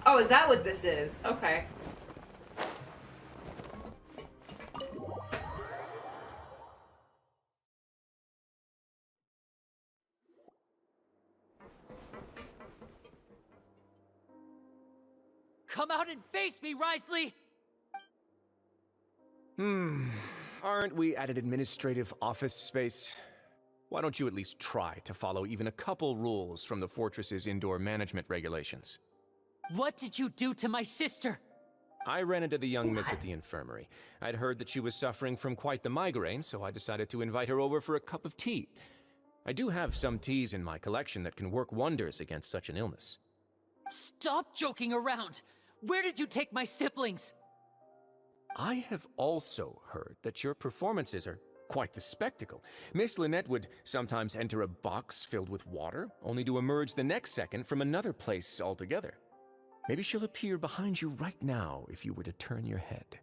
Oh, is that what this is? Okay. Come out and face me, Wriothesley! Aren't we at an administrative office space? Why don't you at least try to follow even a couple rules from the fortress's indoor management regulations? What did you do to my sister? I ran into the young miss at the infirmary. I'd heard that she was suffering from quite the migraine, so I decided to invite her over for a cup of tea. I do have some teas in my collection that can work wonders against such an illness. Stop joking around! Where did you take my siblings? I have also heard that your performances are Quite the spectacle. Miss Lynette would sometimes enter a box filled with water, only to emerge the next second from another place altogether. Maybe she'll appear behind you right now if you were to turn your head.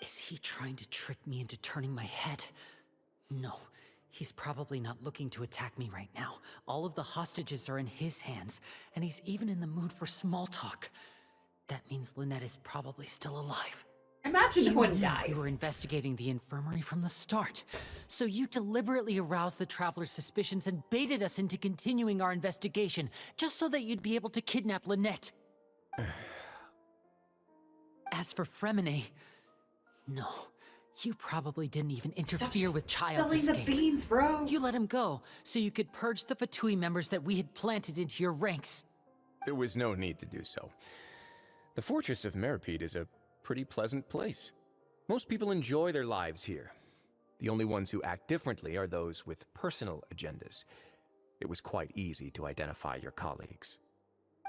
Is he trying to trick me into turning my head? No, he's probably not looking to attack me right now. All of the hostages are in his hands, and he's even in the mood for small talk. That means Lynette is probably still alive. Imagine no one You dies. were investigating the infirmary from the start, so you deliberately aroused the Traveler's suspicions and baited us into continuing our investigation, just so that you'd be able to kidnap Lynette. As for Fremine, no, you probably didn't even interfere with Child's spilling escape. the beans, bro. You let him go, so you could purge the Fatui members that we had planted into your ranks. There was no need to do so. The Fortress of Meripede is a pretty pleasant place. Most people enjoy their lives here. The only ones who act differently are those with personal agendas. It was quite easy to identify your colleagues.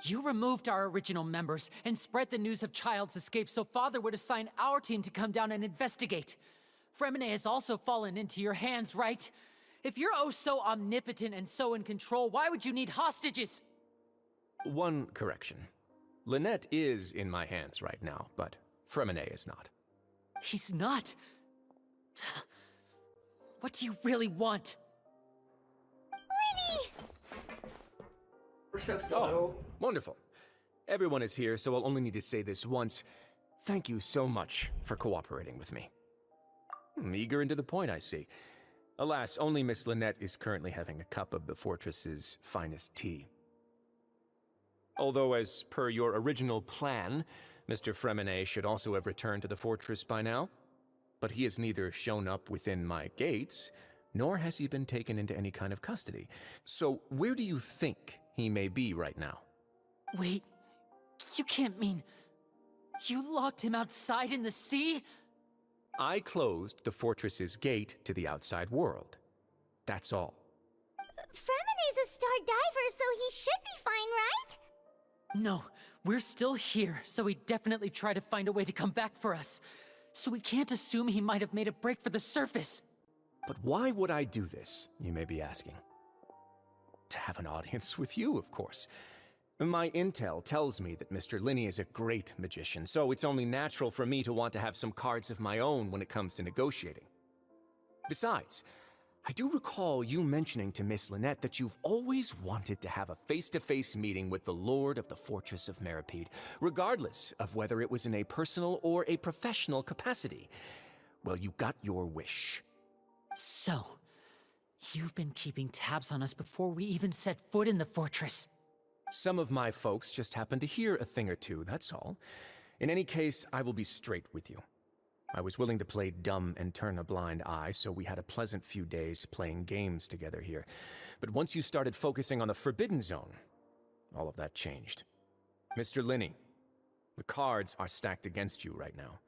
You removed our original members and spread the news of Child's escape so Father would assign our team to come down and investigate. Fremine has also fallen into your hands, right? If you're oh so omnipotent and so in control, why would you need hostages? One correction. Lynette is in my hands right now, but Fremine is not. He's not. What do you really want? Lenny! We're so slow. Oh, wonderful. Everyone is here, so I'll only need to say this once. Thank you so much for cooperating with me. Eager and to the point, I see. Alas, only Miss Lynette is currently having a cup of the fortress's finest tea. Although, as per your original plan, Mr. Fremine should also have returned to the fortress by now. But he has neither shown up within my gates, nor has he been taken into any kind of custody. So where do you think he may be right now? Wait, you can't mean... You locked him outside in the sea? I closed the fortress's gate to the outside world. That's all. Fremine's a star diver, so he should be fine, right? No, we're still here, so he definitely tried to find a way to come back for us. So we can't assume he might have made a break for the surface. But why would I do this, you may be asking? To have an audience with you, of course. My intel tells me that Mr. Linney is a great magician, so it's only natural for me to want to have some cards of my own when it comes to negotiating. Besides, I do recall you mentioning to Miss Lynette that you've always wanted to have a face-to-face meeting with the Lord of the Fortress of Meripede, regardless of whether it was in a personal or a professional capacity. Well, you got your wish. So, you've been keeping tabs on us before we even set foot in the fortress. Some of my folks just happened to hear a thing or two, that's all. In any case, I will be straight with you. I was willing to play dumb and turn a blind eye, so we had a pleasant few days playing games together here. But once you started focusing on the Forbidden Zone, all of that changed. Mr. Linney, the cards are stacked against you right now.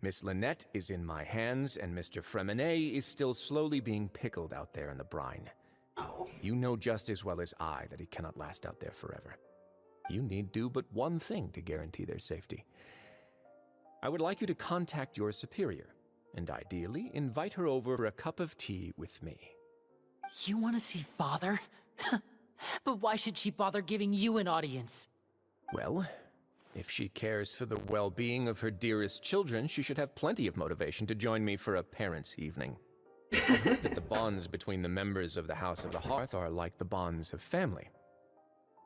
Miss Lynette is in my hands, and Mr. Fremine is still slowly being pickled out there in the brine. Oh. You know just as well as I that he cannot last out there forever. You need do but one thing to guarantee their safety. I would like you to contact your superior, and ideally invite her over for a cup of tea with me. You want to see Father? But why should she bother giving you an audience? Well, if she cares for the well-being of her dearest children, she should have plenty of motivation to join me for a parents' evening. I've heard that the bonds between the members of the House of the Hearth are like the bonds of family.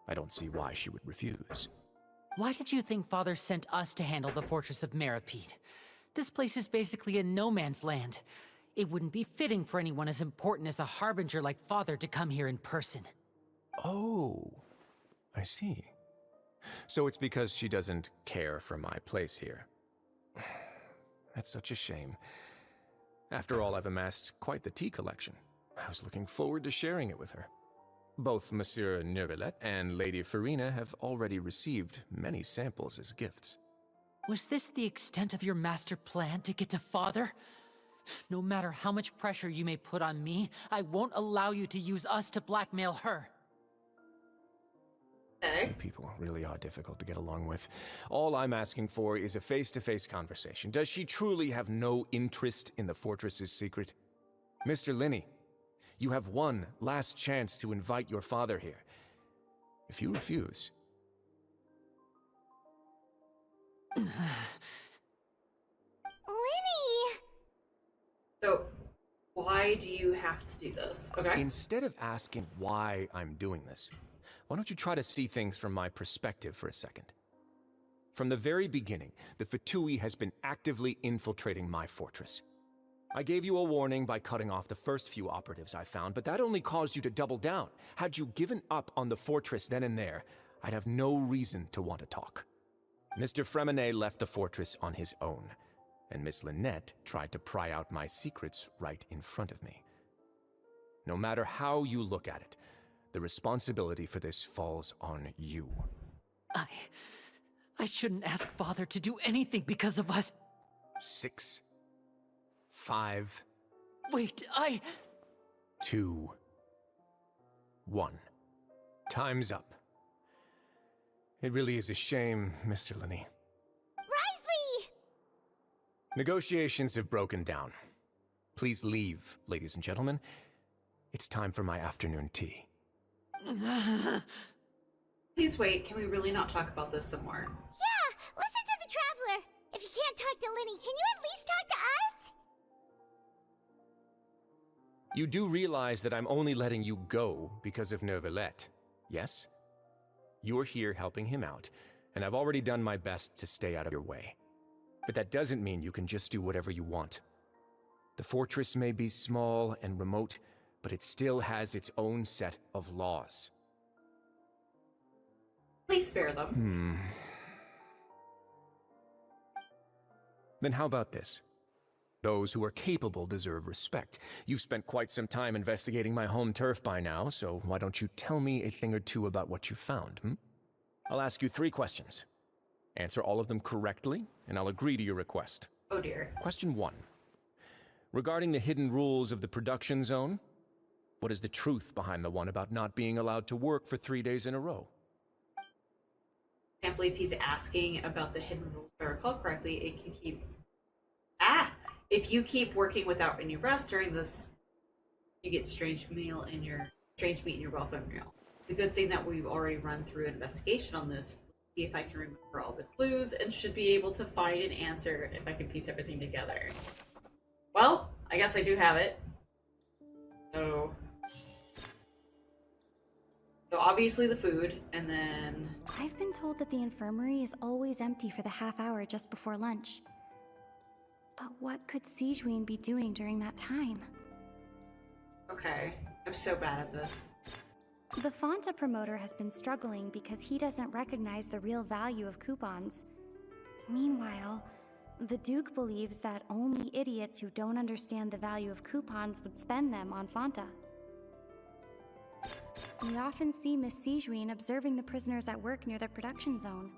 I don't see why she would refuse. Why did you think Father sent us to handle the Fortress of Meripede? This place is basically a no-man's land. It wouldn't be fitting for anyone as important as a harbinger like Father to come here in person. Oh, I see. So it's because she doesn't care for my place here. That's such a shame. After all, I've amassed quite the tea collection. I was looking forward to sharing it with her. Both Monsieur Neuvillette and Lady Farina have already received many samples as gifts. Was this the extent of your master plan to get to Father? No matter how much pressure you may put on me, I won't allow you to use us to blackmail her. You people really are difficult to get along with. All I'm asking for is a face-to-face conversation. Does she truly have no interest in the fortress's secret? Mr. Linney, you have one last chance to invite your father here. If you refuse... Linny! So, why do you have to do this? Okay. Instead of asking why I'm doing this, why don't you try to see things from my perspective for a second? From the very beginning, the Fatui has been actively infiltrating my fortress. I gave you a warning by cutting off the first few operatives I found, but that only caused you to double down. Had you given up on the fortress then and there, I'd have no reason to want to talk. Mr. Fremenet left the fortress on his own, and Miss Lynette tried to pry out my secrets right in front of me. No matter how you look at it, the responsibility for this falls on you. I shouldn't ask Father to do anything because of us. 6, 5... Wait, 2, 1. Time's up. It really is a shame, Mr. Linney. Risley! Negotiations have broken down. Please leave, ladies and gentlemen. It's time for my afternoon tea. Please wait, can we really not talk about this some more? Yeah, listen to the Traveler. If you can't talk to Linny, can you at least talk to us? You do realize that I'm only letting you go because of Neuvillette, yes? You're here helping him out, and I've already done my best to stay out of your way. But that doesn't mean you can just do whatever you want. The fortress may be small and remote, but it still has its own set of laws. Please spare them. Then how about this? Those who are capable deserve respect. You've spent quite some time investigating my home turf by now, so why don't you tell me a thing or two about what you found, I'll ask you 3 questions. Answer all of them correctly, and I'll agree to your request. Oh dear. Question 1. Regarding the hidden rules of the production zone, what is the truth behind the one about not being allowed to work for 3 days in a row? Can't believe he's asking about the hidden rules. If I recall correctly, it can keep... If you keep working without any rest during this, you get strange meat in your welfare meal. The good thing that we've already run through an investigation on this. See if I can remember all the clues and should be able to find an answer if I can piece everything together. Well, I guess I do have it. So obviously the food, and then... I've been told that the infirmary is always empty for the half hour just before lunch. But what could Sigewinne be doing during that time? Okay, I'm so bad at this. The Fonta promoter has been struggling because he doesn't recognize the real value of coupons. Meanwhile, the Duke believes that only idiots who don't understand the value of coupons would spend them on Fonta. We often see Miss Sigewinne observing the prisoners at work near the production zone.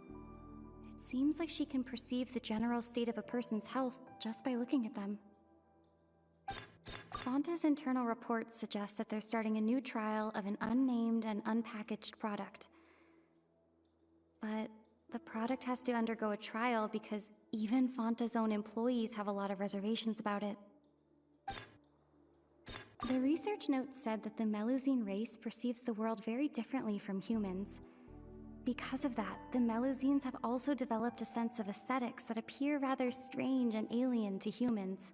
It seems like she can perceive the general state of a person's health just by looking at them. Fonta's internal reports suggest that they're starting a new trial of an unnamed and unpackaged product. But the product has to undergo a trial because even Fonta's own employees have a lot of reservations about it. The research notes said that the Melusine race perceives the world very differently from humans. Because of that, the Melusines have also developed a sense of aesthetics that appear rather strange and alien to humans.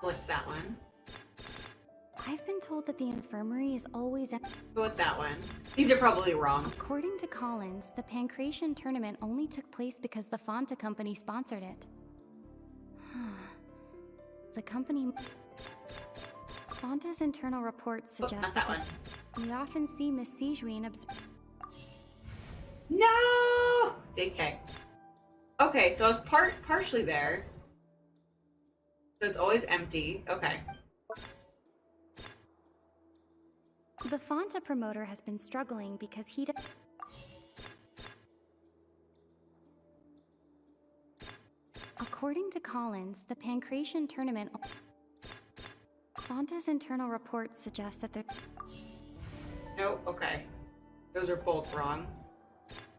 What's that one? I've been told that the infirmary is always Go with that one. These are probably wrong. According to Collins, the Pancration tournament only took place because the Fonta company sponsored it. The company... Fonta's internal reports suggest that we often see Miss Sigewinne No! JK. Okay, so I was partially there. So it's always empty. Okay. The Fonta promoter has been struggling because he... According to Collins, the Pancration tournament... Fonta's internal reports suggest that they're... Nope, okay. Those are both wrong.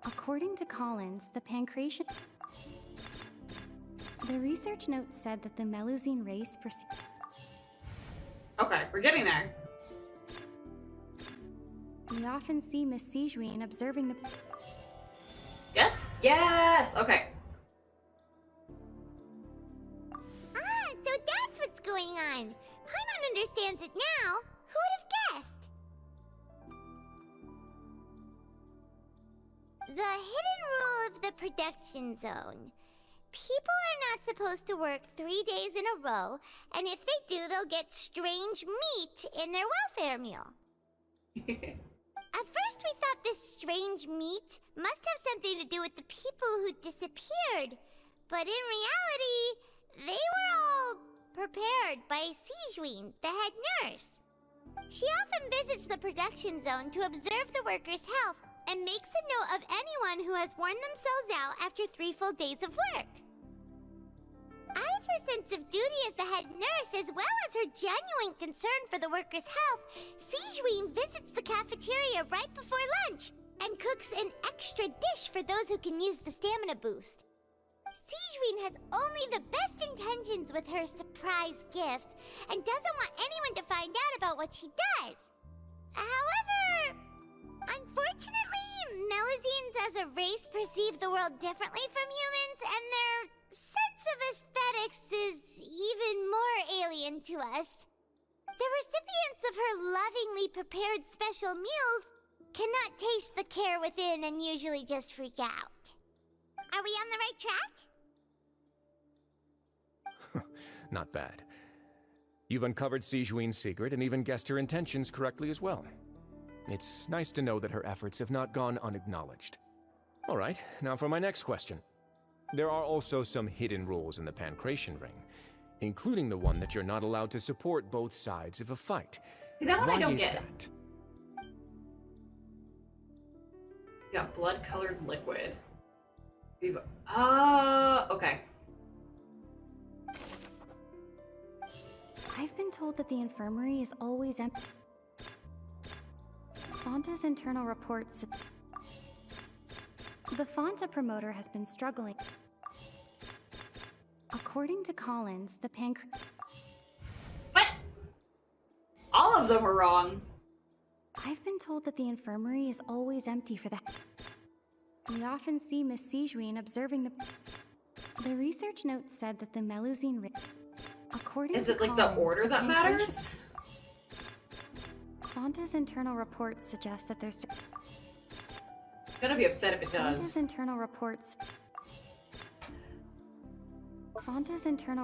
According to Collins, the Pancration... The research note said that the Melusine race Okay, we're getting there. We often see Miss Sijuin observing the... Yes? Yes! Okay. Ah, so that's what's going on. Paimon understands it now. Who would have guessed? The hidden rule of the production zone. People are not supposed to work 3 days in a row, and if they do, they'll get strange meat in their welfare meal. At first we thought this strange meat must have something to do with the people who disappeared, but in reality, they were all prepared by Sijuin, the head nurse. She often visits the production zone to observe the workers' health and makes a note of anyone who has worn themselves out after 3 full days of work. Out of her sense of duty as the head nurse, as well as her genuine concern for the workers' health, Sijuin visits the cafeteria right before lunch and cooks an extra dish for those who can use the stamina boost. Sijuin has only the best intentions with her surprise gift and doesn't want anyone to find out about what she does. However, unfortunately, Melusines as a race perceive the world differently from humans, and their sense of aesthetics is even more alien to us. The recipients of her lovingly prepared special meals cannot taste the care within and usually just freak out. Are we on the right track? Not bad. You've uncovered Sijuin's secret and even guessed her intentions correctly as well. It's nice to know that her efforts have not gone unacknowledged. All right, now for my next question. There are also some hidden rules in the Pancration Ring, including the one that you're not allowed to support both sides of a fight. That one I don't is get. that? You got blood-colored liquid. Okay. I've been told that the infirmary is always empty. Fonta's internal reports... The Fonta promoter has been struggling. According to Collins, the What? All of them were wrong. I've been told that the infirmary is always empty for that. We often see Miss Sijuin observing the... The research note said that the Melusine... According Is to it like Collins, the order that Pancration- matters? Fonta's internal reports suggest that there's... I'm gonna be upset if it does. Fonta's internal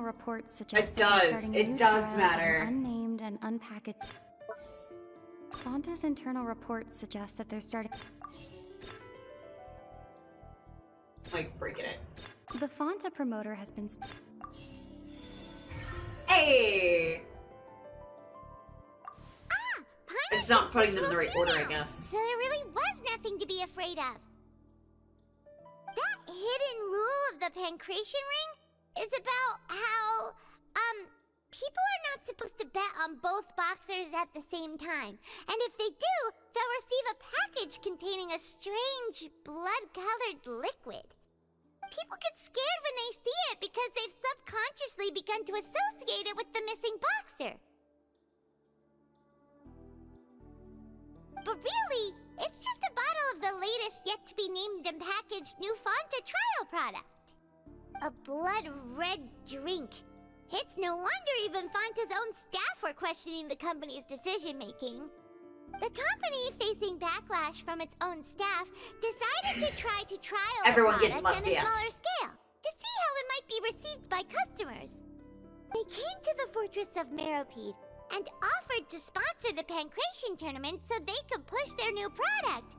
reports suggest It that they're does. starting a It new does trial of matter. an unnamed and unpackaged... Fonta's internal reports suggest that they're starting... Like, breaking it. The Fonta promoter has been... Hey! Paimon It's not thinks putting this them in the rule right too order, I now, guess. So there really was nothing to be afraid of. That hidden rule of the Pancration Ring is about how, people are not supposed to bet on both boxers at the same time. And if they do, they'll receive a package containing a strange, blood-colored liquid. People get scared when they see it because they've subconsciously begun to associate it with the missing boxer. But really, it's just a bottle of the latest yet-to-be-named and packaged new Fonta trial product. A blood-red drink. It's no wonder even Fonta's own staff were questioning the company's decision-making. The company, facing backlash from its own staff, decided to try to trial Everyone the get product on a mustache. smaller scale to see how it might be received by customers. They came to the fortress of Meropide and offered to sponsor the Pancration tournament so they could push their new product.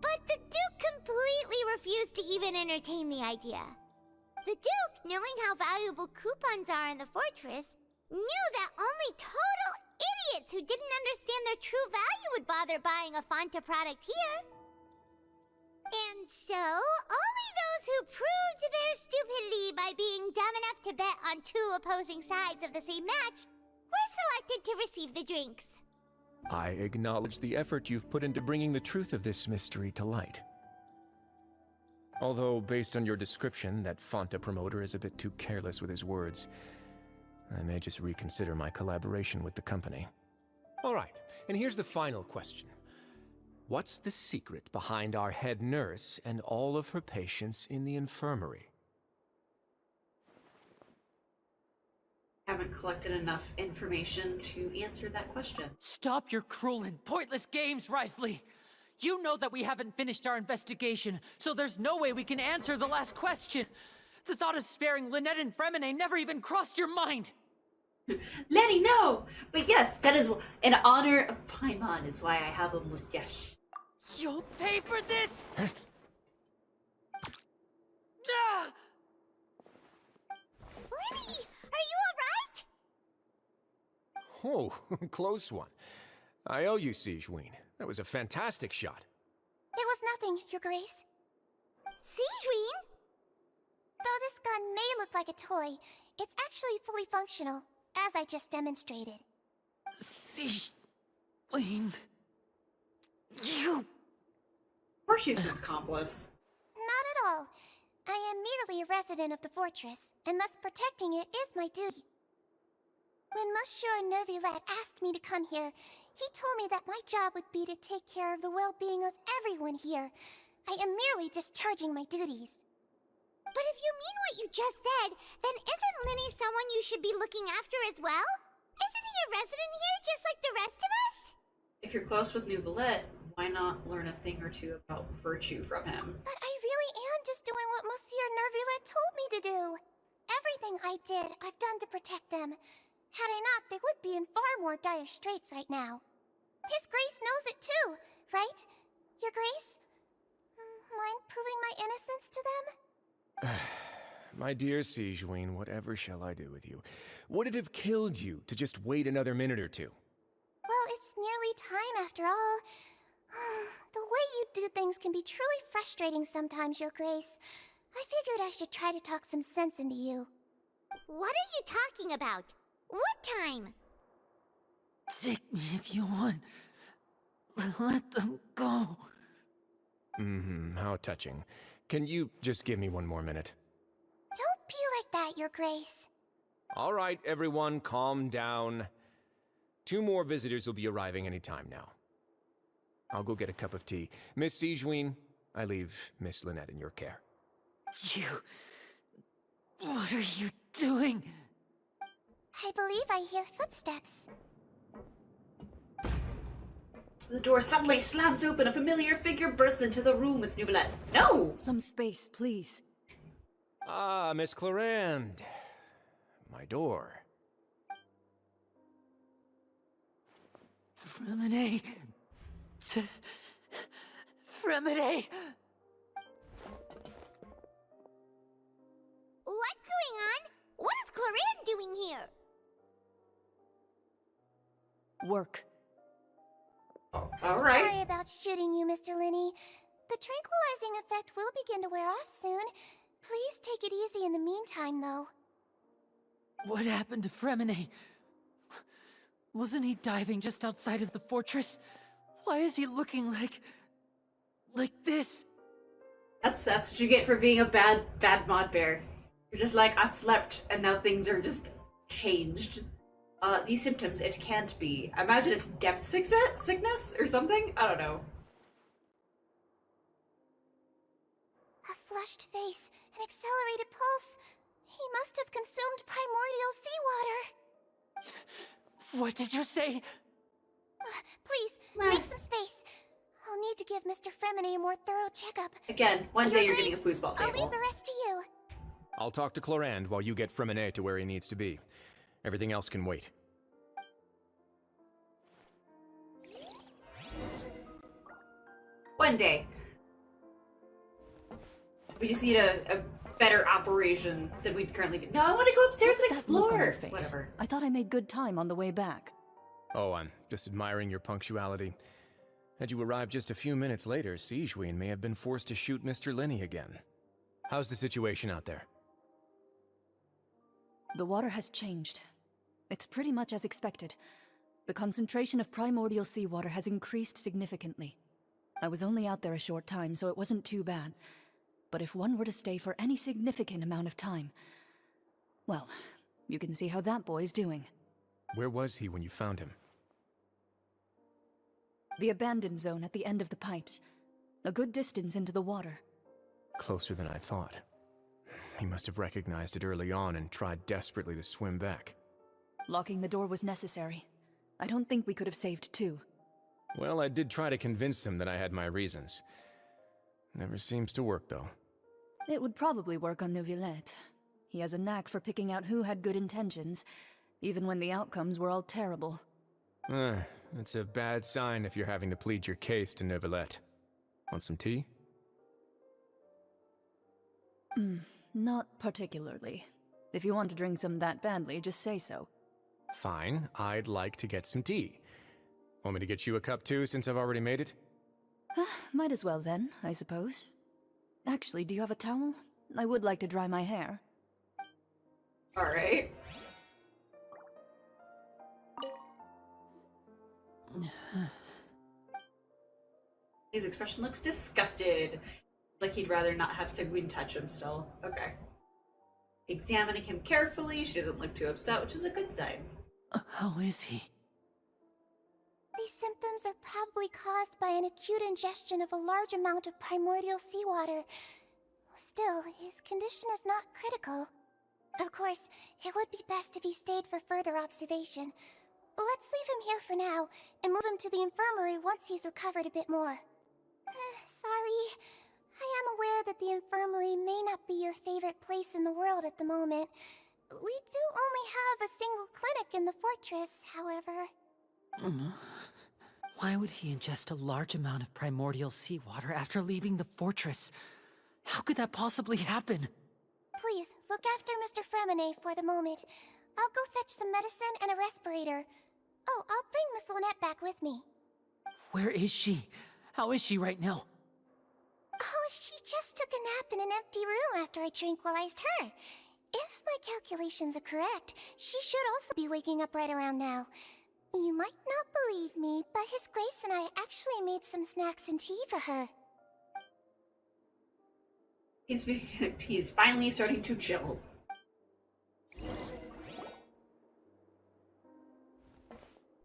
But the Duke completely refused to even entertain the idea. The Duke, knowing how valuable coupons are in the fortress, knew that only total idiots who didn't understand their true value would bother buying a Fonta product here. And so, only those who proved their stupidity by being dumb enough to bet on 2 opposing sides of the same match were selected to receive the drinks. I acknowledge the effort you've put into bringing the truth of this mystery to light. Although, based on your description, that Fonta promoter is a bit too careless with his words. I may just reconsider my collaboration with the company. Alright, and here's the final question. What's the secret behind our head nurse and all of her patients in the infirmary? Haven't collected enough information to answer that question. Stop your cruel and pointless games, Risley! You know that we haven't finished our investigation, so there's no way we can answer the last question! The thought of sparing Lynette and Fremine never even crossed your mind! Lenny, no! But yes, that is in honor of Paimon is why I have a mustache. You'll pay for this! Lenny, are you alright? Oh, close one. I owe you, Sigewinne. That was a fantastic shot. It was nothing, Your Grace. Sigewinne? Though this gun may look like a toy, it's actually fully functional, as I just demonstrated. Sigewinne... You... Of course she's his accomplice. Not at all. I am merely a resident of the fortress, and thus protecting it is my duty. When Monsieur Nervillette asked me to come here, he told me that my job would be to take care of the well-being of everyone here. I am merely discharging my duties. But if you mean what you just said, then isn't Linny someone you should be looking after as well? Isn't he a resident here just like the rest of us? If you're close with Neuvillette, why not learn a thing or two about virtue from him? But I really am just doing what Monsieur Nervillette told me to do. Everything I did, I've done to protect them. Had I not, they would be in far more dire straits right now. His Grace knows it too, right? Your Grace? Mind proving my innocence to them? My dear Sigewinne, whatever shall I do with you? Would it have killed you to just wait another minute or two? Well, it's nearly time after all. The way you do things can be truly frustrating sometimes, Your Grace. I figured I should try to talk some sense into you. What are you talking about? What time? Take me if you want. Let them go. How touching. Can you just give me one more minute? Don't be like that, Your Grace. All right, everyone, calm down. 2 more visitors will be arriving any time now. I'll go get a cup of tea. Miss Sigewinne, I leave Miss Lynette in your care. You... What are you doing? I believe I hear footsteps. The door suddenly slams open. A familiar figure bursts into the room. It's Neuvillette. No! Some space, please. Ah, Miss Clarande. My door. Fremine... Fremine... What's going on? What is Clarande doing here? Work. All right. Sorry about shooting you, Mr. Linney. The tranquilizing effect will begin to wear off soon. Please take it easy in the meantime, though. What happened to Fremine? Wasn't he diving just outside of the fortress? Why is he looking like this? That's what you get for being a bad mod bear. You're just like, I slept and now things are just changed. These symptoms, it can't be. I imagine it's depth sickness or something? I don't know. A flushed face, an accelerated pulse. He must have consumed primordial seawater. What did you say? Please, make some space. I'll need to give Mr. Fremine a more thorough checkup. Again, one day you're getting a foosball table. I'll leave the rest to you. I'll talk to Clarande while you get Fremine to where he needs to be. Everything else can wait. One day. We just need a better operation than we currently do. No, I want to go upstairs and What's that look on explore. your face? Whatever. I thought I made good time on the way back. Oh, I'm just admiring your punctuality. Had you arrived just a few minutes later, Sigewinne may have been forced to shoot Mr. Linney again. How's the situation out there? The water has changed. It's pretty much as expected. The concentration of primordial seawater has increased significantly. I was only out there a short time, so it wasn't too bad. but if one were to stay for any significant amount of time, well, you can see how that boy's doing. Where was he when you found him? The abandoned zone at the end of the pipes. A good distance into the water. Closer than I thought. He must have recognized it early on and tried desperately to swim back. Locking the door was necessary. I don't think we could have saved two. Well, I did try to convince him that I had my reasons. Never seems to work, though. It would probably work on Neuvillette. He has a knack for picking out who had good intentions, even when the outcomes were all terrible. It's a bad sign if you're having to plead your case to Neuvillette. Want some tea? Not particularly. If you want to drink some that badly, just say so. Fine, I'd like to get some tea. Want me to get you a cup too, since I've already made it? Might as well then, I suppose. Actually, do you have a towel? I would like to dry my hair. Alright. His expression looks disgusted. Like he'd rather not have Seguin touch him still. Okay. Examining him carefully, she doesn't look too upset, which is a good sign. How is he? These symptoms are probably caused by an acute ingestion of a large amount of primordial seawater. Still, his condition is not critical. Of course, it would be best if he stayed for further observation. Let's leave him here for now, and move him to the infirmary once he's recovered a bit more. Sorry. I am aware that the infirmary may not be your favorite place in the world at the moment. We do only have a single clinic in the fortress, however. Why would he ingest a large amount of primordial seawater after leaving the fortress? How could that possibly happen? Please, look after Mr. Fremine for the moment. I'll go fetch some medicine and a respirator. Oh, I'll bring Miss Lynette back with me. Where is she? How is she right now? Oh, she just took a nap in an empty room after I tranquilized her. If my calculations are correct, she should also be waking up right around now. You might not believe me, but His Grace and I actually made some snacks and tea for her. He's finally starting to chill.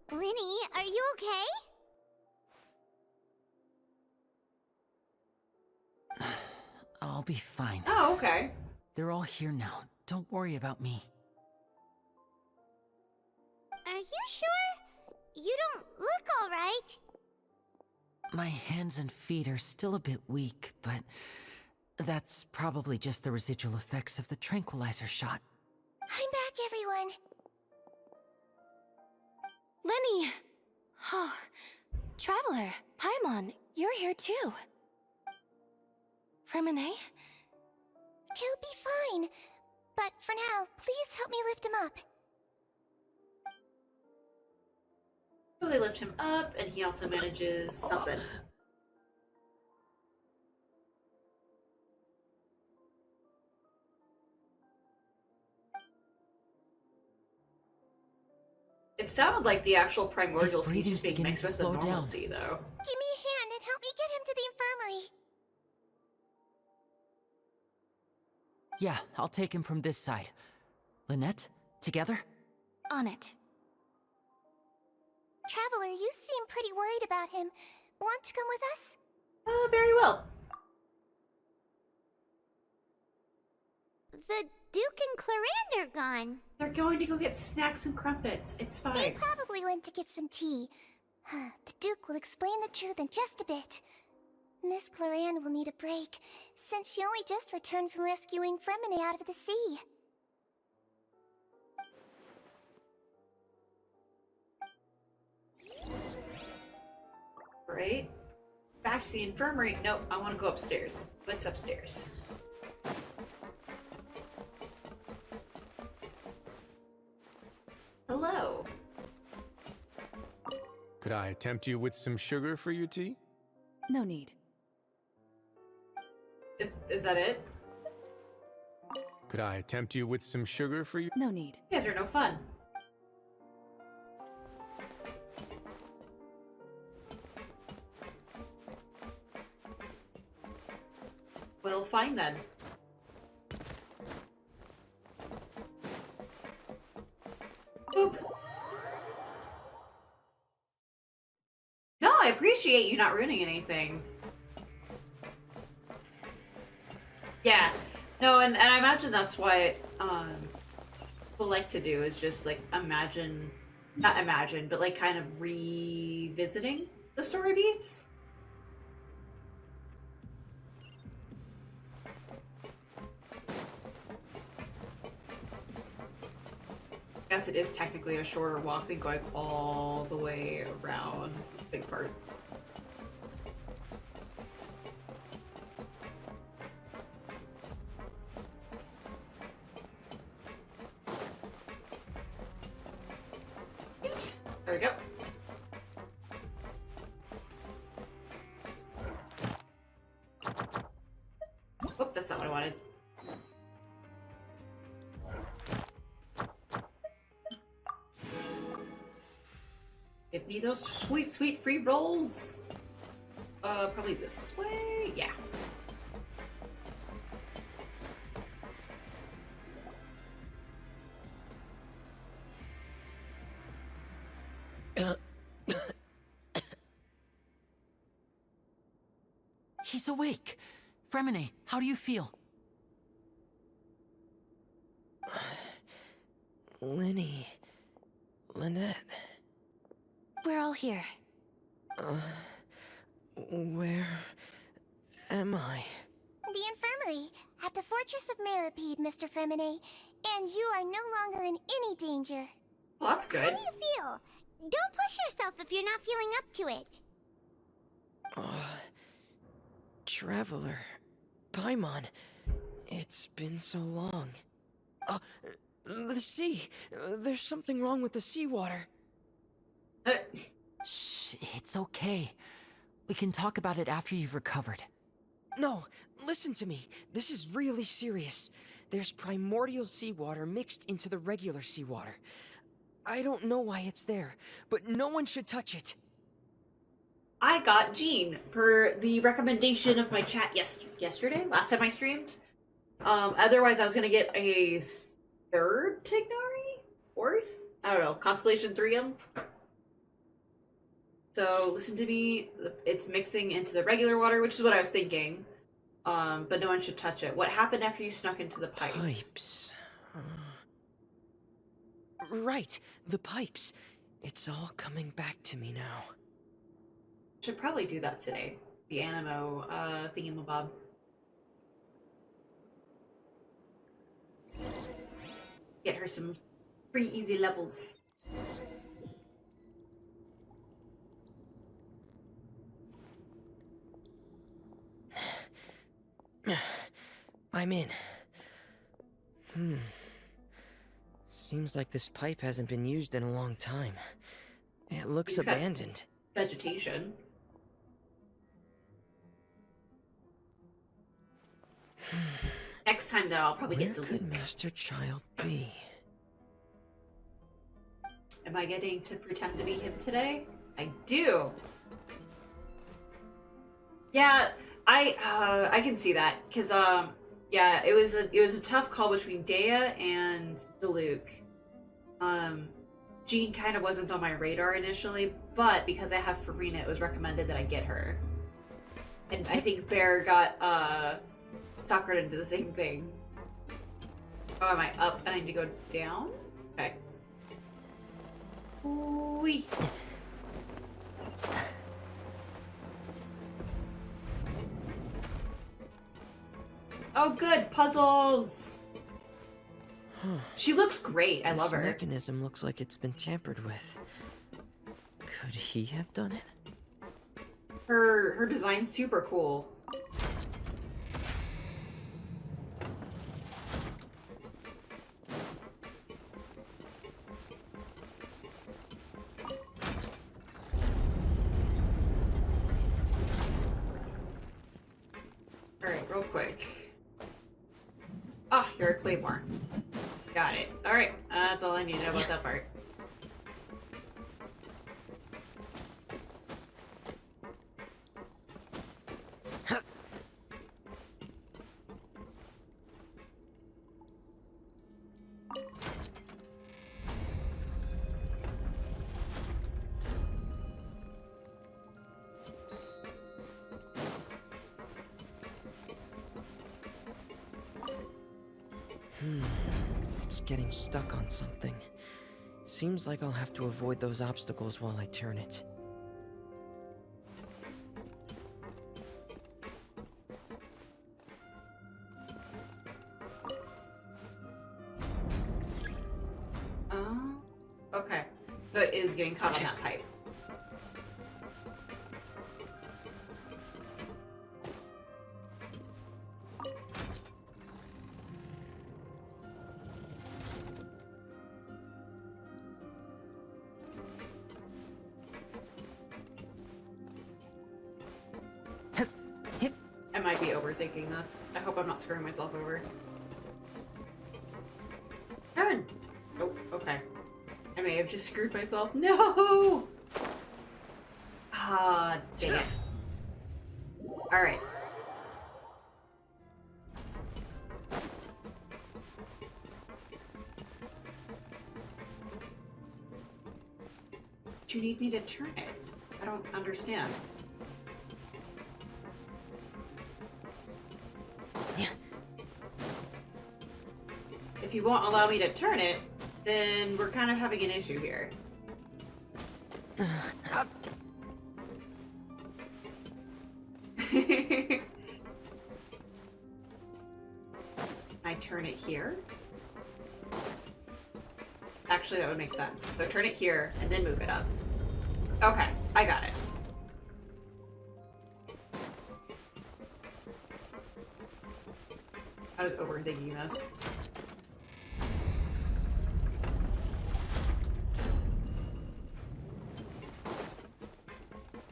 Linny, are you okay? I'll be fine. Oh, okay. They're all here now. Don't worry about me. Are you sure? You don't look alright. My hands and feet are still a bit weak, but that's probably just the residual effects of the tranquilizer shot. I'm back, everyone. Lenny! Oh, Traveler, Paimon, you're here too. Fremine? He'll be fine. But for now, please help me lift him up. So they lift him up, and he also manages something. It sounded like the actual primordial sea just being mixed with the normal sea, though. Give me a hand and help me get him to the infirmary. Yeah, I'll take him from this side. Lynette, together? On it. Traveler, you seem pretty worried about him. Want to come with us? Very well. The Duke and Clarande are gone. They're going to go get snacks and crumpets. It's fine. They probably went to get some tea. The Duke will explain the truth in just a bit. Miss Clarande will need a break, since she only just returned from rescuing Fremine out of the sea. Right. Back to the infirmary. Nope, I want to go upstairs. What's upstairs? Hello. Could I tempt you with some sugar for your tea? No need. Is that it? Could I tempt you with some sugar for your... No need. You guys are no fun. Well, fine then. Boop. No, I appreciate you not ruining anything. Yeah. No, and I imagine that's why people like to do is just like imagine, not imagine, but like kind of revisiting the story beats. I guess it is technically a shorter walk than going all the way around the big parts. There we go. Oh, that's not what I wanted. Give me those sweet, sweet free rolls. Probably this way. Yeah. He's awake. Fremine, how do you feel? Lenny. Lynette. We're all here. Where am I? The infirmary at the Fortress of Meripede, Mr. Fremine. And you are no longer in any danger. Well, that's good. How do you feel? Don't push yourself if you're not feeling up to it. Traveler. Paimon. It's been so long. The sea. There's something wrong with the seawater. Shh, it's okay. We can talk about it after you've recovered. No, listen to me. This is really serious. There's primordial seawater mixed into the regular seawater. I don't know why it's there, but no one should touch it. I got Jean per the recommendation of my chat yesterday, last time I streamed. Otherwise I was gonna get a third Tignari? Fourth? I don't know, Constellation 3M? So listen to me, it's mixing into the regular water, which is what I was thinking. But no one should touch it. What happened after you snuck into the pipes? Pipes. Right, the pipes. It's all coming back to me now. Should probably do that today. The Animo thingamabob. Get her some free easy levels. I'm in. Seems like this pipe hasn't been used in a long time. It looks abandoned. Vegetation. Next time, though, I'll probably get to Where could Master Child be? Am I getting to pretend to be him today? I do. Yeah, I can see that because yeah, it was a tough call between Dea and Diluc. Jean kind of wasn't on my radar initially, but because I have Farina, it was recommended that I get her. And I think Bear got suckered into the same thing. Oh, am I up and I need to go down? Okay. Wee. Oh, good puzzles. She looks great. I love her. This mechanism looks like it's been tampered with. Could he have done it? Her design's super cool. Alright, real quick. Ah, you're a claymore. Got it. Alright, that's all I need to know about that part. It's getting stuck on something. Seems like I'll have to avoid those obstacles while I turn it. Okay. So it is getting caught on that pipe. I might be overthinking this. I hope I'm not screwing myself over. Turn! Oh, okay. I may have just screwed myself. No! Ah, dang it. Alright. Do you need me to turn it? I don't understand. If you won't allow me to turn it, then we're kind of having an issue here. I turn it here? Actually, that would make sense. So turn it here and then move it up. Okay, I got it. I was overthinking this.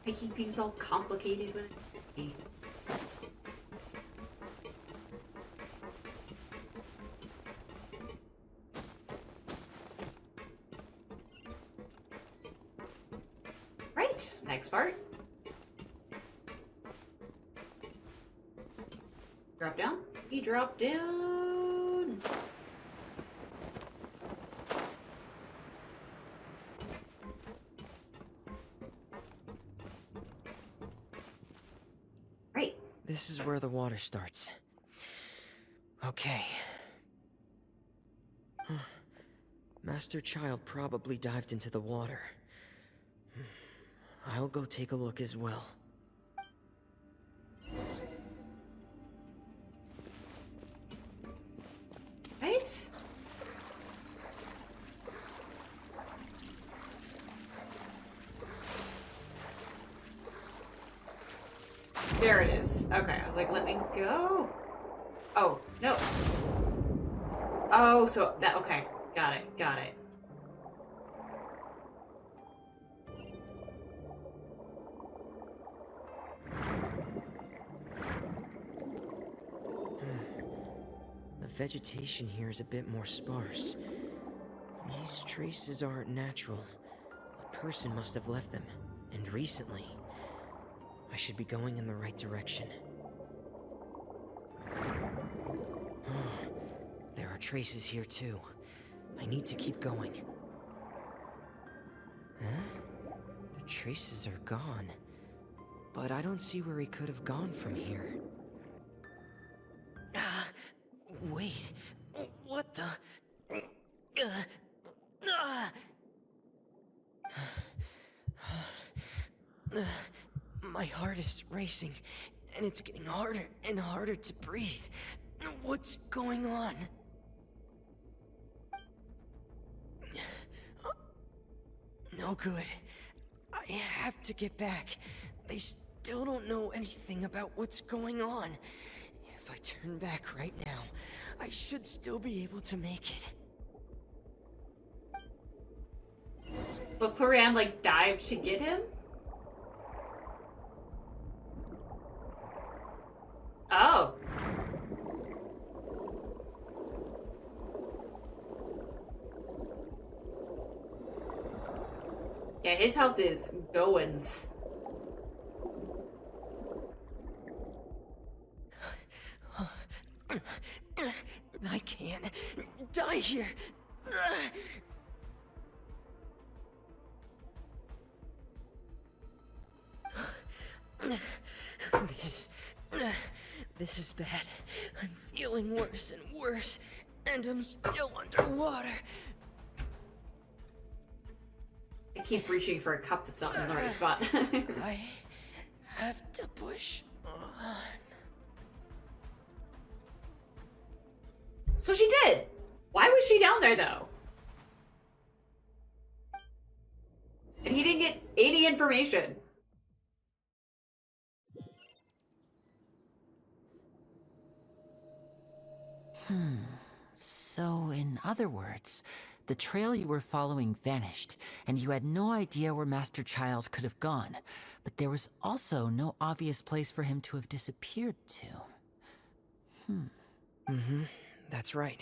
Making things all complicated with me. Right, next part. Drop down. We drop down. This is where the water starts. Okay. Master Child probably dived into the water. I'll go take a look as well. Right? There it is. Okay, I was like, let me go. Oh, no. Oh, so that, okay. Got it, got it. The vegetation here is a bit more sparse. These traces aren't natural. A person must have left them, and recently. I should be going in the right direction. There are traces here too. I need to keep going. Huh? The traces are gone. But I don't see where he could have gone from here. Wait. What the? My heart is racing, and it's getting harder and harder to breathe. What's going on? No good. I have to get back. They still don't know anything about what's going on. If I turn back right now, I should still be able to make it. So Clorian, like, dived to get him? Oh. Yeah, his health is goins. I can't die here. This is bad. I'm feeling worse and worse. And I'm still underwater. I keep reaching for a cup that's not in the right spot. I have to push on. So she did! Why was she down there, though? And he didn't get any information. So, in other words, the trail you were following vanished, and you had no idea where Master Child could have gone, but there was also no obvious place for him to have disappeared to. That's right.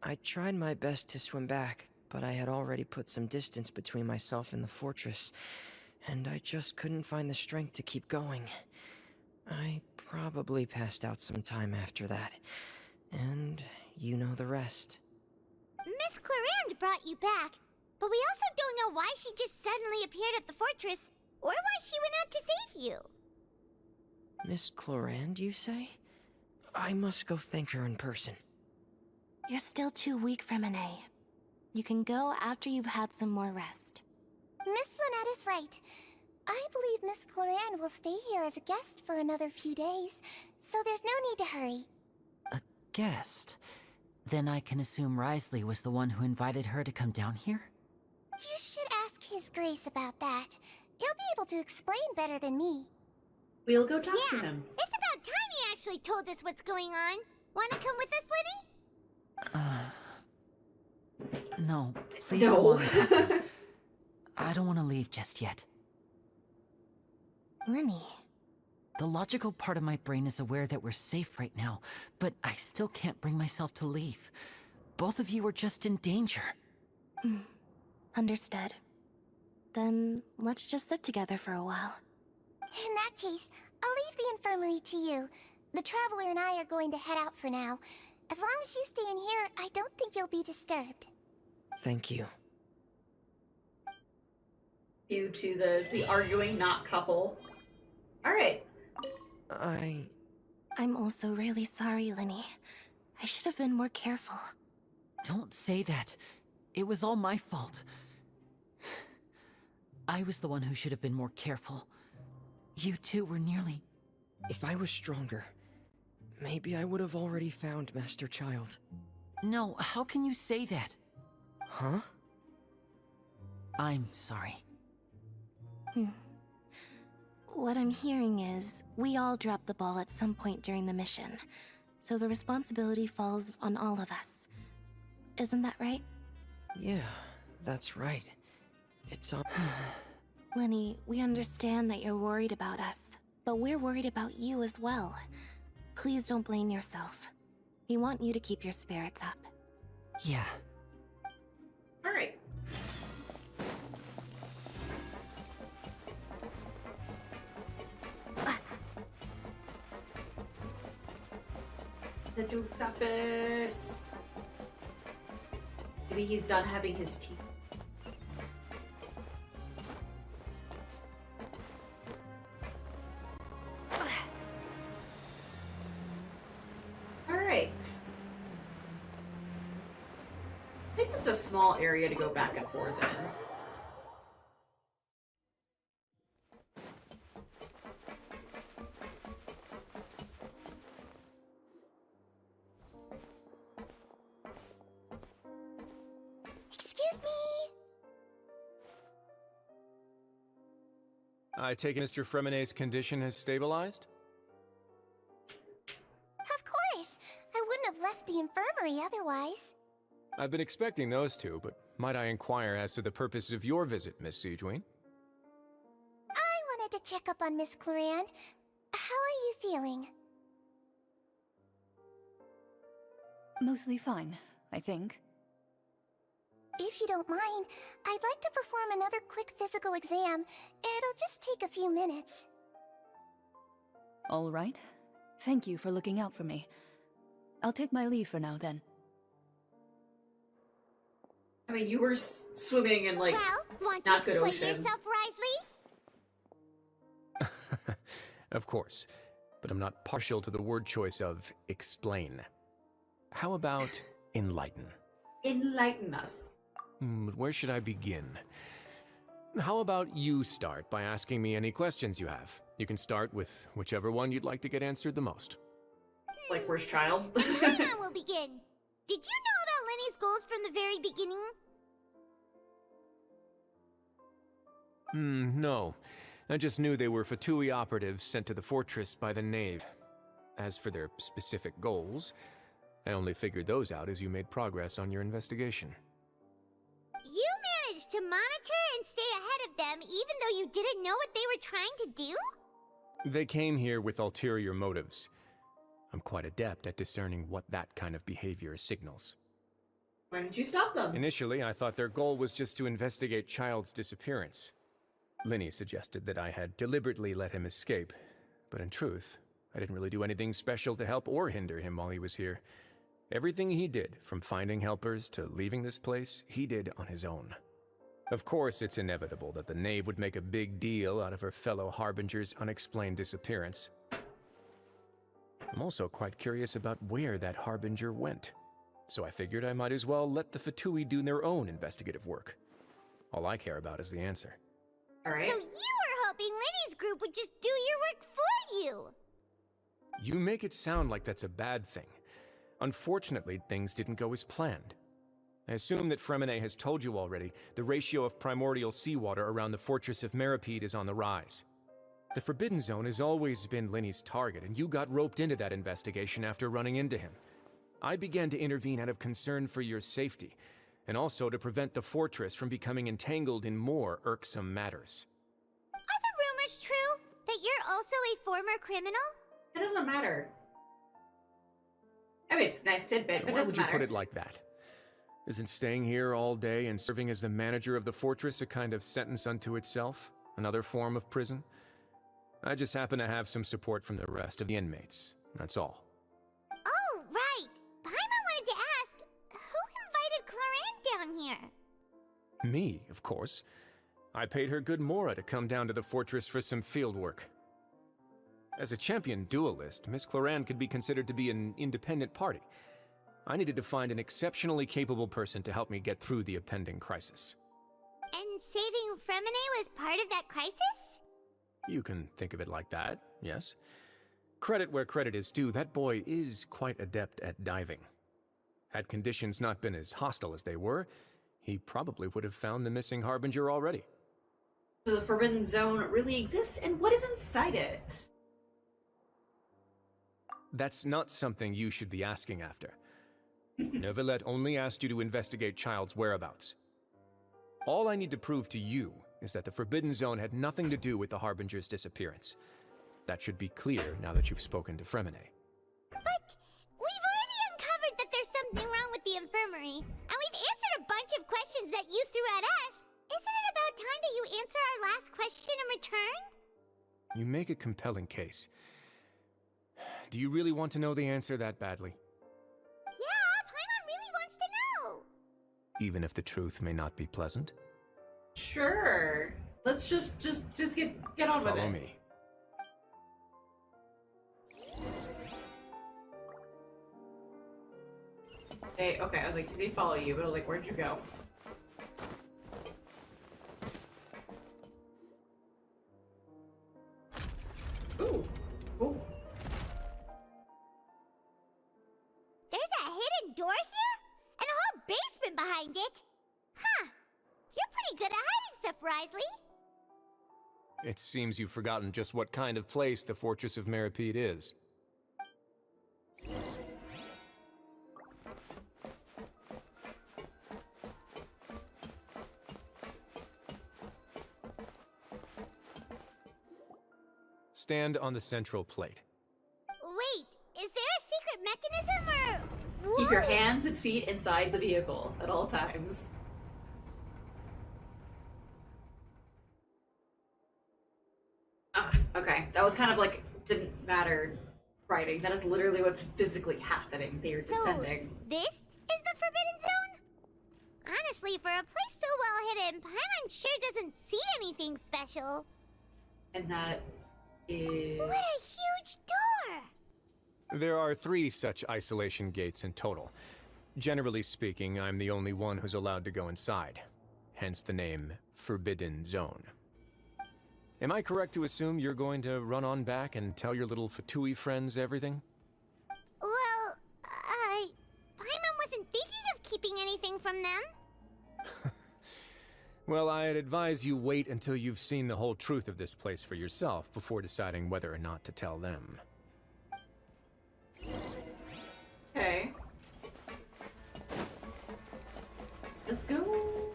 I tried my best to swim back, but I had already put some distance between myself and the fortress, and I just couldn't find the strength to keep going. I probably passed out some time after that, and you know the rest. Miss Clarande brought you back, but we also don't know why she just suddenly appeared at the fortress, or why she went out to save you. Miss Clarande, you say? I must go thank her in person. You're still too weak for Monet. You can go after you've had some more rest. Miss Lynette is right. I believe Miss Clarande will stay here as a guest for another few days, so there's no need to hurry. A guest? Then I can assume Risley was the one who invited her to come down here? You should ask His Grace about that. He'll be able to explain better than me. We'll go talk to him. It's about time he actually told us what's going on. Wanna come with us, Liddy? No, please No. go on without me. I don't want to leave just yet. Lenny. The logical part of my brain is aware that we're safe right now, but I still can't bring myself to leave. Both of you are just in danger. Understood. Then let's just sit together for a while. In that case, I'll leave the infirmary to you. The Traveler and I are going to head out for now. As long as you stay in here, I don't think you'll be disturbed. Thank you. Due to the arguing not couple. Alright. I'm also really sorry, Lenny. I should have been more careful. Don't say that. It was all my fault. I was the one who should have been more careful. You two were nearly... If I was stronger, maybe I would have already found Master Child. No, how can you say that? Huh? I'm sorry. What I'm hearing is, we all dropped the ball at some point during the mission, so the responsibility falls on all of us. Isn't that right? Yeah, that's right. It's on... Lenny, we understand that you're worried about us, but we're worried about you as well. Please don't blame yourself. We want you to keep your spirits up. Yeah. Alright. The Duke's office. Maybe he's done having his tea. Alright. At least it's a small area to go back and forth in. Excuse me? I take it Mr. Fremonet's condition has stabilized? Of course. I wouldn't have left the infirmary otherwise. I've been expecting those two, but might I inquire as to the purpose of your visit, Miss Siegewien? I wanted to check up on Miss Clarande. How are you feeling? Mostly fine, I think. If you don't mind, I'd like to perform another quick physical exam. It'll just take a few minutes. All right. Thank you for looking out for me. I'll take my leave for now, then. I mean, you were swimming in, like, Well, want to not good explain ocean. yourself, Risley? Of course, but I'm not partial to the word choice of explain. How about enlighten. Enlighten us. Where should I begin? How about you start by asking me any questions you have? You can start with whichever one you'd like to get answered the most. Like, where's Child? Paimon will begin. Did you know about Lenny's goals from the very beginning? No. I just knew they were Fatui operatives sent to the fortress by the Knave. As for their specific goals, I only figured those out as you made progress on your investigation. You managed to monitor and stay ahead of them even though you didn't know what they were trying to do? They came here with ulterior motives. I'm quite adept at discerning what that kind of behavior signals. Why didn't you stop them? Initially, I thought their goal was just to investigate Child's disappearance. Linny suggested that I had deliberately let him escape, but in truth, I didn't really do anything special to help or hinder him while he was here. Everything he did, from finding helpers to leaving this place, he did on his own. Of course, it's inevitable that the Knave would make a big deal out of her fellow Harbinger's unexplained disappearance. I'm also quite curious about where that Harbinger went, so I figured I might as well let the Fatui do their own investigative work. All I care about is the answer. Alright. So you were hoping Lenny's group would just do your work for you! You make it sound like that's a bad thing. Unfortunately, things didn't go as planned. I assume that Fremine has told you already, the ratio of primordial seawater around the fortress of Meripede is on the rise. The Forbidden Zone has always been Linny's target, and you got roped into that investigation after running into him. I began to intervene out of concern for your safety, and also to prevent the fortress from becoming entangled in more irksome matters. Are the rumors true? That you're also a former criminal? It doesn't matter. I mean, it's a nice tidbit, but it Why doesn't would you matter. put it like that? Isn't staying here all day and serving as the manager of the fortress a kind of sentence unto itself? Another form of prison? I just happen to have some support from the rest of the inmates. That's all. Oh, right! Paimon wanted to ask, who invited Cloran down here? Me, of course. I paid her good mora to come down to the fortress for some field work. As a champion duelist, Miss Cloran could be considered to be an independent party. I needed to find an exceptionally capable person to help me get through the impending crisis. And saving Fremine was part of that crisis? You can think of it like that, yes. Credit where credit is due, that boy is quite adept at diving. Had conditions not been as hostile as they were, he probably would have found the missing Harbinger already. So the Forbidden Zone really exists, and what is inside it? That's not something you should be asking after. Neuvillette only asked you to investigate Child's whereabouts. All I need to prove to you is that the Forbidden Zone had nothing to do with the Harbinger's disappearance. That should be clear now that you've spoken to Fremine. But we've already uncovered that there's something wrong with the infirmary, and we've answered a bunch of questions that you threw at us. Isn't it about time that you answer our last question in return? You make a compelling case. Do you really want to know the answer that badly? Yeah, Paimon really wants to know. Even if the truth may not be pleasant? Sure. Let's just get on with it. Follow me. Hey, okay, I was like, he follow you, but I was like, where'd you go? Ooh. Ooh. There's a hidden door here? And a whole basement behind it? Huh. You're pretty good at hiding stuff, Risley. It seems you've forgotten just what kind of place the Fortress of Meripede is. Stand on the central plate. Wait, is there a secret mechanism or... Keep your hands and feet inside the vehicle at all times. Okay. That was kind of like, didn't matter writing. That is literally what's physically happening. They are descending. This is the Forbidden Zone? Honestly, for a place so well hidden, Paimon sure doesn't see anything special. And that is... What a huge door! There are 3 such isolation gates in total. Generally speaking, I'm the only one who's allowed to go inside. Hence the name Forbidden Zone. Am I correct to assume you're going to run on back and tell your little Fatui friends everything? Well, Paimon wasn't thinking of keeping anything from them. Well, I'd advise you wait until you've seen the whole truth of this place for yourself before deciding whether or not to tell them. Okay. Let's go.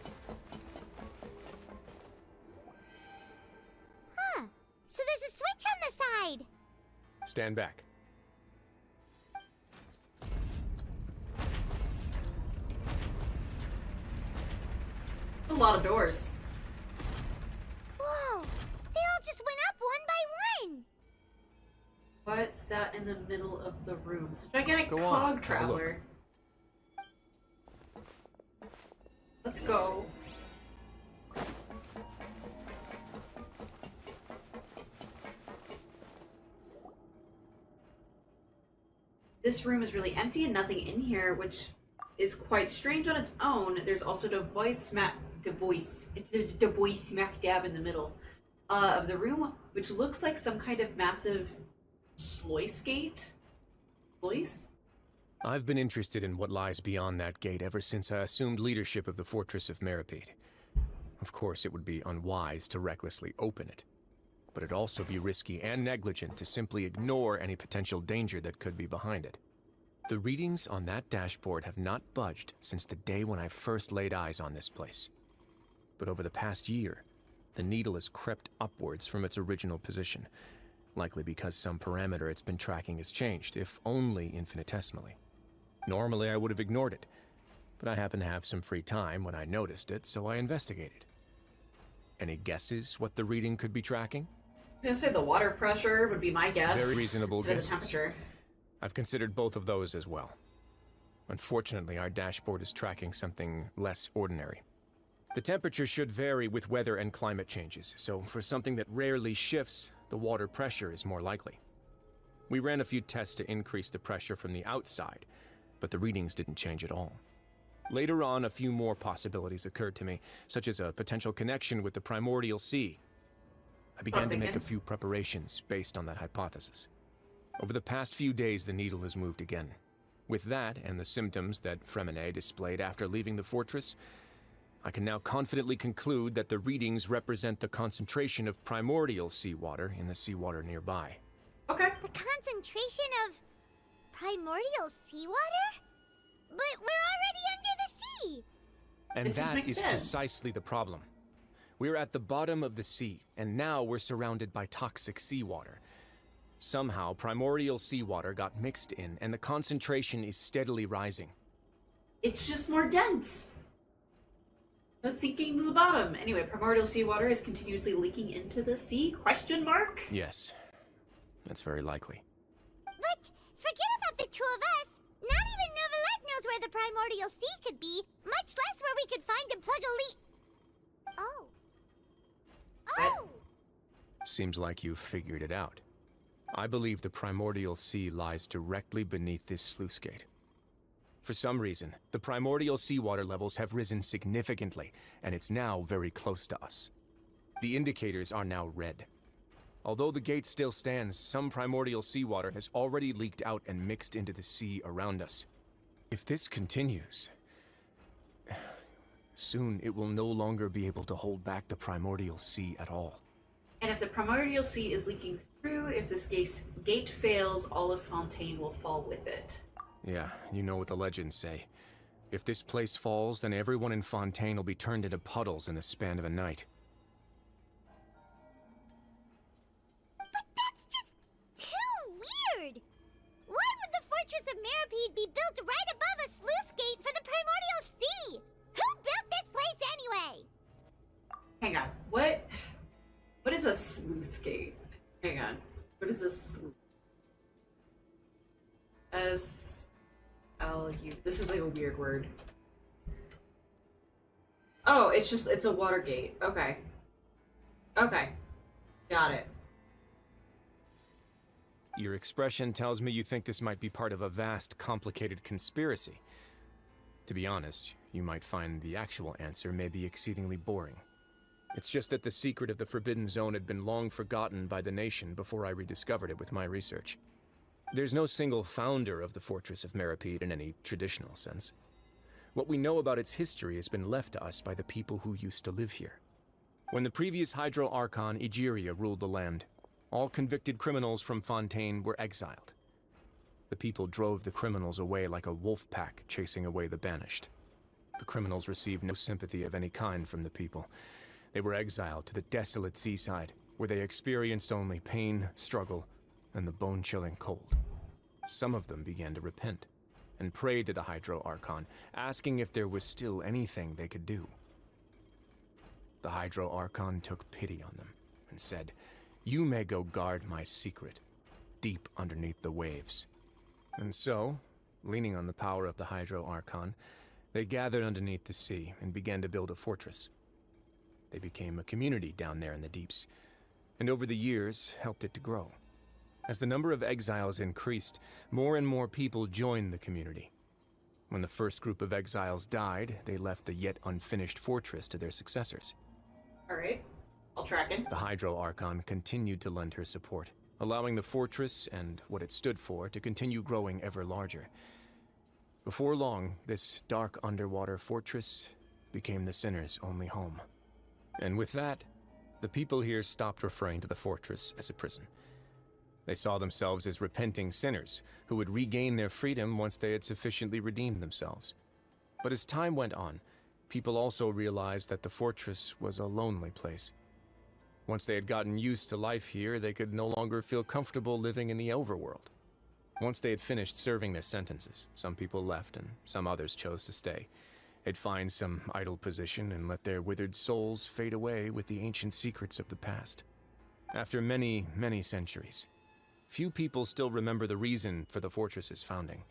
Huh. So there's a switch on the side. Stand back. A lot of doors. Whoa. They all just went up one by one. What's that in the middle of the room? It's a gigantic Go on, cog have a look. traveler. Let's go. This room is really empty and nothing in here, which is quite strange on its own. There's also the voice smack dab in the middle of the room, which looks like some kind of massive sluice gate. Sluice? I've been interested in what lies beyond that gate ever since I assumed leadership of the Fortress of Meripede. Of course, it would be unwise to recklessly open it, but it'd also be risky and negligent to simply ignore any potential danger that could be behind it. The readings on that dashboard have not budged since the day when I first laid eyes on this place. But over the past year, the needle has crept upwards from its original position, likely because some parameter it's been tracking has changed, if only infinitesimally. Normally I would have ignored it, but I happened to have some free time when I noticed it, so I investigated. Any guesses what the reading could be tracking? I was gonna say the water pressure would be my guess. Very reasonable Instead of guesses. the temperature. I've considered both of those as well. Unfortunately, our dashboard is tracking something less ordinary. The temperature should vary with weather and climate changes, so for something that rarely shifts, the water pressure is more likely. We ran a few tests to increase the pressure from the outside, but the readings didn't change at all. Later on, a few more possibilities occurred to me, such as a potential connection with the primordial sea. I began to make a few preparations based on that hypothesis. Over the past few days, the needle has moved again. With that, and the symptoms that Fremine displayed after leaving the fortress, I can now confidently conclude that the readings represent the concentration of primordial seawater in the seawater nearby. Okay. The concentration of primordial seawater? But we're already under the sea! And that is precisely the problem. We're at the bottom of the sea, and now we're surrounded by toxic seawater. Somehow, primordial seawater got mixed in, and the concentration is steadily rising. It's just more dense. It's sinking to the bottom. Anyway, primordial seawater is continuously leaking into the sea? Question mark? Yes, that's very likely. But forget about the two of us. Not even Novelette knows where the primordial sea could be, much less where we could find and plug a leak. Oh. Oh! Seems like you've figured it out. I believe the primordial sea lies directly beneath this sluice gate. For some reason, the primordial seawater levels have risen significantly, and it's now very close to us. The indicators are now red. Although the gate still stands, some primordial seawater has already leaked out and mixed into the sea around us. If this continues, soon it will no longer be able to hold back the primordial sea at all. And if the primordial sea is leaking through, if this gate fails, all of Fontaine will fall with it. Yeah, you know what the legends say. If this place falls, then everyone in Fontaine will be turned into puddles in the span of a night. But that's just too weird! Why would the Fortress of Meripede be built right above a sluice gate for the primordial sea? Who built this place anyway? Hang on, what is a sluice gate? Hang on, what is a sluice? S-L-U, this is like a weird word. Oh, it's a water gate, okay. Okay, got it. Your expression tells me you think this might be part of a vast, complicated conspiracy. To be honest, you might find the actual answer may be exceedingly boring. It's just that the secret of the Forbidden Zone had been long forgotten by the nation before I rediscovered it with my research. There's no single founder of the Fortress of Meripede in any traditional sense. What we know about its history has been left to us by the people who used to live here. When the previous Hydro Archon Egeria ruled the land, all convicted criminals from Fontaine were exiled. The people drove the criminals away like a wolf pack chasing away the banished. The criminals received no sympathy of any kind from the people. They were exiled to the desolate seaside, where they experienced only pain, struggle, and the bone-chilling cold. Some of them began to repent, and prayed to the Hydro Archon, asking if there was still anything they could do. The Hydro Archon took pity on them, and said, "You may go guard my secret, deep underneath the waves." And so, leaning on the power of the Hydro Archon, they gathered underneath the sea and began to build a fortress. They became a community down there in the deeps, and over the years helped it to grow. As the number of exiles increased, more and more people joined the community. When the first group of exiles died, they left the yet unfinished fortress to their successors. Alright, I'll track it. The Hydro Archon continued to lend her support, allowing the fortress and what it stood for to continue growing ever larger. Before long, this dark underwater fortress became the sinner's only home. And with that, the people here stopped referring to the fortress as a prison. They saw themselves as repenting sinners who would regain their freedom once they had sufficiently redeemed themselves. But as time went on, people also realized that the fortress was a lonely place. Once they had gotten used to life here, they could no longer feel comfortable living in the overworld. Once they had finished serving their sentences, some people left and some others chose to stay. They'd find some idle position and let their withered souls fade away with the ancient secrets of the past. After many, many centuries, few people still remember the reason for the fortress's founding.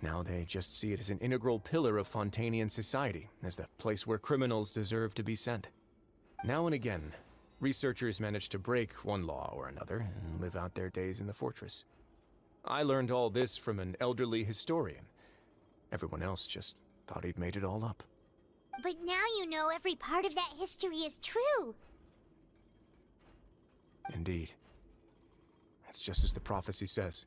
Now they just see it as an integral pillar of Fontainian society, as the place where criminals deserve to be sent. Now and again, researchers manage to break one law or another and live out their days in the fortress. I learned all this from an elderly historian. Everyone else just thought he'd made it all up. But now you know every part of that history is true. Indeed. It's just as the prophecy says.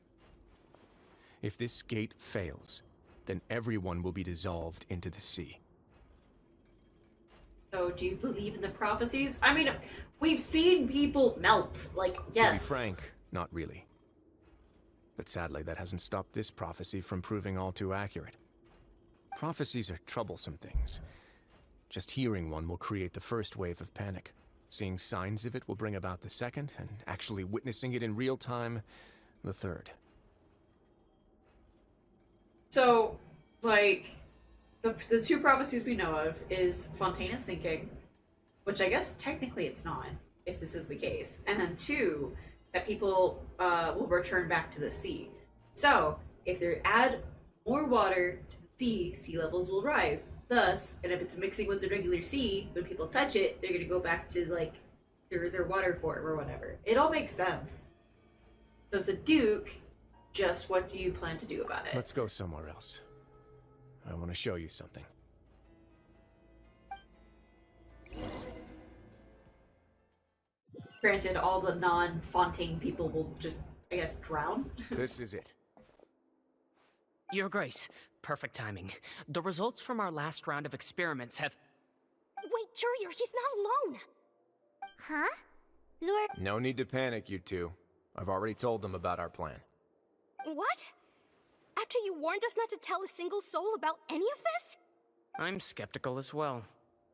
If this gate fails, then everyone will be dissolved into the sea. So, do you believe in the prophecies? I mean, we've seen people melt, like, yes. To be frank, not really. But sadly, that hasn't stopped this prophecy from proving all too accurate. Prophecies are troublesome things. Just hearing one will create the first wave of panic. Seeing signs of it will bring about the second, and actually witnessing it in real time, the third. So, like, the two prophecies we know of is Fontaine is sinking, which I guess technically it's not, if this is the case. And then two, that people will return back to the sea. So, if they add more water to the sea, sea levels will rise. Thus, and if it's mixing with the regular sea, when people touch it, they're gonna go back to, like, their water form or whatever. It all makes sense. So as the Duke, just what do you plan to do about it? Let's go somewhere else. I want to show you something. Granted, all the non-Fontaine people will just, I guess, drown. This is it. Your Grace, perfect timing. The results from our last round of experiments have... Wait, Jurier, he's not alone! Huh? Lord... No need to panic, you two. I've already told them about our plan. What? After you warned us not to tell a single soul about any of this? I'm skeptical as well.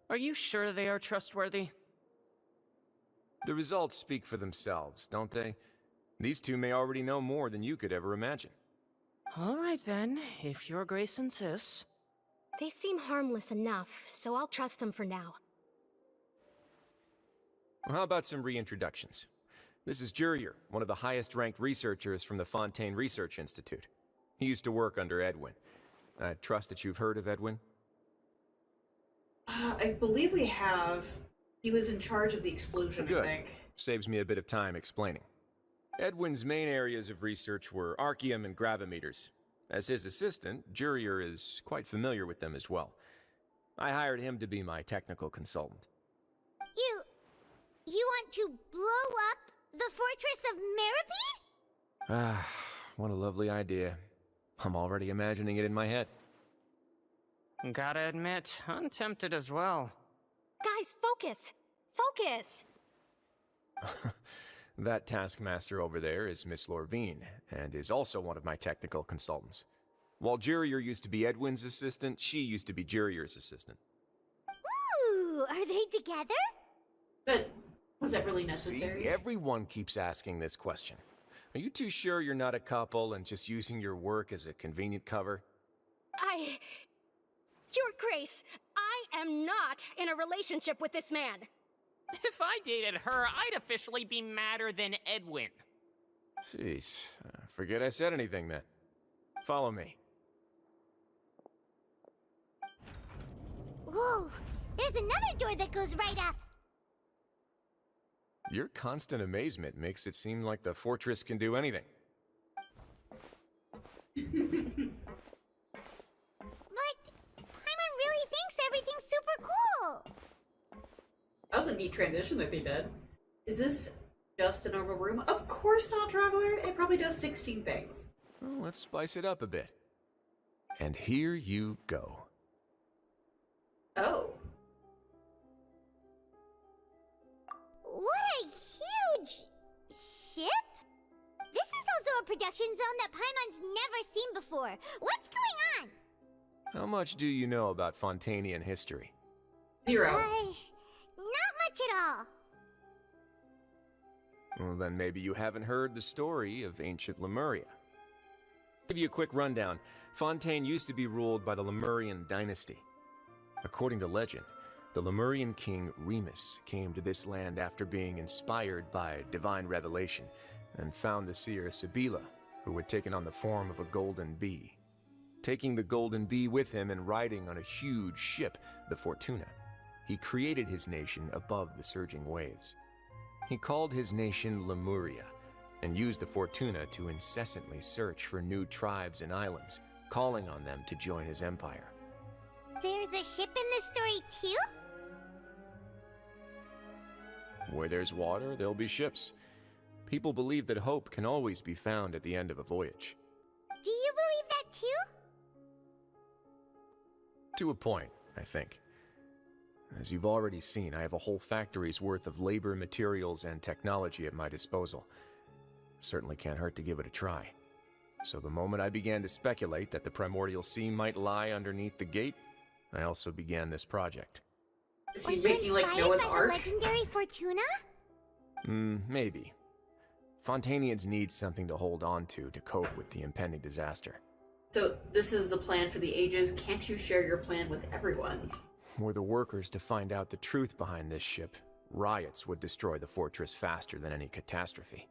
Are you sure they are trustworthy? The results speak for themselves, don't they? These two may already know more than you could ever imagine. All right then, if Your Grace insists. They seem harmless enough, so I'll trust them for now. Well, how about some reintroductions? This is Jurier, one of the highest-ranked researchers from the Fontaine Research Institute. He used to work under Edwin. I trust that you've heard of Edwin? I believe we have. He was in charge of the explosion, Good. I think. Saves me a bit of time explaining. Edwin's main areas of research were archaeum and gravimeters. As his assistant, Jurier is quite familiar with them as well. I hired him to be my technical consultant. You want to blow up the fortress of Meripede? Ah, what a lovely idea. I'm already imagining it in my head. Gotta admit, I'm tempted as well. Guys, focus! Focus! That taskmaster over there is Miss Lorvine, and is also one of my technical consultants. While Jurier used to be Edwin's assistant, she used to be Jurier's assistant. Ooh, are they together? But was that really necessary? See, everyone keeps asking this question. Are you too sure you're not a couple and just using your work as a convenient cover? Your Grace, I am not in a relationship with this man. If I dated her, I'd officially be madder than Edwin. Jeez, forget I said anything then. Follow me. Whoa, there's another door that goes right up. Your constant amazement makes it seem like the fortress can do anything. But Paimon really thinks everything's super cool. That was a neat transition that they did. Is this just a normal room? Of course not, Traveler. It probably does 16 things. Well, let's spice it up a bit. And here you go. Oh. What a huge ship! This is also a production zone that Paimon's never seen before. What's going on? How much do you know about Fontanian history? 0. Not much at all. Well, then maybe you haven't heard the story of ancient Lemuria. To give you a quick rundown, Fontaine used to be ruled by the Lemurian dynasty. According to legend, the Lemurian king Remus came to this land after being inspired by divine revelation and found the seer Sibila, who had taken on the form of a golden bee. Taking the golden bee with him and riding on a huge ship, the Fortuna, he created his nation above the surging waves. He called his nation Lemuria and used the Fortuna to incessantly search for new tribes and islands, calling on them to join his empire. There's a ship in this story too? Where there's water, there'll be ships. People believe that hope can always be found at the end of a voyage. Do you believe that too? To a point, I think. As you've already seen, I have a whole factory's worth of labor, materials, and technology at my disposal. Certainly can't hurt to give it a try. So the moment I began to speculate that the primordial sea might lie underneath the gate, I also began this project. Is he making like Noah's Ark? The legendary Fortuna? Maybe. Fontanians need something to hold on to cope with the impending disaster. So this is the plan for the ages. Can't you share your plan with everyone? Were the workers to find out the truth behind this ship, riots would destroy the fortress faster than any catastrophe.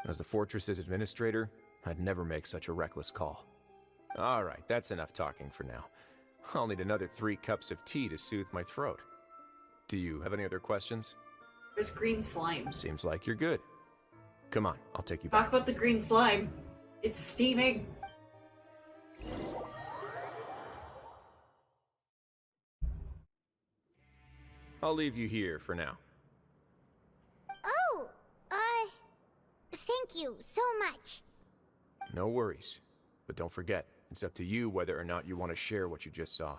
As the fortress's administrator, I'd never make such a reckless call. Alright, that's enough talking for now. I'll need another 3 cups of tea to soothe my throat. Do you have any other questions? There's green slime. Seems like you're good. Come on, I'll take you back. Talk about the green slime. It's steaming. I'll leave you here for now. Oh, thank you so much. No worries. But don't forget, it's up to you whether or not you want to share what you just saw.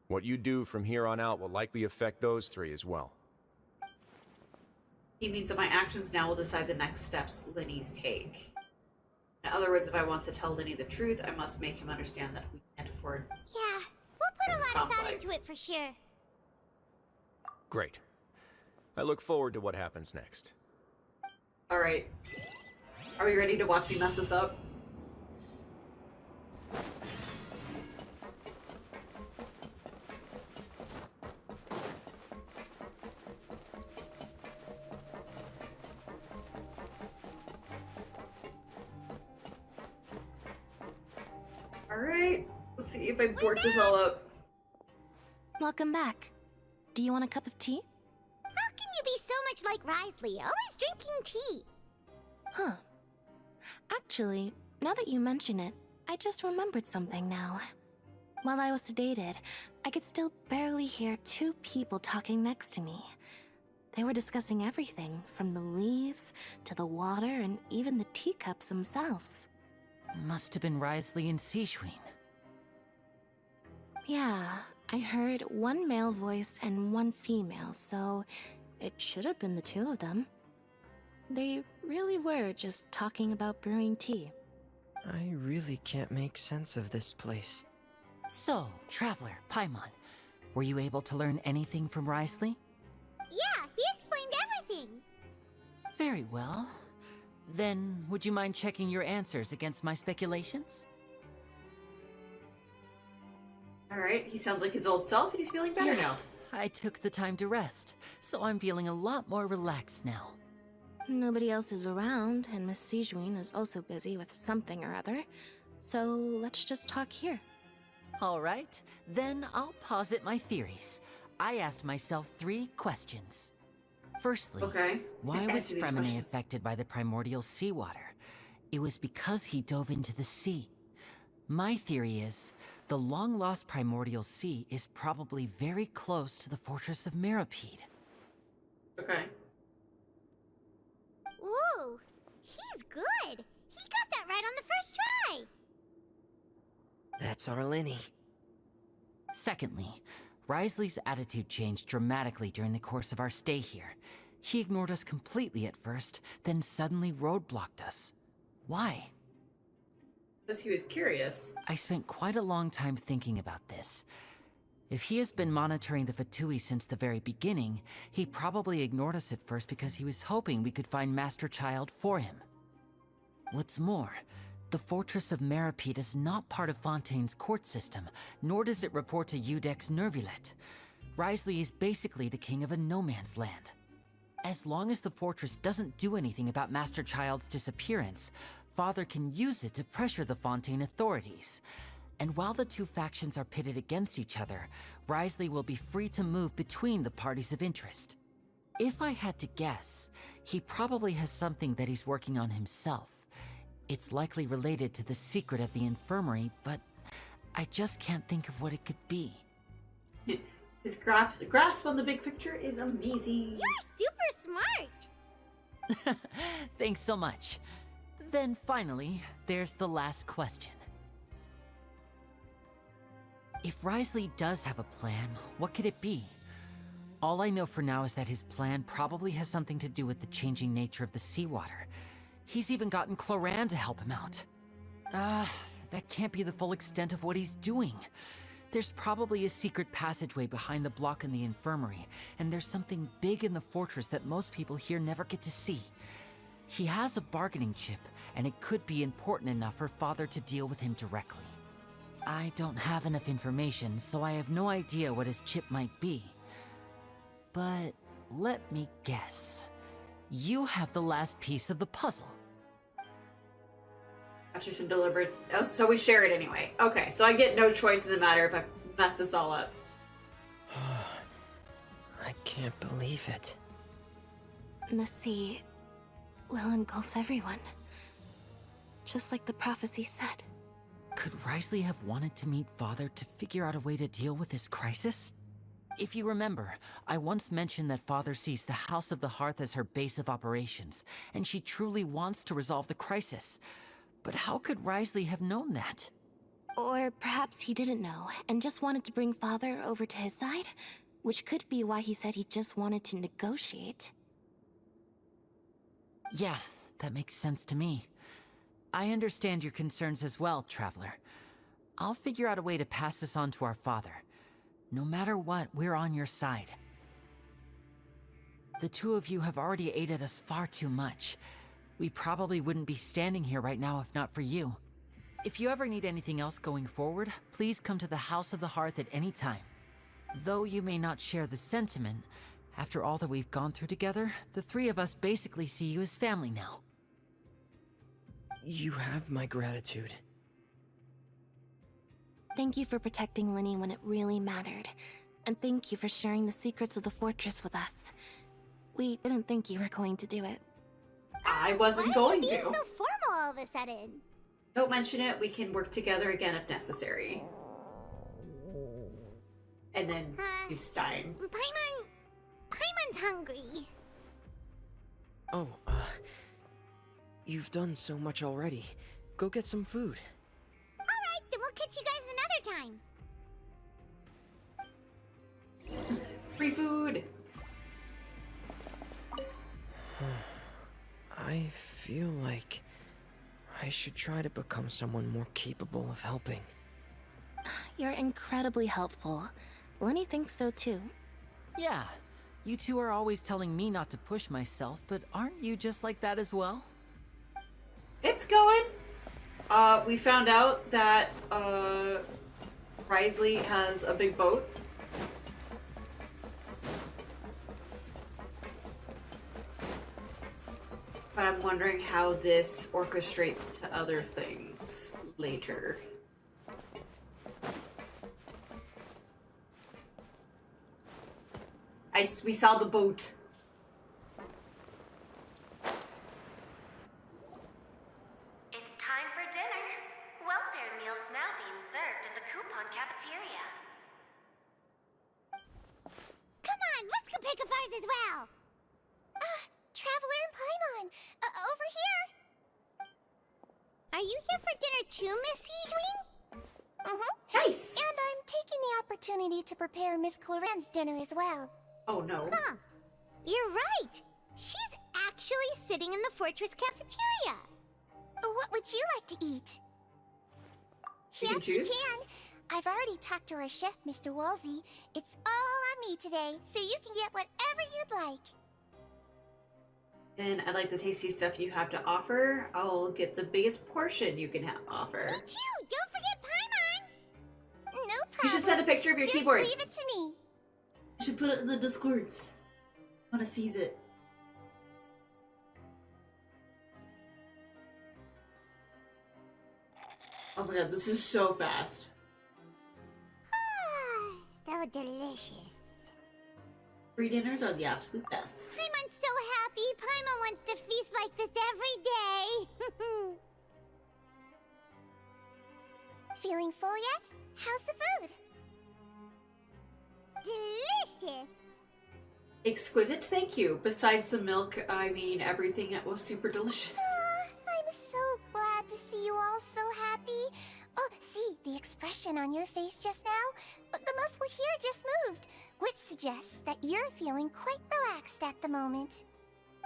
What you do from here on out will likely affect those 3 as well. He means that my actions now will decide the next steps Linny's take. In other words, if I want to tell Linny the truth, I must make him understand that we can't afford... Yeah, we'll put a lot of thought into it for sure. Great. I look forward to what happens next. Alright. Are we ready to watch me mess this up? Alright, let's see if I board this all up. Welcome back. Do you want a cup of tea? How can you be so much like Risley, always drinking tea? Huh. Actually, now that you mention it, I just remembered something now. While I was sedated, I could still barely hear two people talking next to me. They were discussing everything, from the leaves to the water and even the teacups themselves. Must have been Wriothesley and Sejuin. Yeah, I heard one male voice and one female, so it should have been the two of them. They really were just talking about brewing tea. I really can't make sense of this place. So, Traveler, Paimon, were you able to learn anything from Wriothesley? Yeah, he explained everything. Very well. Then, would you mind checking your answers against my speculations? Alright, he sounds like his old self and he's feeling better now. I took the time to rest, so I'm feeling a lot more relaxed now. Nobody else is around, and Miss Sejuin is also busy with something or other, so let's just talk here. Alright, then I'll posit my theories. I asked myself 3 questions. Firstly, why was Fremine affected by the primordial seawater? It was because he dove into the sea. My theory is, the long-lost primordial sea is probably very close to the fortress of Meripede. Okay. Ooh, he's good. He got that right on the first try. That's our Linny. Secondly, Wriothesley's attitude changed dramatically during the course of our stay here. He ignored us completely at first, then suddenly roadblocked us. Why? Because he was curious. I spent quite a long time thinking about this. If he has been monitoring the Fatui since the very beginning, he probably ignored us at first because he was hoping we could find Master Child for him. What's more, the Fortress of Meripede is not part of Fontaine's court system, nor does it report to Udex Nervulet. Wriothesley is basically the king of a no-man's land. As long as the fortress doesn't do anything about Master Child's disappearance, Father can use it to pressure the Fontaine authorities. And while the two factions are pitted against each other, Wriothesley will be free to move between the parties of interest. If I had to guess, he probably has something that he's working on himself. It's likely related to the secret of the infirmary, but I just can't think of what it could be. His grasp on the big picture is amazing. You're super smart. Thanks so much. Then finally, there's the last question. If Wriothesley does have a plan, what could it be? All I know for now is that his plan probably has something to do with the changing nature of the seawater. He's even gotten Cloran to help him out. That can't be the full extent of what he's doing. There's probably a secret passageway behind the block in the infirmary, and there's something big in the fortress that most people here never get to see. He has a bargaining chip, and it could be important enough for Father to deal with him directly. I don't have enough information, so I have no idea what his chip might be. But let me guess. You have the last piece of the puzzle. After some deliberate... Oh, so we share it anyway. Okay, so I get no choice in the matter if I mess this all up. I can't believe it. The sea will engulf everyone. Just like the prophecy said. Could Wriothesley have wanted to meet Father to figure out a way to deal with this crisis? If you remember, I once mentioned that Father sees the House of the Hearth as her base of operations, and she truly wants to resolve the crisis. But how could Wriothesley have known that? Or perhaps he didn't know, and just wanted to bring Father over to his side? Which could be why he said he just wanted to negotiate. Yeah, that makes sense to me. I understand your concerns as well, Traveler. I'll figure out a way to pass this on to our father. No matter what, we're on your side. The two of you have already aided us far too much. We probably wouldn't be standing here right now if not for you. If you ever need anything else going forward, please come to the House of the Hearth at any time. Though you may not share the sentiment, after all that we've gone through together, the three of us basically see you as family now. You have my gratitude. Thank you for protecting Linny when it really mattered. And thank you for sharing the secrets of the fortress with us. We didn't think you were going to do it. I wasn't going to. Why are you being so formal all of a sudden? Don't mention it. We can work together again if necessary. And then he's dying. Paimon's hungry. Oh, you've done so much already. Go get some food. Alright, then we'll catch you guys another time. Free food! I feel like I should try to become someone more capable of helping. You're incredibly helpful. Lenny thinks so too. Yeah, you two are always telling me not to push myself, but aren't you just like that as well? It's going. We found out that Risley has a big boat. But I'm wondering how this orchestrates to other things later. We saw the boat. It's time for dinner. Welfare meals now being served in the coupon cafeteria. Come on, let's go pick up ours as well. Traveler and Paimon, over here. Are you here for dinner too, Miss Sijwin? Nice. And I'm taking the opportunity to prepare Miss Cloran's dinner as well. Oh no. Huh. You're right. She's actually sitting in the fortress cafeteria. What would you like to eat? You can Yep, you choose? can. I've already talked to our chef, Mr. Wolsey. It's all on me today, so you can get whatever you'd like. And I like the tasty stuff you have to offer. I'll get the biggest portion you can offer. Me too. Don't forget Paimon. No problem. You should send a picture of your Just keyboard. leave it to me. You should put it in the Discords. I want to seize it. Oh my god, this is so fast. So delicious. Free dinners are the absolute best. Paimon's so happy. Paimon wants to feast like this every day. Feeling full yet? How's the food? Delicious. Exquisite, thank you. Besides the milk, I mean everything was super delicious. I'm so glad to see you all so happy. Oh, see, the expression on your face just now? The muscle here just moved, which suggests that you're feeling quite relaxed at the moment.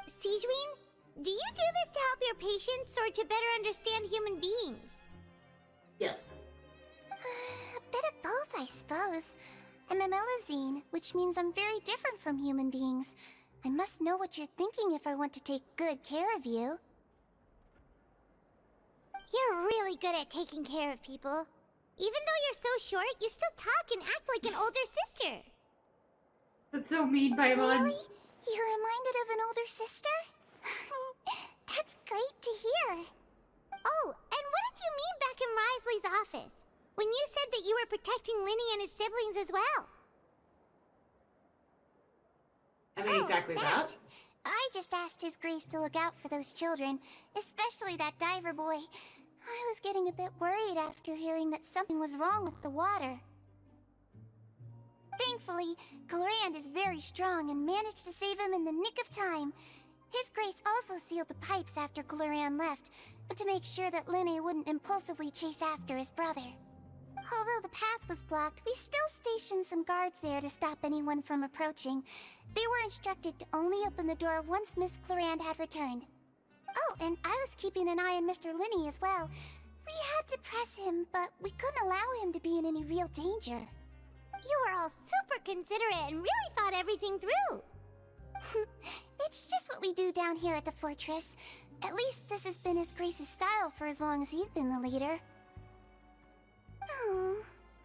Sijwin, do you do this to help your patients or to better understand human beings? Yes. A bit of both, I suppose. I'm a Melazine, which means I'm very different from human beings. I must know what you're thinking if I want to take good care of you. You're really good at taking care of people. Even though you're so short, you still talk and act like an older sister. That's so mean, Paimon. Really? You're reminded of an older sister? That's great to hear. Oh, and what did you mean back in Risley's office? When you said that you were protecting Linny and his siblings as well. I mean, exactly that. I just asked His Grace to look out for those children, especially that diver boy. I was getting a bit worried after hearing that something was wrong with the water. Thankfully, Glorand is very strong and managed to save him in the nick of time. His Grace also sealed the pipes after Glorand left, to make sure that Linny wouldn't impulsively chase after his brother. Although the path was blocked, we still stationed some guards there to stop anyone from approaching. They were instructed to only open the door once Miss Glorand had returned. Oh, and I was keeping an eye on Mr. Linny as well. We had to press him, but we couldn't allow him to be in any real danger. You were all super considerate and really thought everything through. It's just what we do down here at the fortress. At least this has been His Grace's style for as long as he's been the leader. Oh,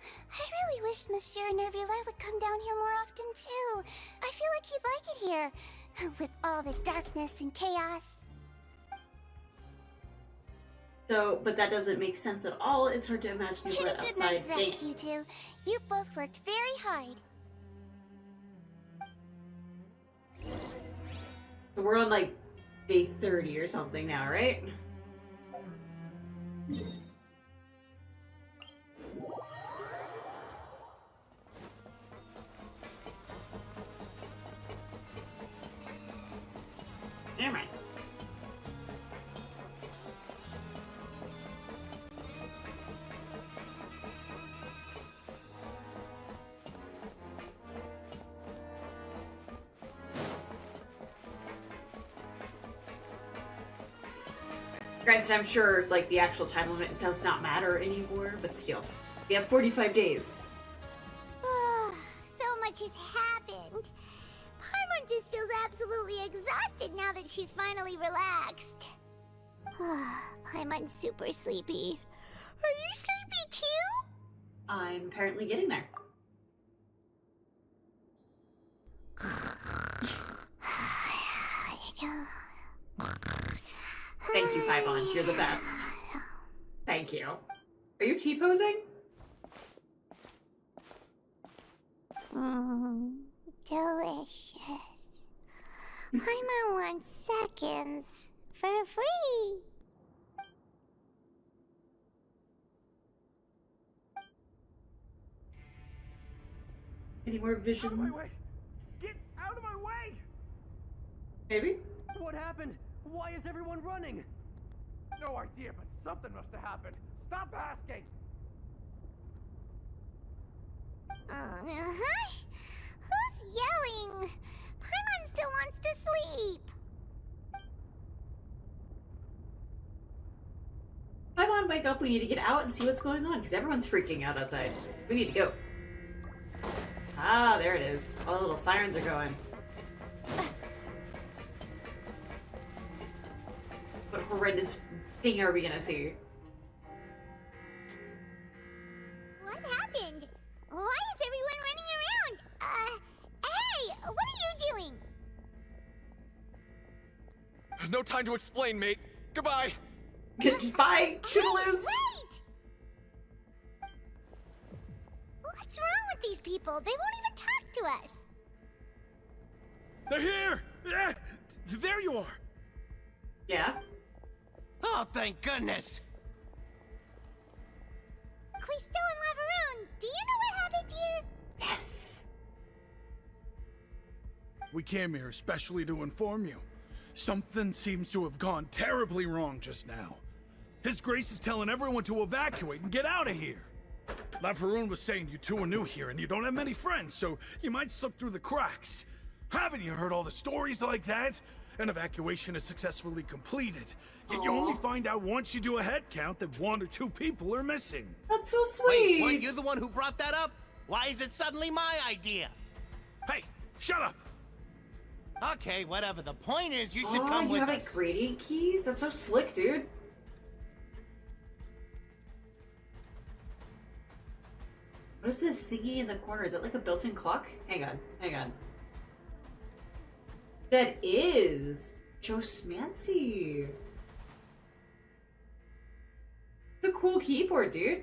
I really wish Monsieur Nervula would come down here more often too. I feel like he'd like it here, with all the darkness and chaos. So, but that doesn't make sense at all. It's hard to imagine you Get let a good outside night's rest, you two. You both worked very hard. So we're on like day 30 or something now, right? Never mind. Granted, I'm sure like the actual time limit does not matter anymore, but still, we have 45 days. So much has happened. Paimon just feels absolutely exhausted now that she's finally relaxed. Paimon's super sleepy. Are you sleepy too? I'm apparently getting there. Thank you, Paimon. You're the best. Thank you. Are you T-posing? Delicious. Paimon wants seconds for free. Any more visions? Out of my way! Get out of my way! Maybe? What happened? Why is everyone running? No idea, but something must have happened. Stop asking! Who's yelling? Paimon still wants to sleep. Paimon, wake up. We need to get out and see what's going on, because everyone's freaking out outside. We need to go. Ah, there it is. All the little sirens are going. What horrendous thing are we gonna see? What happened? Why is everyone running around? Hey, what are you doing? No time to explain, mate. Goodbye. Bye, toodaloos. Wait! What's wrong with these people? They won't even talk to us. They're here! Yeah, there you are. Yeah? Oh, thank goodness! Crystal and Lavaroon, do you know what happened here? Yes! We came here especially to inform you. Something seems to have gone terribly wrong just now. His Grace is telling everyone to evacuate and get out of here. Lavaroon was saying you two are new here and you don't have many friends, so you might slip through the cracks. Haven't you heard all the stories like that? An evacuation is successfully completed. Yet you only find out once you do a head count that 1 or 2 people are missing. That's so sweet. Wait, weren't you the one who brought that up? Why is it suddenly my idea? Hey, shut up! Okay, whatever. The point is, you should come you with have us. like gradient keys? That's so slick, dude. What is the thingy in the corner? Is it like a built-in clock? Hang on, hang on. That is Joe Smancy. The cool keyboard, dude.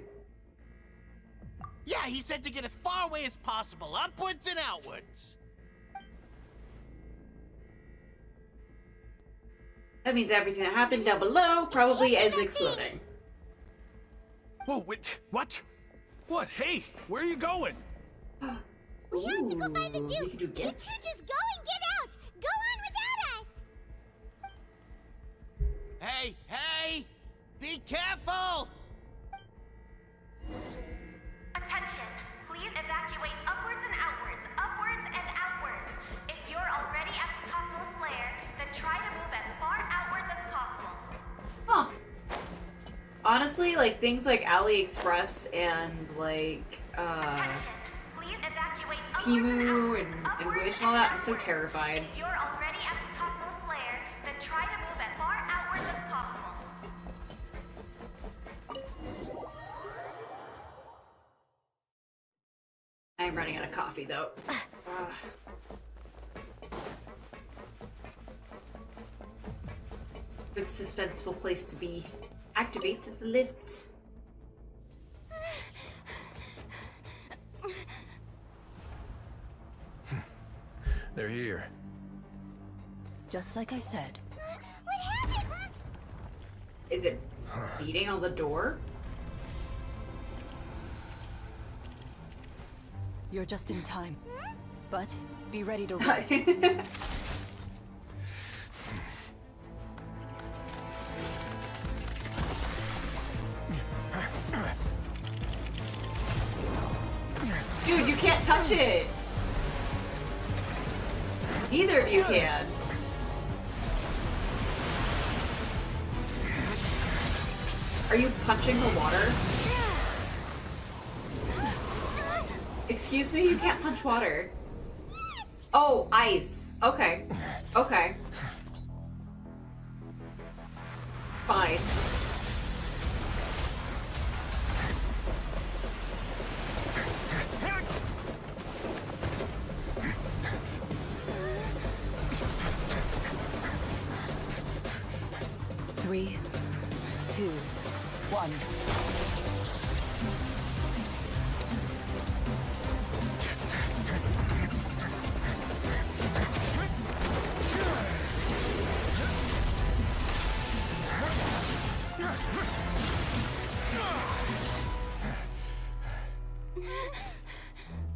Yeah, he said to get as far away as possible, upwards and outwards. That means everything that happened down below probably is exploding. Whoa, wait, what? What? Hey, where are you going? We have to go find the dude. We can do You two gifts. just go and get out. Go on without us. Hey, hey! Be careful! Attention! Please evacuate upwards and outwards, upwards and outwards. If you're already at the topmost layer, then try to move as far outwards as possible. Huh. Honestly, like things like AliExpress and like Attention! Please evacuate Temu and Wish and all that, I'm so terrified. If you're already at the topmost layer, then try to move as far outwards as possible. I'm running out of coffee though. Good suspenseful place to be. Activate the lift. They're here. Just like I said. What happened? Is it Beating on the door? You're just in time. But be ready to run. Dude, you can't touch it! Neither of you can. Are you punching the water? Excuse me, you can't punch water. Oh, ice. Okay. Okay. Fine. Three, two, one.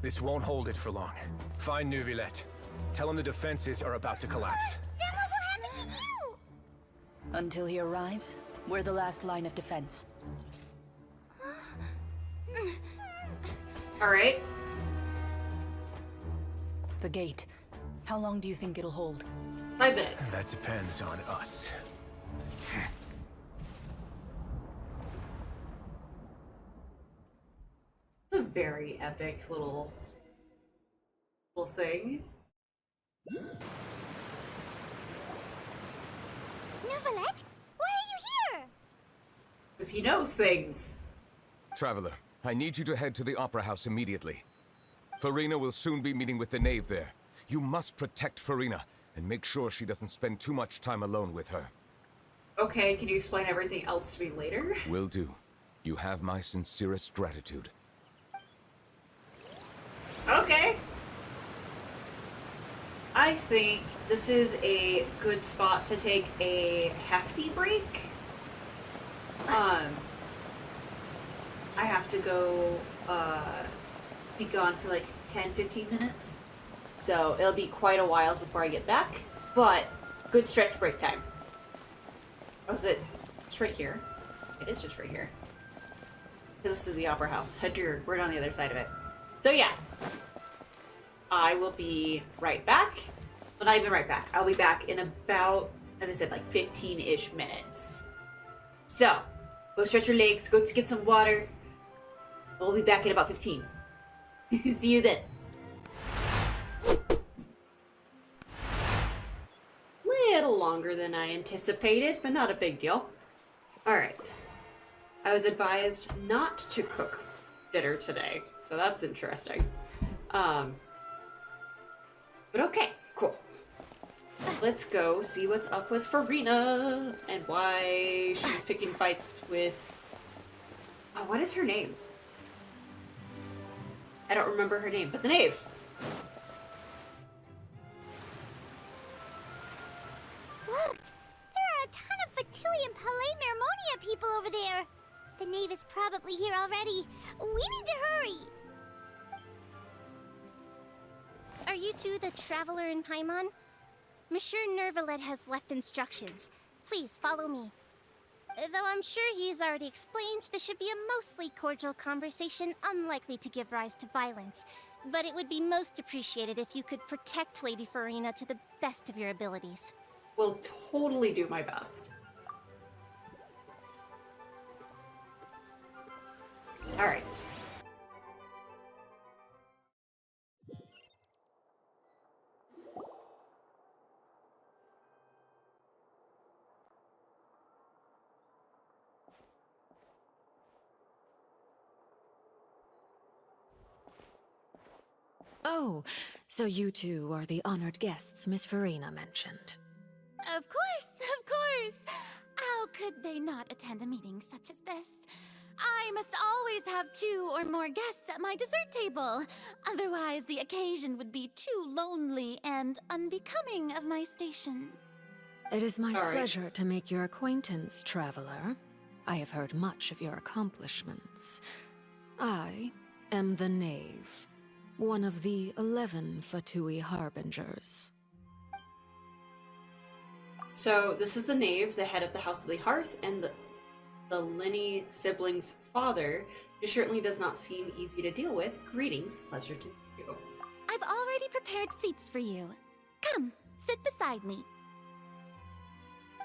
This won't hold it for long. Find Neuvillette. Tell him the defenses are about to collapse. Then what will happen to you? Until he arrives, we're the last line of defense. Alright. The gate. How long do you think it'll hold? 5 minutes. That depends on us. It's a very epic little thing. Neuvillette, why are you here? Because he knows things. Traveler, I need you to head to the Opera House immediately. Farina will soon be meeting with the knave there. You must protect Farina, and make sure she doesn't spend too much time alone with her. Okay, can you explain everything else to me later? Will do. You have my sincerest gratitude. Okay. I think this is a good spot to take a hefty break. I have to go be gone for like 10-15 minutes. So it'll be quite a while before I get back, but good stretch break time. Oh, is it? It's right here. It is just right here. Because this is the Opera House. Hunter, we're on the other side of it. So yeah. I will be right back. Well, not even right back. I'll be back in about, as I said, like 15-ish minutes. So, go stretch your legs, go to get some water. We'll be back in about 15. See you then. Little longer than I anticipated, but not a big deal. Alright. I was advised not to cook dinner today, so that's interesting. But okay, cool. Let's go see what's up with Farina and why she's picking fights with... Oh, what is her name? I don't remember her name, but the knave. Look! There are a ton of Fatilian Palais Mermonia people over there. The knave is probably here already. We need to hurry. Are you two the traveler in Paimon? Monsieur Neuvillette has left instructions. Please follow me. Though I'm sure he's already explained, this should be a mostly cordial conversation, unlikely to give rise to violence. But it would be most appreciated if you could protect Lady Farina to the best of your abilities. Will totally do my best. Alright. Oh, so you two are the honored guests Miss Farina mentioned. Of course, of course! How could they not attend a meeting such as this? I must always have 2 or more guests at my dessert table. Otherwise, the occasion would be too lonely and unbecoming of my station. It is my pleasure to make your acquaintance, traveler. I have heard much of your accomplishments. I am the Knave, one of the 11 Fatui Harbingers. So this is the Knave, the head of the House of the Hearth, and the Linny siblings' father, who certainly does not seem easy to deal with. Greetings, pleasure to meet you. I've already prepared seats for you. Come, sit beside me.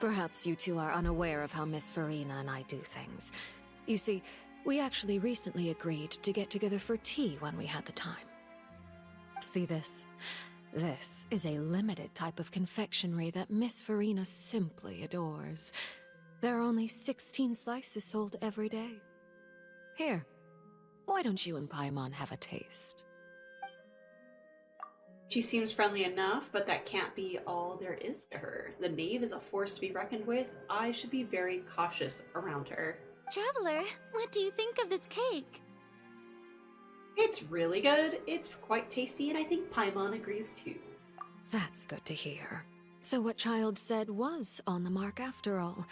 Perhaps you two are unaware of how Miss Farina and I do things. You see, we actually recently agreed to get together for tea when we had the time. See this? This is a limited type of confectionery that Miss Farina simply adores. There are only 16 slices sold every day. Here, why don't you and Paimon have a taste? She seems friendly enough, but that can't be all there is to her. The Knave is a force to be reckoned with. I should be very cautious around her. Traveler, what do you think of this cake? It's really good. It's quite tasty, and I think Paimon agrees too. That's good to hear. So what Child said was on the mark after all.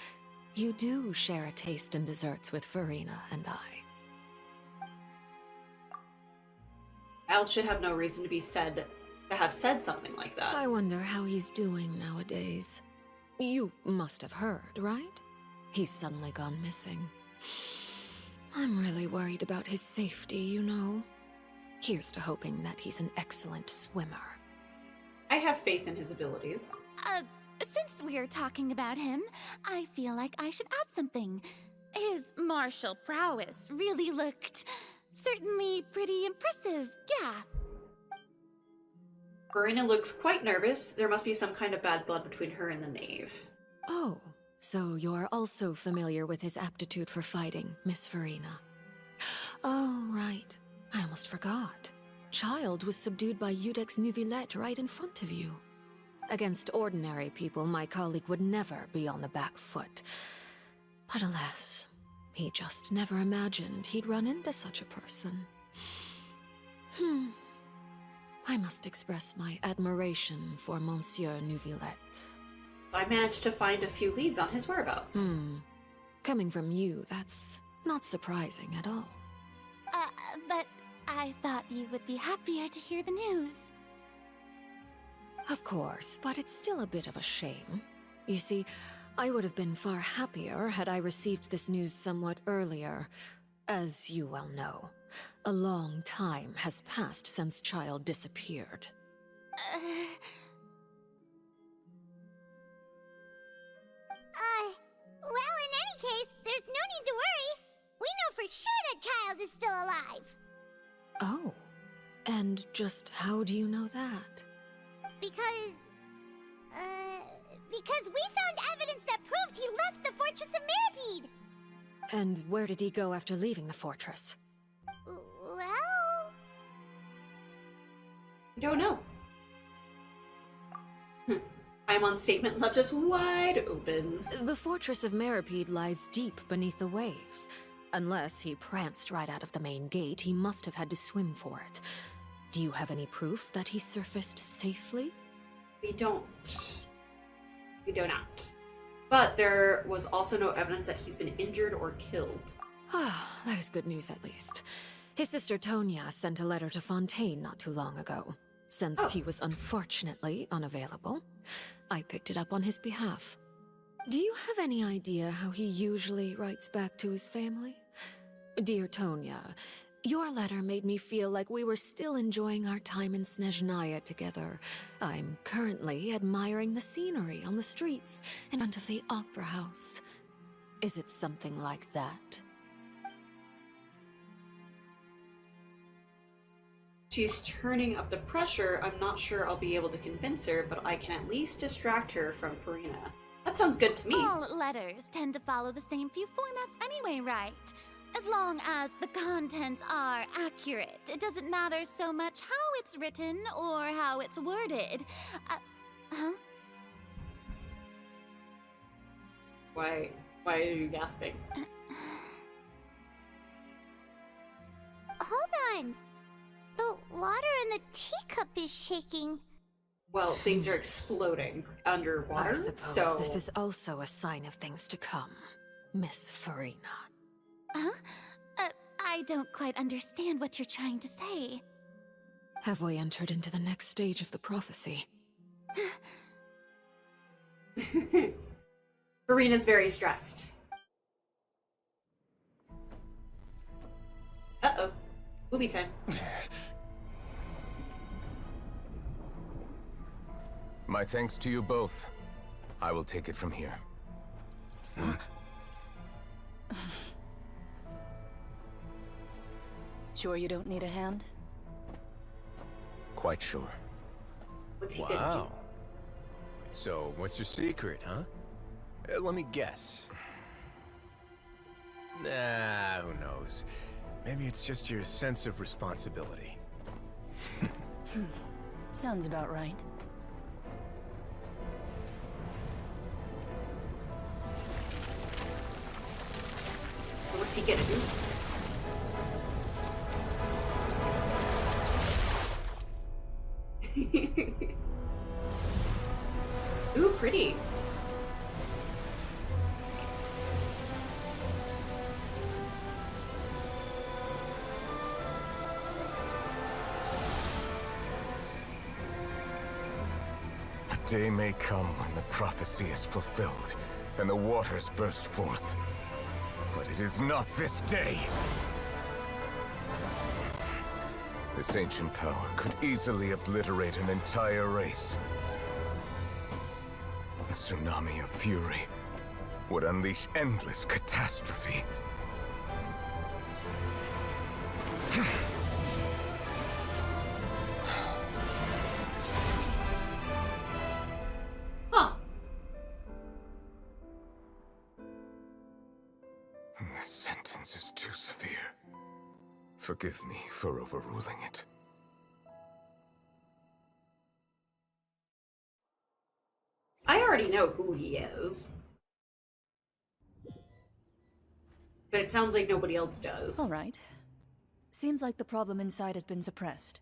You do share a taste in desserts with Farina and I. Child should have no reason to have said something like that. I wonder how he's doing nowadays. You must have heard, right? He's suddenly gone missing. I'm really worried about his safety, you know. Here's to hoping that he's an excellent swimmer. I have faith in his abilities. Since we're talking about him, I feel like I should add something. His martial prowess really looked certainly pretty impressive, yeah. Farina looks quite nervous. There must be some kind of bad blood between her and the Knave. Oh, so you're also familiar with his aptitude for fighting, Miss Farina. Oh, right. I almost forgot. Child was subdued by Udex Nuvillette right in front of you. Against ordinary people, my colleague would never be on the back foot. But alas, he just never imagined he'd run into such a person. I must express my admiration for Monsieur Nuvillette. I managed to find a few leads on his whereabouts. Coming from you, that's not surprising at all. But I thought you would be happier to hear the news. Of course, but it's still a bit of a shame. You see, I would have been far happier had I received this news somewhat earlier. As you well know, a long time has passed since Child disappeared. Well, in any case, there's no need to worry. We know for sure that Child is still alive. Oh, and just how do you know that? Because we found evidence that proved he left the Fortress of Meripede. And where did he go after leaving the fortress? Well... I don't know. Paimon's statement left us wide open. The Fortress of Meripede lies deep beneath the waves. Unless he pranced right out of the main gate, he must have had to swim for it. Do you have any proof that he surfaced safely? We don't. We do not. But there was also no evidence that he's been injured or killed. Ah, that is good news at least. His sister Tonya sent a letter to Fontaine not too long ago. Since he was unfortunately unavailable, I picked it up on his behalf. Do you have any idea how he usually writes back to his family? Dear Tonya, your letter made me feel like we were still enjoying our time in Snezhnaya together. I'm currently admiring the scenery on the streets in front of the opera house. Is it something like that? She's turning up the pressure. I'm not sure I'll be able to convince her, but I can at least distract her from Farina. That sounds good to me. All letters tend to follow the same few formats anyway, right? As long as the contents are accurate, it doesn't matter so much how it's written or how it's worded. Why are you gasping? Hold on. The water in the teacup is shaking. Well, things are exploding underwater, I suppose so... this is also a sign of things to come. Miss Farina. Huh? I don't quite understand what you're trying to say. Have we entered into the next stage of the prophecy? Farina's very stressed. Uh-oh. Movie time. My thanks to you both. I will take it from here. Sure you don't need a hand? Quite sure. What's he gonna do? Wow. So, what's your secret, huh? Let me guess. Nah, who knows? Maybe it's just your sense of responsibility. Sounds about right. So what's he gonna do? Ooh, pretty. A day may come when the prophecy is fulfilled, and the waters burst forth. But it is not this day! This ancient power could easily obliterate an entire race. A tsunami of fury would unleash endless catastrophe. Huh. This sentence is too severe. Forgive me for overruling it. I already know who he is. But it sounds like nobody else does. All right. Seems like the problem inside has been suppressed.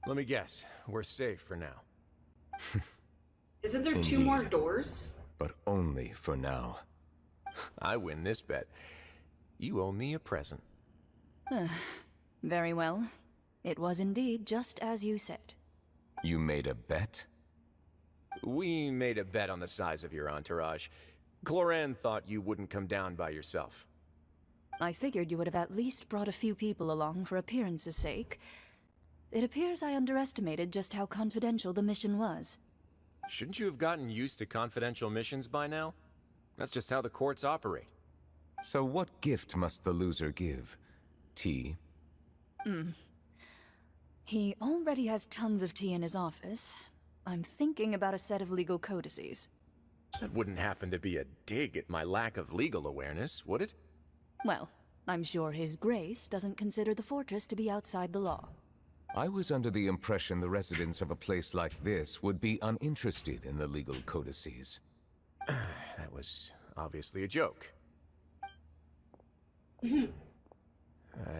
Let me guess. We're safe for now. Isn't there Indeed. 2 more doors? But only for now. I win this bet. You owe me a present. Very well. It was indeed just as you said. You made a bet? We made a bet on the size of your entourage. Cloran thought you wouldn't come down by yourself. I figured you would have at least brought a few people along for appearance's sake. It appears I underestimated just how confidential the mission was. Shouldn't you have gotten used to confidential missions by now? That's just how the courts operate. So what gift must the loser give? Tea? He already has tons of tea in his office. I'm thinking about a set of legal codices. That wouldn't happen to be a dig at my lack of legal awareness, would it? Well, I'm sure His Grace doesn't consider the fortress to be outside the law. I was under the impression the residents of a place like this would be uninterested in the legal codices. That was obviously a joke.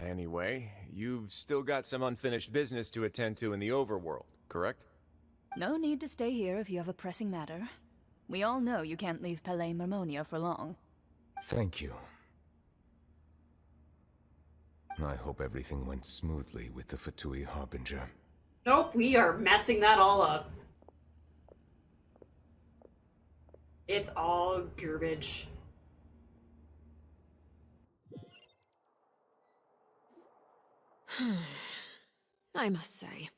Anyway, you've still got some unfinished business to attend to in the overworld, correct? No need to stay here if you have a pressing matter. We all know you can't leave Palais Marmonia for long. Thank you. I hope everything went smoothly with the Fatui Harbinger. Nope, we are messing that all up. It's all garbage. I must say,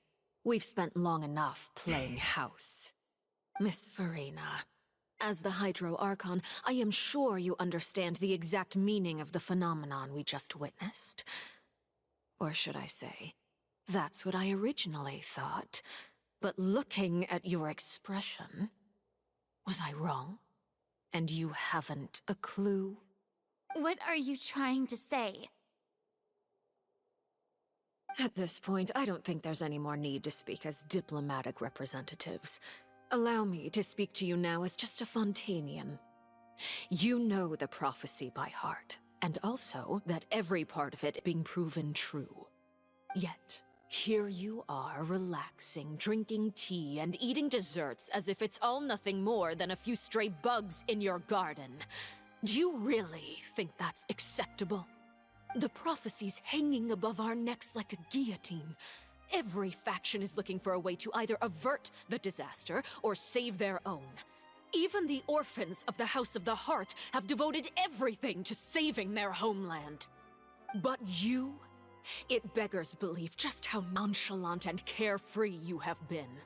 we've spent long enough playing house. Miss Farina, as the Hydro Archon, I am sure you understand the exact meaning of the phenomenon we just witnessed. Or should I say, that's what I originally thought. But looking at your expression, was I wrong? And you haven't a clue? What are you trying to say? At this point, I don't think there's any more need to speak as diplomatic representatives. Allow me to speak to you now as just a Fontainian. You know the prophecy by heart, and also that every part of it being proven true. Yet, here you are relaxing, drinking tea, and eating desserts as if it's all nothing more than a few stray bugs in your garden. Do you really think that's acceptable? The prophecy's hanging above our necks like a guillotine. Every faction is looking for a way to either avert the disaster or save their own. Even the orphans of the House of the Hearth have devoted everything to saving their homeland. But you? It beggars belief just how nonchalant and carefree you have been.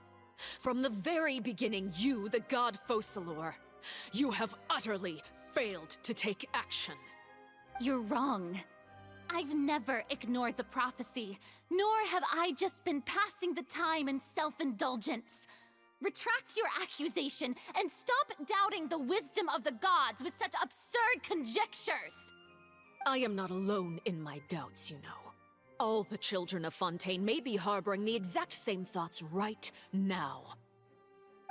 From the very beginning, you, the god Focalor, you have utterly failed to take action. You're wrong. I've never ignored the prophecy, nor have I just been passing the time in self-indulgence. Retract your accusation and stop doubting the wisdom of the gods with such absurd conjectures! I am not alone in my doubts, you know. All the children of Fontaine may be harboring the exact same thoughts right now.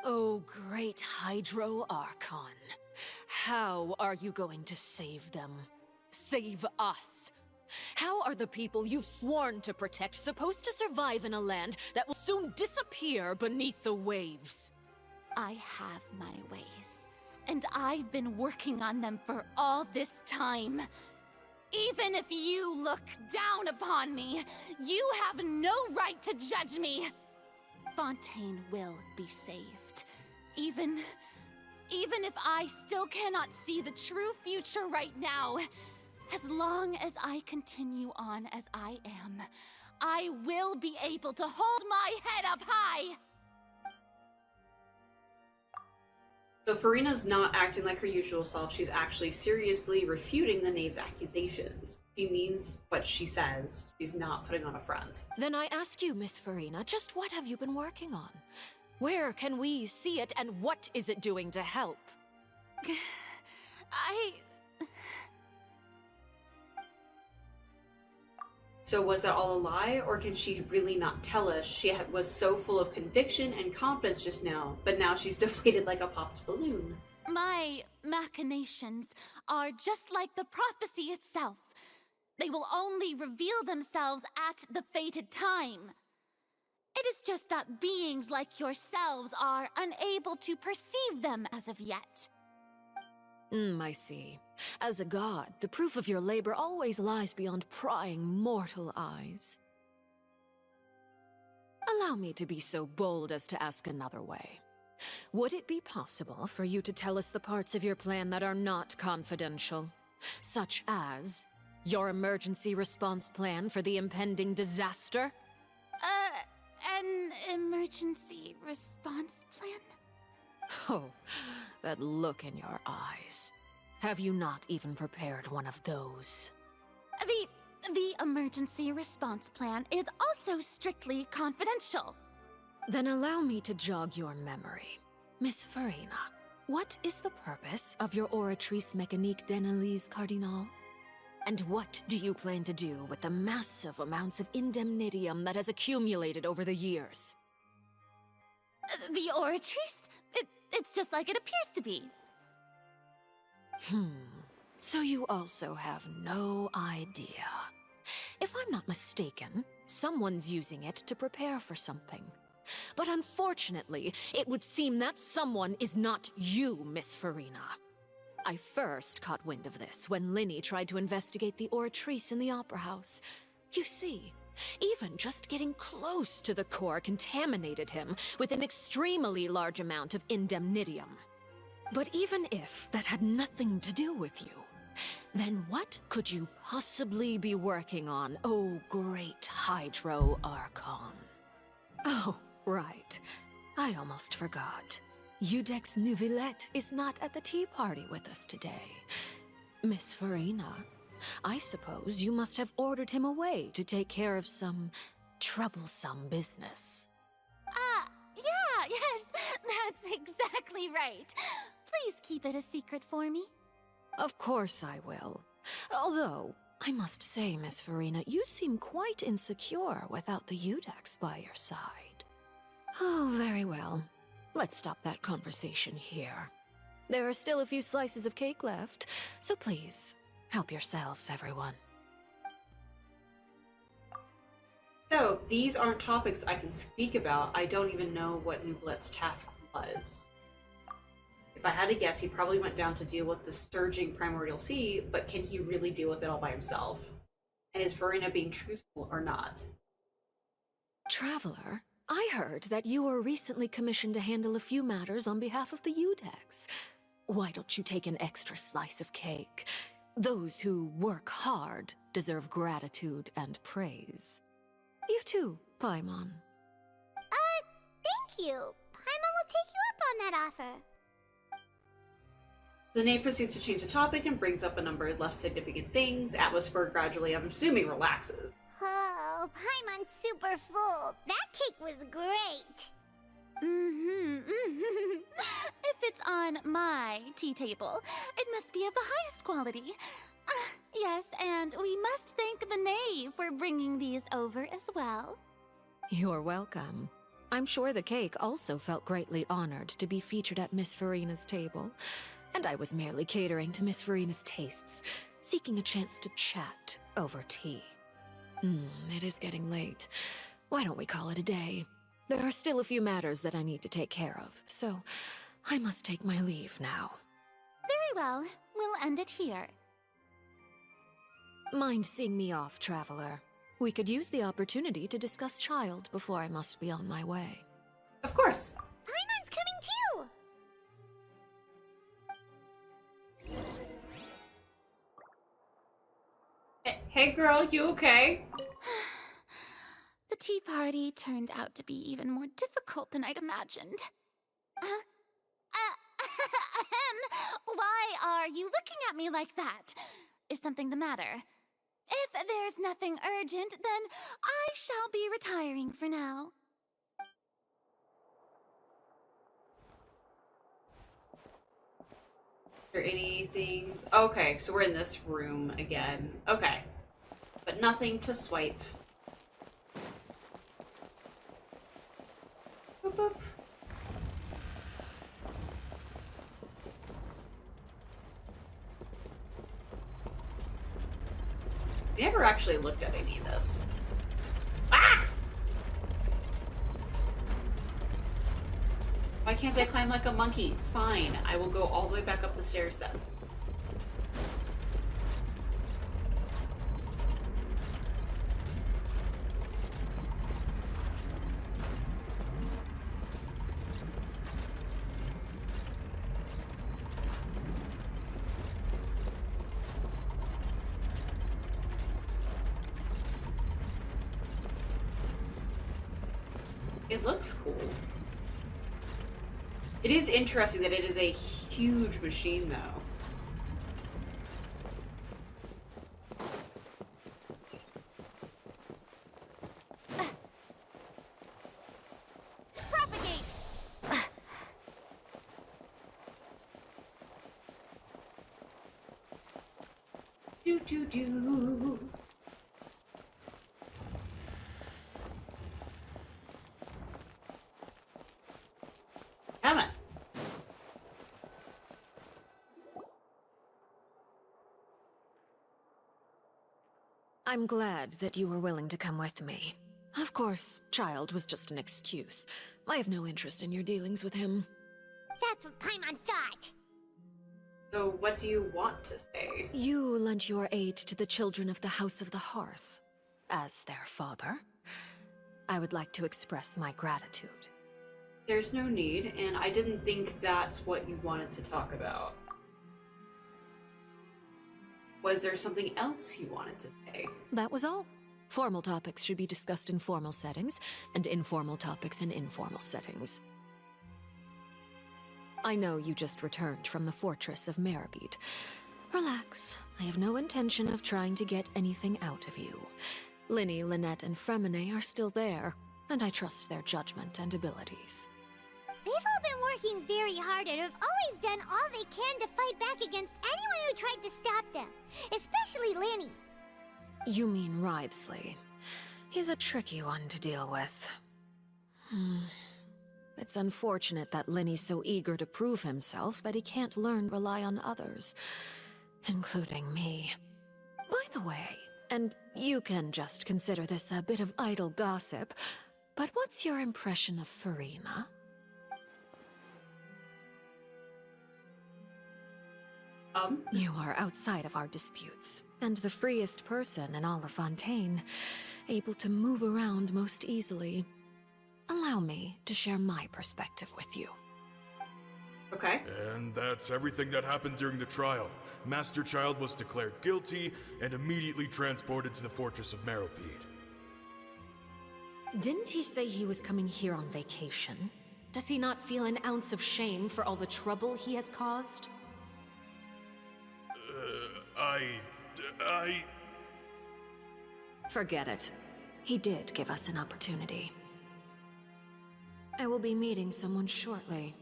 Oh, great Hydro Archon. How are you going to save them? Save us? How are the people you've sworn to protect supposed to survive in a land that will soon disappear beneath the waves? I have my ways, and I've been working on them for all this time. Even if you look down upon me, you have no right to judge me. Fontaine will be saved. Even if I still cannot see the true future right now, as long as I continue on as I am, I will be able to hold my head up high! So Farina's not acting like her usual self. She's actually seriously refuting the knave's accusations. She means what she says. She's not putting on a front. Then I ask you, Miss Farina, just what have you been working on? Where can we see it, and what is it doing to help? So was that all a lie, or can she really not tell us? She was so full of conviction and confidence just now, but now she's deflated like a popped balloon. My machinations are just like the prophecy itself. They will only reveal themselves at the fated time. It is just that beings like yourselves are unable to perceive them as of yet. I see. As a god, the proof of your labor always lies beyond prying mortal eyes. Allow me to be so bold as to ask another way. Would it be possible for you to tell us the parts of your plan that are not confidential? Such as your emergency response plan for the impending disaster? An emergency response plan? Oh, that look in your eyes. Have you not even prepared one of those? The emergency response plan is also strictly confidential. Then allow me to jog your memory. Miss Farina, what is the purpose of your Oratrice Mécanique d'Analyse Cardinal? And what do you plan to do with the massive amounts of indemnitium that has accumulated over the years? The Oratrice? It's just like it appears to be. So you also have no idea. If I'm not mistaken, someone's using it to prepare for something. But unfortunately, it would seem that someone is not you, Miss Farina. I first caught wind of this when Linny tried to investigate the Oratrice in the Opera House. You see, even just getting close to the core contaminated him with an extremely large amount of indemnitium. But even if that had nothing to do with you, then what could you possibly be working on, oh great Hydro Archon? Oh, right. I almost forgot. Udex Neuvillette is not at the tea party with us today. Miss Farina, I suppose you must have ordered him away to take care of some troublesome business. Yeah, yes, that's exactly right. Please keep it a secret for me. Of course I will. Although, I must say, Miss Farina, you seem quite insecure without the Udex by your side. Oh, very well. Let's stop that conversation here. There are still a few slices of cake left, so please, help yourselves, everyone. So, these aren't topics I can speak about. I don't even know what Neuvillette's task was. If I had to guess, he probably went down to deal with the surging primordial sea, but can he really deal with it all by himself? And is Farina being truthful or not? Traveler, I heard that you were recently commissioned to handle a few matters on behalf of the Udex. Why don't you take an extra slice of cake? Those who work hard deserve gratitude and praise. You too, Paimon. Thank you. Paimon will take you up on that offer. The name proceeds to change the topic and brings up a number of less significant things. Atmosphere gradually, I'm assuming, relaxes. Oh, Paimon's super full. That cake was great. If it's on my tea table, it must be of the highest quality. Yes, and we must thank the knave for bringing these over as well. You're welcome. I'm sure the cake also felt greatly honored to be featured at Miss Farina's table. And I was merely catering to Miss Farina's tastes, seeking a chance to chat over tea. It is getting late. Why don't we call it a day? There are still a few matters that I need to take care of, so I must take my leave now. Very well. We'll end it here. Mind seeing me off, Traveler? We could use the opportunity to discuss Child before I must be on my way. Of course. Paimon's coming too! Hey girl, you okay? The tea party turned out to be even more difficult than I'd imagined. Why are you looking at me like that? Is something the matter? If there's nothing urgent, then I shall be retiring for now. Are there any things? Okay, so we're in this room again. Okay. But nothing to swipe. Boop boop. I never actually looked at any of this. Ah! Why can't I climb like a monkey? Fine, I will go all the way back up the stairs then. It looks cool. It is interesting that it is a huge machine, though. Propagate! Do. Come on. I'm glad that you were willing to come with me. Of course, Child was just an excuse. I have no interest in your dealings with him. That's what Paimon thought. So what do you want to say? You lent your aid to the children of the House of the Hearth. As their father, I would like to express my gratitude. There's no need, and I didn't think that's what you wanted to talk about. Was there something else you wanted to say? That was all. Formal topics should be discussed in formal settings, and informal topics in informal settings. I know you just returned from the fortress of Meripede. Relax. I have no intention of trying to get anything out of you. Linny, Lynette, and Fremine are still there, and I trust their judgment and abilities. They've all been working very hard and have always done all they can to fight back against anyone who tried to stop them. Especially Linny. You mean Wriothesley. He's a tricky one to deal with. It's unfortunate that Linny's so eager to prove himself that he can't learn to rely on others, including me. By the way, and you can just consider this a bit of idle gossip, but what's your impression of Farina? You are outside of our disputes, and the freest person in all of Fontaine, able to move around most easily. Allow me to share my perspective with you. Okay. And that's everything that happened during the trial. Master Child was declared guilty and immediately transported to the Fortress of Meropide. Didn't he say he was coming here on vacation? Does he not feel an ounce of shame for all the trouble he has caused? Forget it. He did give us an opportunity. I will be meeting someone shortly.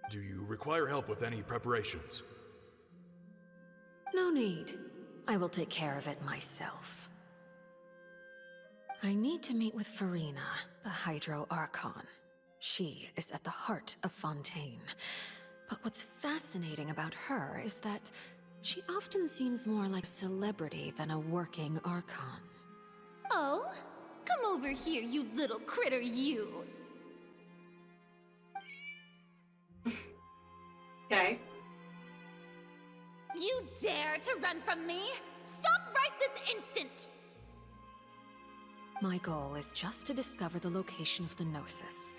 Do you require help with any preparations? No need. I will take care of it myself. I need to meet with Farina, the Hydro Archon. She is at the heart of Fontaine. But what's fascinating about her is that she often seems more like a celebrity than a working Archon. Oh? Come over here, you little critter, you! Okay. You dare to run from me? Stop right this instant! My goal is just to discover the location of the Gnosis.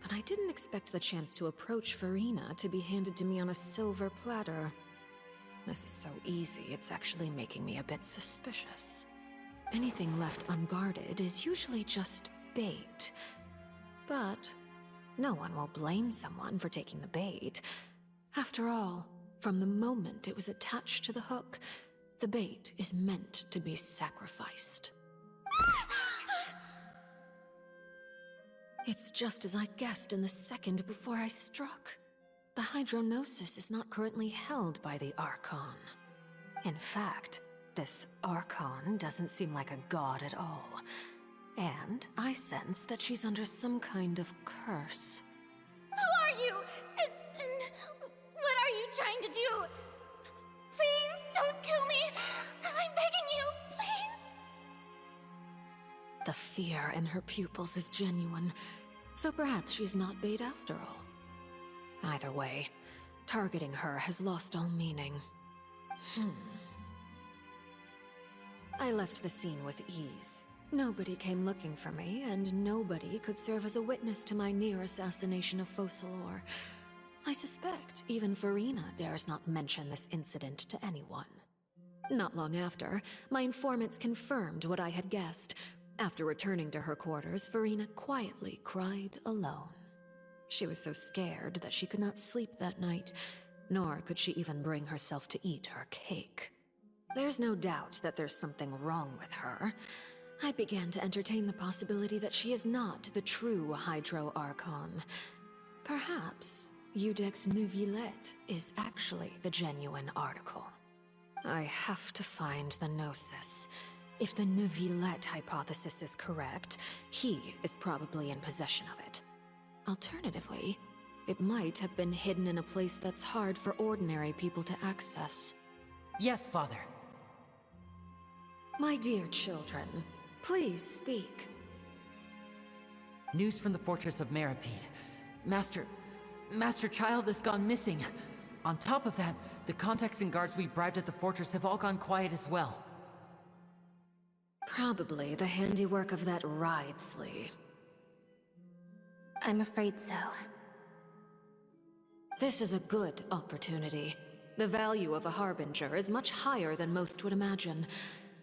But I didn't expect the chance to approach Farina to be handed to me on a silver platter. This is so easy, it's actually making me a bit suspicious. Anything left unguarded is usually just bait. But no one will blame someone for taking the bait. After all, from the moment it was attached to the hook, the bait is meant to be sacrificed. It's just as I guessed in the second before I struck. The Hydronosis is not currently held by the Archon. In fact, this Archon doesn't seem like a god at all. And I sense that she's under some kind of curse. Who are you? And what are you trying to do? Please don't kill me! I'm begging you, please! The fear in her pupils is genuine, so perhaps she's not bait after all. Either way, targeting her has lost all meaning. I left the scene with ease. Nobody came looking for me, and nobody could serve as a witness to my near assassination of Focalor. I suspect even Farina dares not mention this incident to anyone. Not long after, my informants confirmed what I had guessed. After returning to her quarters, Farina quietly cried alone. She was so scared that she could not sleep that night, nor could she even bring herself to eat her cake. There's no doubt that there's something wrong with her. I began to entertain the possibility that she is not the true Hydro Archon. Perhaps Iudex Neuvillette is actually the genuine article. I have to find the Gnosis. If the Neuvillette hypothesis is correct, he is probably in possession of it. Alternatively, it might have been hidden in a place that's hard for ordinary people to access. Yes, Father. My dear children, please speak. News from the Fortress of Meropide. Master Child has gone missing. On top of that, the contacts and guards we bribed at the fortress have all gone quiet as well. Probably the handiwork of that Wriothesley. I'm afraid so. This is a good opportunity. The value of a Harbinger is much higher than most would imagine.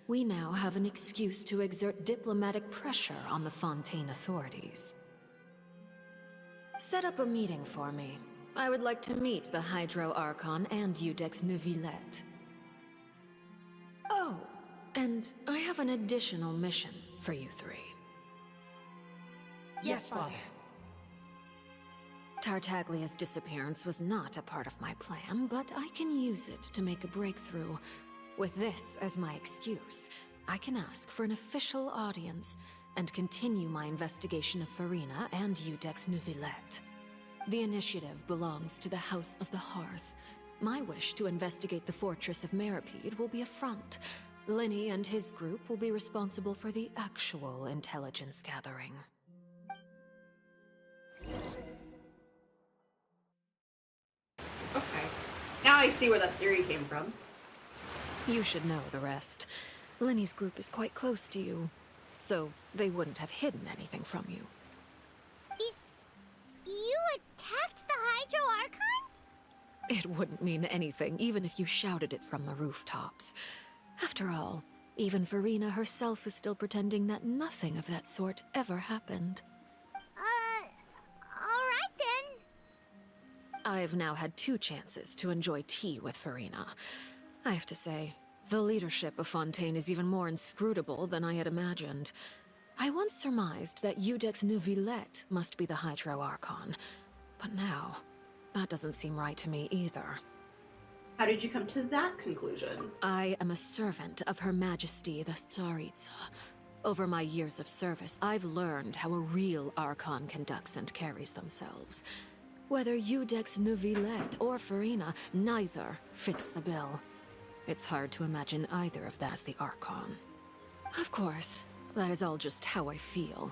We now have an excuse to exert diplomatic pressure on the Fontaine authorities. Set up a meeting for me. I would like to meet the Hydro Archon and Iudex Neuvillette. Oh, and I have an additional mission for you three. Yes, Father. Tartaglia's disappearance was not a part of my plan, but I can use it to make a breakthrough. With this as my excuse, I can ask for an official audience and continue my investigation of Farina and Iudex Neuvillette. The initiative belongs to the House of the Hearth. My wish to investigate the Fortress of Meropide will be a front. Linny and his group will be responsible for the actual intelligence gathering. Okay. now I see where that theory came from. You should know the rest. Lenny's group is quite close to you, so they wouldn't have hidden anything from you. You attacked the Hydro Archon? It wouldn't mean anything, even if you shouted it from the rooftops. After all, even Farina herself is still pretending that nothing of that sort ever happened. Alright then. I've now had 2 chances to enjoy tea with Farina. I have to say, the leadership of Fontaine is even more inscrutable than I had imagined. I once surmised that Iudex Neuvillette must be the Hydro Archon, but now, that doesn't seem right to me either. How did you come to that conclusion? I am a servant of Her Majesty the Tsaritsa. Over my years of service, I've learned how a real Archon conducts and carries themselves. Whether Iudex Neuvillette or Farina, neither fits the bill. It's hard to imagine either of them as the Archon. Of course, that is all just how I feel.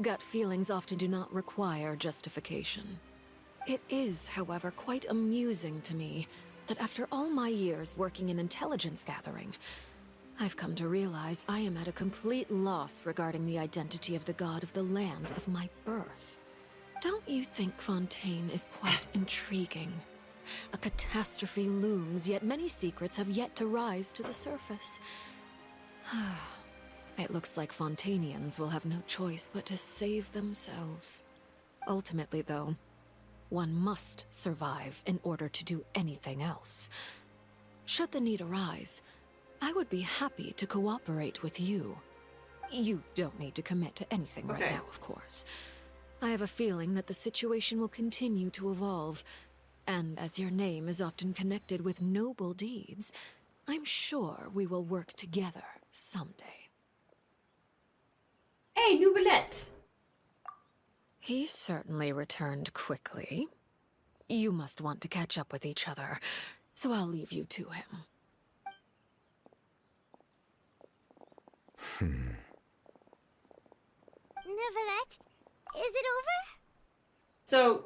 Gut feelings often do not require justification. It is, however, quite amusing to me that after all my years working in intelligence gathering, I've come to realize I am at a complete loss regarding the identity of the god of the land of my birth. Don't you think Fontaine is quite intriguing? A catastrophe looms, yet many secrets have yet to rise to the surface. It looks like Fontainians will have no choice but to save themselves. Ultimately, though, one must survive in order to do anything else. Should the need arise, I would be happy to cooperate with you. You don't need to commit to anything right now, of course. I have a feeling that the situation will continue to evolve, and as your name is often connected with noble deeds, I'm sure we will work together someday. Hey, Neuvillette! He certainly returned quickly. You must want to catch up with each other, so I'll leave you to him. Neuvillette, is it over? So,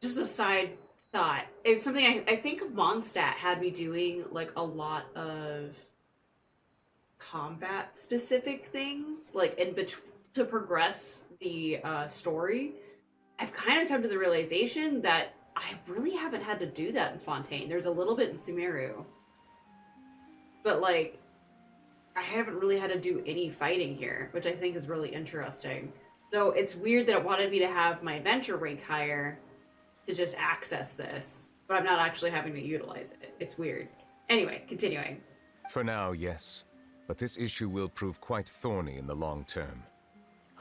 just a side thought. It's something I think Mondstadt had me doing, like, a lot of combat-specific things, like, to progress the story. I've kind of come to the realization that I really haven't had to do that in Fontaine. There's a little bit in Sumeru. But, like, I haven't really had to do any fighting here, which I think is really interesting. So it's weird that it wanted me to have my adventure rank higher to just access this, but I'm not actually having to utilize it. It's weird. Anyway, continuing. For now, yes. But this issue will prove quite thorny in the long term.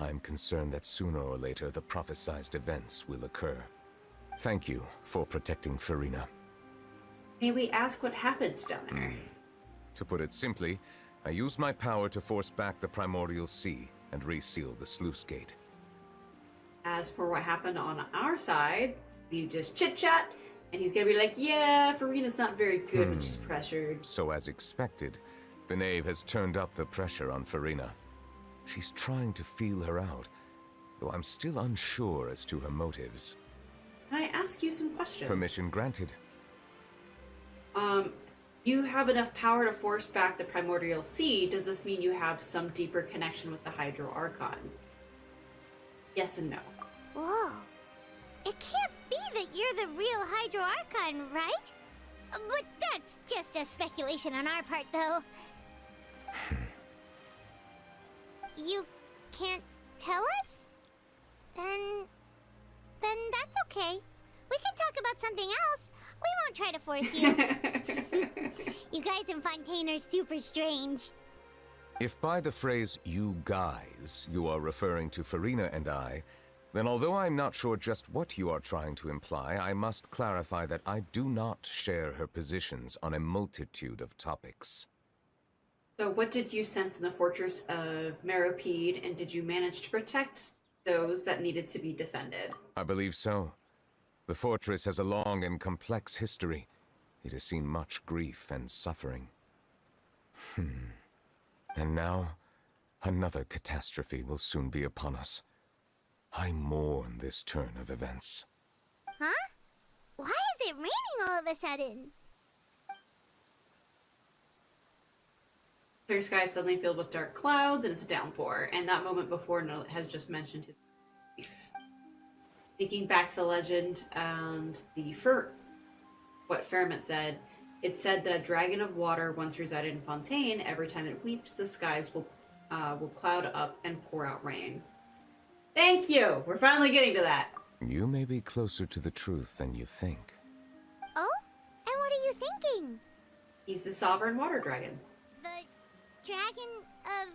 I'm concerned that sooner or later the prophesized events will occur. Thank you for protecting Farina. May we ask what happened down there? To put it simply, I used my power to force back the Primordial Sea and reseal the sluice gate. As for what happened on our side, we just chit-chat, and he's gonna be like, yeah, Farina's not very good when she's pressured. So as expected, the knave has turned up the pressure on Farina. She's trying to feel her out, though I'm still unsure as to her motives. Can I ask you some questions? Permission granted. You have enough power to force back the Primordial Sea. Does this mean you have some deeper connection with the Hydro Archon? Yes and no. Whoa. It can't be that you're the real Hydro Archon, right? But that's just a speculation on our part, though. You can't tell us? Then that's okay. We can talk about something else. We won't try to force you. You guys in Fontaine are super strange. If by the phrase, you guys, you are referring to Farina and I, then although I'm not sure just what you are trying to imply, I must clarify that I do not share her positions on a multitude of topics. So what did you sense in the fortress of Meropide, and did you manage to protect those that needed to be defended? I believe so. The fortress has a long and complex history. It has seen much grief and suffering. And now, another catastrophe will soon be upon us. I mourn this turn of events. Huh? Why is it raining all of a sudden? Clear sky is suddenly filled with dark clouds, and it's a downpour. And that moment before, Note has just mentioned his grief. Thinking back to the legend and what Fairmont said, it said that a dragon of water once resided in Fontaine. Every time it weeps, the skies will cloud up and pour out rain. Thank you! We're finally getting to that. You may be closer to the truth than you think. Oh? And what are you thinking? He's the sovereign water dragon. The dragon of...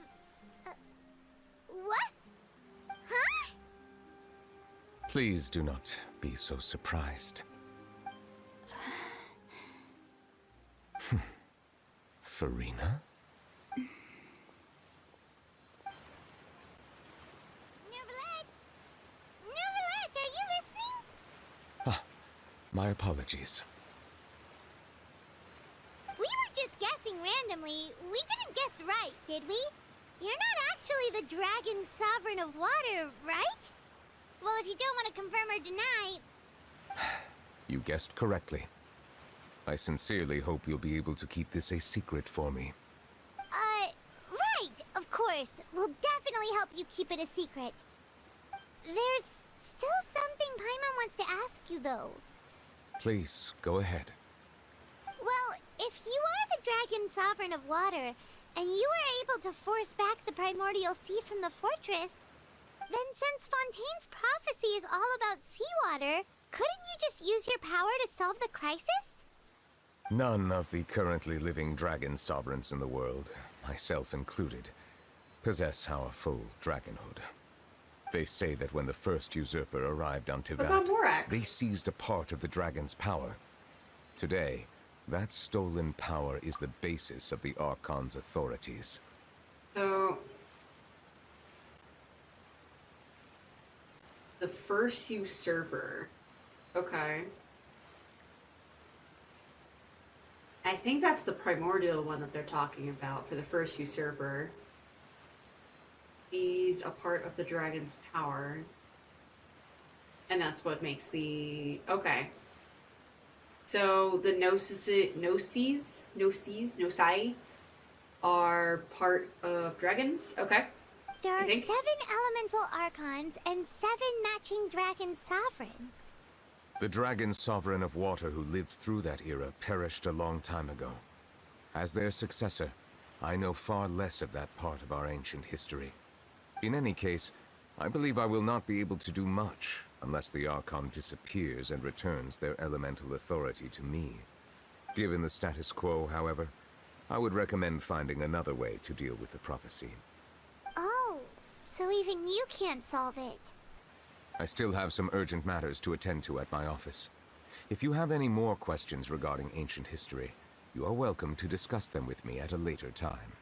what? Huh? Please do not be so surprised. Farina? Neverlet, are you listening? Ah, my apologies. We were just guessing randomly. We didn't guess right, did we? You're not actually the dragon sovereign of water, right? Well, if you don't want to confirm or deny... You guessed correctly. I sincerely hope you'll be able to keep this a secret for me. Right, of course. We'll definitely help you keep it a secret. There's still something Paimon wants to ask you, though. Please, go ahead. Well, if you are the dragon sovereign of water, and you were able to force back the primordial sea from the fortress, then since Fontaine's prophecy is all about seawater, couldn't you just use your power to solve the crisis? None of the currently living dragon sovereigns in the world, myself included, possess our full dragonhood. They say that when the first usurper arrived on Tivat, they seized a part of the dragon's power. Today, that stolen power is the basis of the Archon's authorities. So... the first usurper. Okay. I think that's the primordial one that they're talking about for the first usurper. Seized a part of the dragon's power. And that's what makes the... okay. So the Gnosis are part of dragons? Okay. There are 7 elemental archons and 7 matching dragon sovereigns. The dragon sovereign of water who lived through that era perished a long time ago. As their successor, I know far less of that part of our ancient history. In any case, I believe I will not be able to do much unless the Archon disappears and returns their elemental authority to me. Given the status quo, however, I would recommend finding another way to deal with the prophecy. Oh, so even you can't solve it. I still have some urgent matters to attend to at my office. If you have any more questions regarding ancient history, you are welcome to discuss them with me at a later time.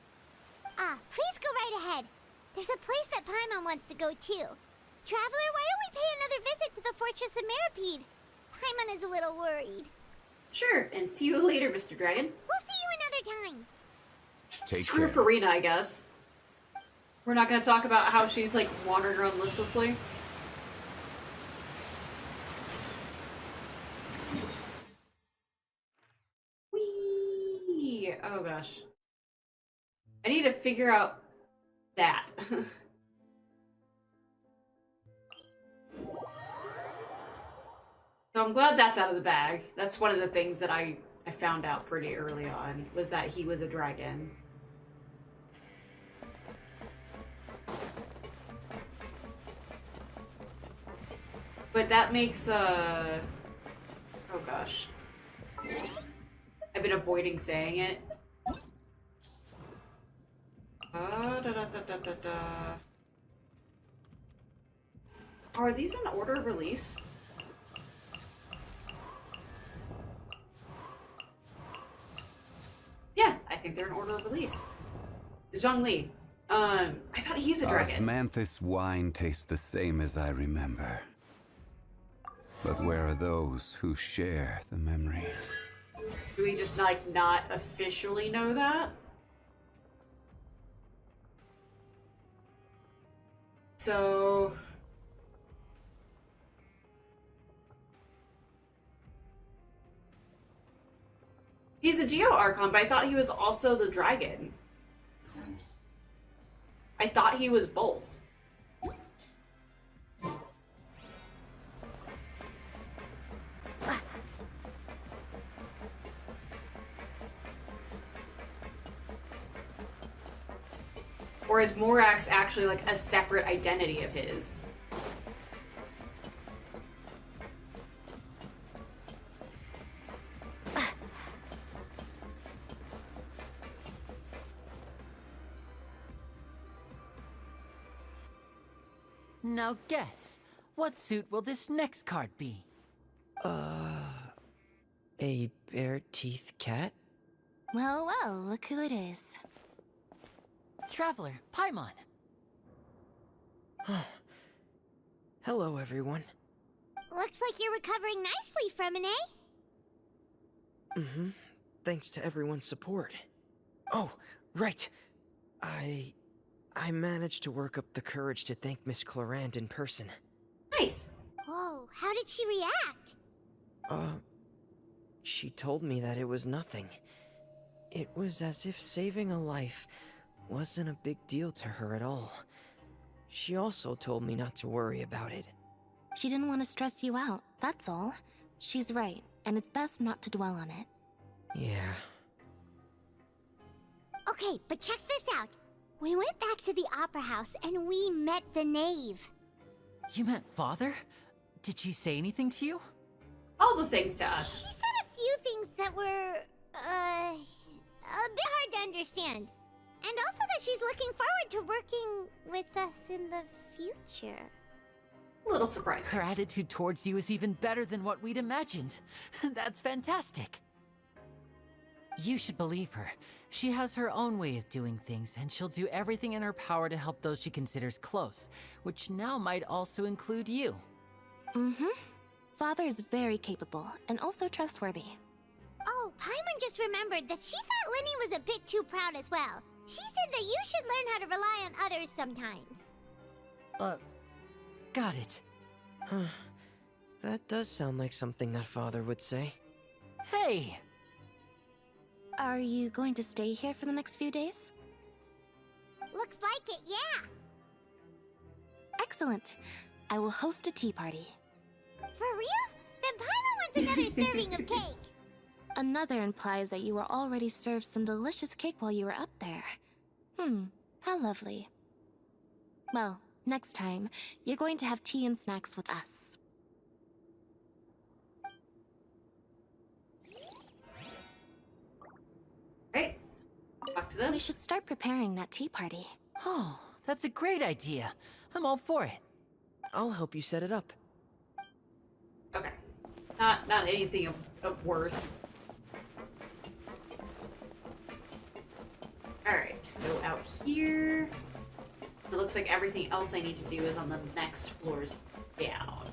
Please go right ahead. There's a place that Paimon wants to go too. Traveler, why don't we pay another visit to the Fortress of Meripede? Paimon is a little worried. Sure, and see you later, Mr. Dragon. We'll see you another time. Take Screw care. Farina, I guess. We're not gonna talk about how she's like wandering around listlessly. Whee! Oh gosh. I need to figure out that. So I'm glad that's out of the bag. That's one of the things that I found out pretty early on, was that he was a dragon. But that makes, oh gosh. I've been avoiding saying it. Are these in order of release? Yeah, I think they're in order of release. Zhongli. I thought he's a dragon. Osmanthus wine tastes the same as I remember. But where are those who share the memory? Do we just, like, not officially know that? So... he's a Geo Archon, but I thought he was also the dragon. I thought he was both. Or is Morax actually like a separate identity of his? Now guess, what suit will this next card be? A bare-teeth cat? Well, well, look who it is. Traveler, Paimon. Hello, everyone. Looks like you're recovering nicely from it, eh? Mm-hmm. Thanks to everyone's support. Oh, right. I managed to work up the courage to thank Miss Clarant in person. Nice. Whoa, how did she react? She told me that it was nothing. It was as if saving a life wasn't a big deal to her at all. She also told me not to worry about it. She didn't want to stress you out, that's all. She's right, and it's best not to dwell on it. Yeah. Okay, but check this out. We went back to the opera house and we met the knave. You met Father? Did she say anything to you? All the things to us. She said a few things that were, a bit hard to understand. And also that she's looking forward to working with us in the future. A little surprising. Her attitude towards you is even better than what we'd imagined. That's fantastic. You should believe her. She has her own way of doing things, and she'll do everything in her power to help those she considers close, which now might also include you. Mm-hmm. Father is very capable, and also trustworthy. Oh, Paimon just remembered that she thought Lenny was a bit too proud as well. She said that you should learn how to rely on others sometimes. Got it. Huh. That does sound like something that Father would say. Hey! Are you going to stay here for the next few days? Looks like it, yeah. Excellent. I will host a tea party. For real? Then Paimon wants another serving of cake. Another implies that you were already served some delicious cake while you were up there. How lovely. Well, next time, you're going to have tea and snacks with us. Right. Talk to them. We should start preparing that tea party. Oh, that's a great idea. I'm all for it. I'll help you set it up. Okay. Not anything of worth. Alright, go out here. It looks like everything else I need to do is on the next floors down.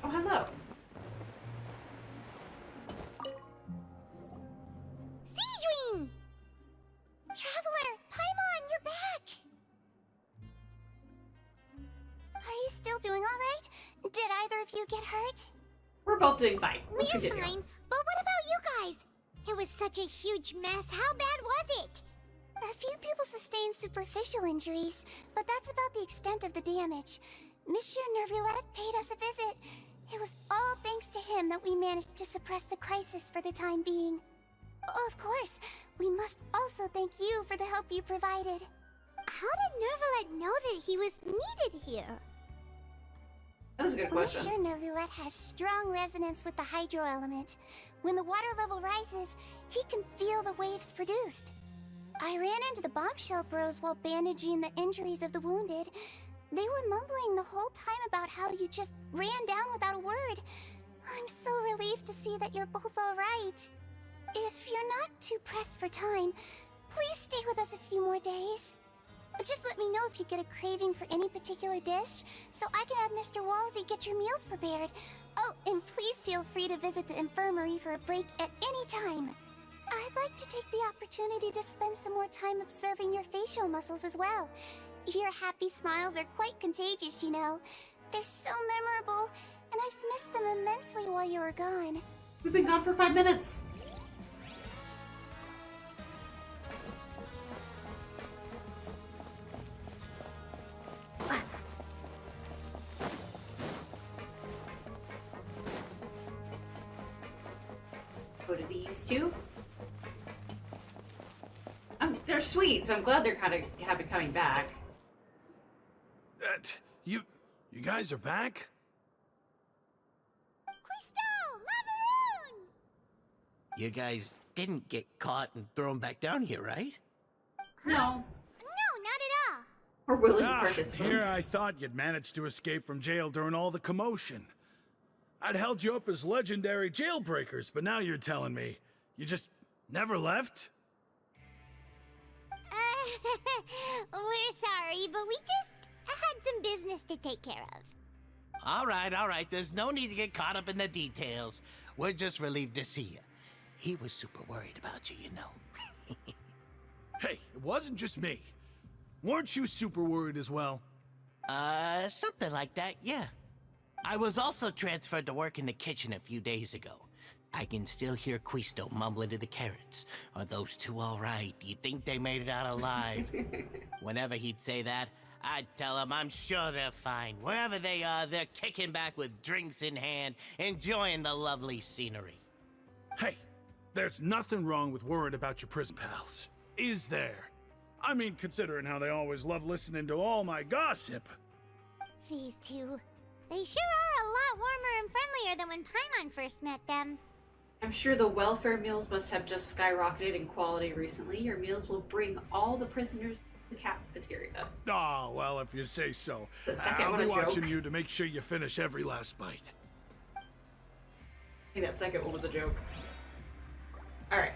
Oh, hello. Seedwing! Traveler, Paimon, you're back! Are you still doing alright? Did either of you get hurt? We're both doing fine. Let's We're continue. fine, but what about you guys? It was such a huge mess. How bad was it? A few people sustained superficial injuries, but that's about the extent of the damage. Monsieur Nervulet paid us a visit. It was all thanks to him that we managed to suppress the crisis for the time being. Of course, we must also thank you for the help you provided. How did Nervulet know that he was needed here? That was a good question. Monsieur Nervulet has strong resonance with the hydro element. When the water level rises, he can feel the waves produced. I ran into the bombshell bros while bandaging the injuries of the wounded. They were mumbling the whole time about how you just ran down without a word. I'm so relieved to see that you're both alright. If you're not too pressed for time, please stay with us a few more days. Just let me know if you get a craving for any particular dish, so I can have Mr. Wolsey get your meals prepared. Oh, and please feel free to visit the infirmary for a break at any time. I'd like to take the opportunity to spend some more time observing your facial muscles as well. Your happy smiles are quite contagious, you know. They're so memorable, and I've missed them immensely while you were gone. We've been gone for 5 minutes. Go to these two. They're sweet, so I'm glad they're kind of coming back. You guys are back? You guys didn't get caught and thrown back down here, right? No. No, not at all. We're willing participants. Here I thought you'd managed to escape from jail during all the commotion. I'd held you up as legendary jailbreakers, but now you're telling me you just never left? We're sorry, but we just had some business to take care of. All right. There's no need to get caught up in the details. We're just relieved to see you. He was super worried about you, you know. Hey, it wasn't just me. Weren't you super worried as well? Something like that, yeah. I was also transferred to work in the kitchen a few days ago. I can still hear Quisto mumbling to the carrots. Are those two all right? Do you think they made it out alive? Whenever he'd say that, I'd tell him I'm sure they're fine. Wherever they are, they're kicking back with drinks in hand, enjoying the lovely scenery. Hey, there's nothing wrong with worrying about your prison pals, is there? I mean, considering how they always love listening to all my gossip. These two. They sure are a lot warmer and friendlier than when Paimon first met them. I'm sure the welfare meals must have just skyrocketed in quality recently. Your meals will bring all the prisoners to the cafeteria. Oh, well, if you say so. The second I'll one be a watching joke. you to make sure you finish every last bite. I think that second one was a joke. Alright.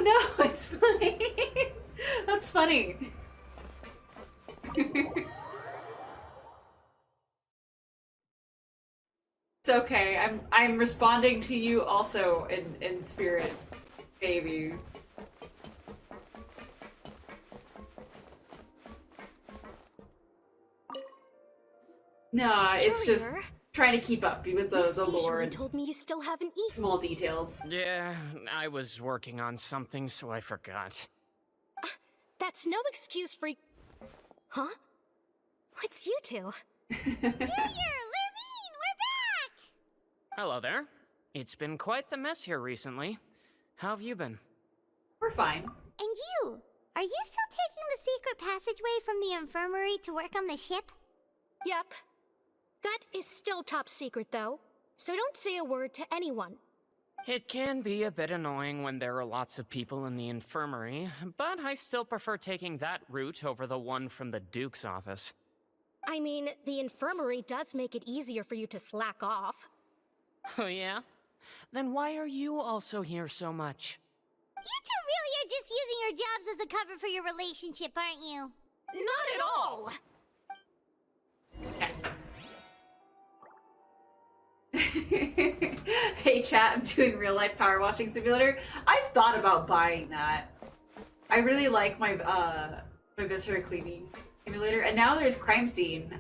No, it's fine. That's funny. It's okay. I'm responding to you also in spirit, baby. Nah, it's just Junior? trying to keep up with the lore You and told me you still haven't eaten. small details. Yeah, I was working on something, so I forgot. That's no excuse for. Huh? What's you two? Junior! Lurvine! We're back! Hello there. It's been quite the mess here recently. How have you been? We're fine. And you? Are you still taking the secret passageway from the infirmary to work on the ship? Yep. That is still top secret, though. So don't say a word to anyone. It can be a bit annoying when there are lots of people in the infirmary, but I still prefer taking that route over the one from the Duke's office. I mean, the infirmary does make it easier for you to slack off. Oh yeah? Then why are you also here so much? You two really are just using your jobs as a cover for your relationship, aren't you? Not at all! Hey chat, I'm doing real life power washing simulator. I've thought about buying that. I really like my my visitor cleaning simulator, and now there's crime scene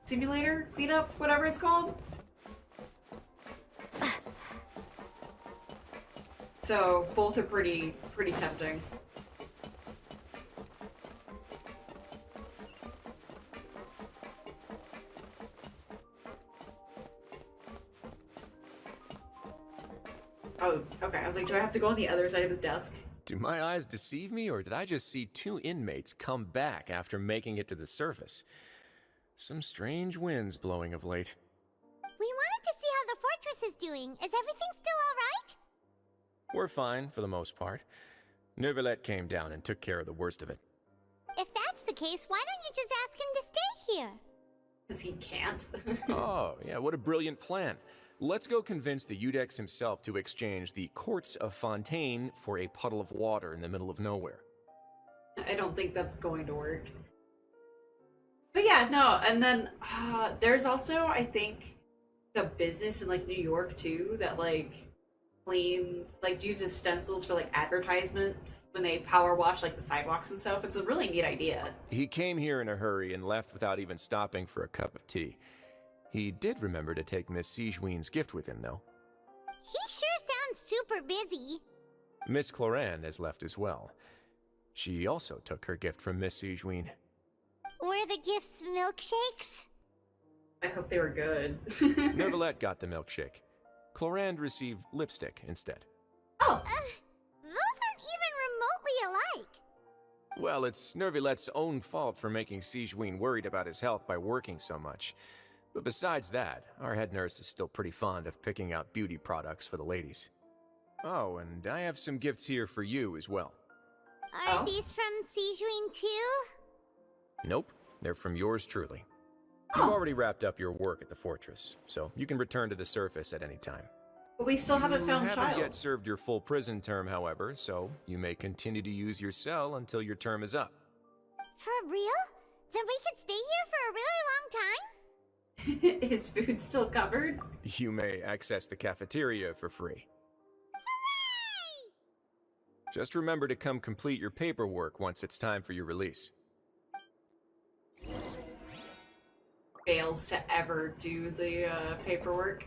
simulator cleanup, whatever it's called. So both are pretty tempting. Oh, okay. I was like, do I have to go on the other side of his desk? Do my eyes deceive me, or did I just see two inmates come back after making it to the surface? Some strange winds blowing of late. We wanted to see how the fortress is doing. Is everything still alright? We're fine, for the most part. Neuvillette came down and took care of the worst of it. If that's the case, why don't you just ask him to stay here? Because he can't. Oh, yeah, what a brilliant plan. Let's go convince the Udex himself to exchange the Courts of Fontaine for a puddle of water in the middle of nowhere. I don't think that's going to work. But yeah, no, and then there's also, I think, a business in like New York too that like cleans, like uses stencils for like advertisements when they power wash like the sidewalks and stuff. It's a really neat idea. He came here in a hurry and left without even stopping for a cup of tea. He did remember to take Miss Sigewin's gift with him, though. He sure sounds super busy. Miss Cloran has left as well. She also took her gift from Miss Sigewin. Were the gifts milkshakes? I hope they were good. Nervalette got the milkshake. Cloran received lipstick instead. Oh! Those aren't even remotely alike. Well, it's Nervalette's own fault for making Sigewin worried about his health by working so much. But besides that, our head nurse is still pretty fond of picking out beauty products for the ladies. Oh, and I have some gifts here for you as well. Are these from Sigewin too? Nope, they're from yours truly. You've already wrapped up your work at the fortress, so you can return to the surface at any time. But we still haven't found You Child. haven't yet served your full prison term, however, so you may continue to use your cell until your term is up. For real? Then we could stay here for a really long time? Is food still covered? You may access the cafeteria for free. Hooray! Just remember to come complete your paperwork once it's time for your release. Fails to ever do the paperwork.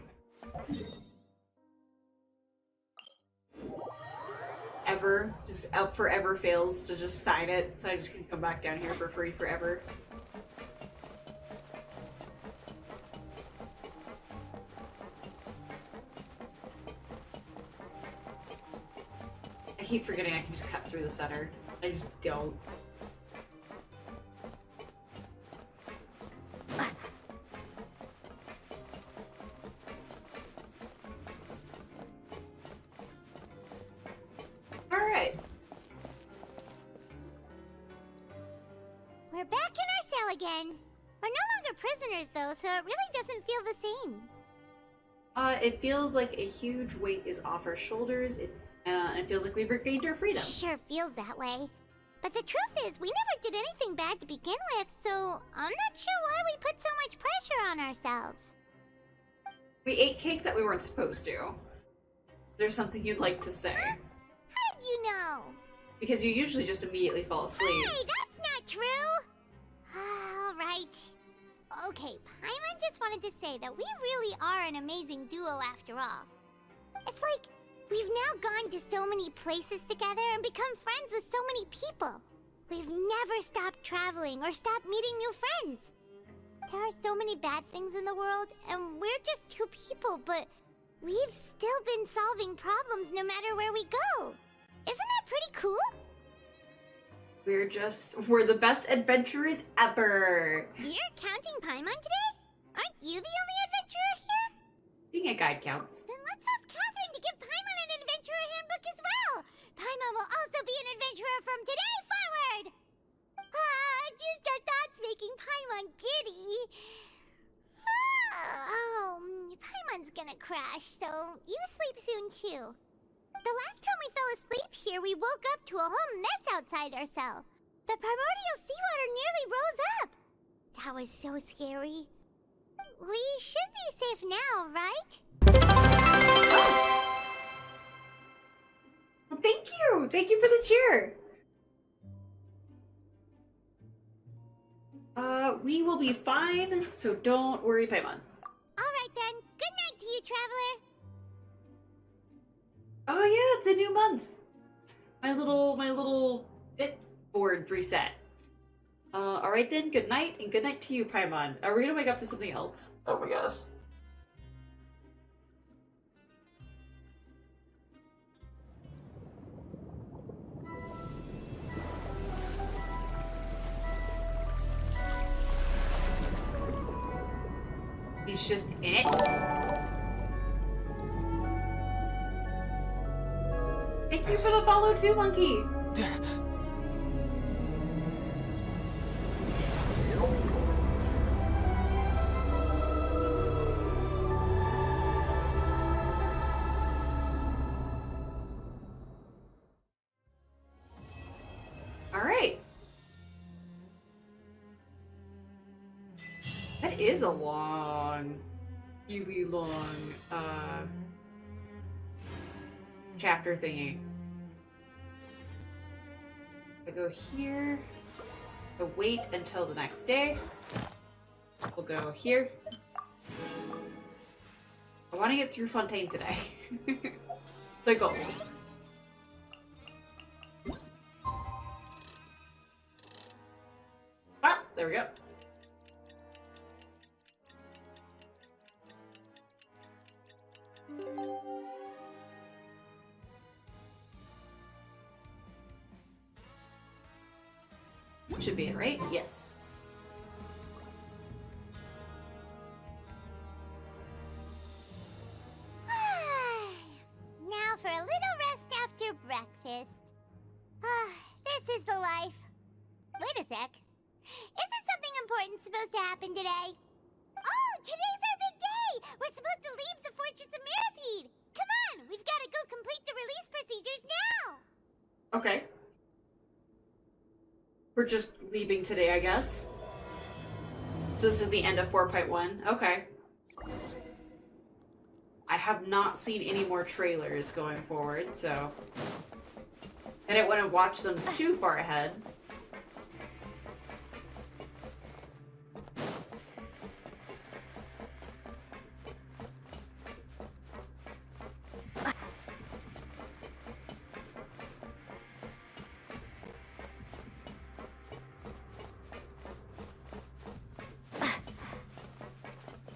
Ever. Just out forever fails to just sign it, so I just can come back down here for free forever. I keep forgetting I can just cut through the center. I just don't. Alright. We're back in our cell again. We're no longer prisoners though, so it really doesn't feel the same. It feels like a huge weight is off our shoulders. It feels like we've regained our freedom. Sure feels that way. But the truth is, we never did anything bad to begin with, so I'm not sure why we put so much pressure on ourselves. We ate cake that we weren't supposed to. Is there something you'd like to say? How did you know? Because you usually just immediately fall asleep. Hey, that's not true! Alright. Okay, Paimon just wanted to say that we really are an amazing duo after all. It's like, we've now gone to so many places together and become friends with so many people. We've never stopped traveling or stopped meeting new friends. There are so many bad things in the world, and we're just two people, but we've still been solving problems no matter where we go. Isn't that pretty cool? We're the best adventurers ever. You're counting Paimon today? Aren't you the only adventurer here? Being a guide counts. Then let's ask Catherine to give Paimon an adventurer handbook as well. Paimon will also be an adventurer from today forward. Just our thoughts making Paimon giddy. Paimon's gonna crash, so you sleep soon too. The last time we fell asleep here, we woke up to a whole mess outside our cell. The primordial seawater nearly rose up. That was so scary. We should be safe now, right? Well, thank you! Thank you for the cheer! We will be fine, so don't worry, Paimon. Alright then, good night to you, Traveler. Oh yeah, it's a new month. My little bit board reset. Alright then, good night, and good night to you, Paimon. Are we gonna wake up to something else? Oh my gosh. He's just in it. Thank you for the follow too, Monkey. All right. is a long, really long, chapter thingy. I go here. I wait until the next day. We'll go here. I want to get through Fontaine today. The goal. Ah, there we go. Should be it, right? Yes. Now for a little rest after breakfast. This is the life. Wait a sec. Isn't something important supposed to happen today? Oh, today's our big day! We're supposed to leave the Fortress of Mirapede! Come on, we've got to go complete the release procedures now! Okay. We're just leaving today, I guess. So this is the end of 4.1. Okay. I have not seen any more trailers going forward, so I didn't want to watch them too far ahead.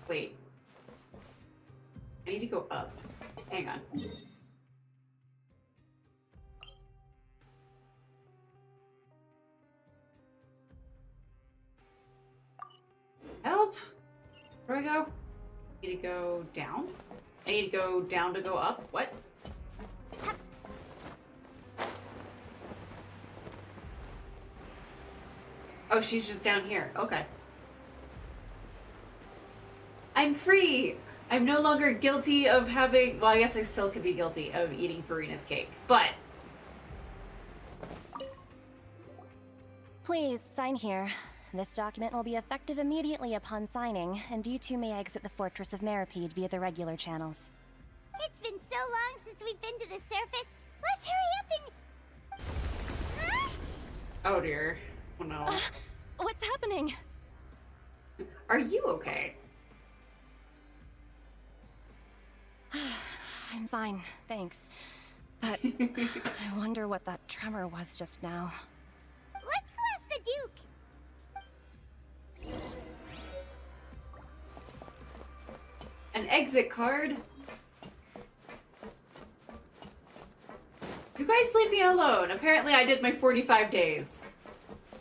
Wait. I need to go up. Hang on. Help! Where do I go? I need to go down? I need to go down to go up? What? Oh, she's just down here. Okay. I'm free! I'm no longer guilty of having... Well, I guess I still could be guilty of eating Farina's cake, but... Please, sign here. This document will be effective immediately upon signing, and you two may exit the Fortress of Mirapede via the regular channels. It's been so long since we've been to the surface. Let's hurry up and... Huh? Oh dear. Oh no. What's happening? Are you okay? I'm fine, thanks. But I wonder what that tremor was just now. Let's go ask the Duke. An exit card? You guys leave me alone. Apparently I did my 45 days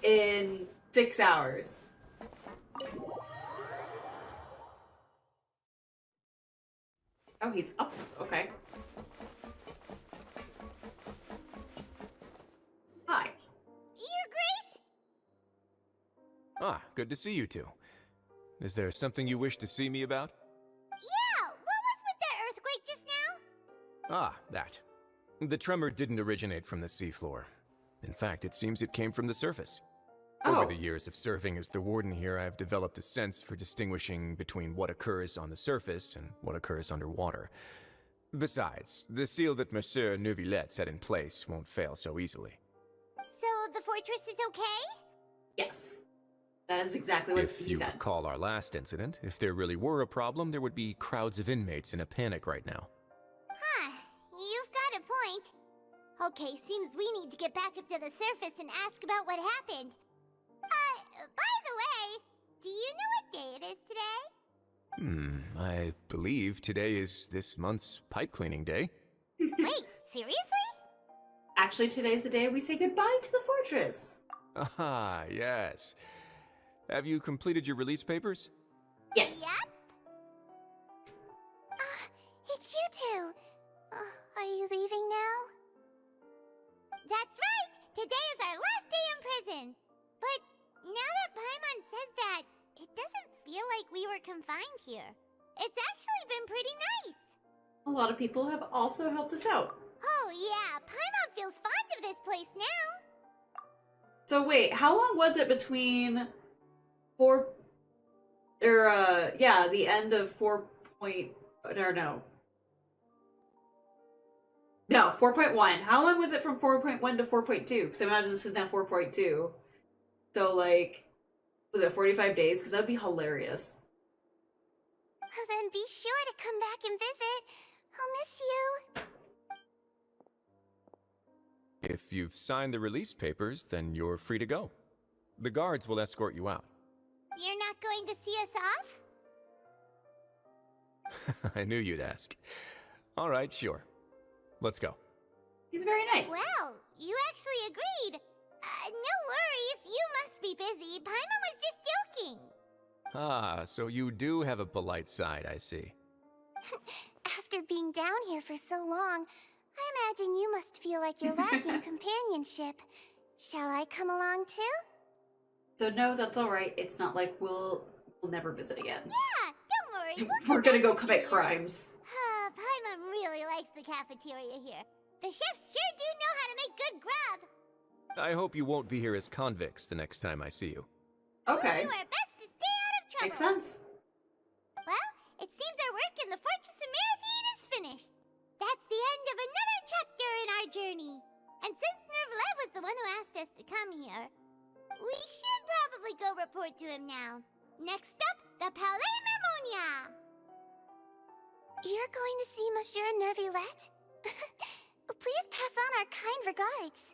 in 6 hours. Oh, he's up. Okay. Hi. Your Grace? Ah, good to see you two. Is there something you wish to see me about? Yeah, what was with that earthquake just now? Ah, that. The tremor didn't originate from the seafloor. In fact, it seems it came from the surface. Over the years of serving as the warden here, I have developed a sense for distinguishing between what occurs on the surface and what occurs underwater. Besides, the seal that Monsieur Neuvillette set in place won't fail so easily. So the fortress is okay? Yes. That is exactly what If he you said. recall our last incident, if there really were a problem, there would be crowds of inmates in a panic right now. Huh, you've got a point. Okay, seems we need to get back up to the surface and ask about what happened. By the way, do you know what day it is today? I believe today is this month's pipe cleaning day. Wait, seriously? Actually, today's the day we say goodbye to the fortress. Ah, yes. Have you completed your release papers? Yes. Yep. It's you two. Are you leaving now? That's right! Today is our last day in prison! But now that Paimon says that, it doesn't feel like we were confined here. It's actually been pretty nice! A lot of people have also helped us out. Oh yeah, Paimon feels fond of this place now! So wait, how long was it between 4... yeah, the end of 4. No, 4.1. How long was it from 4.1 to 4.2? Because I imagine this is now 4.2. So, like, was it 45 days? Because that would be hilarious. Well, then be sure to come back and visit. I'll miss you. If you've signed the release papers, then you're free to go. The guards will escort you out. You're not going to see us off? I knew you'd ask. All right, sure. Let's go. He's very nice. Well, you actually agreed. No worries, you must be busy. Paimon was just joking. Ah, so you do have a polite side, I see. After being down here for so long, I imagine you must feel like you're lacking companionship. Shall I come along too? So no, that's all right. It's not like we'll never visit again. Yeah, don't worry. We're gonna go commit crimes. Paimon really likes the cafeteria here. The chefs sure do know how to make good grub. I hope you won't be here as convicts the next time I see you. Okay. We'll do our best to stay out of trouble. Makes sense. Well, it seems our work in the Fortress of Meripede is finished. That's the end of another chapter in our journey. And since Nervlev was the one who asked us to come here, we should probably go report to him now. Next up, the Palais Mermonia. You're going to see Monsieur Nervylette? Please pass on our kind regards.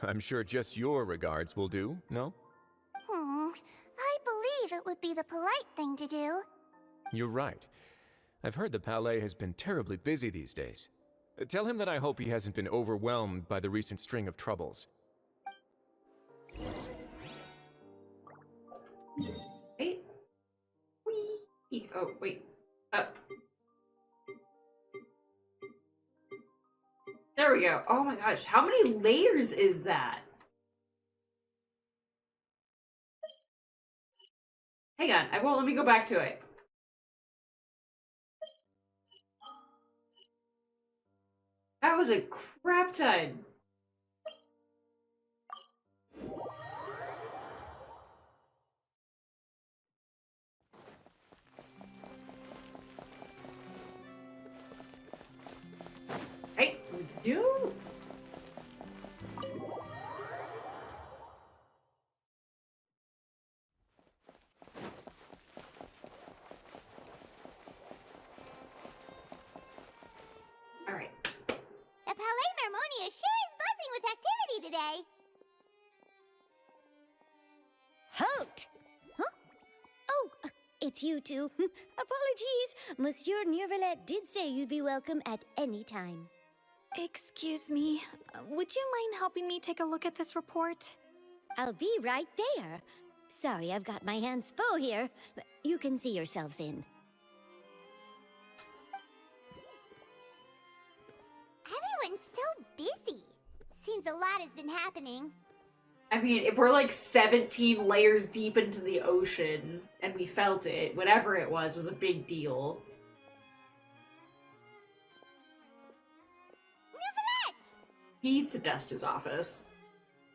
I'm sure just your regards will do, no? I believe it would be the polite thing to do. You're right. I've heard the Palais has been terribly busy these days. Tell him that I hope he hasn't been overwhelmed by the recent string of troubles. Wait. Whee. Oh, wait. There we go. Oh my gosh, how many layers is that? Hang on, I won't let me go back to it. That was a crap ton. Hey, let's go. All right. The Palais Mermonia sure is buzzing with activity today. Halt! Huh? Oh, it's you two. Apologies. Monsieur Nervylette did say you'd be welcome at any time. Excuse me, would you mind helping me take a look at this report? I'll be right there. Sorry, I've got my hands full here. You can see yourselves in. Everyone's so busy. Seems a lot has been happening. I mean, if we're like 17 layers deep into the ocean and we felt it, whatever it was a big deal. He needs to dust his office.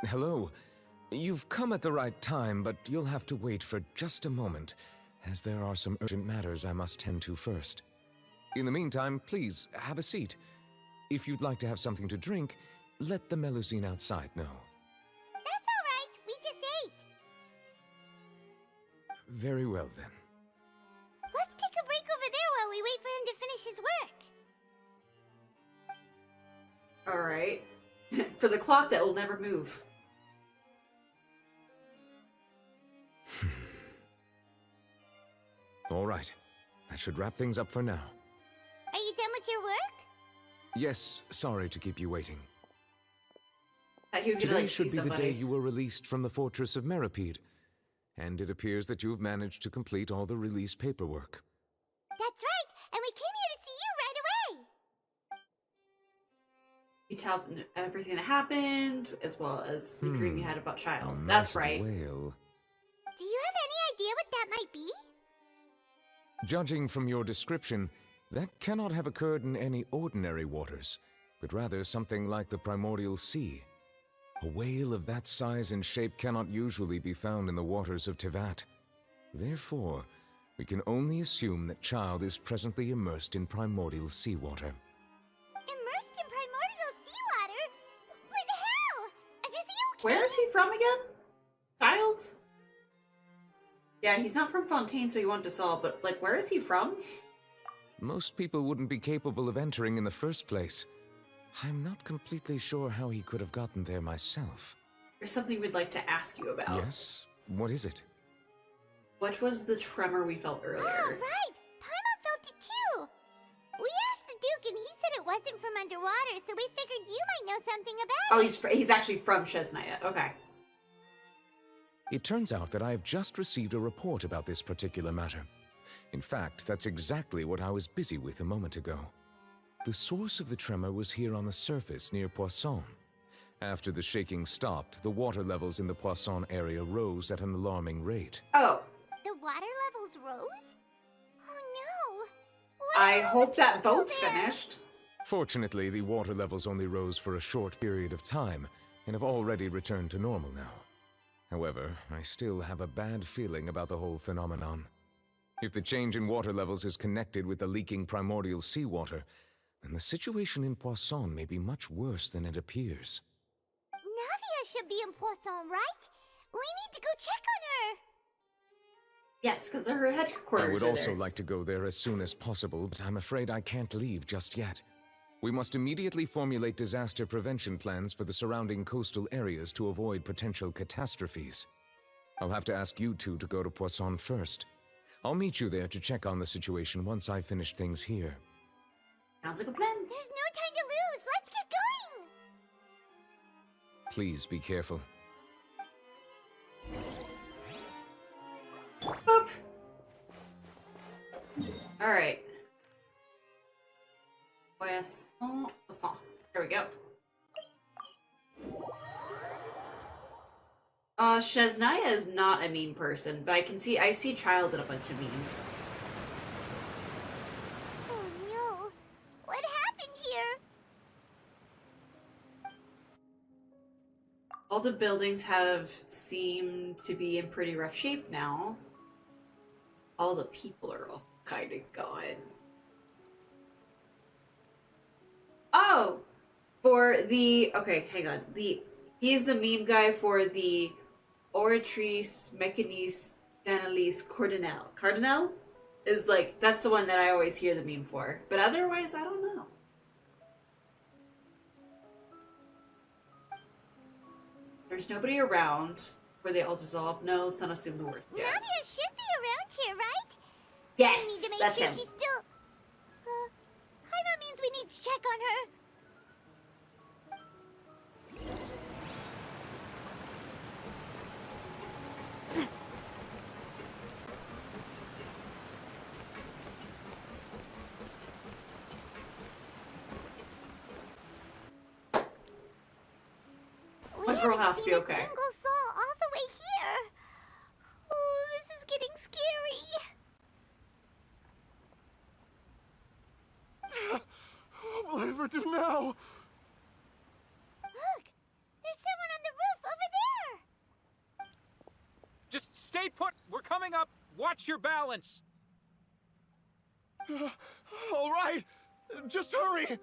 Hello. You've come at the right time, but you'll have to wait for just a moment, as there are some urgent matters I must tend to first. In the meantime, please, have a seat. If you'd like to have something to drink, let the Melusine outside know. That's all right. We just ate. Very well, then. Let's take a break over there while we wait for him to finish his work. All right. For the clock that will never move. All right. That should wrap things up for now. Are you done with your work? Yes, sorry to keep you waiting. He was gonna, Today like, should see be the day somebody. you were released from the Fortress of Meripede, and it appears that you've managed to complete all the release paperwork. That's right, and we came here to see you right away. You tell them everything that happened, as well as the dream you had about Childs. A That's massive right. whale. Do you have any idea what that might be? Judging from your description, that cannot have occurred in any ordinary waters, but rather something like the primordial sea. A whale of that size and shape cannot usually be found in the waters of Tevat. Therefore, we can only assume that Child is presently immersed in primordial seawater. Immersed in primordial seawater? But how? Is he okay? Where is he from again? Child? Yeah, he's not from Fontaine, so he won't dissolve, but, like, where is he from? Most people wouldn't be capable of entering in the first place. I'm not completely sure how he could have gotten there myself. There's something we'd like to ask you about. Yes? What is it? What was the tremor we felt earlier? Oh, right! Paimon felt it too! We asked the Duke and he said it wasn't from underwater, so we figured you might know something about it. Oh, he's actually from Chesnaya. Okay. It turns out that I have just received a report about this particular matter. In fact, that's exactly what I was busy with a moment ago. The source of the tremor was here on the surface near Poisson. After the shaking stopped, the water levels in the Poisson area rose at an alarming rate. Oh. The water levels rose? Oh no! I hope that boat's finished. Fortunately, the water levels only rose for a short period of time and have already returned to normal now. However, I still have a bad feeling about the whole phenomenon. If the change in water levels is connected with the leaking primordial seawater, then the situation in Poisson may be much worse than it appears. Navia should be in Poisson, right? We need to go check on her! Yes, because her headquarters I would are also there. like to go there as soon as possible, but I'm afraid I can't leave just yet. We must immediately formulate disaster prevention plans for the surrounding coastal areas to avoid potential catastrophes. I'll have to ask you two to go to Poisson first. I'll meet you there to check on the situation once I finish things here. Sounds like a plan. There's no time to lose! Let's get going! Please be careful. Boop. Alright. Poisson. There we go. Chesnaya is not a mean person, but I see Child in a bunch of memes. Oh no! What happened here? All the buildings have seemed to be in pretty rough shape now. All the people are all kind of gone. Oh! For the... Okay, hang on. He's the meme guy for the Oratrice Mechanis Danalis Cardinal. Cardinal? Is like, that's the one that I always hear the meme for. But otherwise, I don't know. There's nobody around where they all dissolve. No, let's not assume the worst. Yeah. Navia should be around here, right? Yes, We need to make that's sure him. she's still... Paimon means we need to check on her. My girl has to be okay. A single soul all the way here. Oh, this is getting scary. What will I ever do now? Look, there's someone on the roof over there. Just stay put. We're coming up. Watch your balance. All right, just hurry.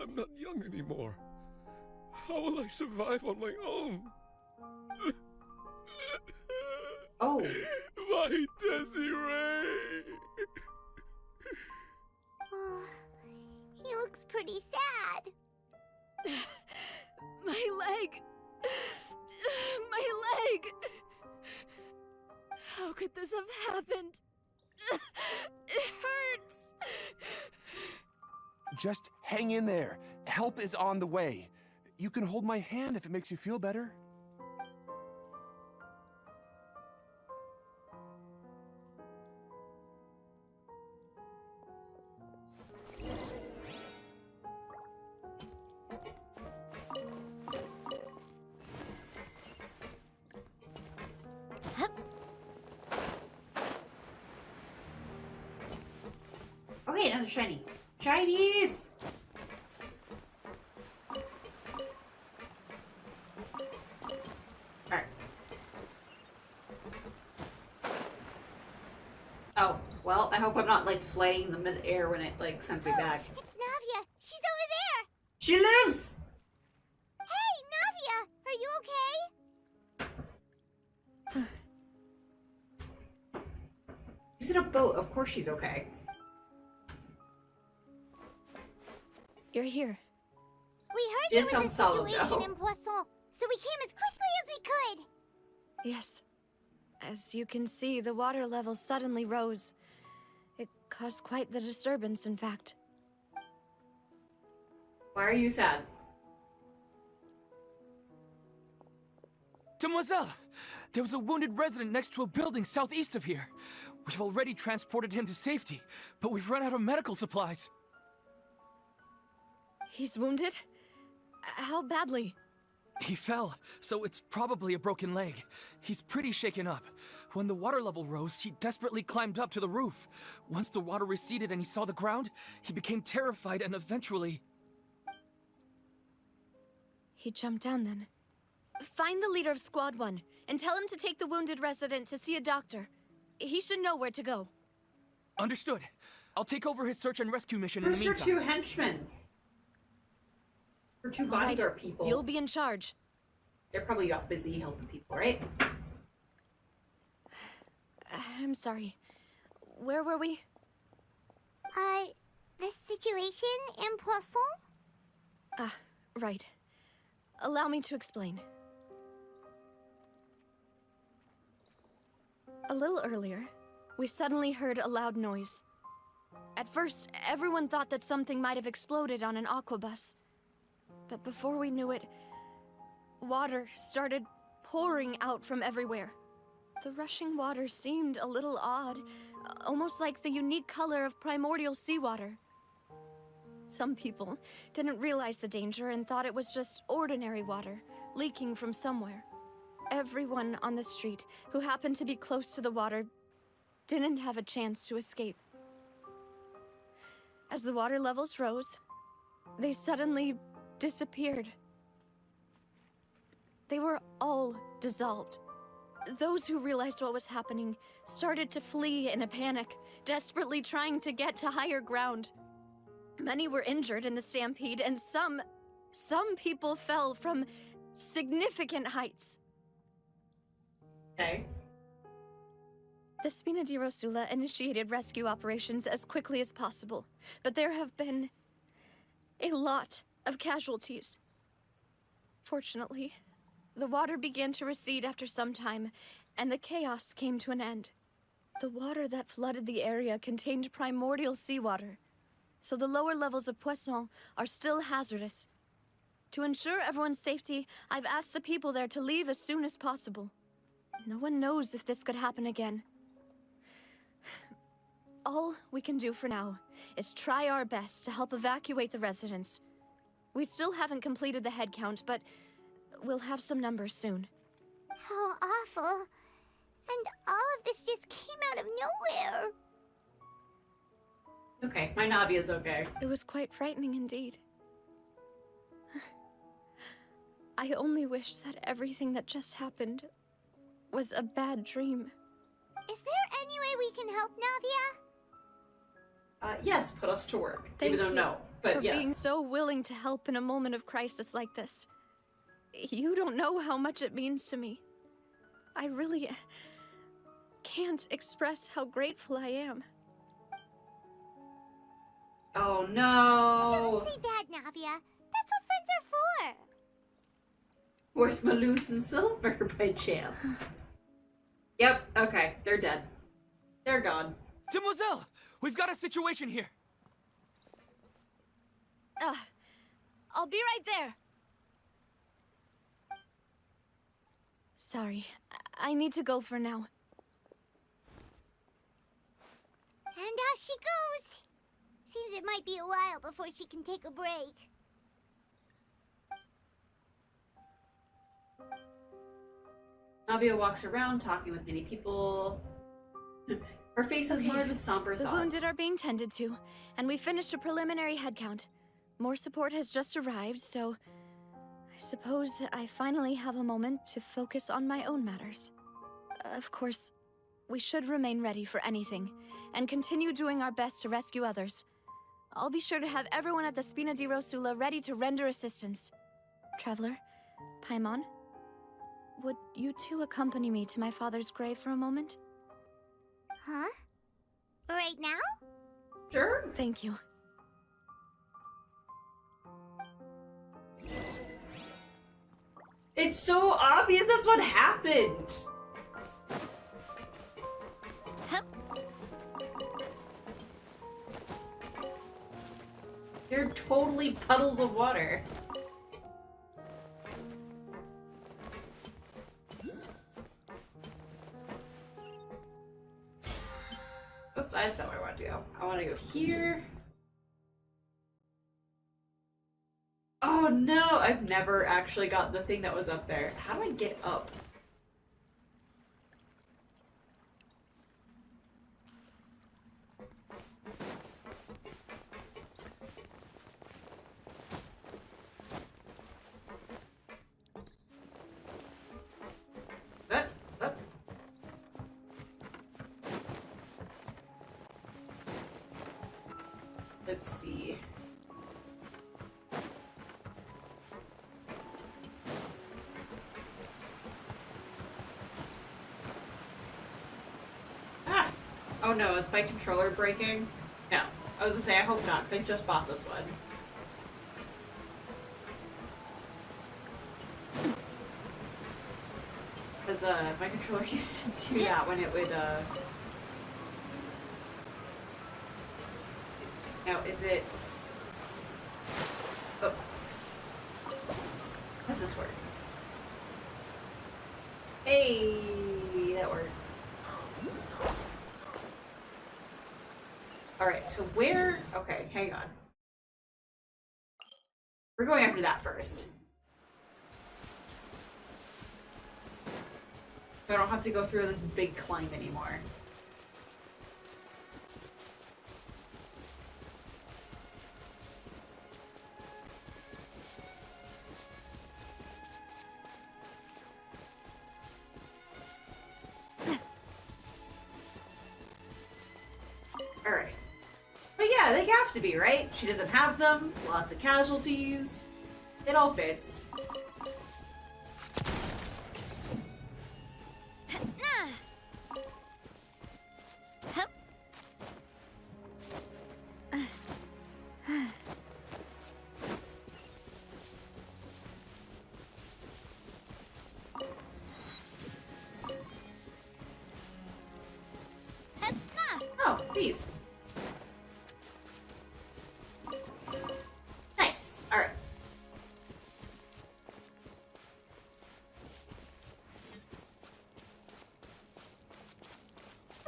I'm not young anymore. How will I survive on my own? Oh. My Desiree! Oh, he looks pretty sad. My leg! My leg! How could this have happened? It hurts! Just hang in there. Help is on the way. You can hold my hand if it makes you feel better. Oh, hey, another shiny. Chinese! Alright. Oh, well, I hope I'm not, like, flying in the mid-air when it, like, sends me back. It's Navia! She's over there! She lives! Hey, Navia! Are you okay? She's in a boat. Of course she's okay. You're here. We heard This there was a sounds solid, situation though. in Poisson, so we came as quickly as we could. Yes. As you can see, the water level suddenly rose. It caused quite the disturbance, in fact. Why are you sad? Demoiselle! There was a wounded resident next to a building southeast of here. We've already transported him to safety, but we've run out of medical supplies. He's wounded? How badly? He fell, so it's probably a broken leg. He's pretty shaken up. When the water level rose, he desperately climbed up to the roof. Once the water receded and he saw the ground, he became terrified and eventually... He jumped down then. Find the leader of Squad 1 and tell him to take the wounded resident to see a doctor. He should know where to go. Understood. I'll take over his search and rescue mission in the Where's her meantime. two henchmen? Her two All right, bodyguard people. You'll be in charge. They're probably got busy helping people, right? I'm sorry. Where were we? The situation in Poisson? Ah, right. Allow me to explain. A little earlier, we suddenly heard a loud noise. At first, everyone thought that something might have exploded on an aquabus. But before we knew it, water started pouring out from everywhere. The rushing water seemed a little odd, almost like the unique color of primordial seawater. Some people didn't realize the danger and thought it was just ordinary water, leaking from somewhere. Everyone on the street who happened to be close to the water didn't have a chance to escape. As the water levels rose, they suddenly disappeared. They were all dissolved. Those who realized what was happening started to flee in a panic, desperately trying to get to higher ground. Many were injured in the stampede, and some people fell from significant heights. Okay. The Spina di Rosula initiated rescue operations as quickly as possible, but there have been a lot of casualties. Fortunately, the water began to recede after some time, and the chaos came to an end. The water that flooded the area contained primordial seawater, so the lower levels of Poisson are still hazardous. To ensure everyone's safety, I've asked the people there to leave as soon as possible. No one knows if this could happen again. All we can do for now is try our best to help evacuate the residents. We still haven't completed the head count, but we'll have some numbers soon. How awful. And all of this just came out of nowhere. Okay, my Navia's okay. It was quite frightening indeed. I only wish that everything that just happened was a bad dream. Is there any way we can help, Navia? Yes, put us to work. Thank Even though you no, but for yes. being so willing to help in a moment of crisis like this. You don't know how much it means to me. I really can't express how grateful I am. Oh no! Don't say that, Navia. That's what friends are for. Where's my loose and silver by chance? Yep, okay, they're dead. They're gone. Demoiselle! We've got a situation here! I'll be right there. Sorry, I need to go for now. And off she goes. Seems it might be a while before she can take a break. Navia walks around talking with many people. Her face is marred with somber The thoughts. wounded are being tended to, and we finished a preliminary head count. More support has just arrived, so I suppose I finally have a moment to focus on my own matters. Of course, we should remain ready for anything, and continue doing our best to rescue others. I'll be sure to have everyone at the Spina di Rosula ready to render assistance. Traveler, Paimon, would you two accompany me to my father's grave for a moment? Huh? Right now? Sure. Thank you. It's so obvious that's what happened. They're totally puddles of water. Oops, that's not where I want to go. I want to go here. Oh no, I've never actually got the thing that was up there. How do I get up? Up. Let's see. Oh no, is my controller breaking? No. I was gonna say, I hope not, because I just bought this one. Because, my controller used to do that when it would, Now, is it... Oh. How does this work? Hey, that works. Alright, so where... Okay, hang on. We're going after that first. So I don't have to go through this big climb anymore. Alright. But yeah, they have to be, right? She doesn't have them, lots of casualties. It all fits. Oh, these. Nice. Alright.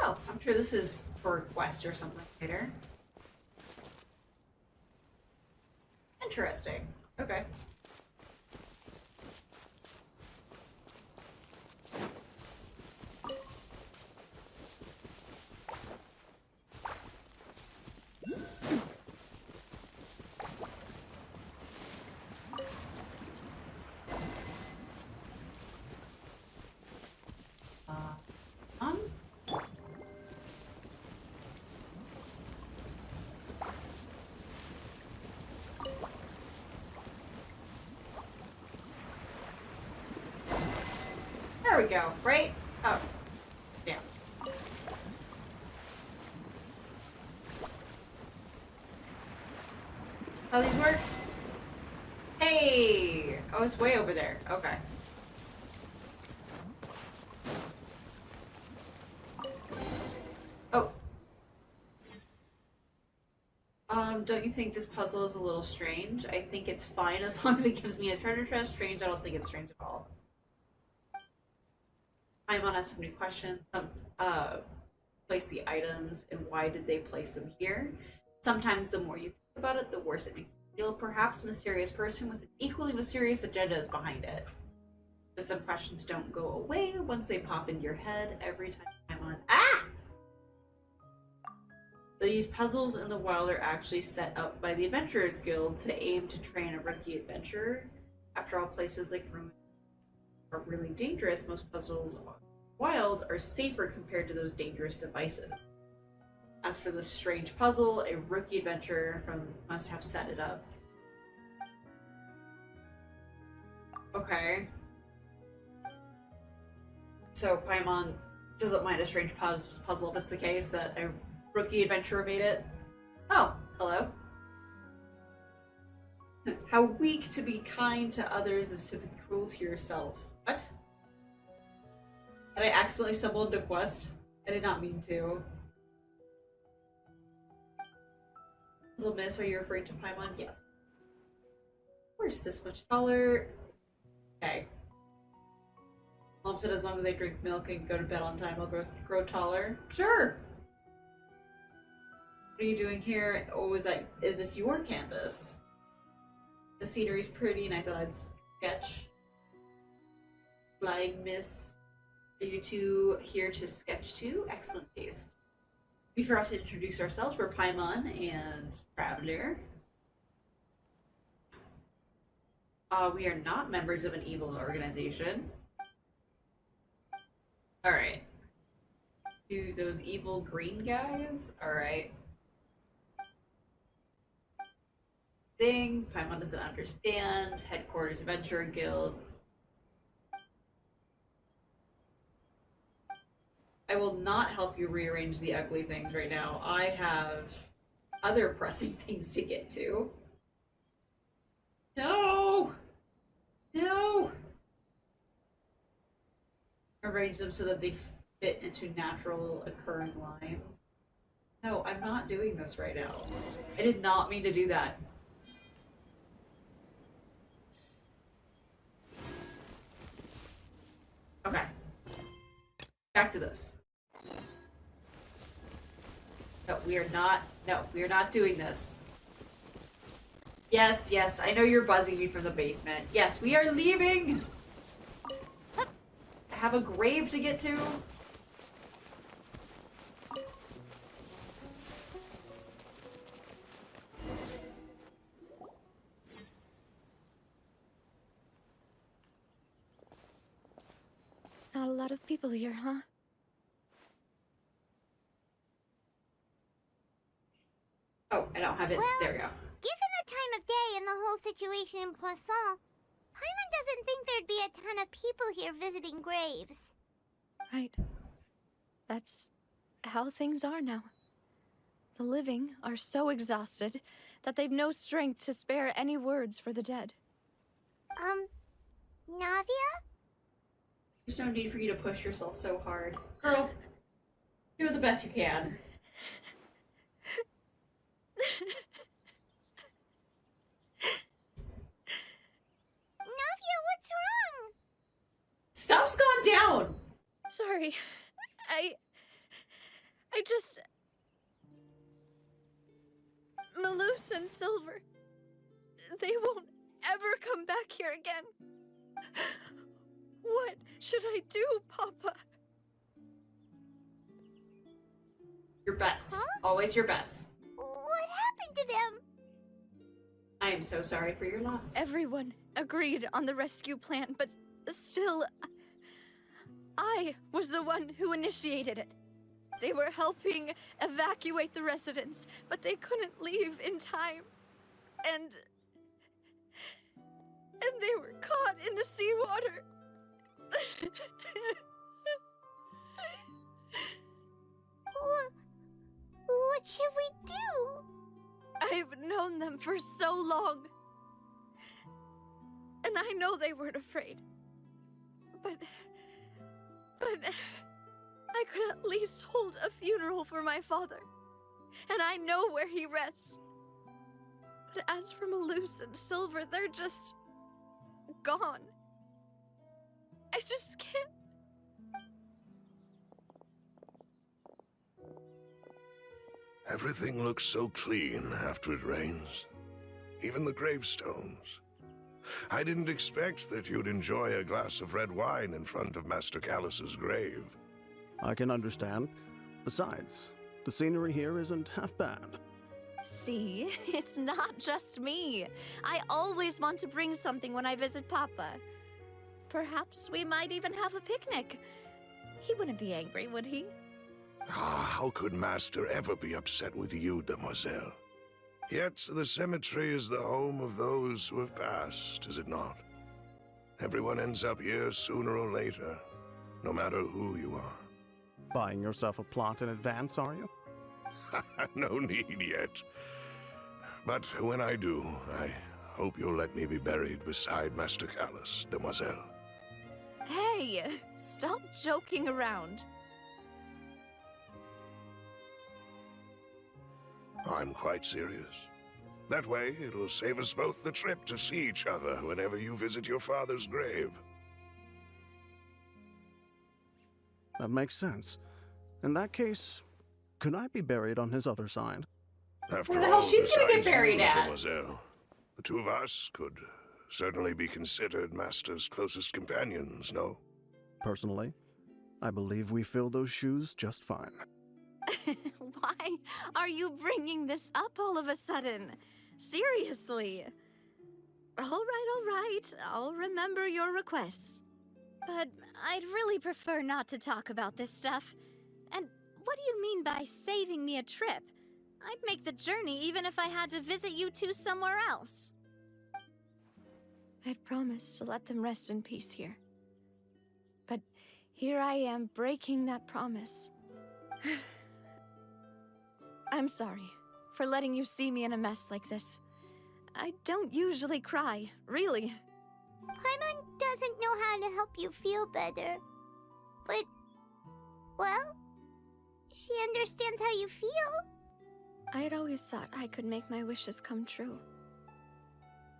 Oh, I'm sure this is for a quest or something later. Interesting. Okay. There we go, right? Oh. Yeah. How these work? Hey! Oh, it's way over there. Okay. Oh. Don't you think this puzzle is a little strange? I think it's fine as long as it gives me a treasure chest. Strange, I don't think it's strange at all. Paimon has so many questions. Place the items, and why did they place them here? Sometimes the more you think about it, the worse it makes you feel. Perhaps a mysterious person with an equally mysterious agenda is behind it. But some questions don't go away once they pop into your head every time Paimon... Ah! These puzzles in the wild are actually set up by the Adventurers Guild to aim to train a rookie adventurer. After all, places like Ruin are really dangerous. Most puzzles in the wild are safer compared to those dangerous devices. As for this strange puzzle, a rookie adventurer must have set it up. Okay. So Paimon doesn't mind a strange puzzle if it's the case that a rookie adventurer made it. Oh, hello. How weak to be kind to others is to be cruel to yourself. What? Did I accidentally stumble into quest? I did not mean to. Little miss, are you referring to Paimon? Yes. Of course, this much taller. Okay. Mom said as long as I drink milk and go to bed on time, I'll grow taller. Sure! What are you doing here? Oh, is this your canvas? The scenery's pretty and I thought I'd sketch. Flying Miss, are you two here to sketch too? Excellent taste. We forgot to introduce ourselves. We're Paimon and Traveler. We are not members of an evil organization. Alright. Do those evil green guys? Alright. Things. Paimon doesn't understand. Headquarters Adventurer Guild. I will not help you rearrange the ugly things right now. I have other pressing things to get to. No! No! Arrange them so that they fit into natural occurring lines. No, I'm not doing this right now. I did not mean to do that. Okay. Back to this. No, we are not doing this. Yes, yes, I know you're buzzing me from the basement. Yes, we are leaving! I have a grave to get to. Not a lot of people here, huh? Oh, I don't have it. Well, there we go. Given the time of day and the whole situation in Poisson, Paimon doesn't think there'd be a ton of people here visiting graves. Right. That's how things are now. The living are so exhausted that they've no strength to spare any words for the dead. Navia? There's no need for you to push yourself so hard. Girl, do the best you can. Navia, what's wrong? Stuff's gone down! Sorry. I just... Malus and Silver... They won't ever come back here again. What should I do, Papa? Your best. Huh? Always your best. What happened to them? I am so sorry for your loss. Everyone agreed on the rescue plan, but still... I was the one who initiated it. They were helping evacuate the residents, but they couldn't leave in time. And they were caught in the seawater. What should we do? I've known them for so long. And I know they weren't afraid. But I could at least hold a funeral for my father. And I know where he rests. But as for Malus and Silver, they're just... gone. I just can't... Everything looks so clean after it rains. Even the gravestones. I didn't expect that you'd enjoy a glass of red wine in front of Master Callus's grave. I can understand. Besides, The scenery here isn't half bad. See, it's not just me. I always want to bring something when I visit Papa. Perhaps we might even have a picnic. He wouldn't be angry, would he? How could Master ever be upset with you, demoiselle? Yet the cemetery is the home of those who have passed, is it not? Everyone ends up here sooner or later, no matter who you are. Buying yourself a plot in advance, are you? No need yet. But when I do, I hope you'll let me be buried beside Master Callus, demoiselle. Hey, stop joking around. I'm quite serious. That way, it'll save us both the trip to see each other whenever you visit your father's grave. That makes sense. In that case, could I be buried on his other side? After Where the hell all, she's gonna get besides buried you, at? Mademoiselle, the two of us could certainly be considered Master's closest companions, no? Personally, I believe we fill those shoes just fine. Why are you bringing this up all of a sudden? Seriously. All right. I'll remember your requests. But I'd really prefer not to talk about this stuff. And what do you mean by saving me a trip? I'd make the journey even if I had to visit you two somewhere else. I'd promised to let them rest in peace here. But here I am breaking that promise. I'm sorry for letting you see me in a mess like this. I don't usually cry, really. Paimon doesn't know how to help you feel better. But, well, she understands how you feel. I had always thought I could make my wishes come true.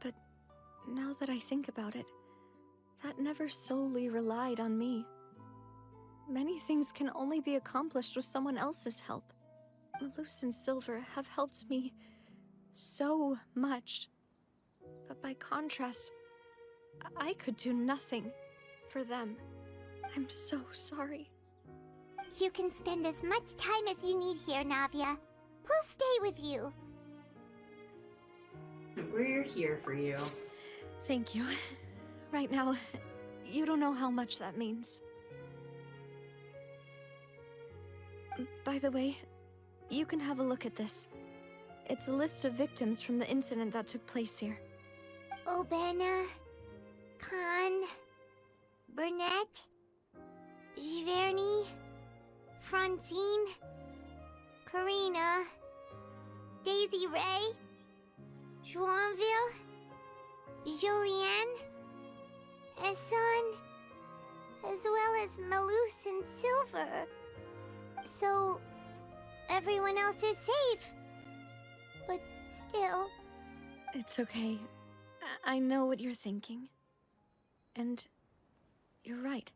But now that I think about it, that never solely relied on me. Many things can only be accomplished with someone else's help. Malus and Silver have helped me so much. But by contrast, I could do nothing for them. I'm so sorry. You can spend as much time as you need here, Navia. We'll stay with you. We're here for you. Thank you. Right now, you don't know how much that means. By the way, you can have a look at this. It's a list of victims from the incident that took place here. Obena, Khan, Burnett, Giverny, Francine, Karina, Daisy Ray, Joinville, Julianne, Esson, as well as Malus and Silver. So, everyone else is safe. But still... It's okay. I know what you're thinking. And you're right.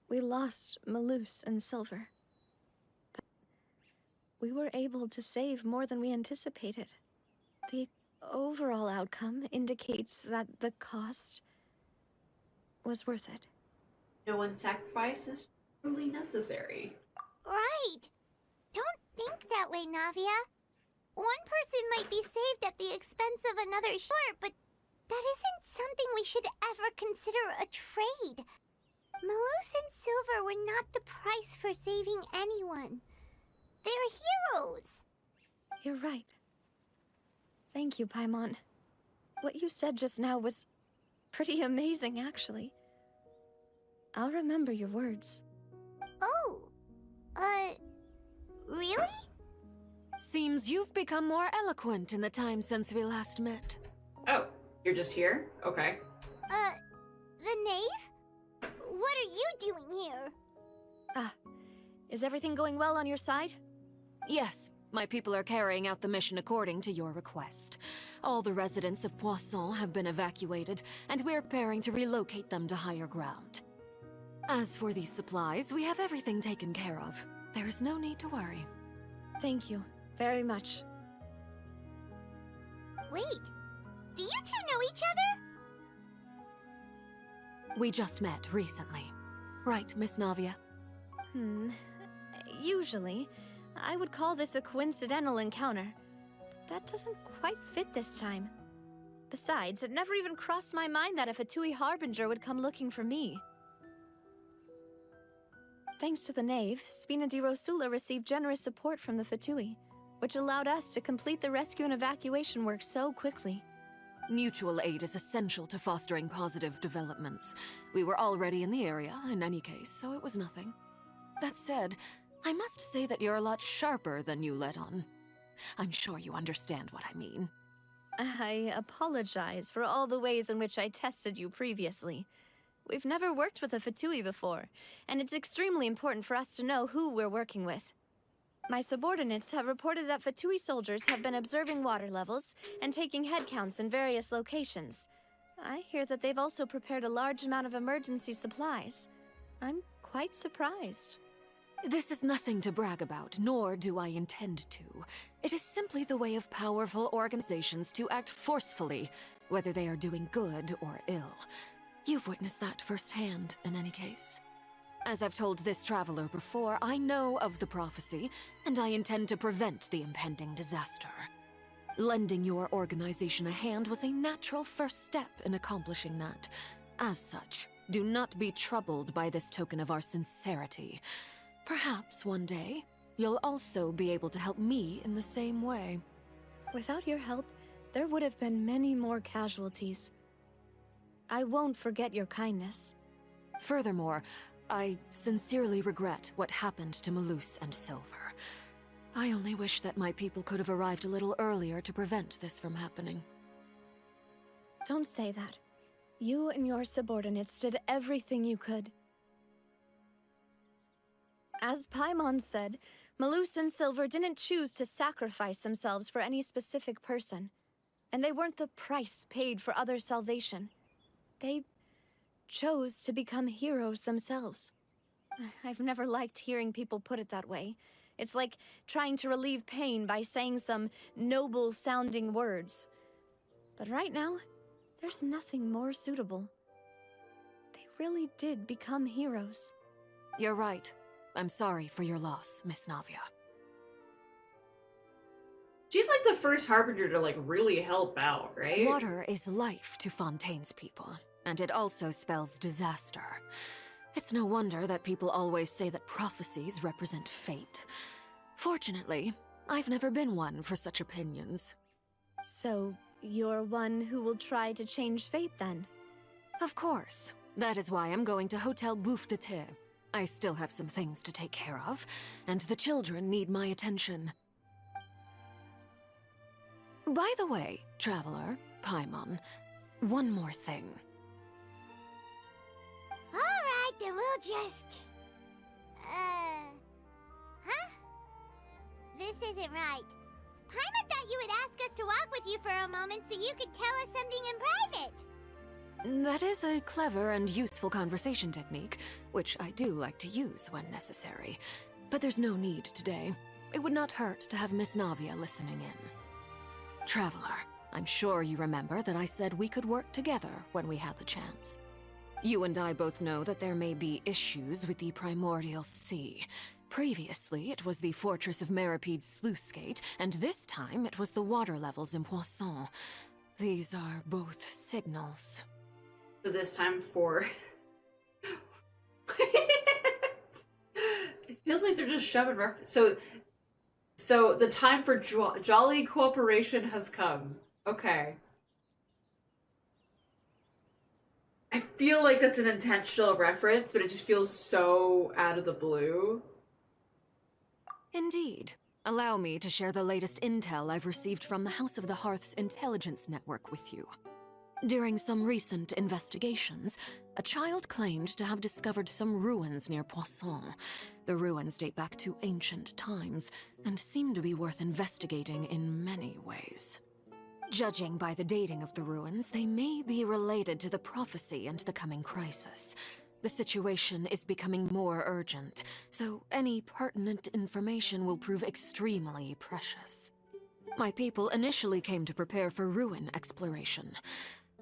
We lost Malus and Silver. But we were able to save more than we anticipated. The overall outcome indicates that the cost was worth it. No one's sacrifice is truly necessary. Right! Don't think that way, Navia. One person might be saved at the expense of another, sure, but that isn't something we should ever consider a trade. Malus and Silver were not the price for saving anyone. They're heroes. You're right. Thank you, Paimon. What you said just now was pretty amazing, actually. I'll remember your words. Oh, really? Seems you've become more eloquent in the time since we last met. Oh, you're just here? Okay. The knave? What are you doing here? Is everything going well on your side? Yes, my people are carrying out the mission according to your request. All the residents of Poisson have been evacuated, and we're preparing to relocate them to higher ground. As for these supplies, we have everything taken care of. There is no need to worry. Thank you very much. Wait, do you two know each other? We just met recently. Right, Miss Navia? Usually. I would call this a coincidental encounter. But that doesn't quite fit this time. Besides, it never even crossed my mind that a Fatui Harbinger would come looking for me. Thanks to the Knave, Spina di Rosula received generous support from the Fatui, which allowed us to complete the rescue and evacuation work so quickly. Mutual aid is essential to fostering positive developments. We were already in the area, in any case, so it was nothing. That said, I must say that you're a lot sharper than you let on. I'm sure you understand what I mean. I apologize for all the ways in which I tested you previously. We've never worked with a Fatui before, and it's extremely important for us to know who we're working with. My subordinates have reported that Fatui soldiers have been observing water levels and taking head counts in various locations. I hear that they've also prepared a large amount of emergency supplies. I'm quite surprised. This is nothing to brag about, nor do I intend to. It is simply the way of powerful organizations to act forcefully, whether they are doing good or ill. You've witnessed that firsthand, in any case. As I've told this traveler before, I know of the prophecy, and I intend to prevent the impending disaster. Lending your organization a hand was a natural first step in accomplishing that. As such, do not be troubled by this token of our sincerity. Perhaps one day, you'll also be able to help me in the same way. Without your help, there would have been many more casualties. I won't forget your kindness. Furthermore, I sincerely regret what happened to Malus and Silver. I only wish that my people could have arrived a little earlier to prevent this from happening. Don't say that. You and your subordinates did everything you could. As Paimon said, Malus and Silver didn't choose to sacrifice themselves for any specific person. And they weren't the price paid for other salvation. They chose to become heroes themselves. I've never liked hearing people put it that way. It's like trying to relieve pain by saying some noble-sounding words. But right now, there's nothing more suitable. They really did become heroes. You're right. I'm sorry for your loss, Miss Navia. She's like the first Harbinger to like really help out, right? Water is life to Fontaine's people, and it also spells disaster. It's no wonder that people always say that prophecies represent fate. Fortunately, I've never been one for such opinions. So, you're one who will try to change fate then? Of course. That is why I'm going to Hotel Bouffe de Thé. I still have some things to take care of, and the children need my attention. By the way, Traveler, Paimon, one more thing. Alright, then we'll just... Huh? This isn't right. Paimon thought you would ask us to walk with you for a moment so you could tell us something in private. That is a clever and useful conversation technique, which I do like to use when necessary. But there's no need today. It would not hurt to have Miss Navia listening in. Traveler, I'm sure you remember that I said we could work together when we had the chance. You and I both know that there may be issues with the Primordial Sea. Previously, it was the Fortress of Meripede's sluice gate, and this time it was the water levels in Poisson. These are both signals. So this time for... It feels like they're just shoving reference. So the time for jolly cooperation has come. Okay. I feel like that's an intentional reference, but it just feels so out of the blue. Indeed. Allow me to share the latest intel I've received from the House of the Hearth's intelligence network with you. During some recent investigations, a child claimed to have discovered some ruins near Poisson. The ruins date back to ancient times, and seem to be worth investigating in many ways. Judging by the dating of the ruins, they may be related to the prophecy and the coming crisis. The situation is becoming more urgent, so any pertinent information will prove extremely precious. My people initially came to prepare for ruin exploration.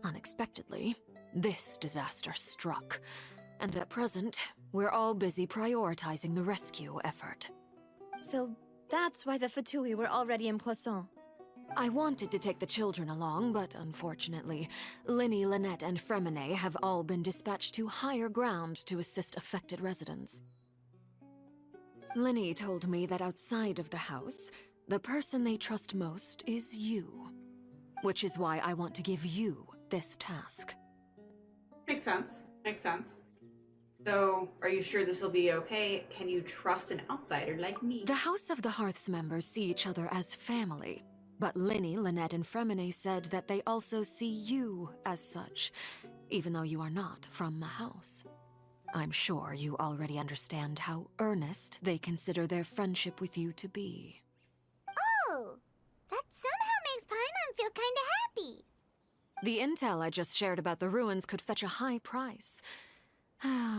Unexpectedly, this disaster struck, and at present, we're all busy prioritizing the rescue effort. So, That's why the Fatui were already in Poisson. I wanted to take the children along, but unfortunately, Linny, Lynette, and Fremine have all been dispatched to higher ground to assist affected residents. Linny told me that outside of the house, the person they trust most is you. Which is why I want to give you this task. Makes sense. Makes sense. So, are you sure this will be okay? Can you trust an outsider like me? The House of the Hearth's members see each other as family. But Linny, Lynette, and Fremine said that they also see you as such, even though you are not from the house. I'm sure you already understand how earnest they consider their friendship with you to be. Oh, that somehow makes Paimon feel kinda happy. The intel I just shared about the ruins could fetch a high price.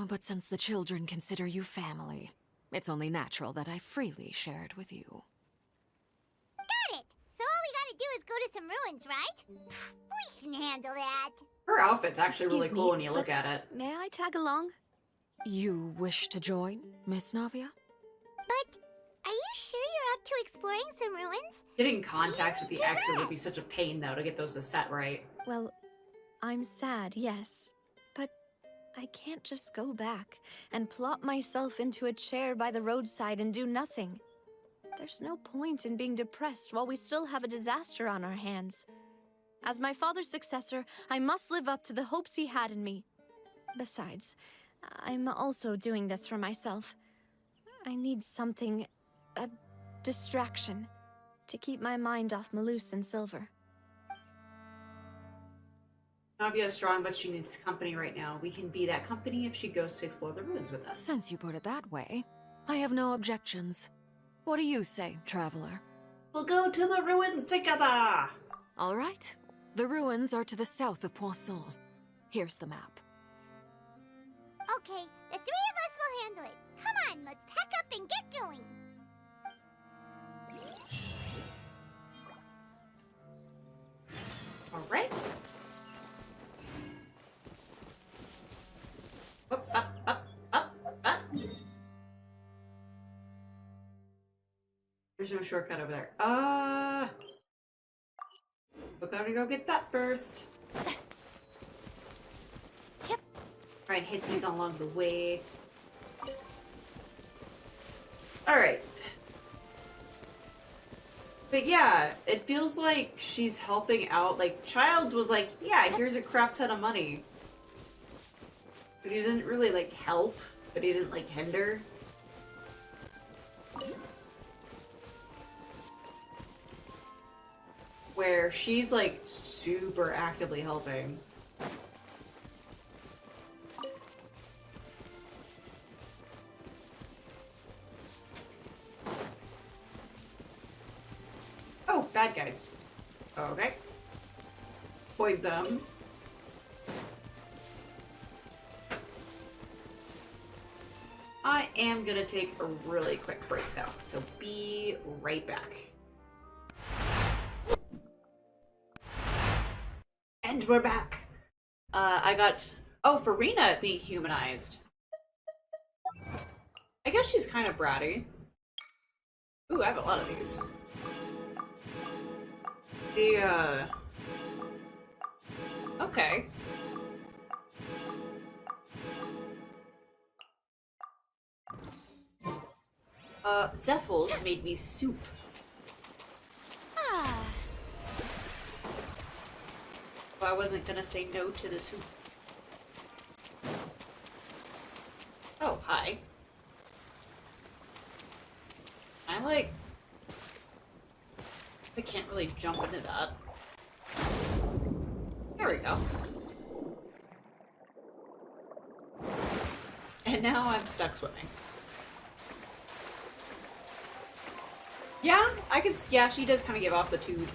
But since the children consider you family, it's only natural that I freely share it with you. Got it! So all we gotta do is go to some ruins, right? We can handle that. Her outfit's actually really Excuse cool me, when you look at it. May I tag along? You wish to join, Miss Navia? But are you sure you're up to exploring some ruins? Getting contacts with the exes would be such a pain, though, to get those to set right. Well, I'm sad, yes. But I can't just go back and plop myself into a chair by the roadside and do nothing. There's no point in being depressed while we still have a disaster on our hands. As my father's successor, I must live up to the hopes he had in me. Besides, I'm also doing this for myself. I need something, a distraction, to keep my mind off Malus and Silver. Navia's strong, but she needs company right now. We can be that company if she goes to explore the ruins with us. Since you put it that way, I have no objections. What do you say, traveler? We'll go to the ruins together! All right. The ruins are to the south of Poisson. Here's the map. Okay, the three of us will handle it. Come on, let's pack up and get going. Alright. Up, up, up, up, up. There's no shortcut over there. We gotta go get that first. Yep. Try and hit these along the way. Alright. But yeah, it feels like she's helping out. Like, Child was like, yeah, here's a crap ton of money. But he didn't really, like, help. But he didn't, like, hinder. Where she's, like, super actively helping. Oh, bad guys. Okay. Avoid them. I am gonna take a really quick break though, so be right back. And we're back. I got... Oh, Farina being humanized. I guess she's kind of bratty. Ooh, I have a lot of these. Okay. Zephyls made me soup. I wasn't gonna say no to the soup. Oh, hi. I can't really jump into that. There we go. And now I'm stuck swimming. Yeah, yeah, she does kind of give off the tood.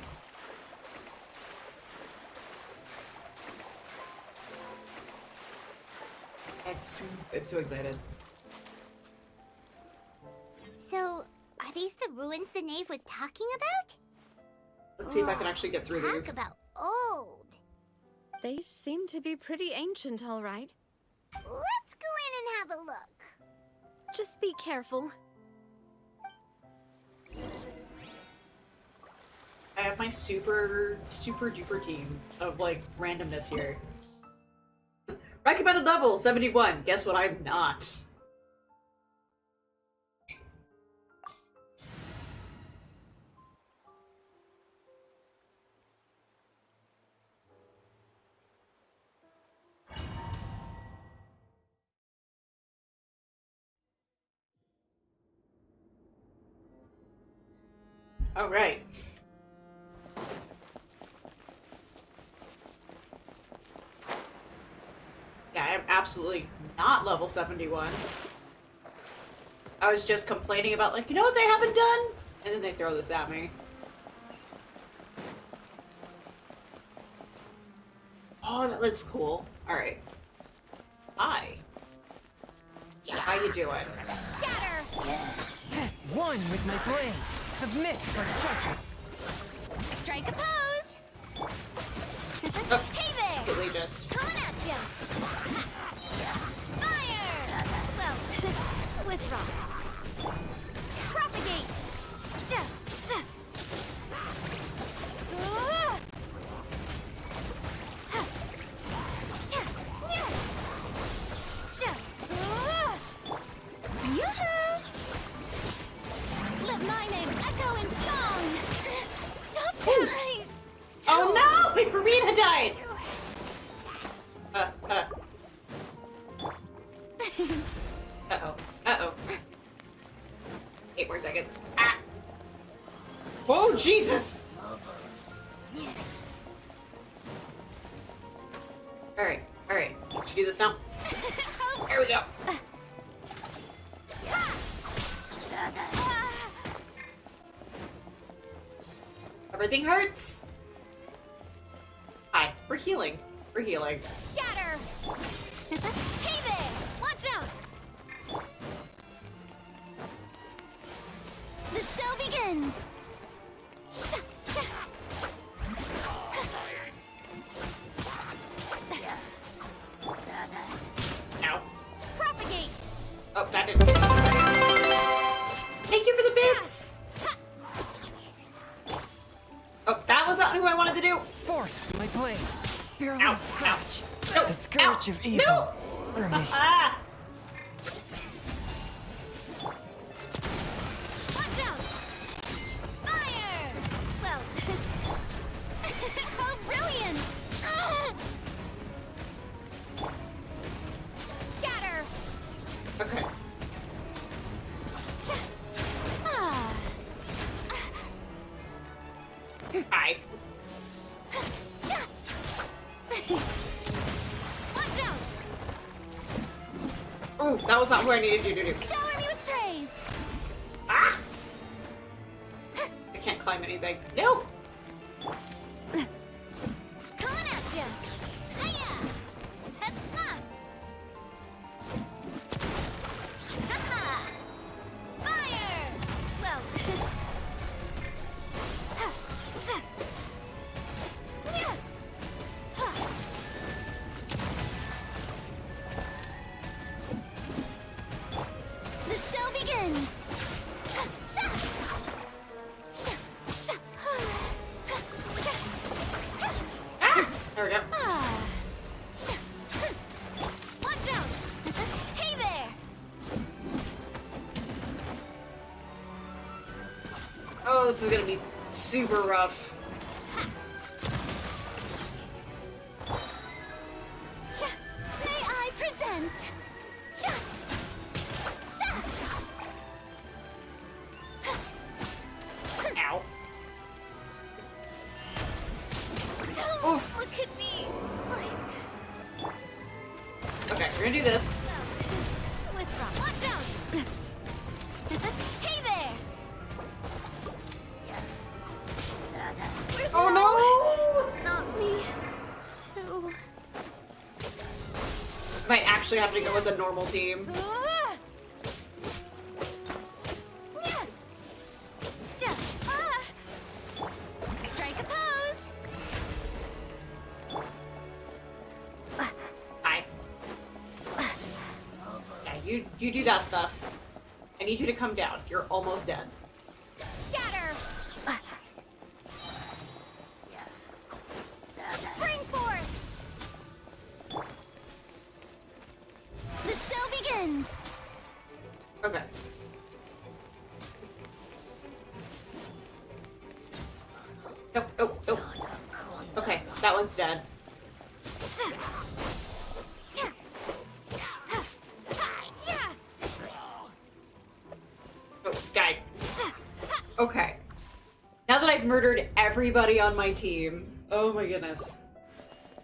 I'm so excited. So, are these the ruins the knave was talking about? Let's see if I can actually get through these. Talk about old. They seem to be pretty ancient, all right. Let's go in and have a look. Just be careful. I have my super duper team of like randomness here. Recommended level 71. Guess what? I'm not. All right. Yeah, I'm absolutely not level 71. I was just complaining about, like, you know what they haven't done? And then they throw this at me. Oh, that looks cool. Alright. Hi. How you doing? One with my blade. Submit for judgment. Strike a pose. Oh, Hey there. completely just. Coming at ya. Fire. Well, with rocks. Propagate. Let my name echo in song. Stop that! Oh no! Wait, Farina died! Uh-oh. Uh-oh. 8 more seconds. Ah! Whoa, Jesus! Alright, alright. Should we do this now? There we go. Everything hurts. Hi, we're healing. We're healing. Scatter. Hey there! Watch out! The show begins. Ow. Propagate. Oh, that didn't hit. Thank you for the bits! Oh, that was not who I wanted to do! Fourth, my blade. Barely Ow, a scratch. No, The scourge of evil. No! Remains. Ah! Watch out! Fire! Well, how brilliant! Scatter! Okay. Hi. Watch out! Oh, that was not who I needed you to do. Shower me with praise! Ah! I can't climb anything. No! Coming at ya! Hiya! Ha-ha! Ha-ha! Fire! Well, the show begins! Ah! There we go. Watch out! Hey there! Oh, this is gonna be super rough. May I present? Ow. Don't Oof. look at me like this. Okay, we're gonna do this. With rock. Watch out! Hey there! Oh no! Not me. Too. Might actually have to go with a normal team. Strike a pose. Hi. Yeah, you do that stuff. I need you to come down. You're almost dead. Scatter. Brilliance! Okay. Oh. Okay, that one's dead. Oh, guy. Okay. Now that I've murdered everybody on my team. Oh my goodness.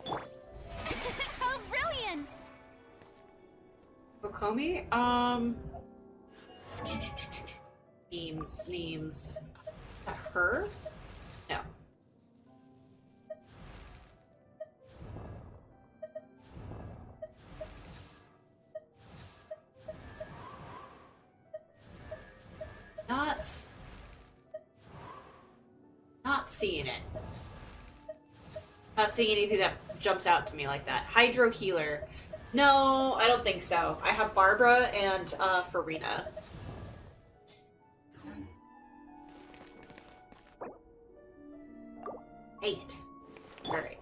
Oh, brilliant! Kokomi? Neems. Is that her? No. Not seeing it. Not seeing anything that jumps out to me like that. Hydro healer. No, I don't think so. I have Barbara and Farina. Dang it. Alright.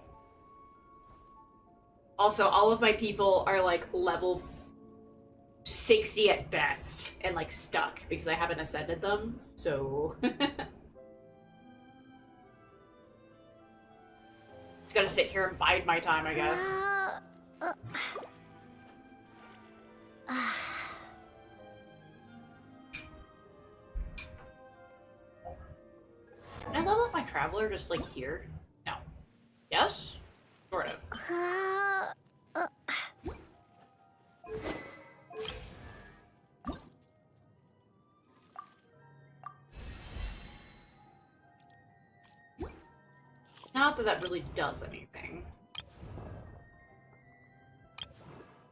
Also, all of my people are like level 60 at best and like stuck because I haven't ascended them, so just gotta sit here and bide my time, I guess. Can I level up my traveler just like here? No. Yes? Sort of. Not that that really does anything.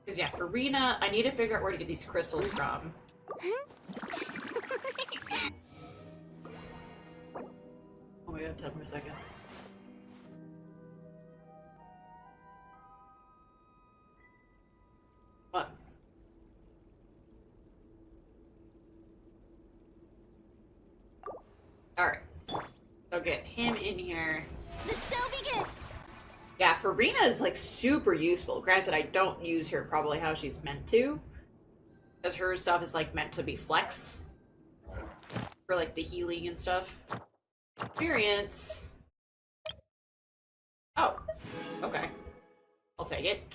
Because yeah, for Rena, I need to figure out where to get these crystals from. Oh my god, 10 more seconds. What? Alright. So get him in here. The show begins! Yeah, Farina is like super useful. Granted, I don't use her probably how she's meant to. Because her stuff is like meant to be flex. For like the healing and stuff. Experience. Oh. Okay. I'll take it.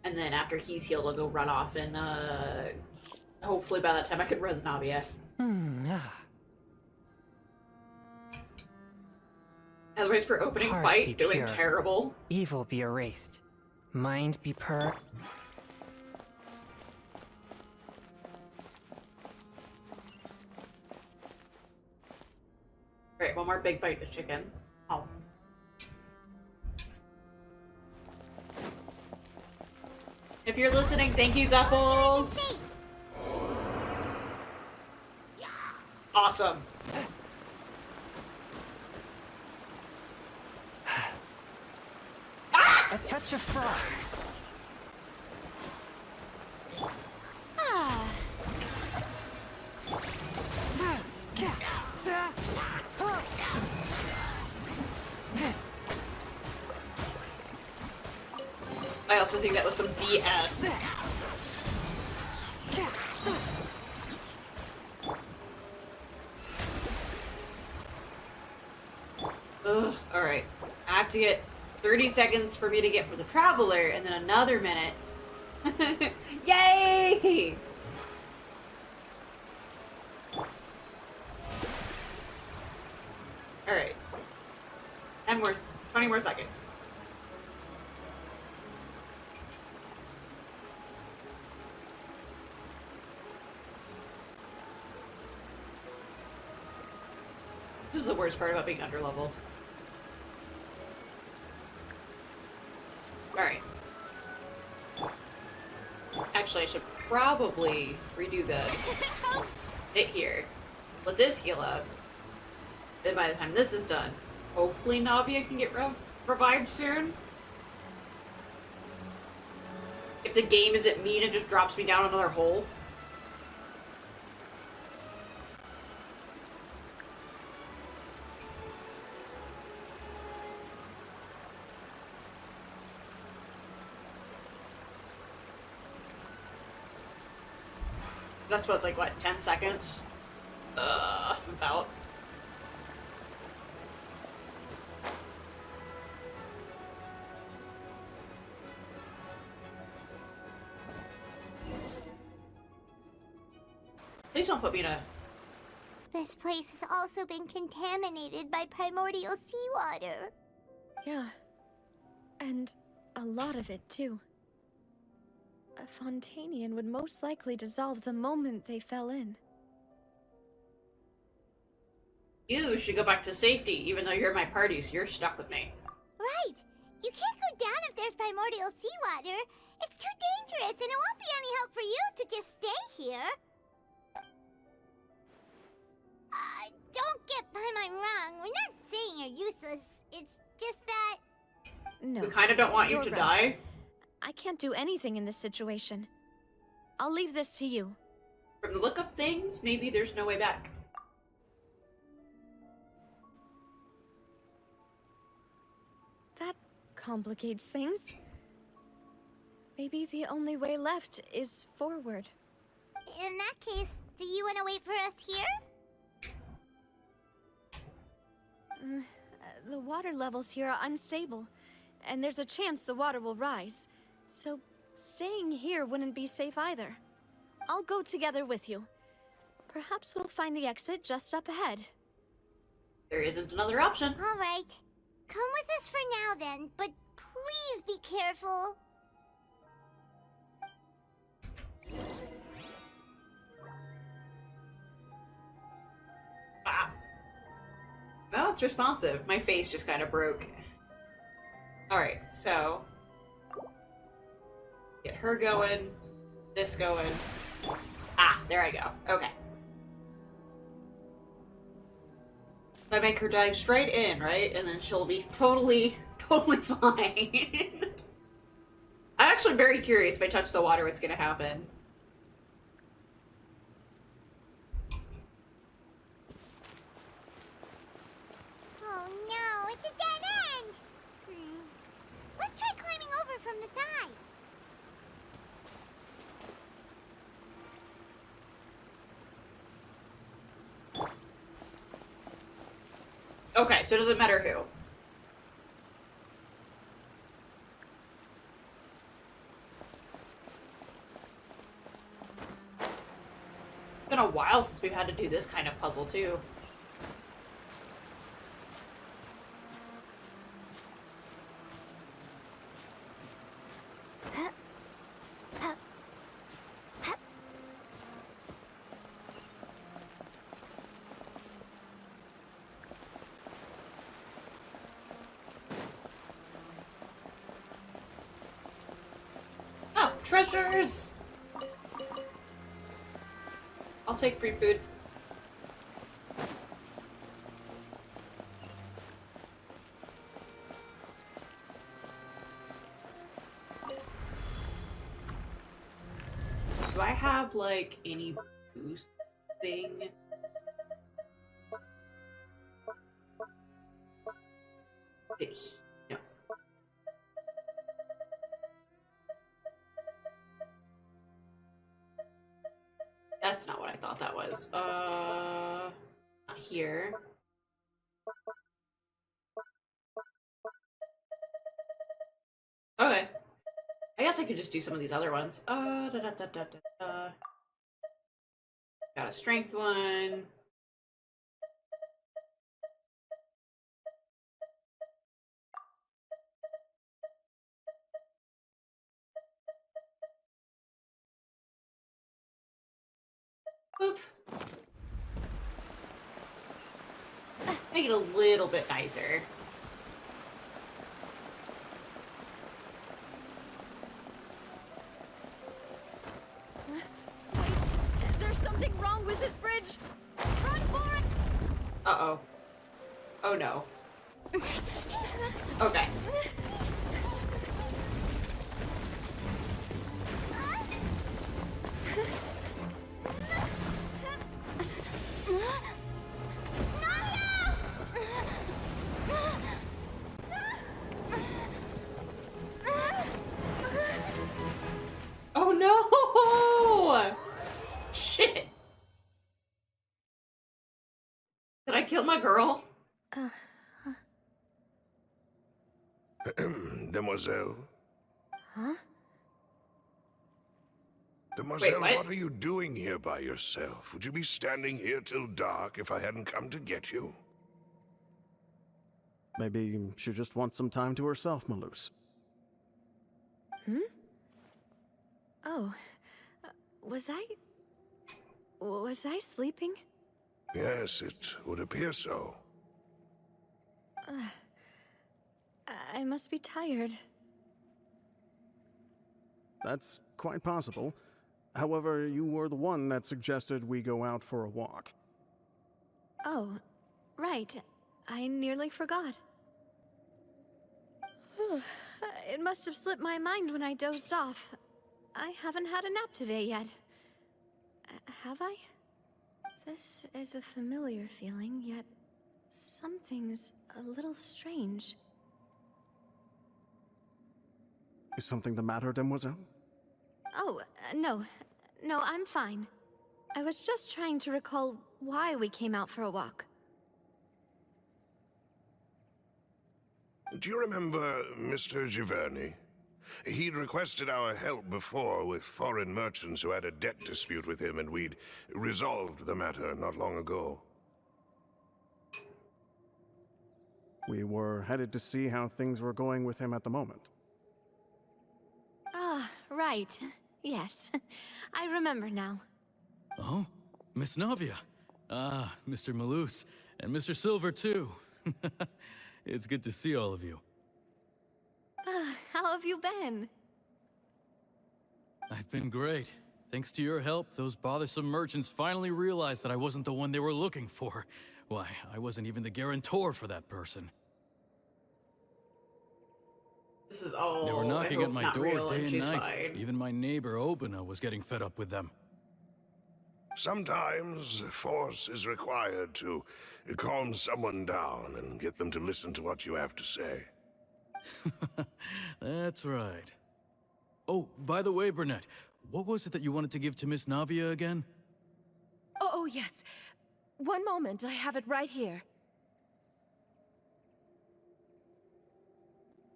And then after he's healed, I'll go run off and hopefully by that time I can res Navia. Otherwise, for opening Heart fight, be doing pure. terrible. Evil be erased. Mind be pure. Great, one more big bite of chicken. Oh. If you're listening, thank you, Zuffles! Awesome. A touch of frost. Ah. I also think that was some BS. Ugh, alright. I have to get 30 seconds for me to get for the Traveler, and then another minute. Yay! Alright. 20 more seconds. This is the worst part about being underleveled. Alright. Actually, I should probably redo this. Hit here. Let this heal up. Then by the time this is done, hopefully Navia can get revived soon. If the game isn't mean, it just drops me down another hole. That's what, like, what, 10 seconds? About. Please don't put me in a... This place has also been contaminated by primordial seawater. Yeah. And a lot of it, too. A Fontanian would most likely dissolve the moment they fell in. You should go back to safety, even though you're my party, so you're stuck with me. Right! You can't go down if there's primordial seawater. It's too dangerous, and it won't be any help for you to just stay here. Don't get Paimon wrong. We're not saying you're useless. It's just that... No. We kind of don't want you to die. I can't do anything in this situation. I'll leave this to you. From the look of things, maybe there's no way back. That complicates things. Maybe the only way left is forward. In that case, do you want to wait for us here? The water levels here are unstable, and there's a chance the water will rise. So, staying here wouldn't be safe either. I'll go together with you. Perhaps we'll find the exit just up ahead. There isn't another option. All right. Come with us for now then, but please be careful. Ah. No, it's responsive. My face just kind of broke. Alright, so... Get her going. This going. Ah, there I go. Okay. I make her dive straight in, right? And then she'll be totally fine. I'm actually very curious if I touch the water what's gonna happen. Oh no, it's a dead end! Let's try climbing over from the side. Okay, so it doesn't matter who. It's been a while since we've had to do this kind of puzzle, too. Oh, treasures! I'll take free food. Do I have, like, any boost thing? No. That's not what I thought that was. Not here. Okay. I guess I could just do some of these other ones. Got a strength one. Boop. Make it a little bit nicer. There's something wrong with this bridge! Run for it! Uh-oh. Oh no. Okay. Oh no! Shit! kill my girl? Demoiselle? Huh? Demoiselle, what? what are you doing here by yourself? Would you be standing here till dark if I hadn't come to get you? Maybe she just wants some time to herself, Maloose. Hmm? Oh. Was I sleeping? Yes, it would appear so. I must be tired. That's quite possible. However, you were the one that suggested we go out for a walk. Oh, right. I nearly forgot. It must have slipped my mind when I dozed off. I haven't had a nap today yet. Have I? This is a familiar feeling, yet something's a little strange. Is something the matter, Demoiselle? Oh, no. No, I'm fine. I was just trying to recall why we came out for a walk. Do you remember Mr. Giverny? He'd requested our help before with foreign merchants who had a debt dispute with him, and we'd resolved the matter not long ago. We were headed to see how things were going with him at the moment. Ah, right. Yes. I remember now. Oh? Miss Navia. Ah, Mr. Maloose. And Mr. Silver, too. It's good to see all of you. How have you been? I've been great. Thanks to your help, those bothersome merchants finally realized that I wasn't the one they were looking for. Why, I wasn't even the guarantor for that person. This is all. They were knocking I at hope my not door real, day and and she's night. fine. Even my neighbor Obina was getting fed up with them. Sometimes force is required to calm someone down and get them to listen to what you have to say. That's right. Oh, by the way, Burnett, what was it that you wanted to give to Miss Navia again? Oh, yes. One moment, I have it right here.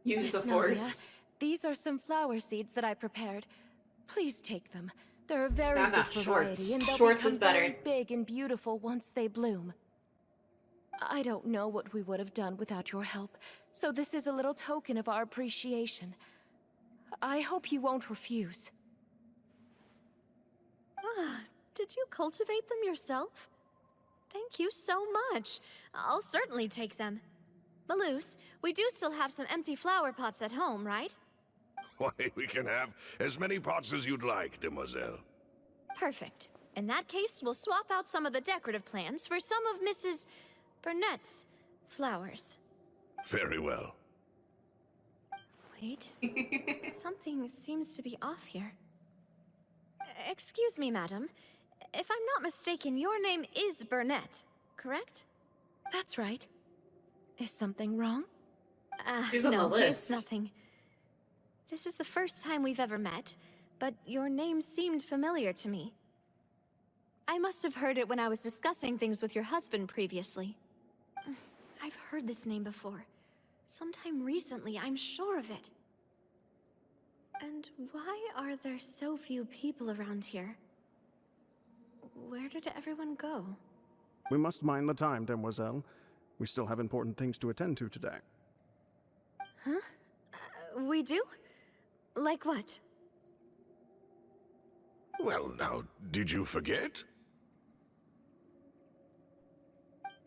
Use the Miss force. Navia, these are some flower seeds that I prepared. Please take them. They're a very No, good not variety, Schwartz. and they'll Schwartz is become better. very big and beautiful once they bloom. I don't know what we would have done without your help, so this is a little token of our appreciation. I hope you won't refuse. Ah, did you cultivate them yourself? Thank you so much. I'll certainly take them. Maloose, we do still have some empty flower pots at home, right? Why, we can have as many pots as you'd like, Demoiselle. Perfect. In that case, we'll swap out some of the decorative plants for some of Mrs. Burnett's flowers. Very well. Wait. Something seems to be off here. Excuse me, madam. If I'm not mistaken, your name is Burnett, correct? That's right. Is something wrong? She's on the No, list. it's nothing. This is the first time we've ever met, but your name seemed familiar to me. I must have heard it when I was discussing things with your husband previously. I've heard this name before. Sometime recently, I'm sure of it. And why are there so few people around here? Where did everyone go? We must mind the time, Demoiselle. We still have important things to attend to today. Huh? We do? Like what? Well, now, did you forget?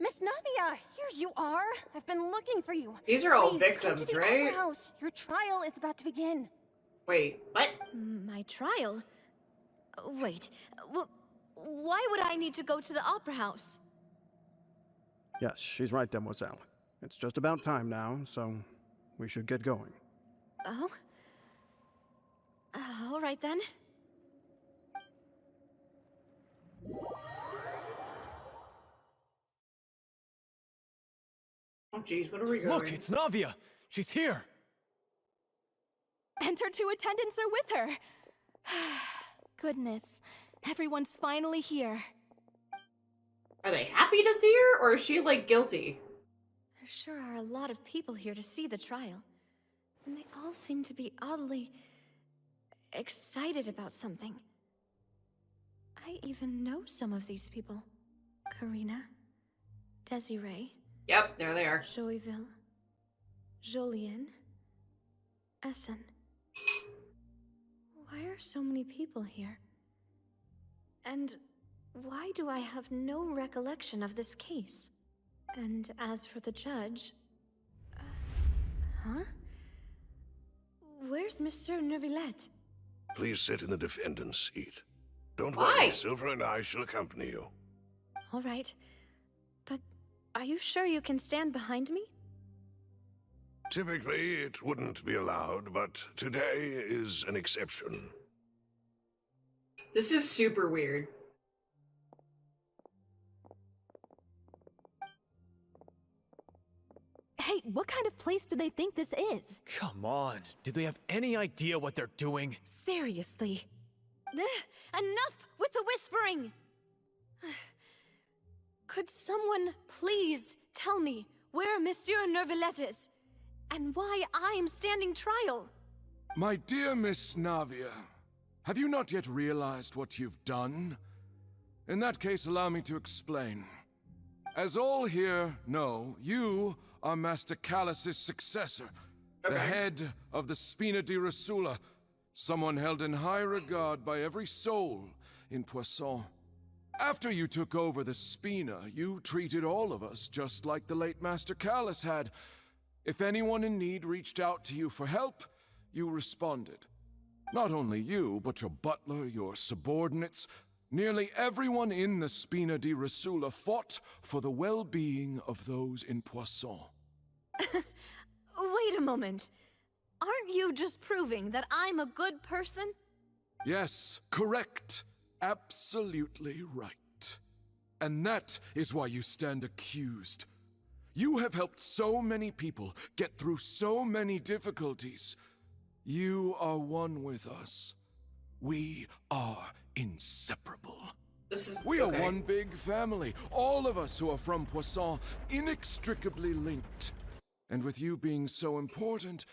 Miss Navia, here you are. I've been looking for you. These are all Please, victims, come to the right? Opera House. Your trial is about to begin. Wait, what? My trial? Wait, why would I need to go to the Opera House? Yes, she's right, Demoiselle. It's just about time now, so we should get going. Oh? All right then. Oh jeez, what are we doing? Look, it's Navia! She's here! And her two attendants are with her. Goodness, everyone's finally here. Are they happy to see her, or is she, like, guilty? There sure are a lot of people here to see the trial. And they all seem to be oddly excited about something. I even know some of these people. Karina, Desiree. Yep, there they are. Joyville, Jolien, Essen. Why are so many people here? And why do I have no recollection of this case? And as for the judge... huh? Where's Monsieur Neuvillette? Please sit in the defendant's seat. Don't Why? worry, Silver and I shall accompany you. All right. But are you sure you can stand behind me? Typically, it wouldn't be allowed, but today is an exception. This is super weird. Hey, what kind of place do they think this is? Come on, do they have any idea what they're doing? Seriously. Enough with the whispering! Could someone please tell me where Monsieur Neuvillette is? And why I'm standing trial? My dear Miss Navia, have you not yet realized what you've done? In that case, allow me to explain. As all here know, you are Master Callus's successor, the head of the Spina di Rosula, someone held in high regard by every soul in Poisson. After you took over the Spina, you treated all of us just like the late Master Callus had. If anyone in need reached out to you for help, you responded. Not only you, but your butler, your subordinates, nearly everyone in the Spina di Rosula fought for the well-being of those in Poisson. Wait a moment. Aren't you just proving that I'm a good person? Yes, correct. Absolutely right. And that is why you stand accused. You have helped so many people get through so many difficulties. You are one with us. We are inseparable. We are one big family, all of us who are from Poisson, inextricably linked. And with you being so important,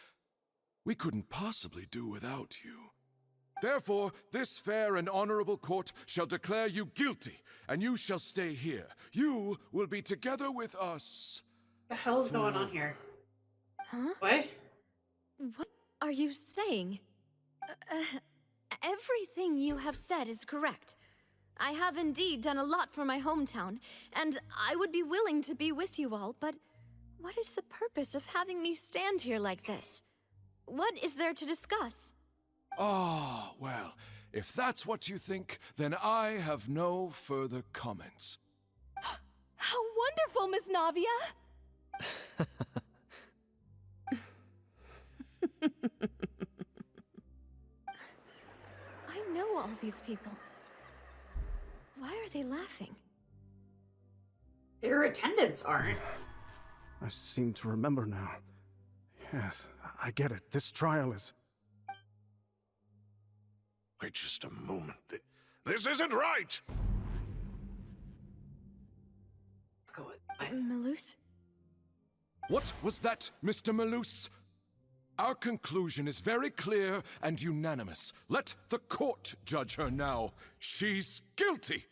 we couldn't possibly do without you. Therefore, this fair and honorable court shall declare you guilty, and you shall stay here. You will be together with us. What the hell is going on here? Huh? What? What are you saying? Everything you have said is correct. I have indeed done a lot for my hometown, and I would be willing to be with you all, but what is the purpose of having me stand here like this? What is there to discuss? Ah, well, if that's what you think, then I have no further comments. How wonderful, Miss Navia! I know all these people. Why are they laughing? Their attendants aren't. I seem to remember now. Yes, I get it. This trial is... Wait just a moment. This isn't right! Let's go with Malus? What was that, Mr. Malus? Our conclusion is very clear and unanimous. Let the court judge her now. She's guilty!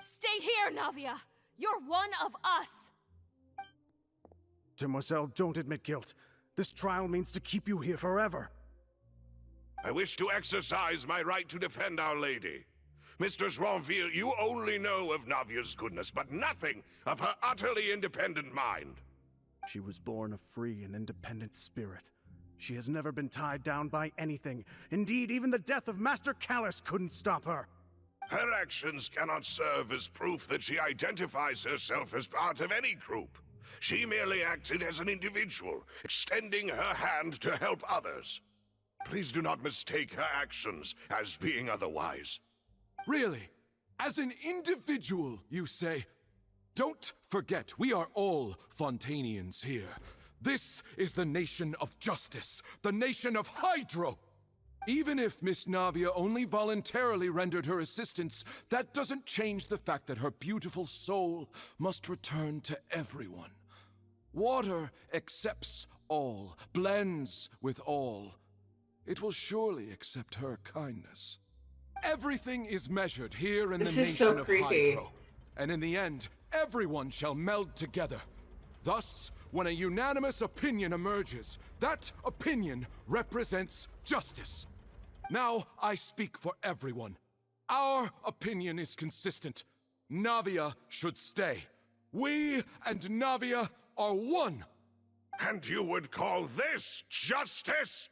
Stay here, Navia! You're one of us! Demoiselle, don't admit guilt. This trial means to keep you here forever. I wish to exercise my right to defend Our Lady. Mr. Joinville, you only know of Navia's goodness, but nothing of her utterly independent mind. She was born a free and independent spirit. She has never been tied down by anything. Indeed, even the death of Master Callus couldn't stop her. Her actions cannot serve as proof that she identifies herself as part of any group. She merely acted as an individual, extending her hand to help others. Please do not mistake her actions as being otherwise. Really? As an individual, you say? Don't forget, we are all Fontanians here. This is the nation of justice, the nation of Hydro. Even if Miss Navia only voluntarily rendered her assistance, that doesn't change the fact that her beautiful soul must return to everyone. Water accepts all, blends with all. It will surely accept her kindness. Everything is measured here in the nation of Hydro. And in the end, everyone shall meld together. Thus, when a unanimous opinion emerges, that opinion represents justice. Now, I speak for everyone. Our opinion is consistent. Navia should stay. We and Navia are one. And you would call this justice?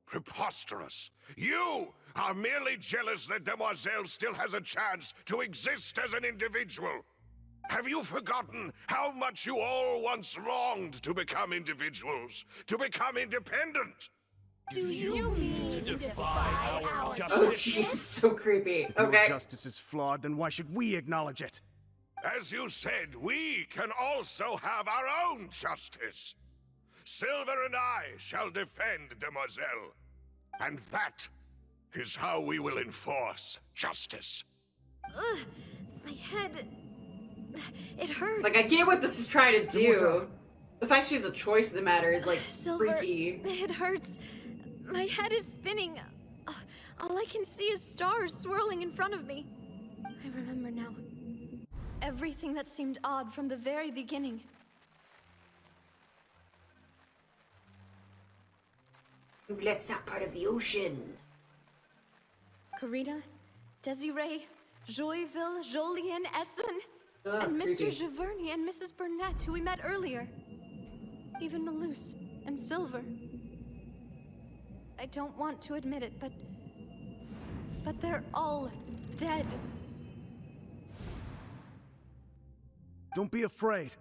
Preposterous. You are merely jealous that Demoiselle still has a chance to exist as an individual. Have you forgotten how much you all once longed to become individuals, to become independent? Do you mean to defy our justice? Oh, Jesus, so creepy. If your justice is flawed, then why should we acknowledge it? As you said, we can also have our own justice. Silver and I shall defend Demoiselle. And that is how we will enforce justice. My head... It hurts. Like, I get what this is trying to do. The fact she has a choice in the matter is, like, Silver, freaky. It hurts. My head is spinning. All I can see is stars swirling in front of me. I remember now. Everything that seemed odd from the very beginning. Let's not part of the ocean. Karina, Desiree, Joyville, Jolien, Essen, and creepy. Mr. Giverny and Mrs. Burnett, who we met earlier. Even Malus and Silver. I don't want to admit it, but they're all dead. Don't be afraid,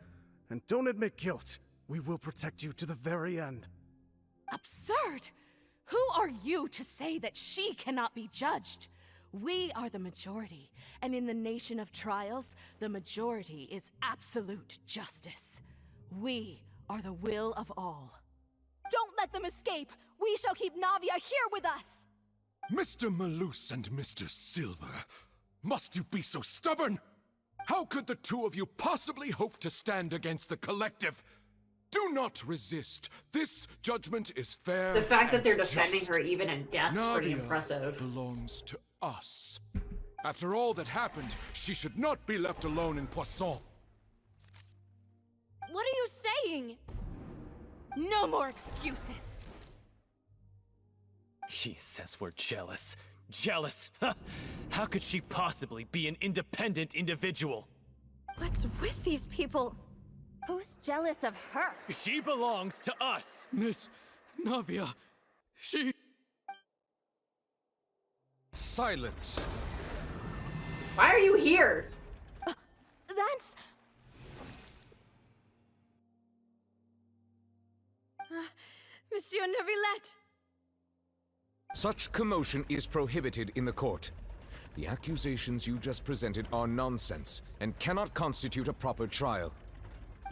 and don't admit guilt. We will protect you to the very end. Absurd! Who are you to say that she cannot be judged? We are the majority, and in the nation of trials, the majority is absolute justice. We are the will of all. Don't let them escape! We shall keep Navia here with us! Mr. Malus and Mr. Silver, must you be so stubborn? How could the two of you possibly hope to stand against the collective? Do not resist. This judgment is fair. The fact that they're and defending just. her even in death is pretty Navia impressive. belongs to us. After all that happened, she should not be left alone in Poisson. What are you saying? No more excuses! She says we're jealous. Jealous? How could she possibly be an independent individual? What's with these people? Who's jealous of her? She belongs to us! Miss Navia, she... Silence. Why are you here? That's... Monsieur Neuvillette! Such commotion is prohibited in the court. The accusations you just presented are nonsense and cannot constitute a proper trial.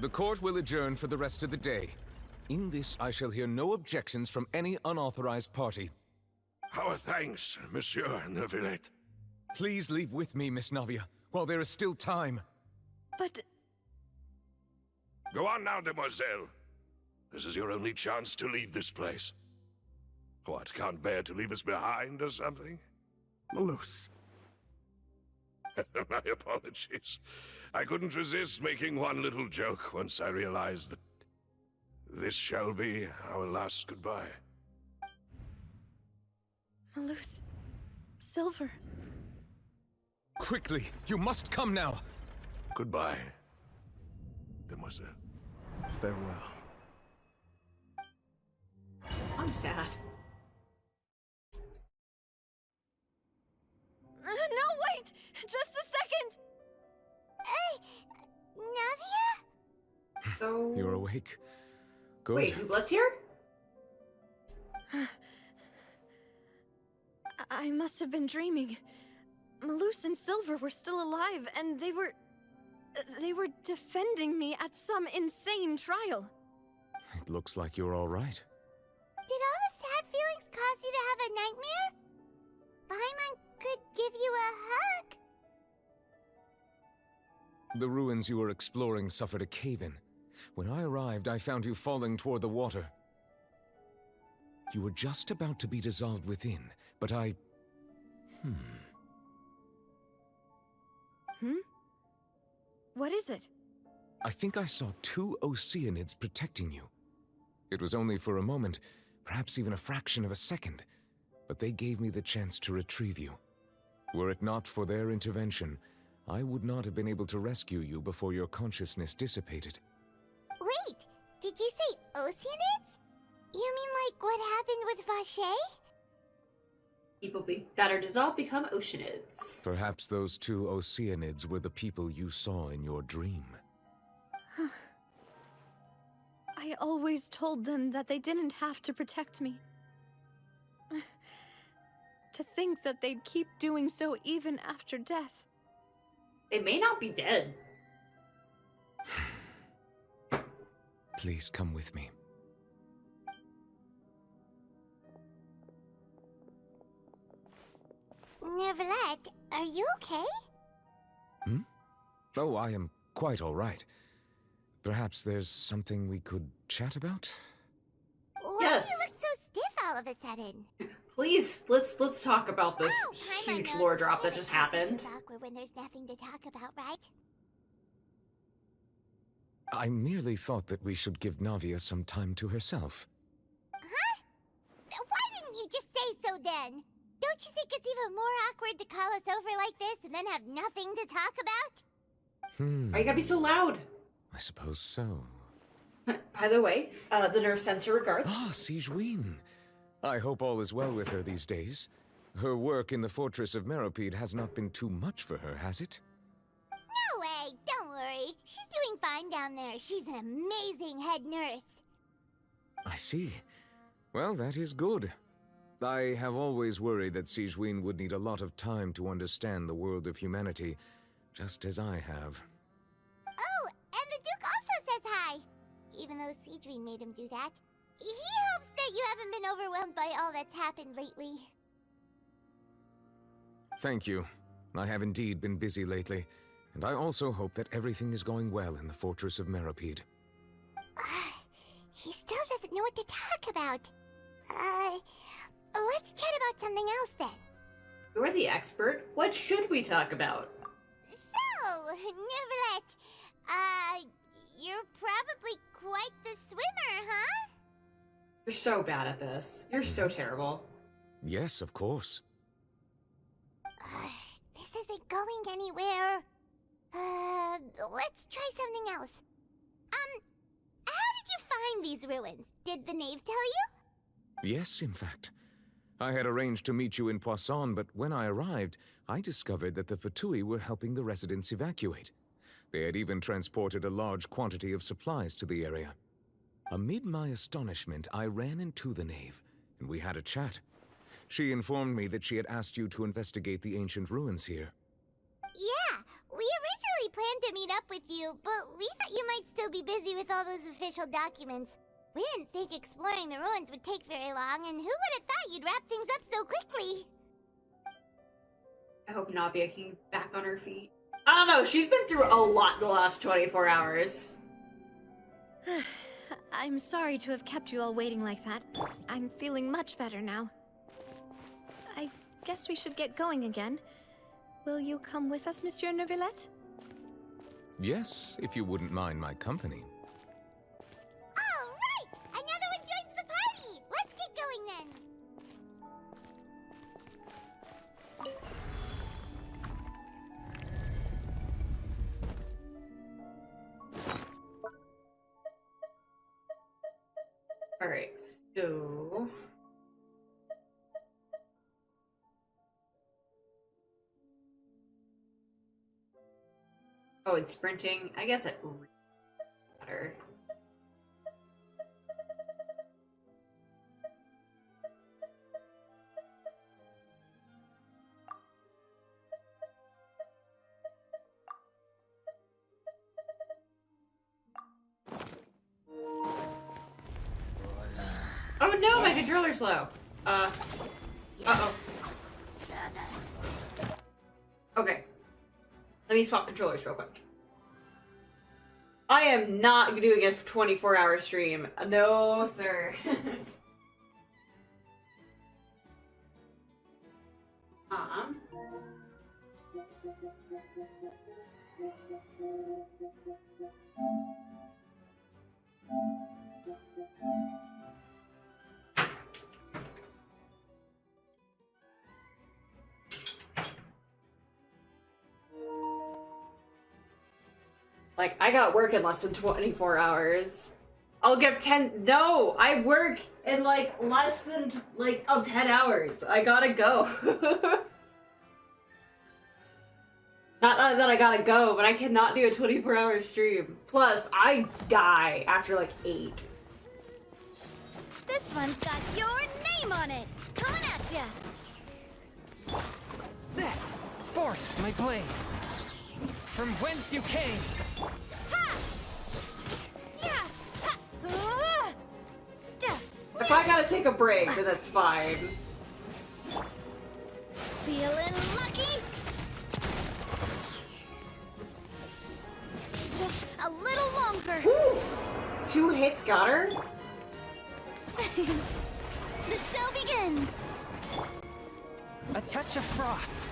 The court will adjourn for the rest of the day. In this, I shall hear no objections from any unauthorized party. Our thanks, Monsieur Neuvillette. Please leave with me, Miss Navia, while there is still time. But... Go on now, Demoiselle. This is your only chance to leave this place. What, can't bear to leave us behind or something? Malus. My apologies. I couldn't resist making one little joke once I realized that this shall be our last goodbye. Malus... Silver... Quickly, you must come now. Goodbye, Demoiselle. Farewell. I'm sad. No, wait! Just a second! Navia? So... You're awake. Good. Wait, Blood's here? I must have been dreaming. Malus and Silver were still alive, and they were defending me at some insane trial. It looks like you're all right. Did all this bad feelings cause you to have a nightmare? Paimon could give you a hug. The ruins you were exploring suffered a cave-in. When I arrived, I found you falling toward the water. You were just about to be dissolved within, but I... What is it? I think I saw 2 Oceanids protecting you. It was only for a moment, perhaps even a fraction of a second, but they gave me the chance to retrieve you. Were it not for their intervention, I would not have been able to rescue you before your consciousness dissipated. Wait, did you say Oceanids? You mean like what happened with Vache? People that are dissolved become Oceanids. Perhaps those 2 Oceanids were the people you saw in your dream. I always told them that they didn't have to protect me. To think that they'd keep doing so even after death. They may not be dead. Please come with me. Neverlet, are you okay? Oh, I am quite all right. Perhaps there's something we could chat about? Why Yes. do you look so stiff all of a sudden? Please, let's talk about this Paimon huge knows lore drop that giving just talks happened. is awkward when there's nothing to talk about, right? I merely thought that we should give Navia some time to herself. Huh? Why didn't you just say so then? Don't you think it's even more awkward to call us over like this and then have nothing to talk about? Why you gotta be so loud? I suppose so. By the way, the nurse sends her regards. Ah, Sigewinne. I hope all is well with her these days. Her work in the Fortress of Meropide has not been too much for her, has it? No way, don't worry. She's doing fine down there. She's an amazing head nurse. I see. Well, that is good. I have always worried that Sigewinne would need a lot of time to understand the world of humanity, just as I have. Oh, and the Duke also says hi. Even though Sigewinne made him do that. He hopes that you haven't been overwhelmed by all that's happened lately. Thank you. I have indeed been busy lately, and I also hope that everything is going well in the Fortress of Meropide. He still doesn't know what to talk about. Let's chat about something else then. You're the expert. What should we talk about? So, Neverlet, you're probably quite the swimmer, huh? You're so bad at this. You're so terrible. Yes, of course. This isn't going anywhere. Let's try something else. How did you find these ruins? Did the knave tell you? Yes, in fact. I had arranged to meet you in Poisson, but when I arrived, I discovered that the Fatui were helping the residents evacuate. They had even transported a large quantity of supplies to the area. Amid my astonishment, I ran into the knave, and we had a chat. She informed me that she had asked you to investigate the ancient ruins here. Yeah, we originally planned to meet up with you, but we thought you might still be busy with all those official documents. We didn't think exploring the ruins would take very long, and who would have thought you'd wrap things up so quickly? I hope Navia can get back on her feet. I don't know, she's been through a lot in the last 24 hours. I'm sorry to have kept you all waiting like that. I'm feeling much better now. I guess we should get going again. Will you come with us, Monsieur Neuvillette? Yes, if you wouldn't mind my company. All right! Another one joins the party! Let's get going then! Alright, so... Oh, it's sprinting. I guess it really matter. Oh no, my controller's slow. Uh-oh. Okay. Let me swap controllers real quick. I am not doing a 24-hour stream. No, sir. Like, I got work in less than 24 hours. I'll give 10. No, I work in like less than of 10 hours. I gotta go. Not that I gotta go, but I cannot do a 24-hour stream. Plus, I die after like 8. This one's got your name on it. Coming at ya. Forth, my blade. From whence you came. If I gotta take a break, then that's fine. Feeling lucky? Just a little longer. Woo! 2 hits got her? The show begins. A touch of frost.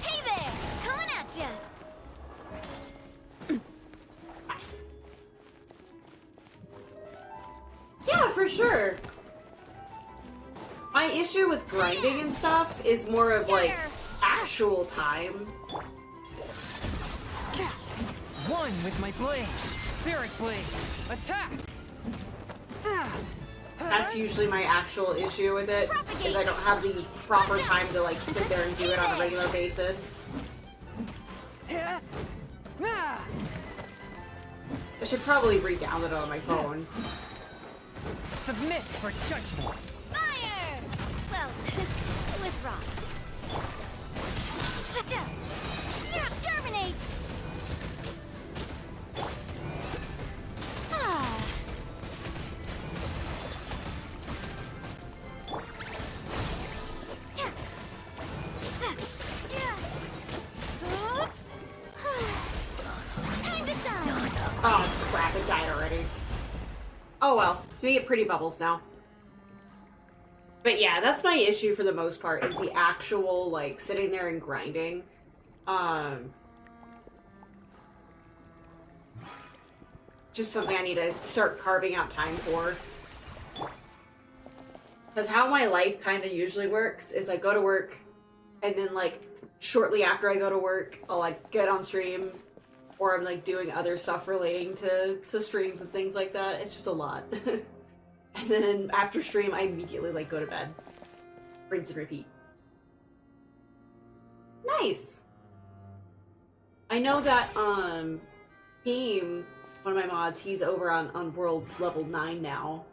Hey there! Coming at ya! Yeah, for sure. My issue with grinding and stuff is more of like actual time. One with my blade. Spirit blade. Attack! That's usually my actual issue with it, is I don't have the proper time to like sit there and do it on a regular basis. I should probably re-download it on my phone. Submit for judgment. Fire! Well, with rocks. Germinate! Ah. Time to shine! Oh crap, it died already. Oh well, we get pretty bubbles now. But yeah, that's my issue for the most part, is the actual, like, sitting there and grinding. Just something I need to start carving out time for. Because how my life kind of usually works is I go to work, and then, like, shortly after I go to work, I'll, like, get on stream, or I'm, like, doing other stuff relating to streams and things like that. It's just a lot. And then after stream, I immediately, like, go to bed. Rinse and repeat. Nice! I know that, Game, one of my mods, he's over on World level 9 now.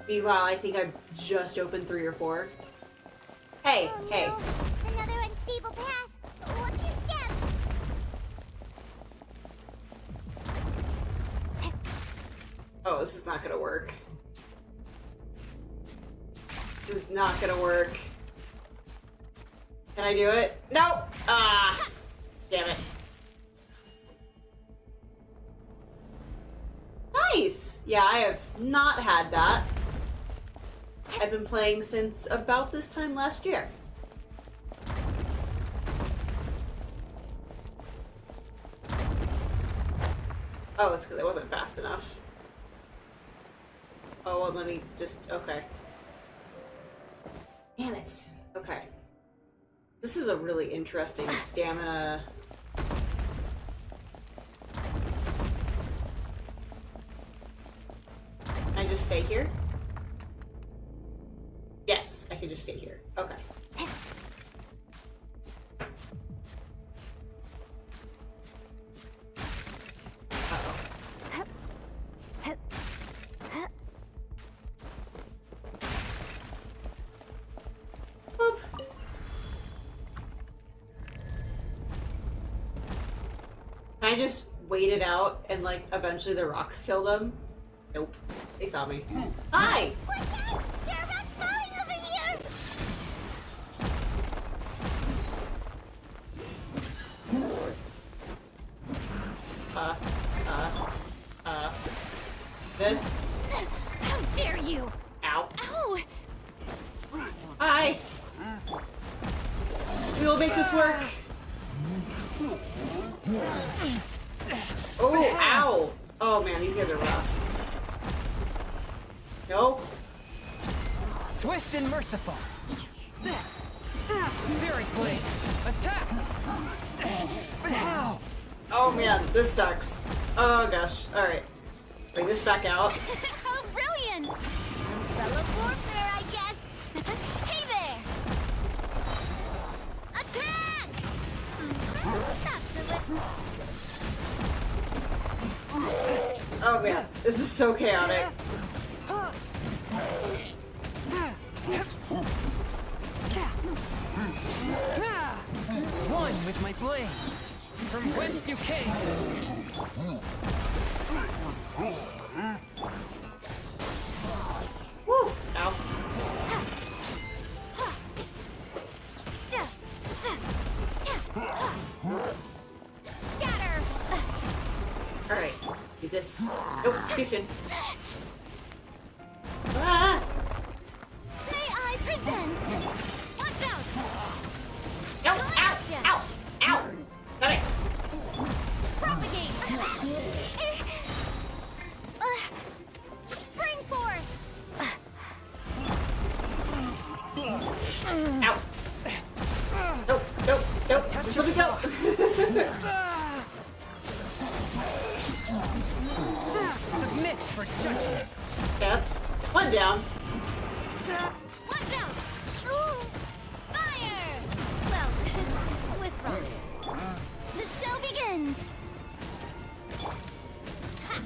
Meanwhile, I think I've just opened 3 or 4. Hey, oh, hey. No. Another unstable path. Watch your step. Oh, this is not gonna work. This is not gonna work. Can I do it? Nope! Ah! Damn it. Nice! Yeah, I have not had that. I've been playing since about this time last year. Oh, it's because I wasn't fast enough. Oh, well, let me just... okay. Damn it. Okay. This is a really interesting stamina... Can I just stay here? Yes, I can just stay here. Okay. I just wait it out and like eventually the rocks kill them? Nope. They saw me. Hi! Watch out! There are rocks falling over here! This. How dare you! Ow. Ow! Hi! We will make this work! Oh, ow! Oh man, these guys are rough. Nope. Swift and merciful. Spirit blade. Attack. But how? Oh man, this sucks. Oh gosh. Alright. Bring this back out. How brilliant! Fellow warfare, I guess. Hey there! Attack! Oh man, this is so chaotic. One with my blade. From whence you came. Woo! Ow. Scatter! Alright. Do this. Nope, too soon. Ah! May I present? Watch out! No! Ow! Ow! Ow! Got it! Propagate! Spring forth! Ow! Nope, nope, nope. Just let me go. Submit for judgment. That's one down. Watch out! Ooh! Fire! Well, with rocks. The show begins! Ha!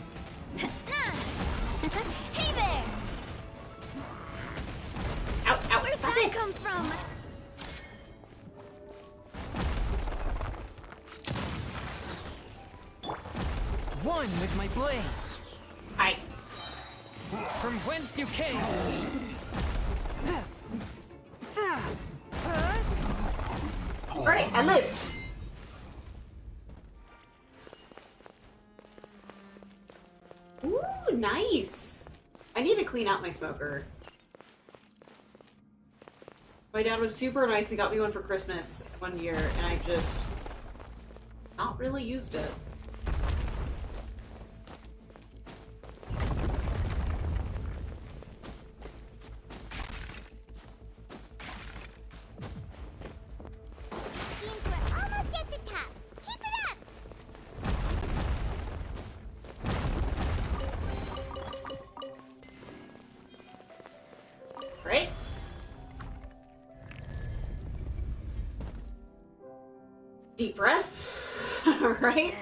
Hey there! Ow, ow, Where's stop that it. come from? One with my blade. Hi. From whence you came. Alright, I lived. Ooh, nice. I need to clean out my smoker. My dad was super nice and got me one for Christmas one year, and I just not really used it. Seems we're almost at the top. Keep it up! Right? Deep breath. Right?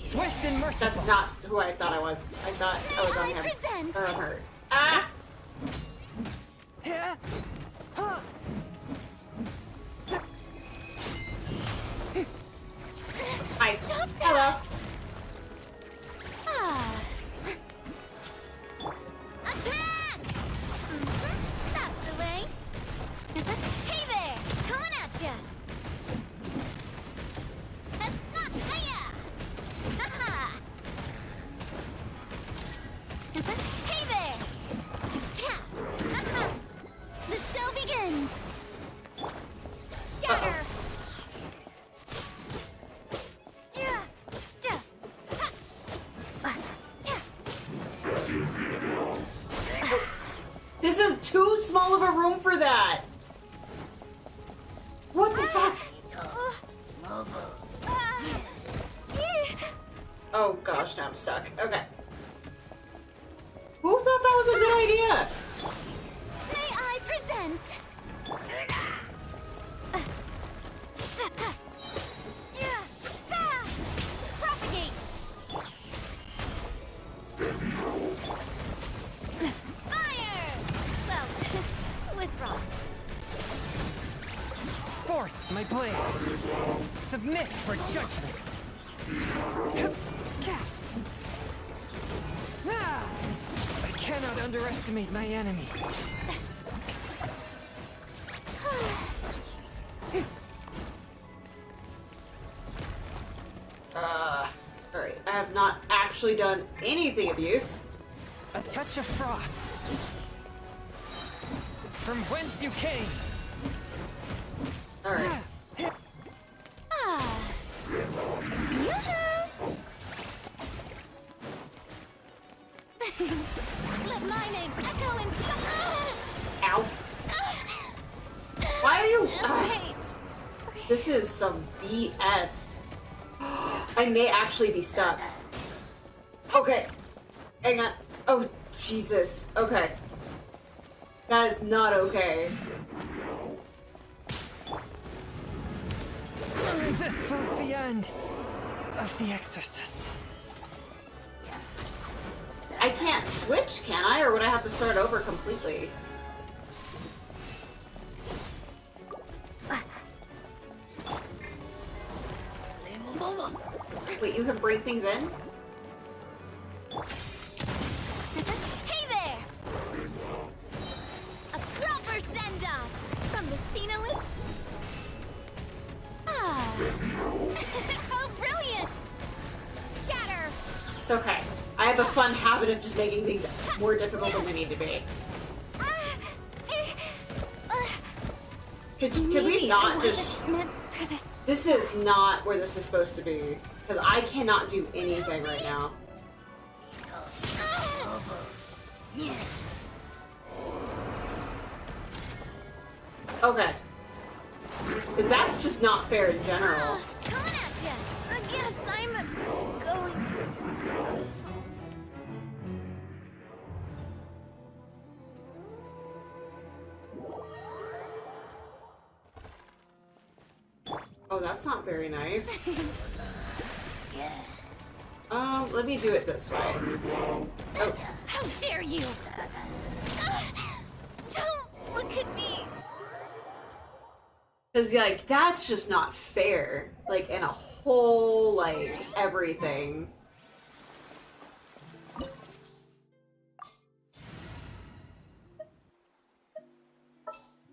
Swift and merciful. That's not who I thought I was. I thought I was on him. Present. Or on her. Ah! Hi. Stop that! Hello. Ah. Attack! That's the way. Hey there! Coming at ya! Hiya! Haha! Hey there! Cha! Haha! The show begins! Scatter! Ja! Ja! Ha! Ja! This is too small of a room for that. What the fuck? Oh gosh, now I'm stuck. Okay. Who thought that was a good idea? May I present? Propagate! Fire! Well, with rock. Forth my blade. Submit for judgment. I cannot underestimate my enemy. Alright, I have not actually done anything of use. A touch of frost. From whence you came. Alright. Let my name echo in Ow. Why are you... This is some BS. I may actually be stuck. Okay. Hang on. Oh, Jesus. Okay. That is not okay. This was the end of the exorcist. I can't switch, can I? Or would I have to start over completely? Wait, you can bring things in? Hey there! A proper send-off from the Spinally. How brilliant! Scatter! It's okay. I have a fun habit of just making things more difficult than they need to be. Could we not just... This is not where this is supposed to be. Because I cannot do anything right now. Okay. Because that's just not fair in general. Coming at ya! I guess I'm going... Oh, that's not very nice. Let me do it this way. Oh. How dare you! Don't look at me! Because, like, that's just not fair. Like, in a whole, like, everything. I'm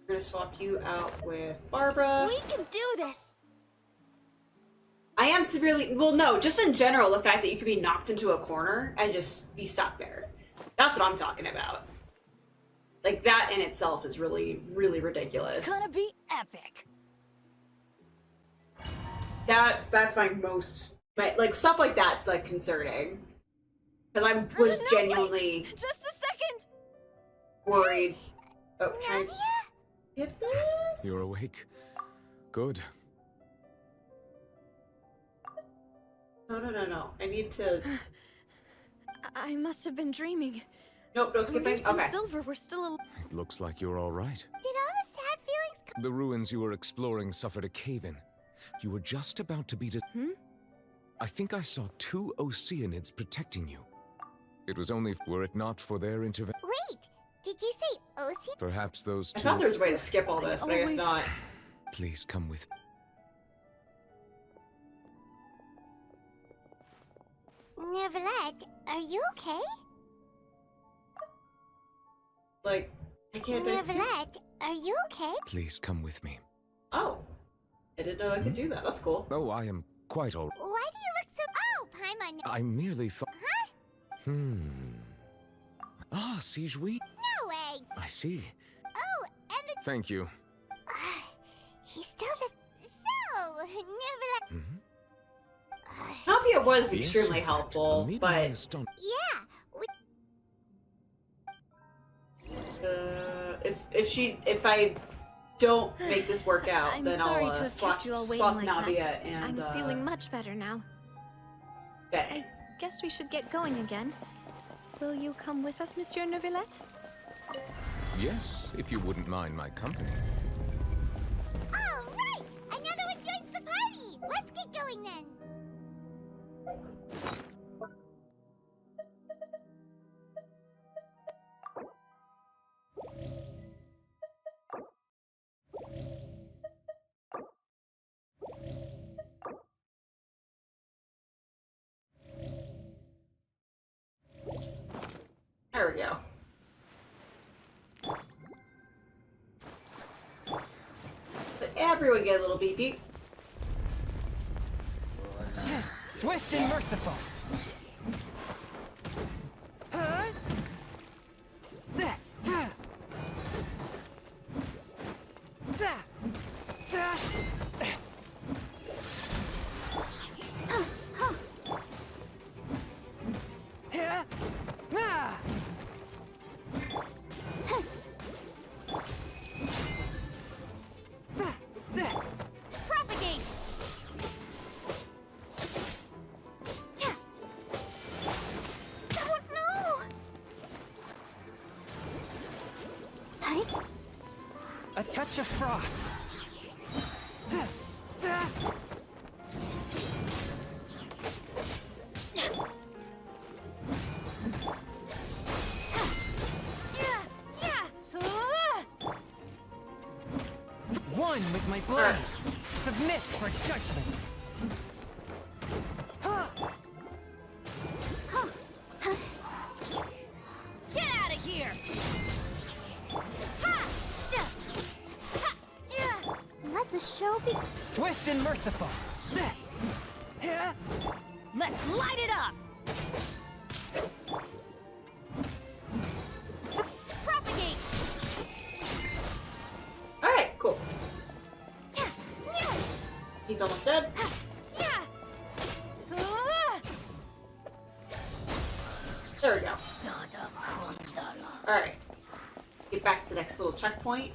gonna swap you out with Barbara. We can do this! I am severely... Well, no, just in general, the fact that you could be knocked into a corner and just be stuck there. That's what I'm talking about. Like, that in itself is really, really ridiculous. Gonna be epic! That's my most... like, stuff like that's, like, concerning. Because I was genuinely... Wait. Just a second! Worried. Oh, can I get this? You're awake. Good. No. I need to... I must have been dreaming. Nope, no skipping? Reese and Okay. Silver were still It looks like you're all right. Did all the sad feelings come? The ruins you were exploring suffered a cave-in. You were just about to be I think I saw 2 Oceanids protecting you. It was only were it not for their intervention. Wait, did you say Ocean? Perhaps those I 2... thought there was a way to skip all this, but I guess not. Please come with me. Neverlet, are you okay? Like, I can't just... Neverlet, are you okay? Please come with me. Oh. I didn't know I could do that. That's cool. Oh, I am quite all... Why do you look so... Oh, Paimon. I merely thought... Huh? Ah, Sijui? No way. I see. Oh, and the... Thank you. He's still the... So, Neverlet... Navia was Yes, extremely in fact, helpful, amid my but... Yeah, if I don't make this work out, I'm then sorry I'll to have swap kept you all waiting swap like Navia that. and I'm feeling much better now. Okay. I guess we should get going again. Will you come with us, Monsieur Neuvillette? Yes, if you wouldn't mind my company. all right. Another one joins the party. Let's get going then. everyone get a little beep beep. Swift and merciful. Propagate! Oh no! A touch of frost. One with my blade. Submit for judgment. Get out of here! Let the show be. Swift and merciful. Let's light it up! Propagate! Alright, cool. He's almost dead. There we go. Alright. Get back to the next little checkpoint.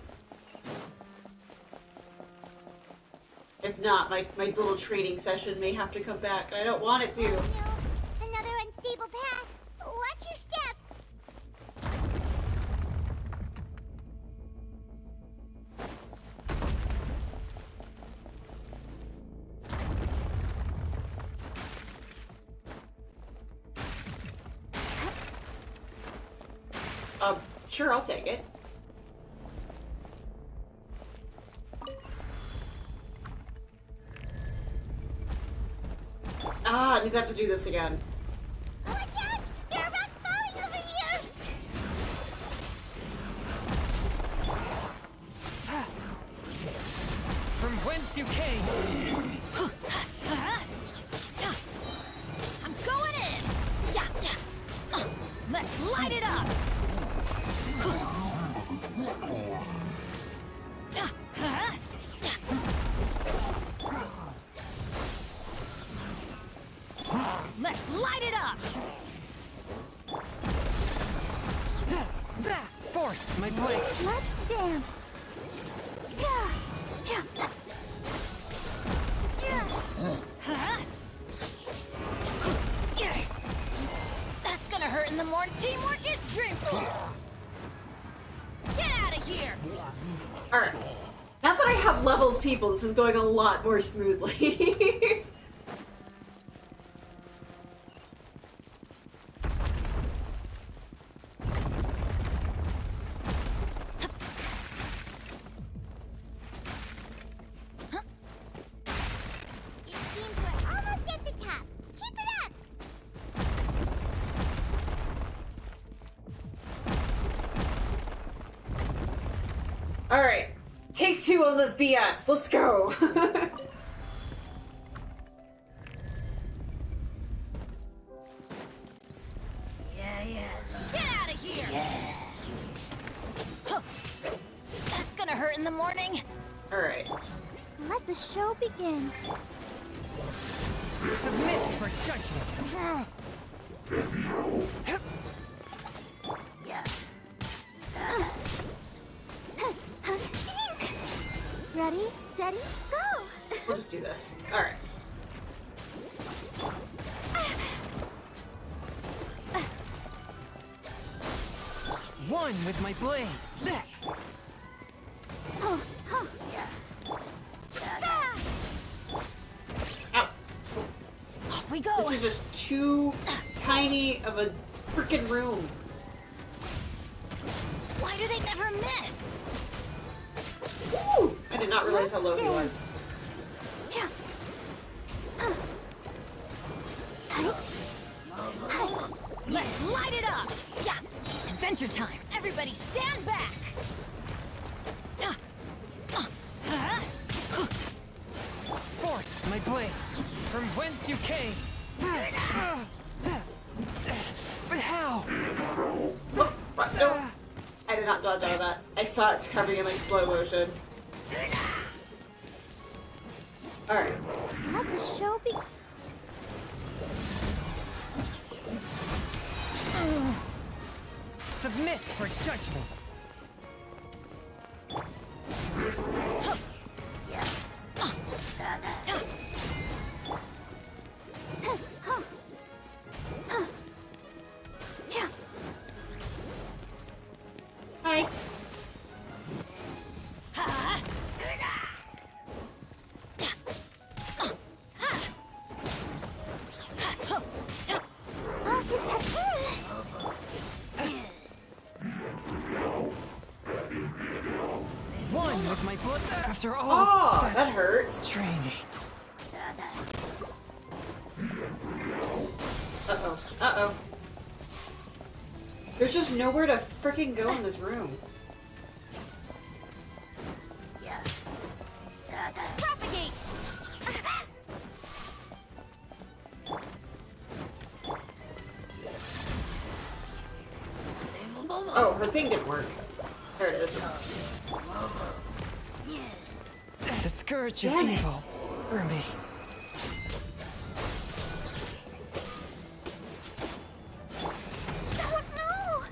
If not, my little training session may have to come back, and I don't want it to. Oh, no. Another unstable path. Watch your step. Sure, I'll take it. Ah, it means I have to do this again. Watch out! There are rocks falling over here! From whence you came. I'm going in! Let's light it up! Let's light it up! Forth, my blade. Let's dance! That's gonna hurt in the morning. Teamwork is dreamful! Get out of here! Alright. Now that I have leveled people, this is going a lot more smoothly. Alright, take two on this BS. Let's go. Get out of here! That's gonna hurt in the morning. Alright. Let the show begin. Submit for judgment. Ready, steady, go! We'll just do this. Alright. One with my blade. Ow. Off we go! This is just too tiny of a freaking room. Why do they never miss? Woo! I did not realize how low he was. Let's light it up! Yeah! Adventure time! Everybody stand back! from whence you came. But how? What? No. I did not dodge out of that. I saw it coming in like slow motion. Alright. Let the show be. Submit for judgment. Hi. I'll protect her. One with my foot after all. Oh, that hurt. Training. Uh-oh. Uh-oh. There's just nowhere to freaking go in this room. Propagate. Oh, her thing didn't work. There it is. The scourge of Damn it. evil remains. Oh no!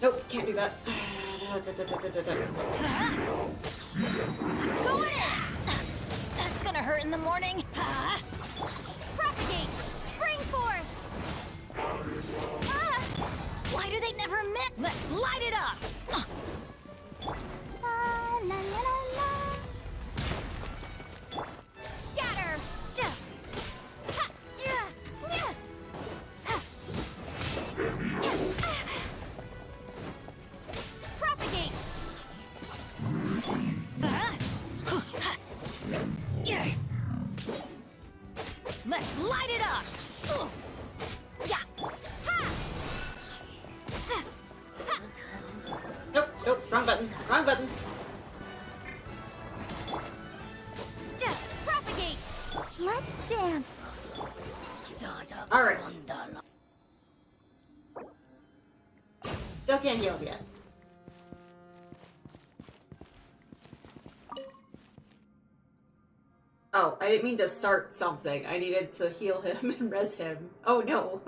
Nope, can't do that. Go in! That's gonna hurt in the morning. Propagate. Spring forth. Why do they never admit? Let's light it up! La la la la. Scatter. Ha, yeah, yeah. Ha. Propagate. Let's light it up! Yeah! Nope, nope, wrong button, wrong button. Propagate. Let's dance. Alright. Still can't heal him yet. Oh, I didn't mean to start something. I needed to heal him and res him. Oh no.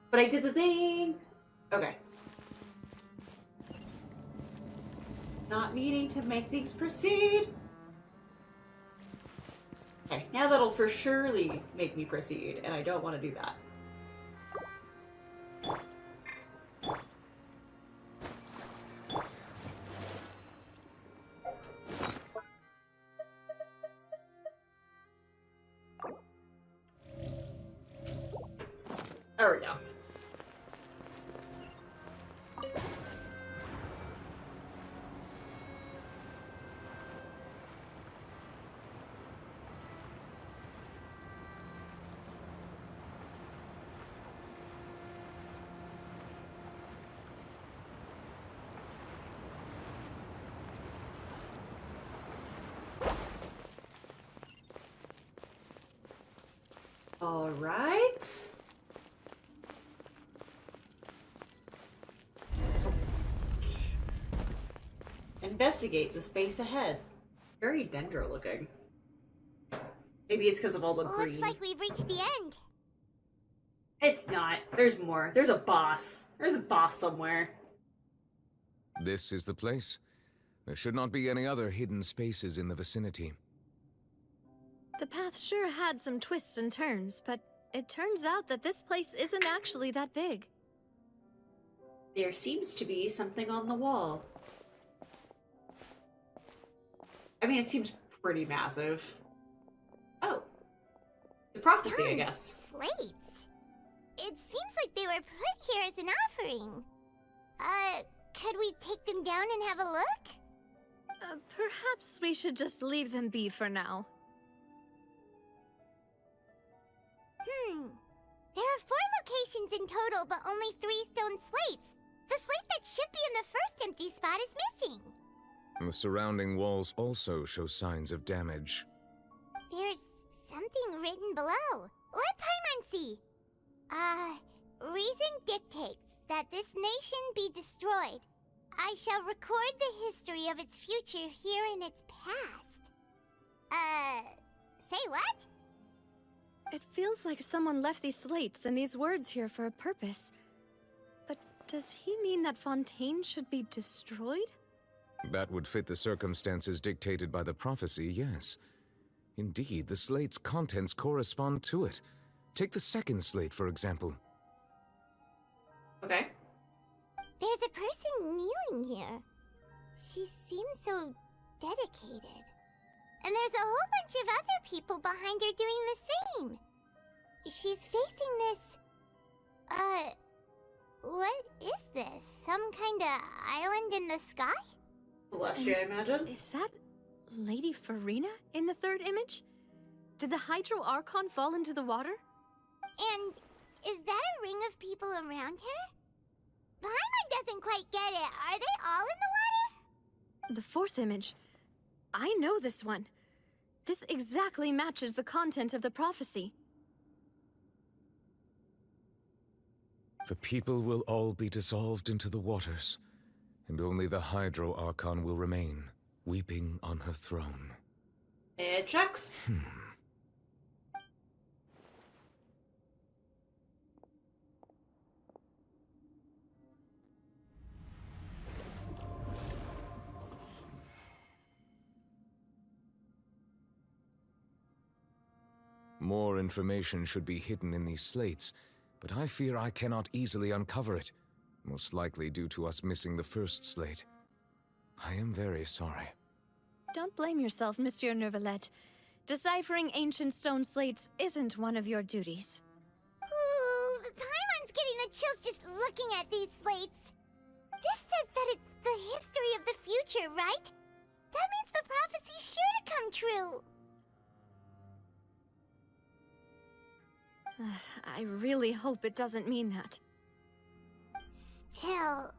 But I did the thing! Okay. Not meaning to make things proceed. Okay, now that'll for surely make me proceed, and I don't want to do that. There we go. All right. Investigate the space ahead. Very dendro looking. Maybe it's because of all the green. Looks like we've reached the end. It's not. There's more. There's a boss. There's a boss somewhere. This is the place. There should not be any other hidden spaces in the vicinity. The path sure had some twists and turns, but it turns out that this place isn't actually that big. There seems to be something on the wall. I mean, it seems pretty massive. Oh. The prophecy, I guess. Slates. It seems like they were put here as an offering. Could we take them down and have a look? Perhaps we should just leave them be for now. There are 4 locations in total, but only 3 stone slates. The slate that should be in the first empty spot is missing. The surrounding walls also show signs of damage. There's something written below. Let Paimon see. Reason dictates that this nation be destroyed. I shall record the history of its future here in its past. Say what? It feels like someone left these slates and these words here for a purpose. But does he mean that Fontaine should be destroyed? That would fit the circumstances dictated by the prophecy, yes. Indeed, the slate's contents correspond to it. Take the second slate, for example. Okay. There's a person kneeling here. She seems so dedicated. And there's a whole bunch of other people behind her doing the same. She's facing this... what is this? Some kind of island in the sky? Celestia, I imagine? Is that Lady Farina in the third image? Did the Hydro Archon fall into the water? And is that a ring of people around her? Paimon doesn't quite get it. Are they all in the water? The fourth image. I know this one. This exactly matches the content of the prophecy. The people will all be dissolved into the waters, and only the Hydro Archon will remain, weeping on her throne. It checks. More information should be hidden in these slates, but I fear I cannot easily uncover it, most likely due to us missing the first slate. I am very sorry. Don't blame yourself, Monsieur Neuvillette. Deciphering ancient stone slates isn't one of your duties. Ooh, Paimon's getting the chills just looking at these slates. This says that it's the history of the future, right? That means the prophecy's sure to come true. I really hope it doesn't mean that. Still,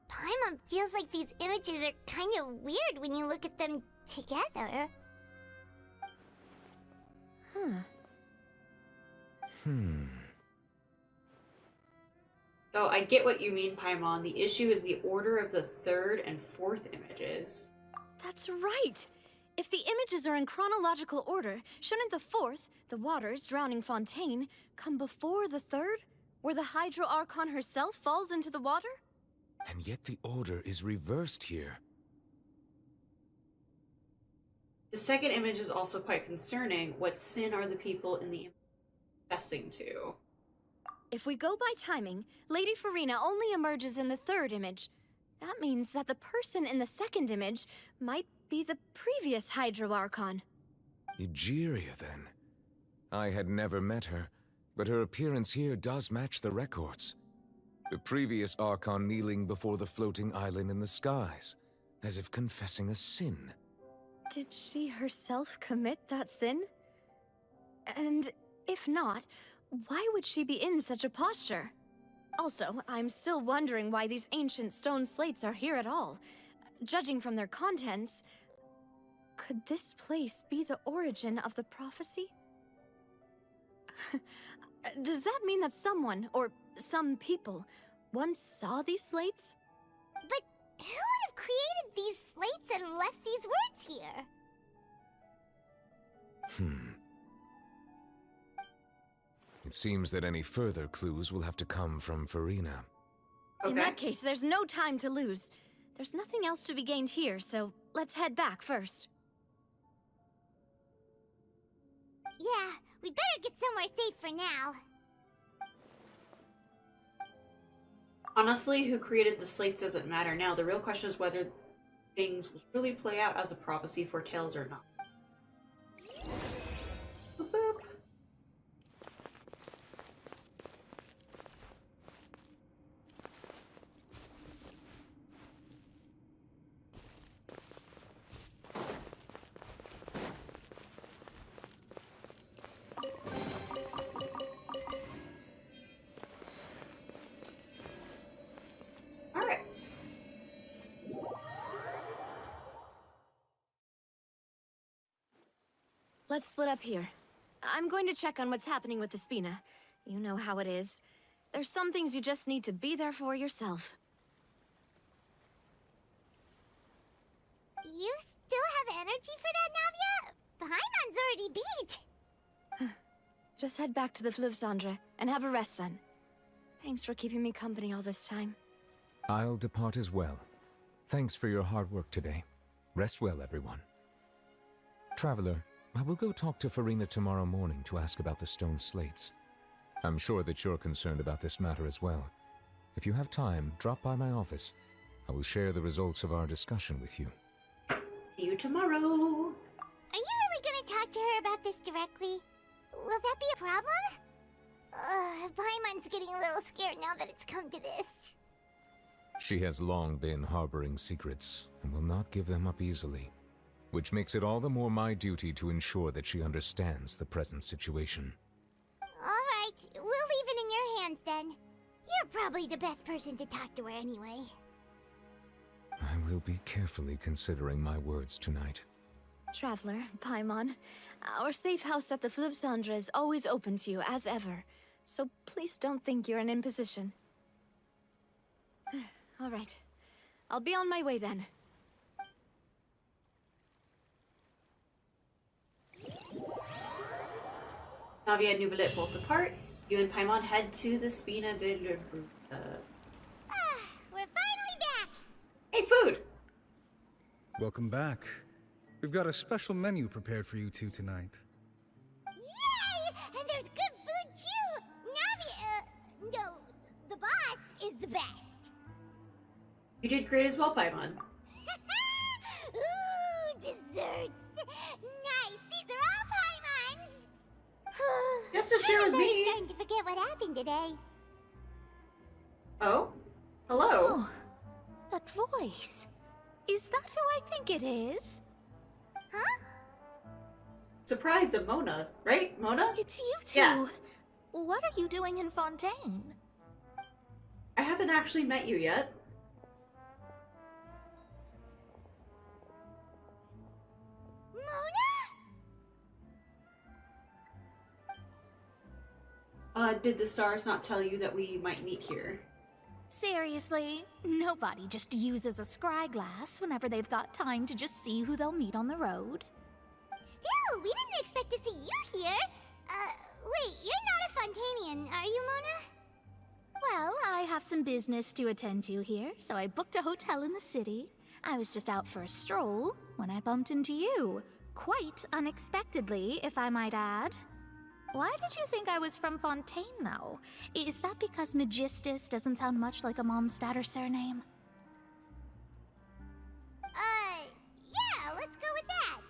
Paimon feels like these images are kind of weird when you look at them together. So I get what you mean, Paimon. The issue is the order of the third and fourth images. That's right! If the images are in chronological order, shouldn't the fourth, the waters drowning Fontaine, come before the third, where the Hydro Archon herself falls into the water? And yet the order is reversed here. The second image is also quite concerning. What sin are the people in the image confessing to? If we go by timing, Lady Farina only emerges in the third image. That means that the person in the second image might be the previous Hydro Archon. Egeria, then. I had never met her, but her appearance here does match the records. The previous Archon kneeling before the floating island in the skies, as if confessing a sin. Did she herself commit that sin? And if not, why would she be in such a posture? Also, I'm still wondering why these ancient stone slates are here at all. Judging from their contents, could this place be the origin of the prophecy? Does that mean that someone, or some people, once saw these slates? But who would have created these slates and left these words here? It seems that any further clues will have to come from Farina. In that case, there's no time to lose. There's nothing else to be gained here, so let's head back first. Yeah, we better get somewhere safe for now. Honestly, who created the slates doesn't matter now. The real question is whether things will truly play out as the prophecy foretells or not. Boop, boop. let's split up here. I'm going to check on what's happening with the Spina. You know how it is. There's some things you just need to be there for yourself. You still have energy for that, Navia? Paimon's already beat! Just head back to the Fluvsandre and have a rest then. Thanks for keeping me company all this time. I'll depart as well. Thanks for your hard work today. Rest well, everyone. Traveler, I will go talk to Farina tomorrow morning to ask about the stone slates. I'm sure that you're concerned about this matter as well. If you have time, drop by my office. I will share the results of our discussion with you. See you tomorrow. Are you really gonna talk to her about this directly? Will that be a problem? Paimon's getting a little scared now that it's come to this. She has long been harboring secrets and will not give them up easily, which makes it all the more my duty to ensure that she understands the present situation. Alright, we'll leave it in your hands then. You're probably the best person to talk to her anyway. I will be carefully considering my words tonight. Traveler, Paimon, our safe house at the Fluvsandre is always open to you, as ever. So please don't think you're an imposition. All right. I'll be on my way then. Navia and Nubilet both depart. You and Paimon head to the Spina de Lubruta. We're finally back! Hey, food! Welcome back. We've got a special menu prepared for you two tonight. Yay! And there's good food too! Navia, no, the boss is the best. You did great as well, Paimon. Ooh, desserts! Nice! These are all Paimon's! Just to share with me. I'm starting to forget what happened today. Oh? Hello? Oh, that voice. Is that who I think it is? Huh? Surprise of Mona, right, Mona? It's you two. Yeah. What are you doing in Fontaine? I haven't actually met you yet. Did the stars not tell you that we might meet here? Seriously, nobody just uses a scry glass whenever they've got time to just see who they'll meet on the road. Still, we didn't expect to see you here. Wait, you're not a Fontanian, are you, Mona? Well, I have some business to attend to here, so I booked a hotel in the city. I was just out for a stroll when I bumped into you. Quite unexpectedly, if I might add. Why did you think I was from Fontaine, though? Is that because Magistus doesn't sound much like a Mondstatter surname? Yeah, let's go with that.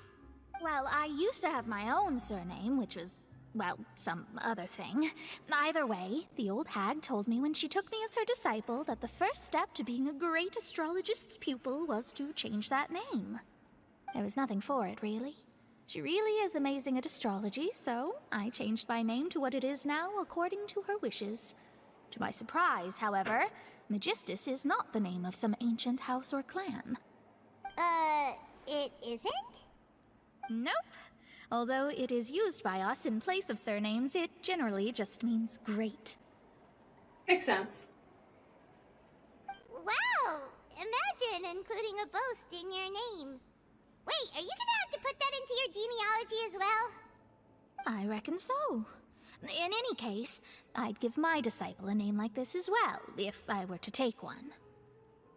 Well, I used to have my own surname, which was, well, some other thing. Either way, the old hag told me when she took me as her disciple that the first step to being a great astrologist's pupil was to change that name. There was nothing for it, really. She really is amazing at astrology, so I changed my name to what it is now according to her wishes. To my surprise, however, Magistus is not the name of some ancient house or clan. It isn't? Nope. Although it is used by us in place of surnames, it generally just means great. Makes sense. Wow! Imagine including a boast in your name. Wait, are you gonna have to put that into your genealogy as well? I reckon so. In any case, I'd give my disciple a name like this as well, if I were to take one.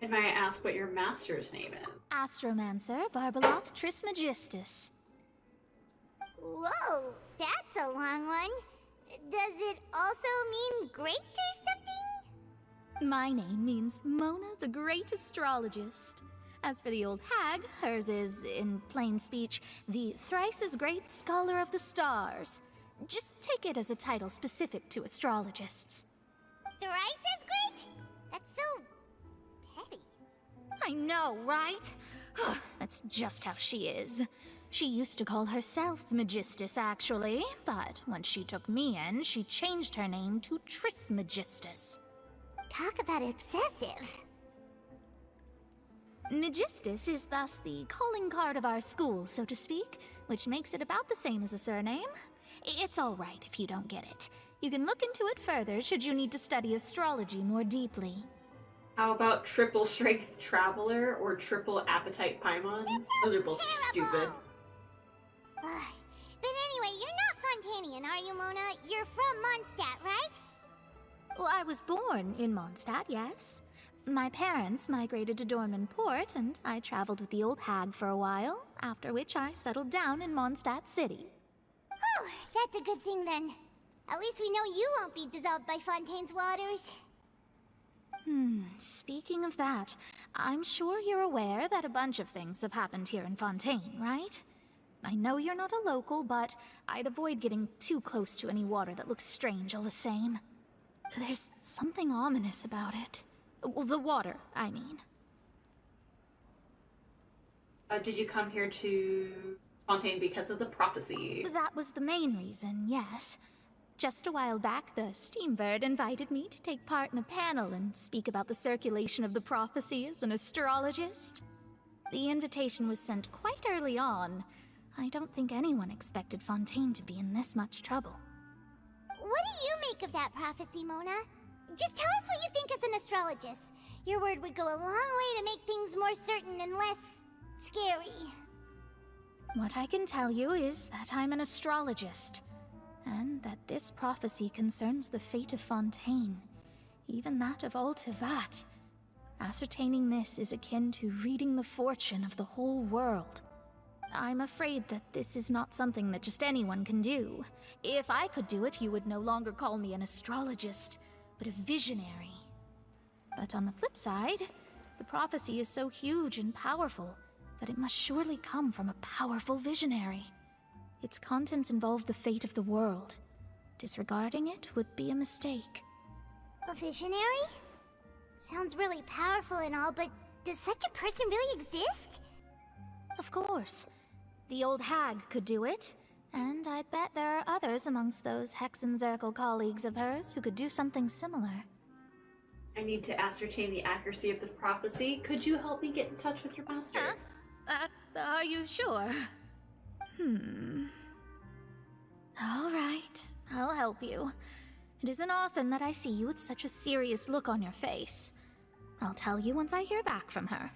And may I ask what your master's name is? Astromancer Barbeloth Trismegistus. Whoa, that's a long one. Does it also mean great or something? My name means Mona the Great Astrologist. As for the old hag, hers is, in plain speech, the thrice-as-great Scholar of the Stars. Just take it as a title specific to astrologists. Thrice-as-great? That's so petty. I know, right? That's just how she is. She used to call herself Magistus, actually, but when she took me in, she changed her name to Trismegistus. Talk about excessive. Magistus is thus the calling card of our school, so to speak. which makes it about the same as a surname. It's all right if you don't get it. You can look into it further should you need to study astrology more deeply. How about triple strength traveler or triple appetite Paimon? Those are both stupid. But anyway, you're not Fontanian, are you, Mona? You're from Mondstadt, right? Well, I was born in Mondstadt, yes. My parents migrated to Dornman Port, and I traveled with the old hag for a while, after which I settled down in Mondstadt City. Oh, that's a good thing then. At least we know you won't be dissolved by Fontaine's waters. Speaking of that, I'm sure you're aware that a bunch of things have happened here in Fontaine, right? I know you're not a local, but I'd avoid getting too close to any water that looks strange all the same. There's something ominous about it. Well, the water, I mean. Did you come here to Fontaine because of the prophecy? That was the main reason, yes. Just a while back, the Steambird invited me to take part in a panel and speak about the circulation of the prophecy as an astrologist. The invitation was sent quite early on. I don't think anyone expected Fontaine to be in this much trouble. What do you make of that prophecy, Mona? Just tell us what you think as an astrologist. Your word would go a long way to make things more certain and less scary. What I can tell you is that I'm an astrologist, and that this prophecy concerns the fate of Fontaine, even that of Altivat. Ascertaining this is akin to reading the fortune of the whole world. I'm afraid that this is not something that just anyone can do. If I could do it, you would no longer call me an astrologist, but a visionary. But on the flip side, the prophecy is so huge and powerful that it must surely come from a powerful visionary. Its contents involve the fate of the world. Disregarding it would be a mistake. A visionary? Sounds really powerful and all, but does such a person really exist? Of course. The old hag could do it, and I'd bet there are others amongst those Hexenzirkel colleagues of hers who could do something similar. I need to ascertain the accuracy of the prophecy. Could you help me get in touch with your master? Are you sure? All right, I'll help you. It isn't often that I see you with such a serious look on your face. I'll tell you once I hear back from her.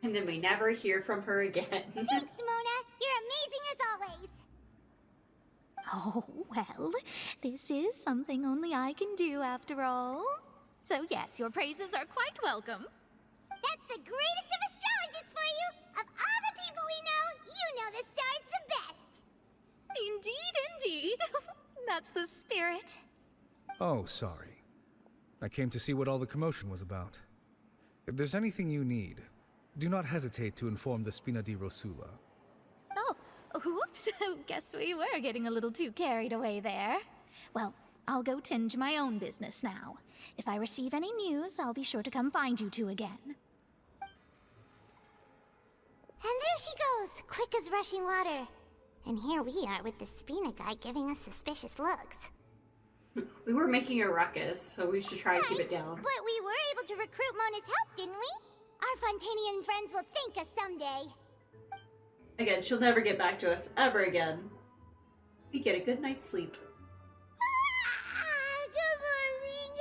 And then we never hear from her again. Thanks, Mona. You're amazing as always. Oh, well, this is something only I can do after all. So yes, your praises are quite welcome. That's the greatest of astrologists for you! Of all the people we know, you know the star's the best! Indeed. That's the spirit. Oh, sorry. I came to see what all the commotion was about. If there's anything you need, do not hesitate to inform the Spina di Rosula. Oh, whoops. Guess we were getting a little too carried away there. Well, I'll go tend to my own business now. If I receive any news, I'll be sure to come find you two again. And there she goes, quick as rushing water. And here we are with the Spina guy giving us suspicious looks. We were making a ruckus, so we should try to keep it down. But we were able to recruit Mona's help, didn't we? Our Fontanian friends will thank us someday. Again, she'll never get back to us ever again. We get a good night's sleep. Good morning.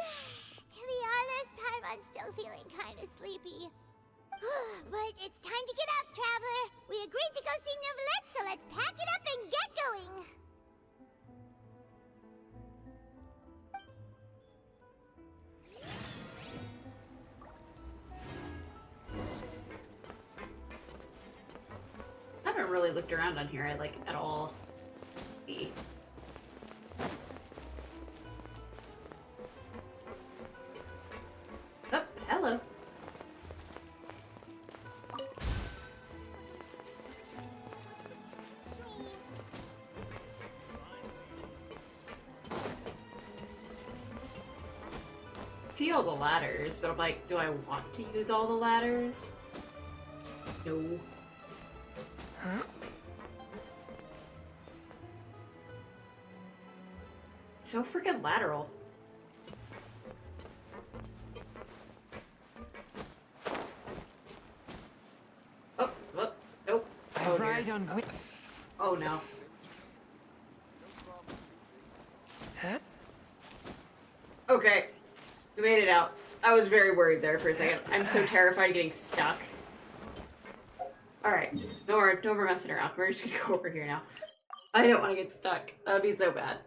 To be honest, Paimon's still feeling kind of sleepy. But it's time to get up, traveler. We agreed to go see Neuvillette, so let's pack it up and get going. I haven't really looked around on here, at all. Oh, hello. See all the ladders, but I'm like, do I want to use all the ladders? No. Huh? So freaking lateral. Oh, nope. I ride on. Oh no. Okay. We made it out. I was very worried there for a second. I'm so terrified of getting stuck. Alright. No more messing around. We're just gonna go over here now. I don't want to get stuck. That would be so bad.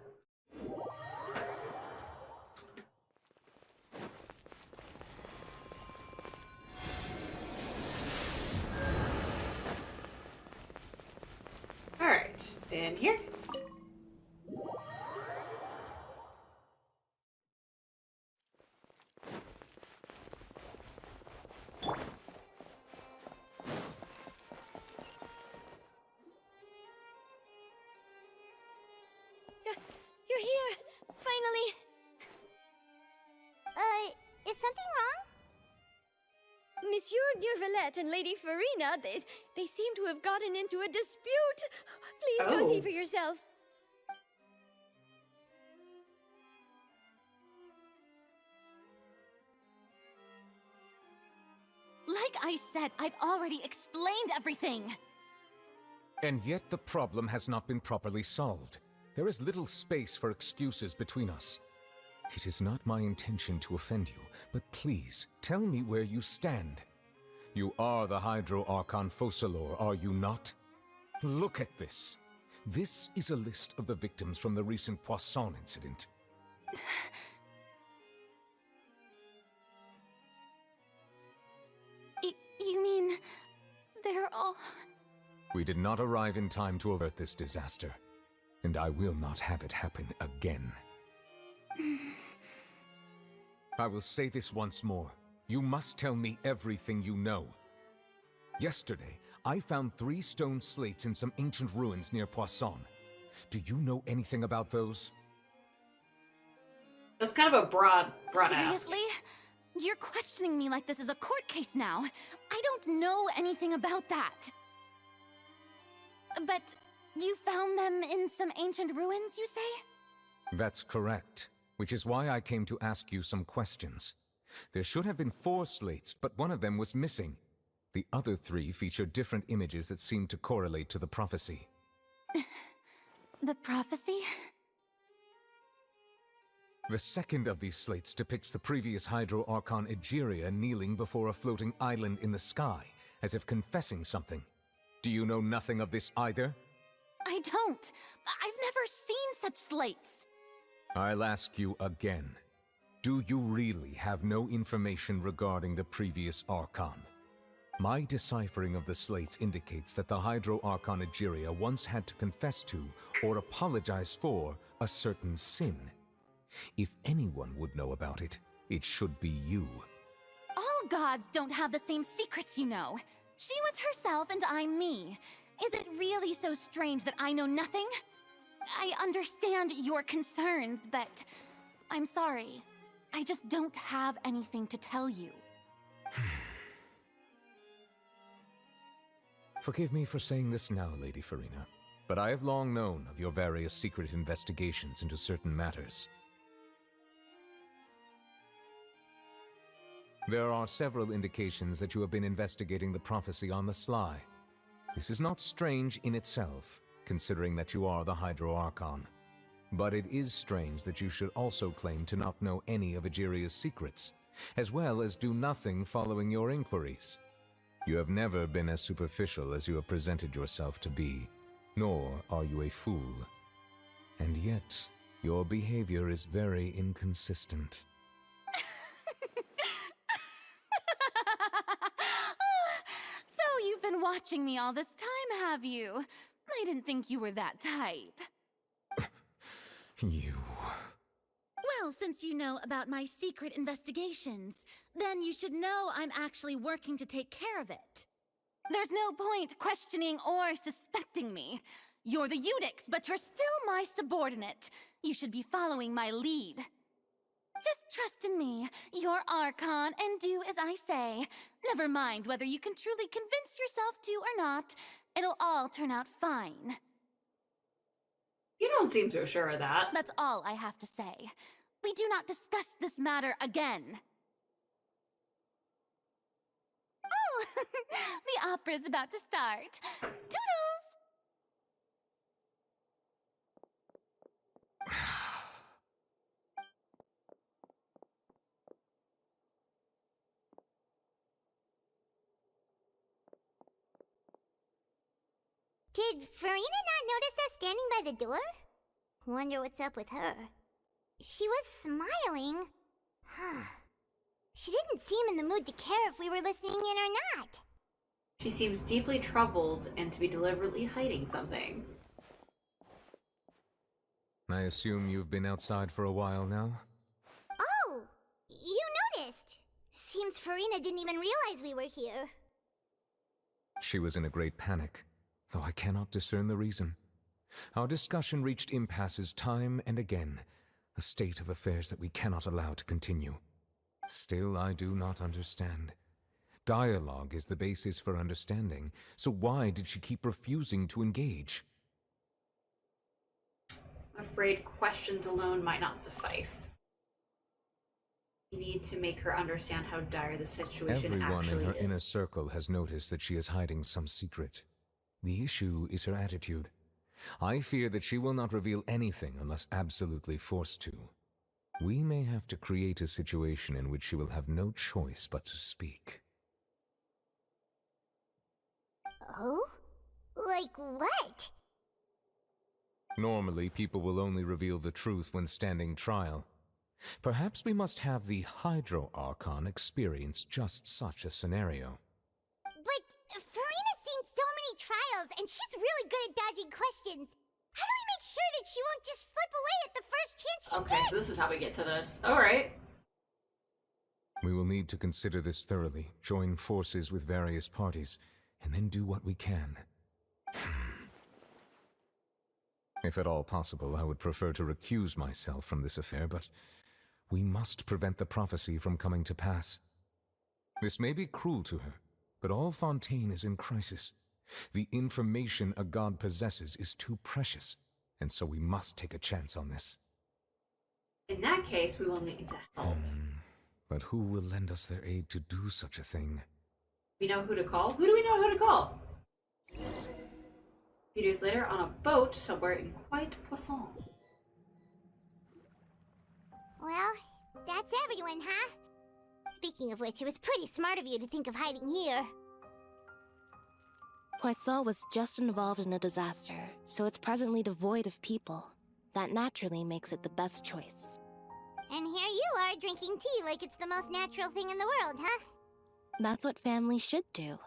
Alright. And here. You're here! Finally! Is something wrong? Monsieur Neurvalette and Lady Farina, they seem to have gotten into a dispute. Please go see for yourself. Like I said, I've already explained everything. And yet the problem has not been properly solved. There is little space for excuses between us. It is not my intention to offend you, but please, tell me where you stand. You are the Hydro Archon Focalor, are you not? Look at this. This is a list of the victims from the recent Poisson incident. You mean... they're all... We did not arrive in time to avert this disaster, and I will not have it happen again. I will say this once more. You must tell me everything you know. Yesterday, I found 3 stone slates in some ancient ruins near Poisson. Do you know anything about those? That's kind of a broad ask. Seriously? You're questioning me like this is a court case now. I don't know anything about that. But you found them in some ancient ruins, you say? That's correct, which is why I came to ask you some questions. There should have been 4 slates, but one of them was missing. The other 3 feature different images that seem to correlate to the prophecy. The prophecy? The second of these slates depicts the previous Hydro Archon Egeria kneeling before a floating island in the sky, as if confessing something. Do you know nothing of this either? I don't. I've never seen such slates. I'll ask you again. Do you really have no information regarding the previous Archon? My deciphering of the slates indicates that the Hydro Archon Egeria once had to confess to, or apologize for, a certain sin. If anyone would know about it, it should be you. All gods don't have the same secrets, you know. She was herself and I'm me. Is it really so strange that I know nothing? I understand your concerns, but I'm sorry. I just don't have anything to tell you. Forgive me for saying this now, Lady Farina, but I have long known of your various secret investigations into certain matters. There are several indications that you have been investigating the prophecy on the sly. This is not strange in itself, considering that you are the Hydro Archon. But it is strange that you should also claim to not know any of Egeria's secrets, as well as do nothing following your inquiries. You have never been as superficial as you have presented yourself to be, nor are you a fool. And yet, your behavior is very inconsistent. So you've been watching me all this time, have you? I didn't think you were that type. You... Well, since you know about my secret investigations, then you should know I'm actually working to take care of it. There's no point questioning or suspecting me. You're the Eudix, but you're still my subordinate. You should be following my lead. Just trust in me, your Archon, and do as I say. Never mind whether you can truly convince yourself to or not. It'll all turn out fine. You don't seem so sure of that. That's all I have to say. We do not discuss this matter again. Oh, the opera's about to start. Toodles! Did Farina not notice us standing by the door? Wonder what's up with her. She was smiling. She didn't seem in the mood to care if we were listening in or not. She seems deeply troubled and to be deliberately hiding something. I assume you've been outside for a while now? Oh, you noticed. Seems Farina didn't even realize we were here. She was in a great panic, though I cannot discern the reason. Our discussion reached impasses time and again, a state of affairs that we cannot allow to continue. Still, I do not understand. Dialogue is the basis for understanding, so why did she keep refusing to engage? I'm afraid questions alone might not suffice. You need to make her understand how dire the situation Everyone actually in her is. inner circle has noticed that she is hiding some secret. The issue is her attitude. I fear that she will not reveal anything unless absolutely forced to. We may have to create a situation in which she will have no choice but to speak. Oh? Like what? Normally, people will only reveal the truth when standing trial. Perhaps we must have the Hydro Archon experience just such a scenario. But Farina's seen so many trials, and she's really good at dodging questions. How do we make sure that she won't just slip away at the first chance she Okay, gets? so this is how we get to this. Alright. We will need to consider this thoroughly, join forces with various parties, and then do what we can. If at all possible, I would prefer to recuse myself from this affair, but we must prevent the prophecy from coming to pass. This may be cruel to her, but all Fontaine is in crisis. The information a god possesses is too precious, and so we must take a chance on this. In that case, we will need to help. But who will lend us their aid to do such a thing? We know who to call? Who do we know who to call? A few days later, on a boat somewhere in Quiet Poisson. Well, that's everyone, huh? Speaking of which, it was pretty smart of you to think of hiding here. Poisson was just involved in a disaster, so it's presently devoid of people. That naturally makes it the best choice. And here you are drinking tea like it's the most natural thing in the world, huh? That's what family should do.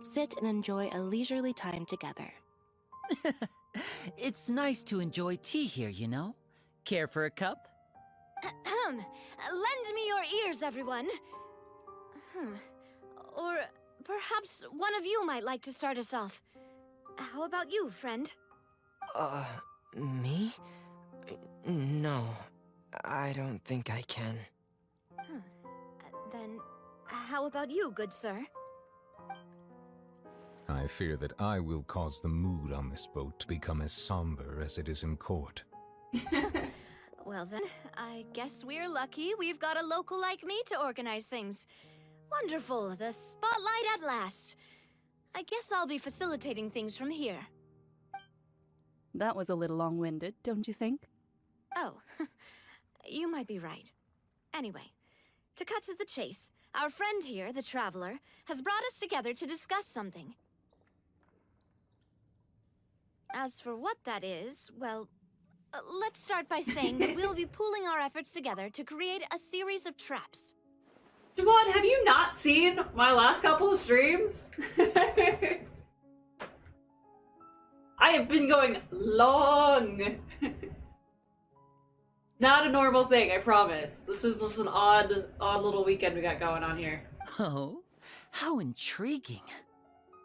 Sit and enjoy a leisurely time together. It's nice to enjoy tea here, you know? Care for a cup? Lend me your ears, everyone. Or perhaps one of you might like to start us off. How about you, friend? Me? No, I don't think I can. Then, how about you, good sir? I fear that I will cause the mood on this boat to become as somber as it is in court. Well then, I guess we're lucky we've got a local like me to organize things. Wonderful, the spotlight at last. I guess I'll be facilitating things from here. That was a little long-winded, don't you think? Oh, you might be right. Anyway, to cut to the chase, our friend here, the Traveler, has brought us together to discuss something. As for what that is, well, let's start by saying that we'll be pooling our efforts together to create a series of traps. Javon, have you not seen my last couple of streams? I have been going long. Not a normal thing, I promise. This is an odd little weekend we got going on here. Oh, how intriguing.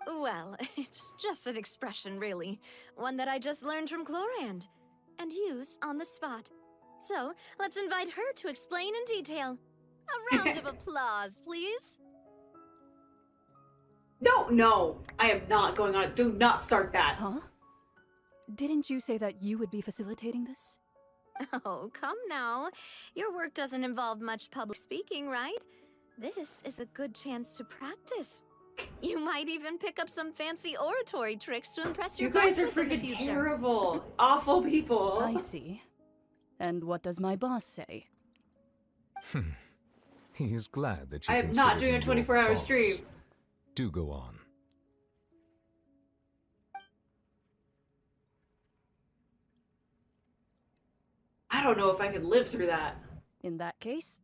Well, it's just an expression, really. One that I just learned from Chlorand, and used on the spot. So, let's invite her to explain in detail. A round of applause, please. No, I am not going on it. Do not start that. Huh? Didn't you say that you would be facilitating this? Oh, come now. Your work doesn't involve much public speaking, right? This is a good chance to practice. You might even pick up some fancy oratory tricks to impress your You guys boss are with in the freaking future. terrible. Awful people. I see. And what does my boss say? He is glad that you I am not doing a consider him your 24-hour boss. stream. Do go on. don't know if I could live through that. In that case,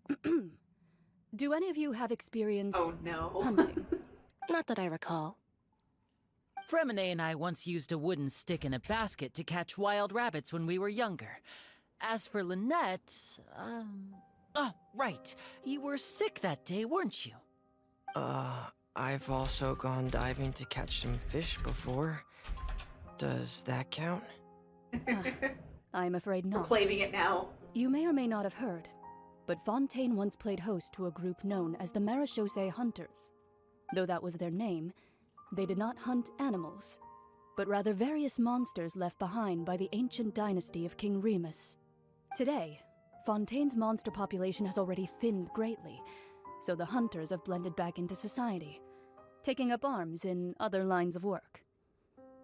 do any of you have experience no. hunting? Not that I recall. Fremine and I once used a wooden stick in a basket to catch wild rabbits when we were younger. As for Lynette, oh, right. You were sick that day, weren't you? I've also gone diving to catch some fish before. Does that count? I'm afraid not. We're claiming it now. You may or may not have heard, but Fontaine once played host to a group known as the Marechaussee Hunters. Though that was their name, they did not hunt animals, but rather various monsters left behind by the ancient dynasty of King Remus. Today, Fontaine's monster population has already thinned greatly, so the hunters have blended back into society, taking up arms in other lines of work.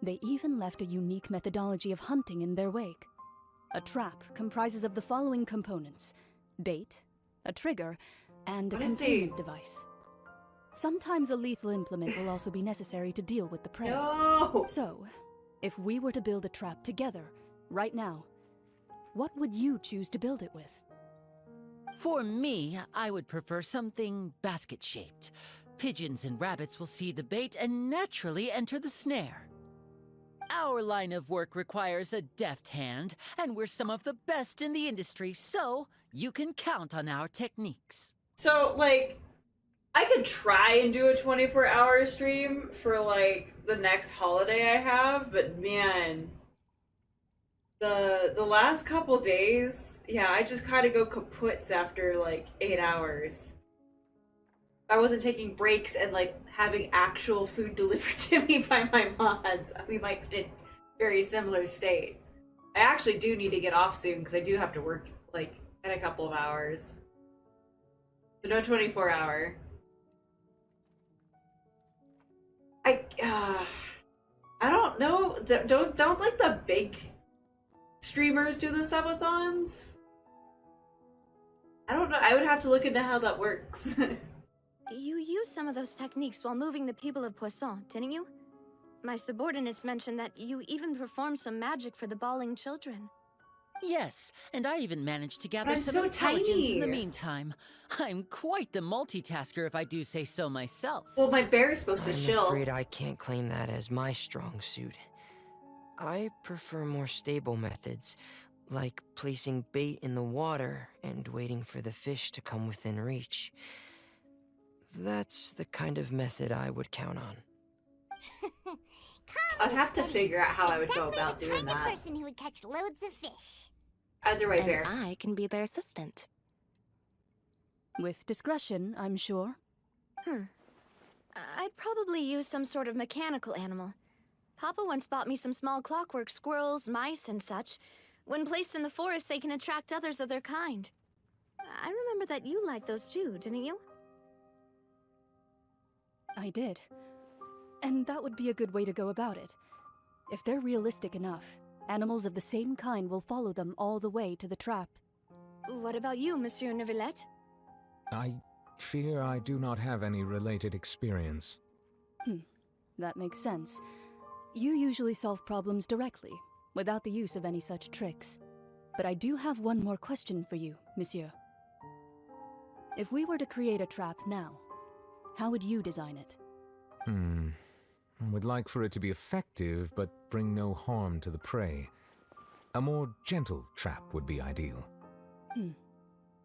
They even left a unique methodology of hunting in their wake. A trap comprises of the following components: bait, a trigger, and a containment device. Sometimes a lethal implement will also be necessary to deal with the prey. No! So, if we were to build a trap together, right now, what would you choose to build it with? For me, I would prefer something basket-shaped. Pigeons and rabbits will see the bait and naturally enter the snare. Our line of work requires a deft hand, and we're some of the best in the industry, so you can count on our techniques. So, like, I could try and do a 24-hour stream for, like, the next holiday I have, but man, the last couple days, yeah, I just kind of go kaputs after, like, 8 hours. If I wasn't taking breaks and, like, having actual food delivered to me by my mods, we might be in a very similar state. I actually do need to get off soon, because I do have to work, like, in a couple of hours. So no 24-hour. I don't know. Don't like the big streamers do the subathons? I don't know. I would have to look into how that works. You used some of those techniques while moving the people of Poisson, didn't you? My subordinates mentioned that you even performed some magic for the bawling children. Yes, and I even managed to gather I'm some so intelligence in the tiny. meantime. I'm quite the multitasker if I do say so myself. Well, my bear's supposed to I'm chill. afraid I can't claim that as my strong suit. I prefer more stable methods, like placing bait in the water and waiting for the fish to come within reach. That's the kind of method I would count on. I'd have to figure out how I would go about doing The that. person who would catch loads of fish. Either way, And fair. I can be their assistant. With discretion, I'm sure. I'd probably use some sort of mechanical animal. Papa once bought me some small clockwork squirrels, mice, and such. When placed in the forest, they can attract others of their kind. I remember that you liked those too, didn't you? I did. And that would be a good way to go about it. If they're realistic enough, animals of the same kind will follow them all the way to the trap. What about you, Monsieur Neuvillette? I fear I do not have any related experience. That makes sense. You usually solve problems directly, without the use of any such tricks. But I do have one more question for you, Monsieur. If we were to create a trap now, how would you design it? I would like for it to be effective, but bring no harm to the prey. A more gentle trap would be ideal.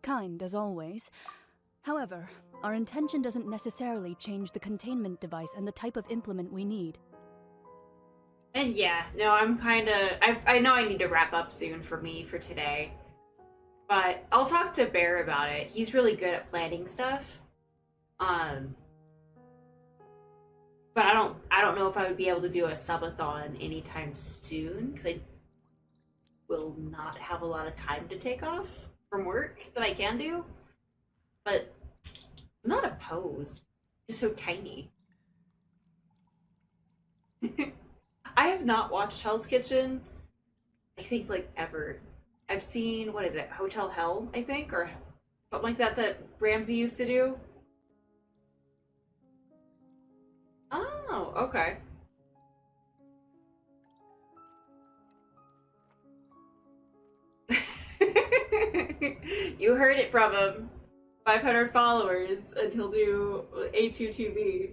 Kind, as always. However, our intention doesn't necessarily change the containment device and the type of implement we need. And yeah, no, I'm kind of... I know I need to wrap up soon for me for today. But I'll talk to Bear about it. He's really good at planning stuff. But I don't know if I would be able to do a subathon anytime soon, because I will not have a lot of time to take off from work that I can do. But I'm not opposed. It's so tiny. I have not watched Hell's Kitchen, I think, like, ever. I've seen, what is it, Hotel Hell, I think, or something like that Ramsey used to do. Oh, okay. You heard it from him. 500 followers, and he'll do A22B.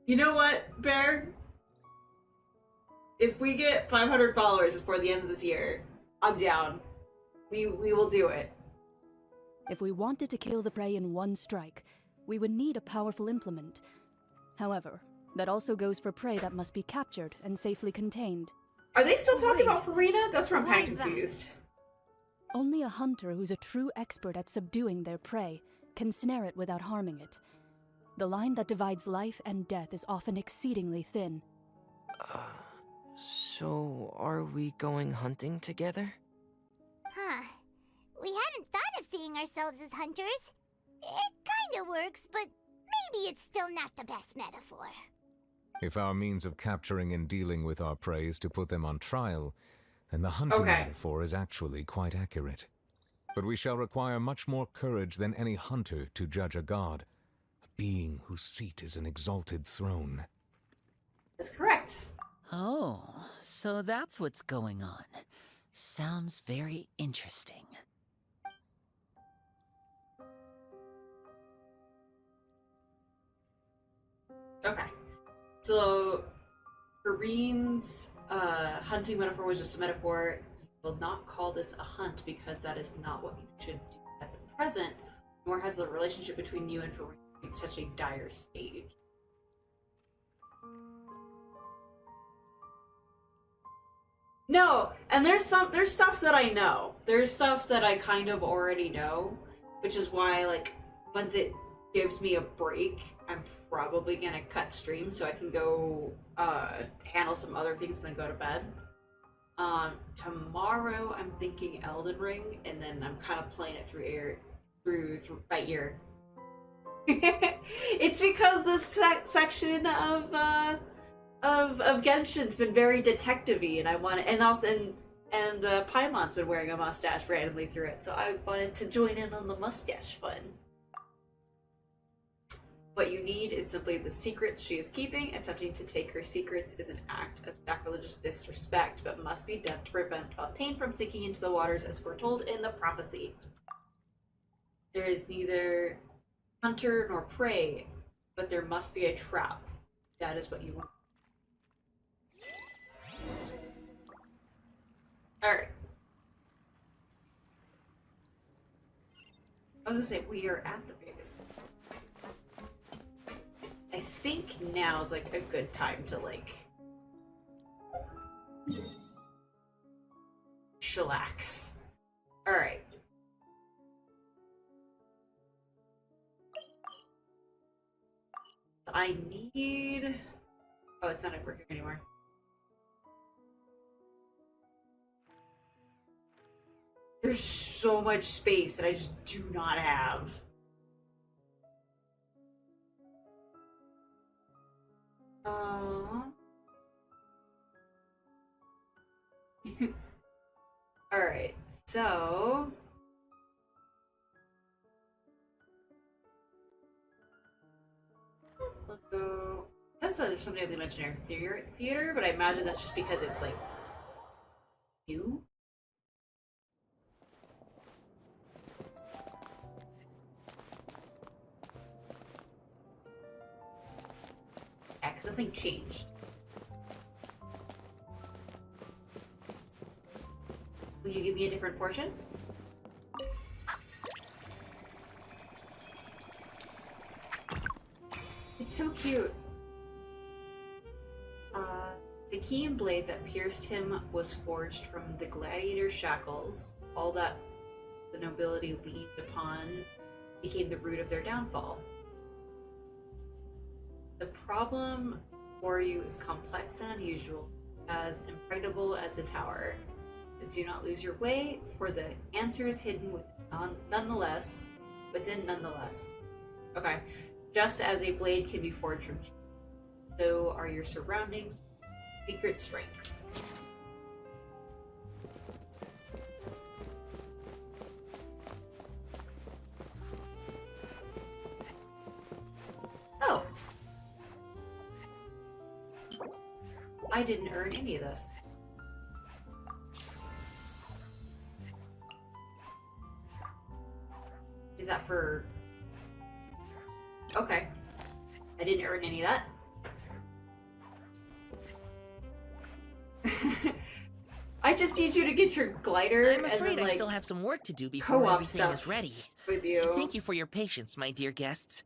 You know what, Bear? If we get 500 followers before the end of this year, I'm down. We will do it. If we wanted to kill the prey in one strike, we would need a powerful implement. However, that also goes for prey that must be captured and safely contained. Are they still talking about Farina? That's where I'm kind of What is confused. Only a hunter who's a true expert at subduing their prey can snare it without harming it. The line that divides life and death is often exceedingly thin. So are we going hunting together? Huh. We hadn't thought of seeing ourselves as hunters. It kinda works, but maybe it's still not the best metaphor. If our means of capturing and dealing with our prey is to put them on trial, then the hunting metaphor is actually quite accurate. But we shall require much more courage than any hunter to judge a god, a being whose seat is an exalted throne. That's correct. Oh, so that's what's going on. Sounds very interesting. Okay. So, Kareem's hunting metaphor was just a metaphor. You will not call this a hunt because that is not what you should do at the present, nor has the relationship between you and Farina reached such a dire stage. No, and there's stuff that I know. There's stuff that I kind of already know, which is why, like, once it gives me a break, I'm probably gonna cut stream so I can go handle some other things and then go to bed. Tomorrow I'm thinking Elden Ring, and then I'm kind of playing it through by ear. It's because this section of Genshin's been very detective-y, and I want to, and also and Paimon's been wearing a mustache randomly through it, so I wanted to join in on the mustache fun. What you need is simply the secrets she is keeping. Attempting to take her secrets is an act of sacrilegious disrespect, but must be done to prevent Fontaine from sinking into the waters as foretold in the prophecy. There is neither hunter nor prey, but there must be a trap. That is what you want. Alright. I was gonna say, we are at the base. I think now is like a good time to like chillax. Alright. I need... Oh, it's not working anymore. There's so much space that I just do not have. Alright, so... Let's go... That's something at the Imaginary Theater, but I imagine that's just because it's, like, new? Yeah, because something changed. Will you give me a different fortune? It's so cute. The key and blade that pierced him was forged from the gladiator's shackles. All that the nobility leaned upon became the root of their downfall. The problem for you is complex and unusual, as impregnable as a tower. But do not lose your way, for the answer is hidden within nonetheless. Okay. Just as a blade can be forged from stone, so are your surroundings. Secret strength. Oh. I didn't earn any of this. Is that for... Okay. I didn't earn any of that. I just need you to get your glider. I'm afraid and then, I like, still have some work to do before co-op everything is stuff ready. with you. Thank you for your patience, my dear guests.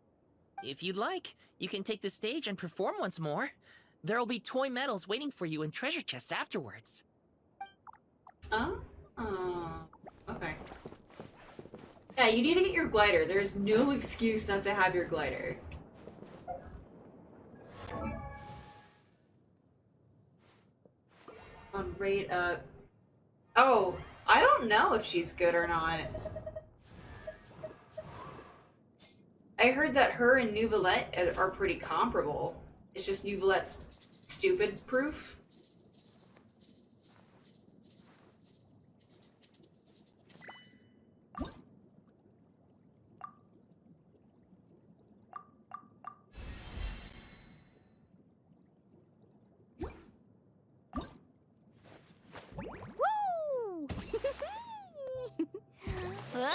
If you'd like, you can take the stage and perform once more. There'll be toy medals waiting for you in treasure chests afterwards. Oh? Okay. Yeah, you need to get your glider. There's no excuse not to have your glider. Rate up. Oh, I don't know if she's good or not. I heard that her and Nouvelette are pretty comparable. It's just Nouvelette's stupid proof.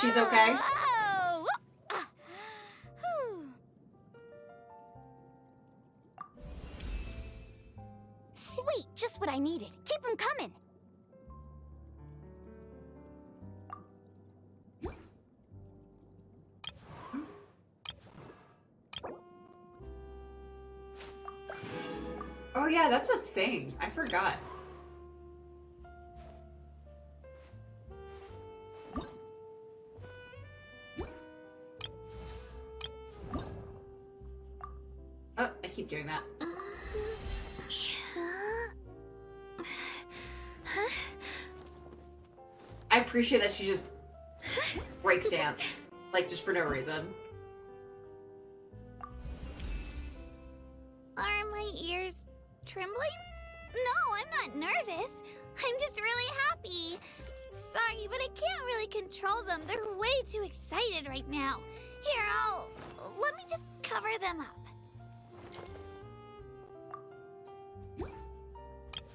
She's okay? Whoa! Sweet, just what I needed. Keep them coming. Oh yeah, that's a thing. I forgot. Oh, I keep doing that. I appreciate that she just breaks dance. Like, just for no reason. Are my ears trembling? No, I'm not nervous. I'm just really happy. Sorry, but I can't really control them. They're way too excited right now. Here, let me just cover them up.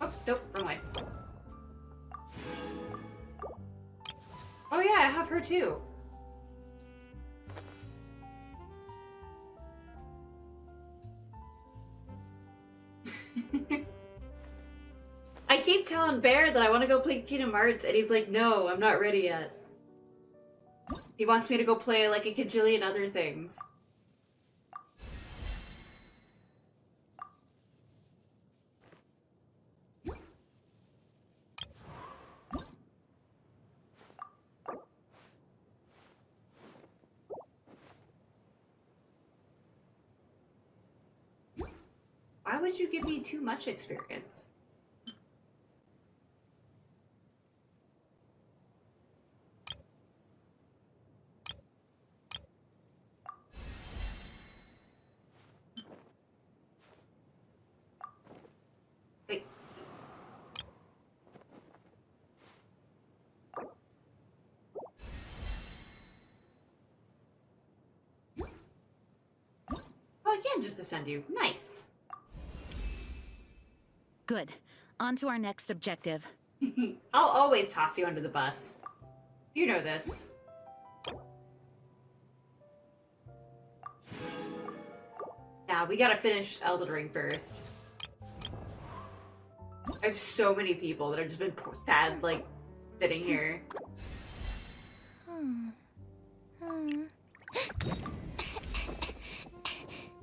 Oh, nope, wrong way. Oh yeah, I have her too. I keep telling Bear that I want to go play Kingdom Hearts, and he's like, no, I'm not ready yet. He wants me to go play like a kajillion other things. Why would you give me too much experience? Wait. Oh, I can just ascend you. Nice. Good. On to our next objective. I'll always toss you under the bus. You know this. Now, we gotta finish Elden Ring first. I have so many people that have just been sad, like, sitting here.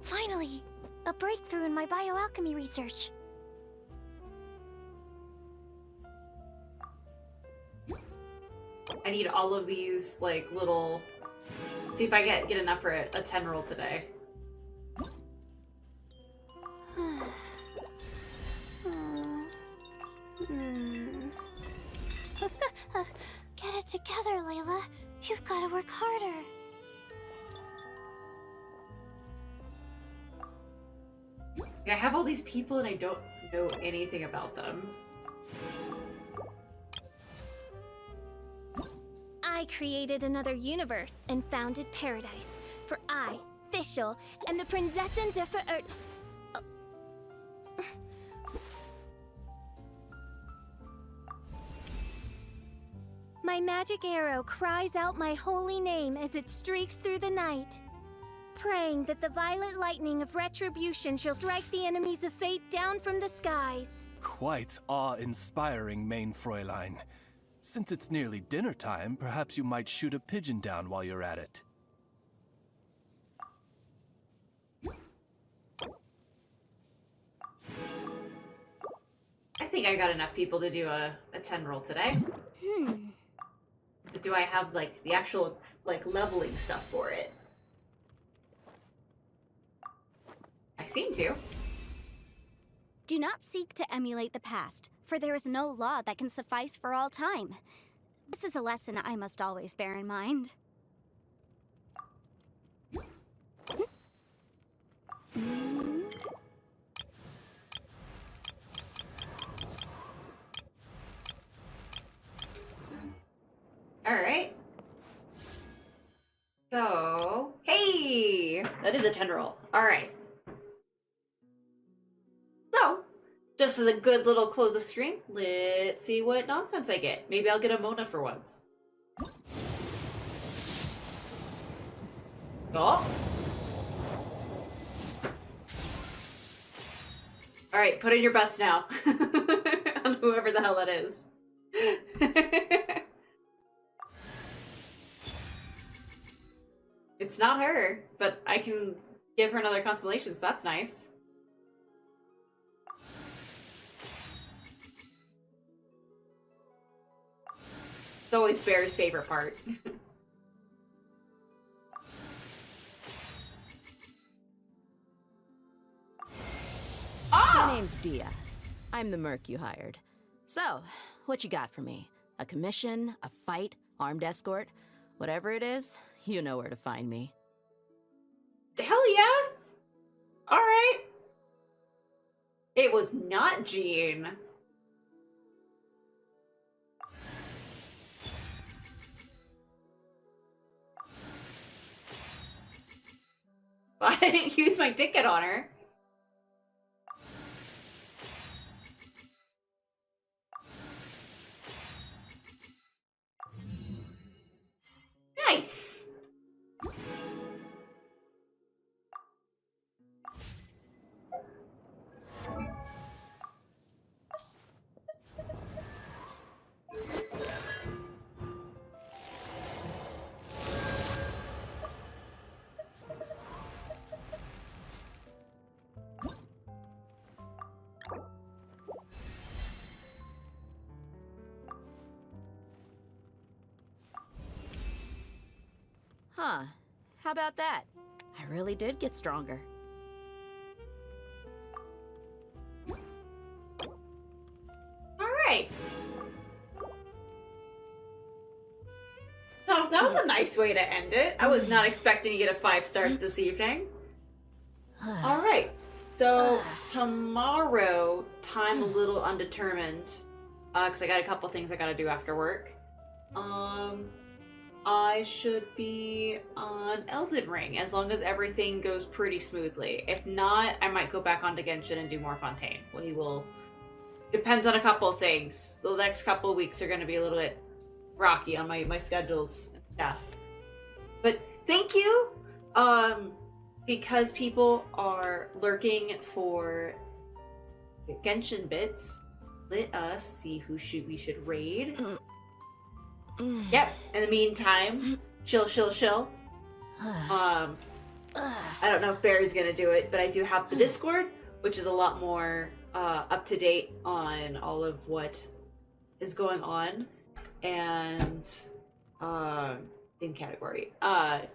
Finally, a breakthrough in my bioalchemy research. I need all of these, like, little... See if I get enough for a 10 roll today. Get it together, Layla. You've got to work harder. I have all these people and I don't know anything about them. I created another universe and founded paradise for I, Fischl, and the Prinzessin der Verirrt. My magic arrow cries out my holy name as it streaks through the night, praying that the violet lightning of retribution shall strike the enemies of fate down from the skies. Quite awe-inspiring, Main Fräulein. Since it's nearly dinner time, perhaps you might shoot a pigeon down while you're at it. I think I got enough people to do a 10 roll today. But do I have, like, the actual, like, leveling stuff for it? I seem to. Do not seek to emulate the past, for there is no law that can suffice for all time. This is a lesson I must always bear in mind. Alright. So, hey! That is a 10 roll. Alright. So, just as a good little close the screen, let's see what nonsense I get. Maybe I'll get a Mona for once. Oh! Alright, put in your bets now. On whoever the hell that is. It's not her, but I can give her another constellation, so that's nice. It's always Bear's favorite part. My name's Dia. I'm the merc you hired. So, what you got for me? A commission, a fight, armed escort? Whatever it is, you know where to find me. Hell yeah! Alright. It was not Jean. I didn't use my ticket on her. Nice! Huh. How about that? I really did get stronger. Alright. So that was a nice way to end it. I was not expecting to get a 5-star this evening. Alright. So tomorrow, time a little undetermined. Because I got a couple things I gotta do after work. I should be on Elden Ring, as long as everything goes pretty smoothly. If not, I might go back onto Genshin and do more Fontaine. We will... Depends on a couple of things. The next couple of weeks are going to be a little bit rocky on my schedules and stuff. But thank you! Because people are lurking for Genshin bits, let us see who we should raid. Yep, in the meantime, chill. I don't know if Barry's gonna do it, but I do have the Discord, which is a lot more up to date on all of what is going on, and same category. So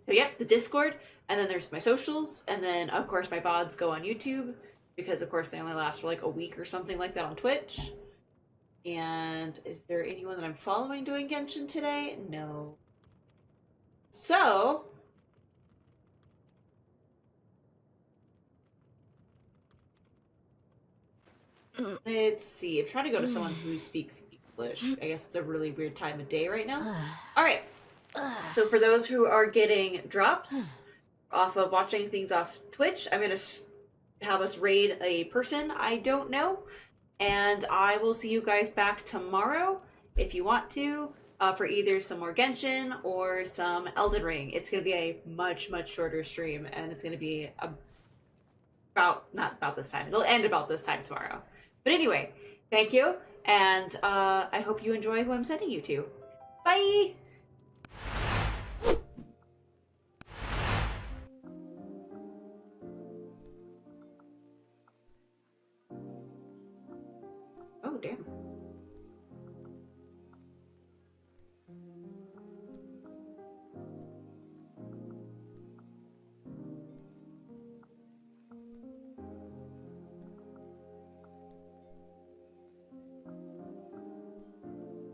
yep, the Discord, and then there's my socials, and then of course my VODs go on YouTube, because of course they only last for like a week or something like that on Twitch. And is there anyone that I'm following doing Genshin today? No. So... let's see. I'm trying to go to someone who speaks English. I guess it's a really weird time of day right now. Alright. So for those who are getting drops off of watching things off Twitch, I'm going to have us raid a person I don't know. And I will see you guys back tomorrow. if you want to, for either some more Genshin or some Elden Ring. It's going to be a much, much shorter stream, and it's going to be not about this time. It'll end about this time tomorrow. But anyway, thank you, and I hope you enjoy who I'm sending you to. Bye!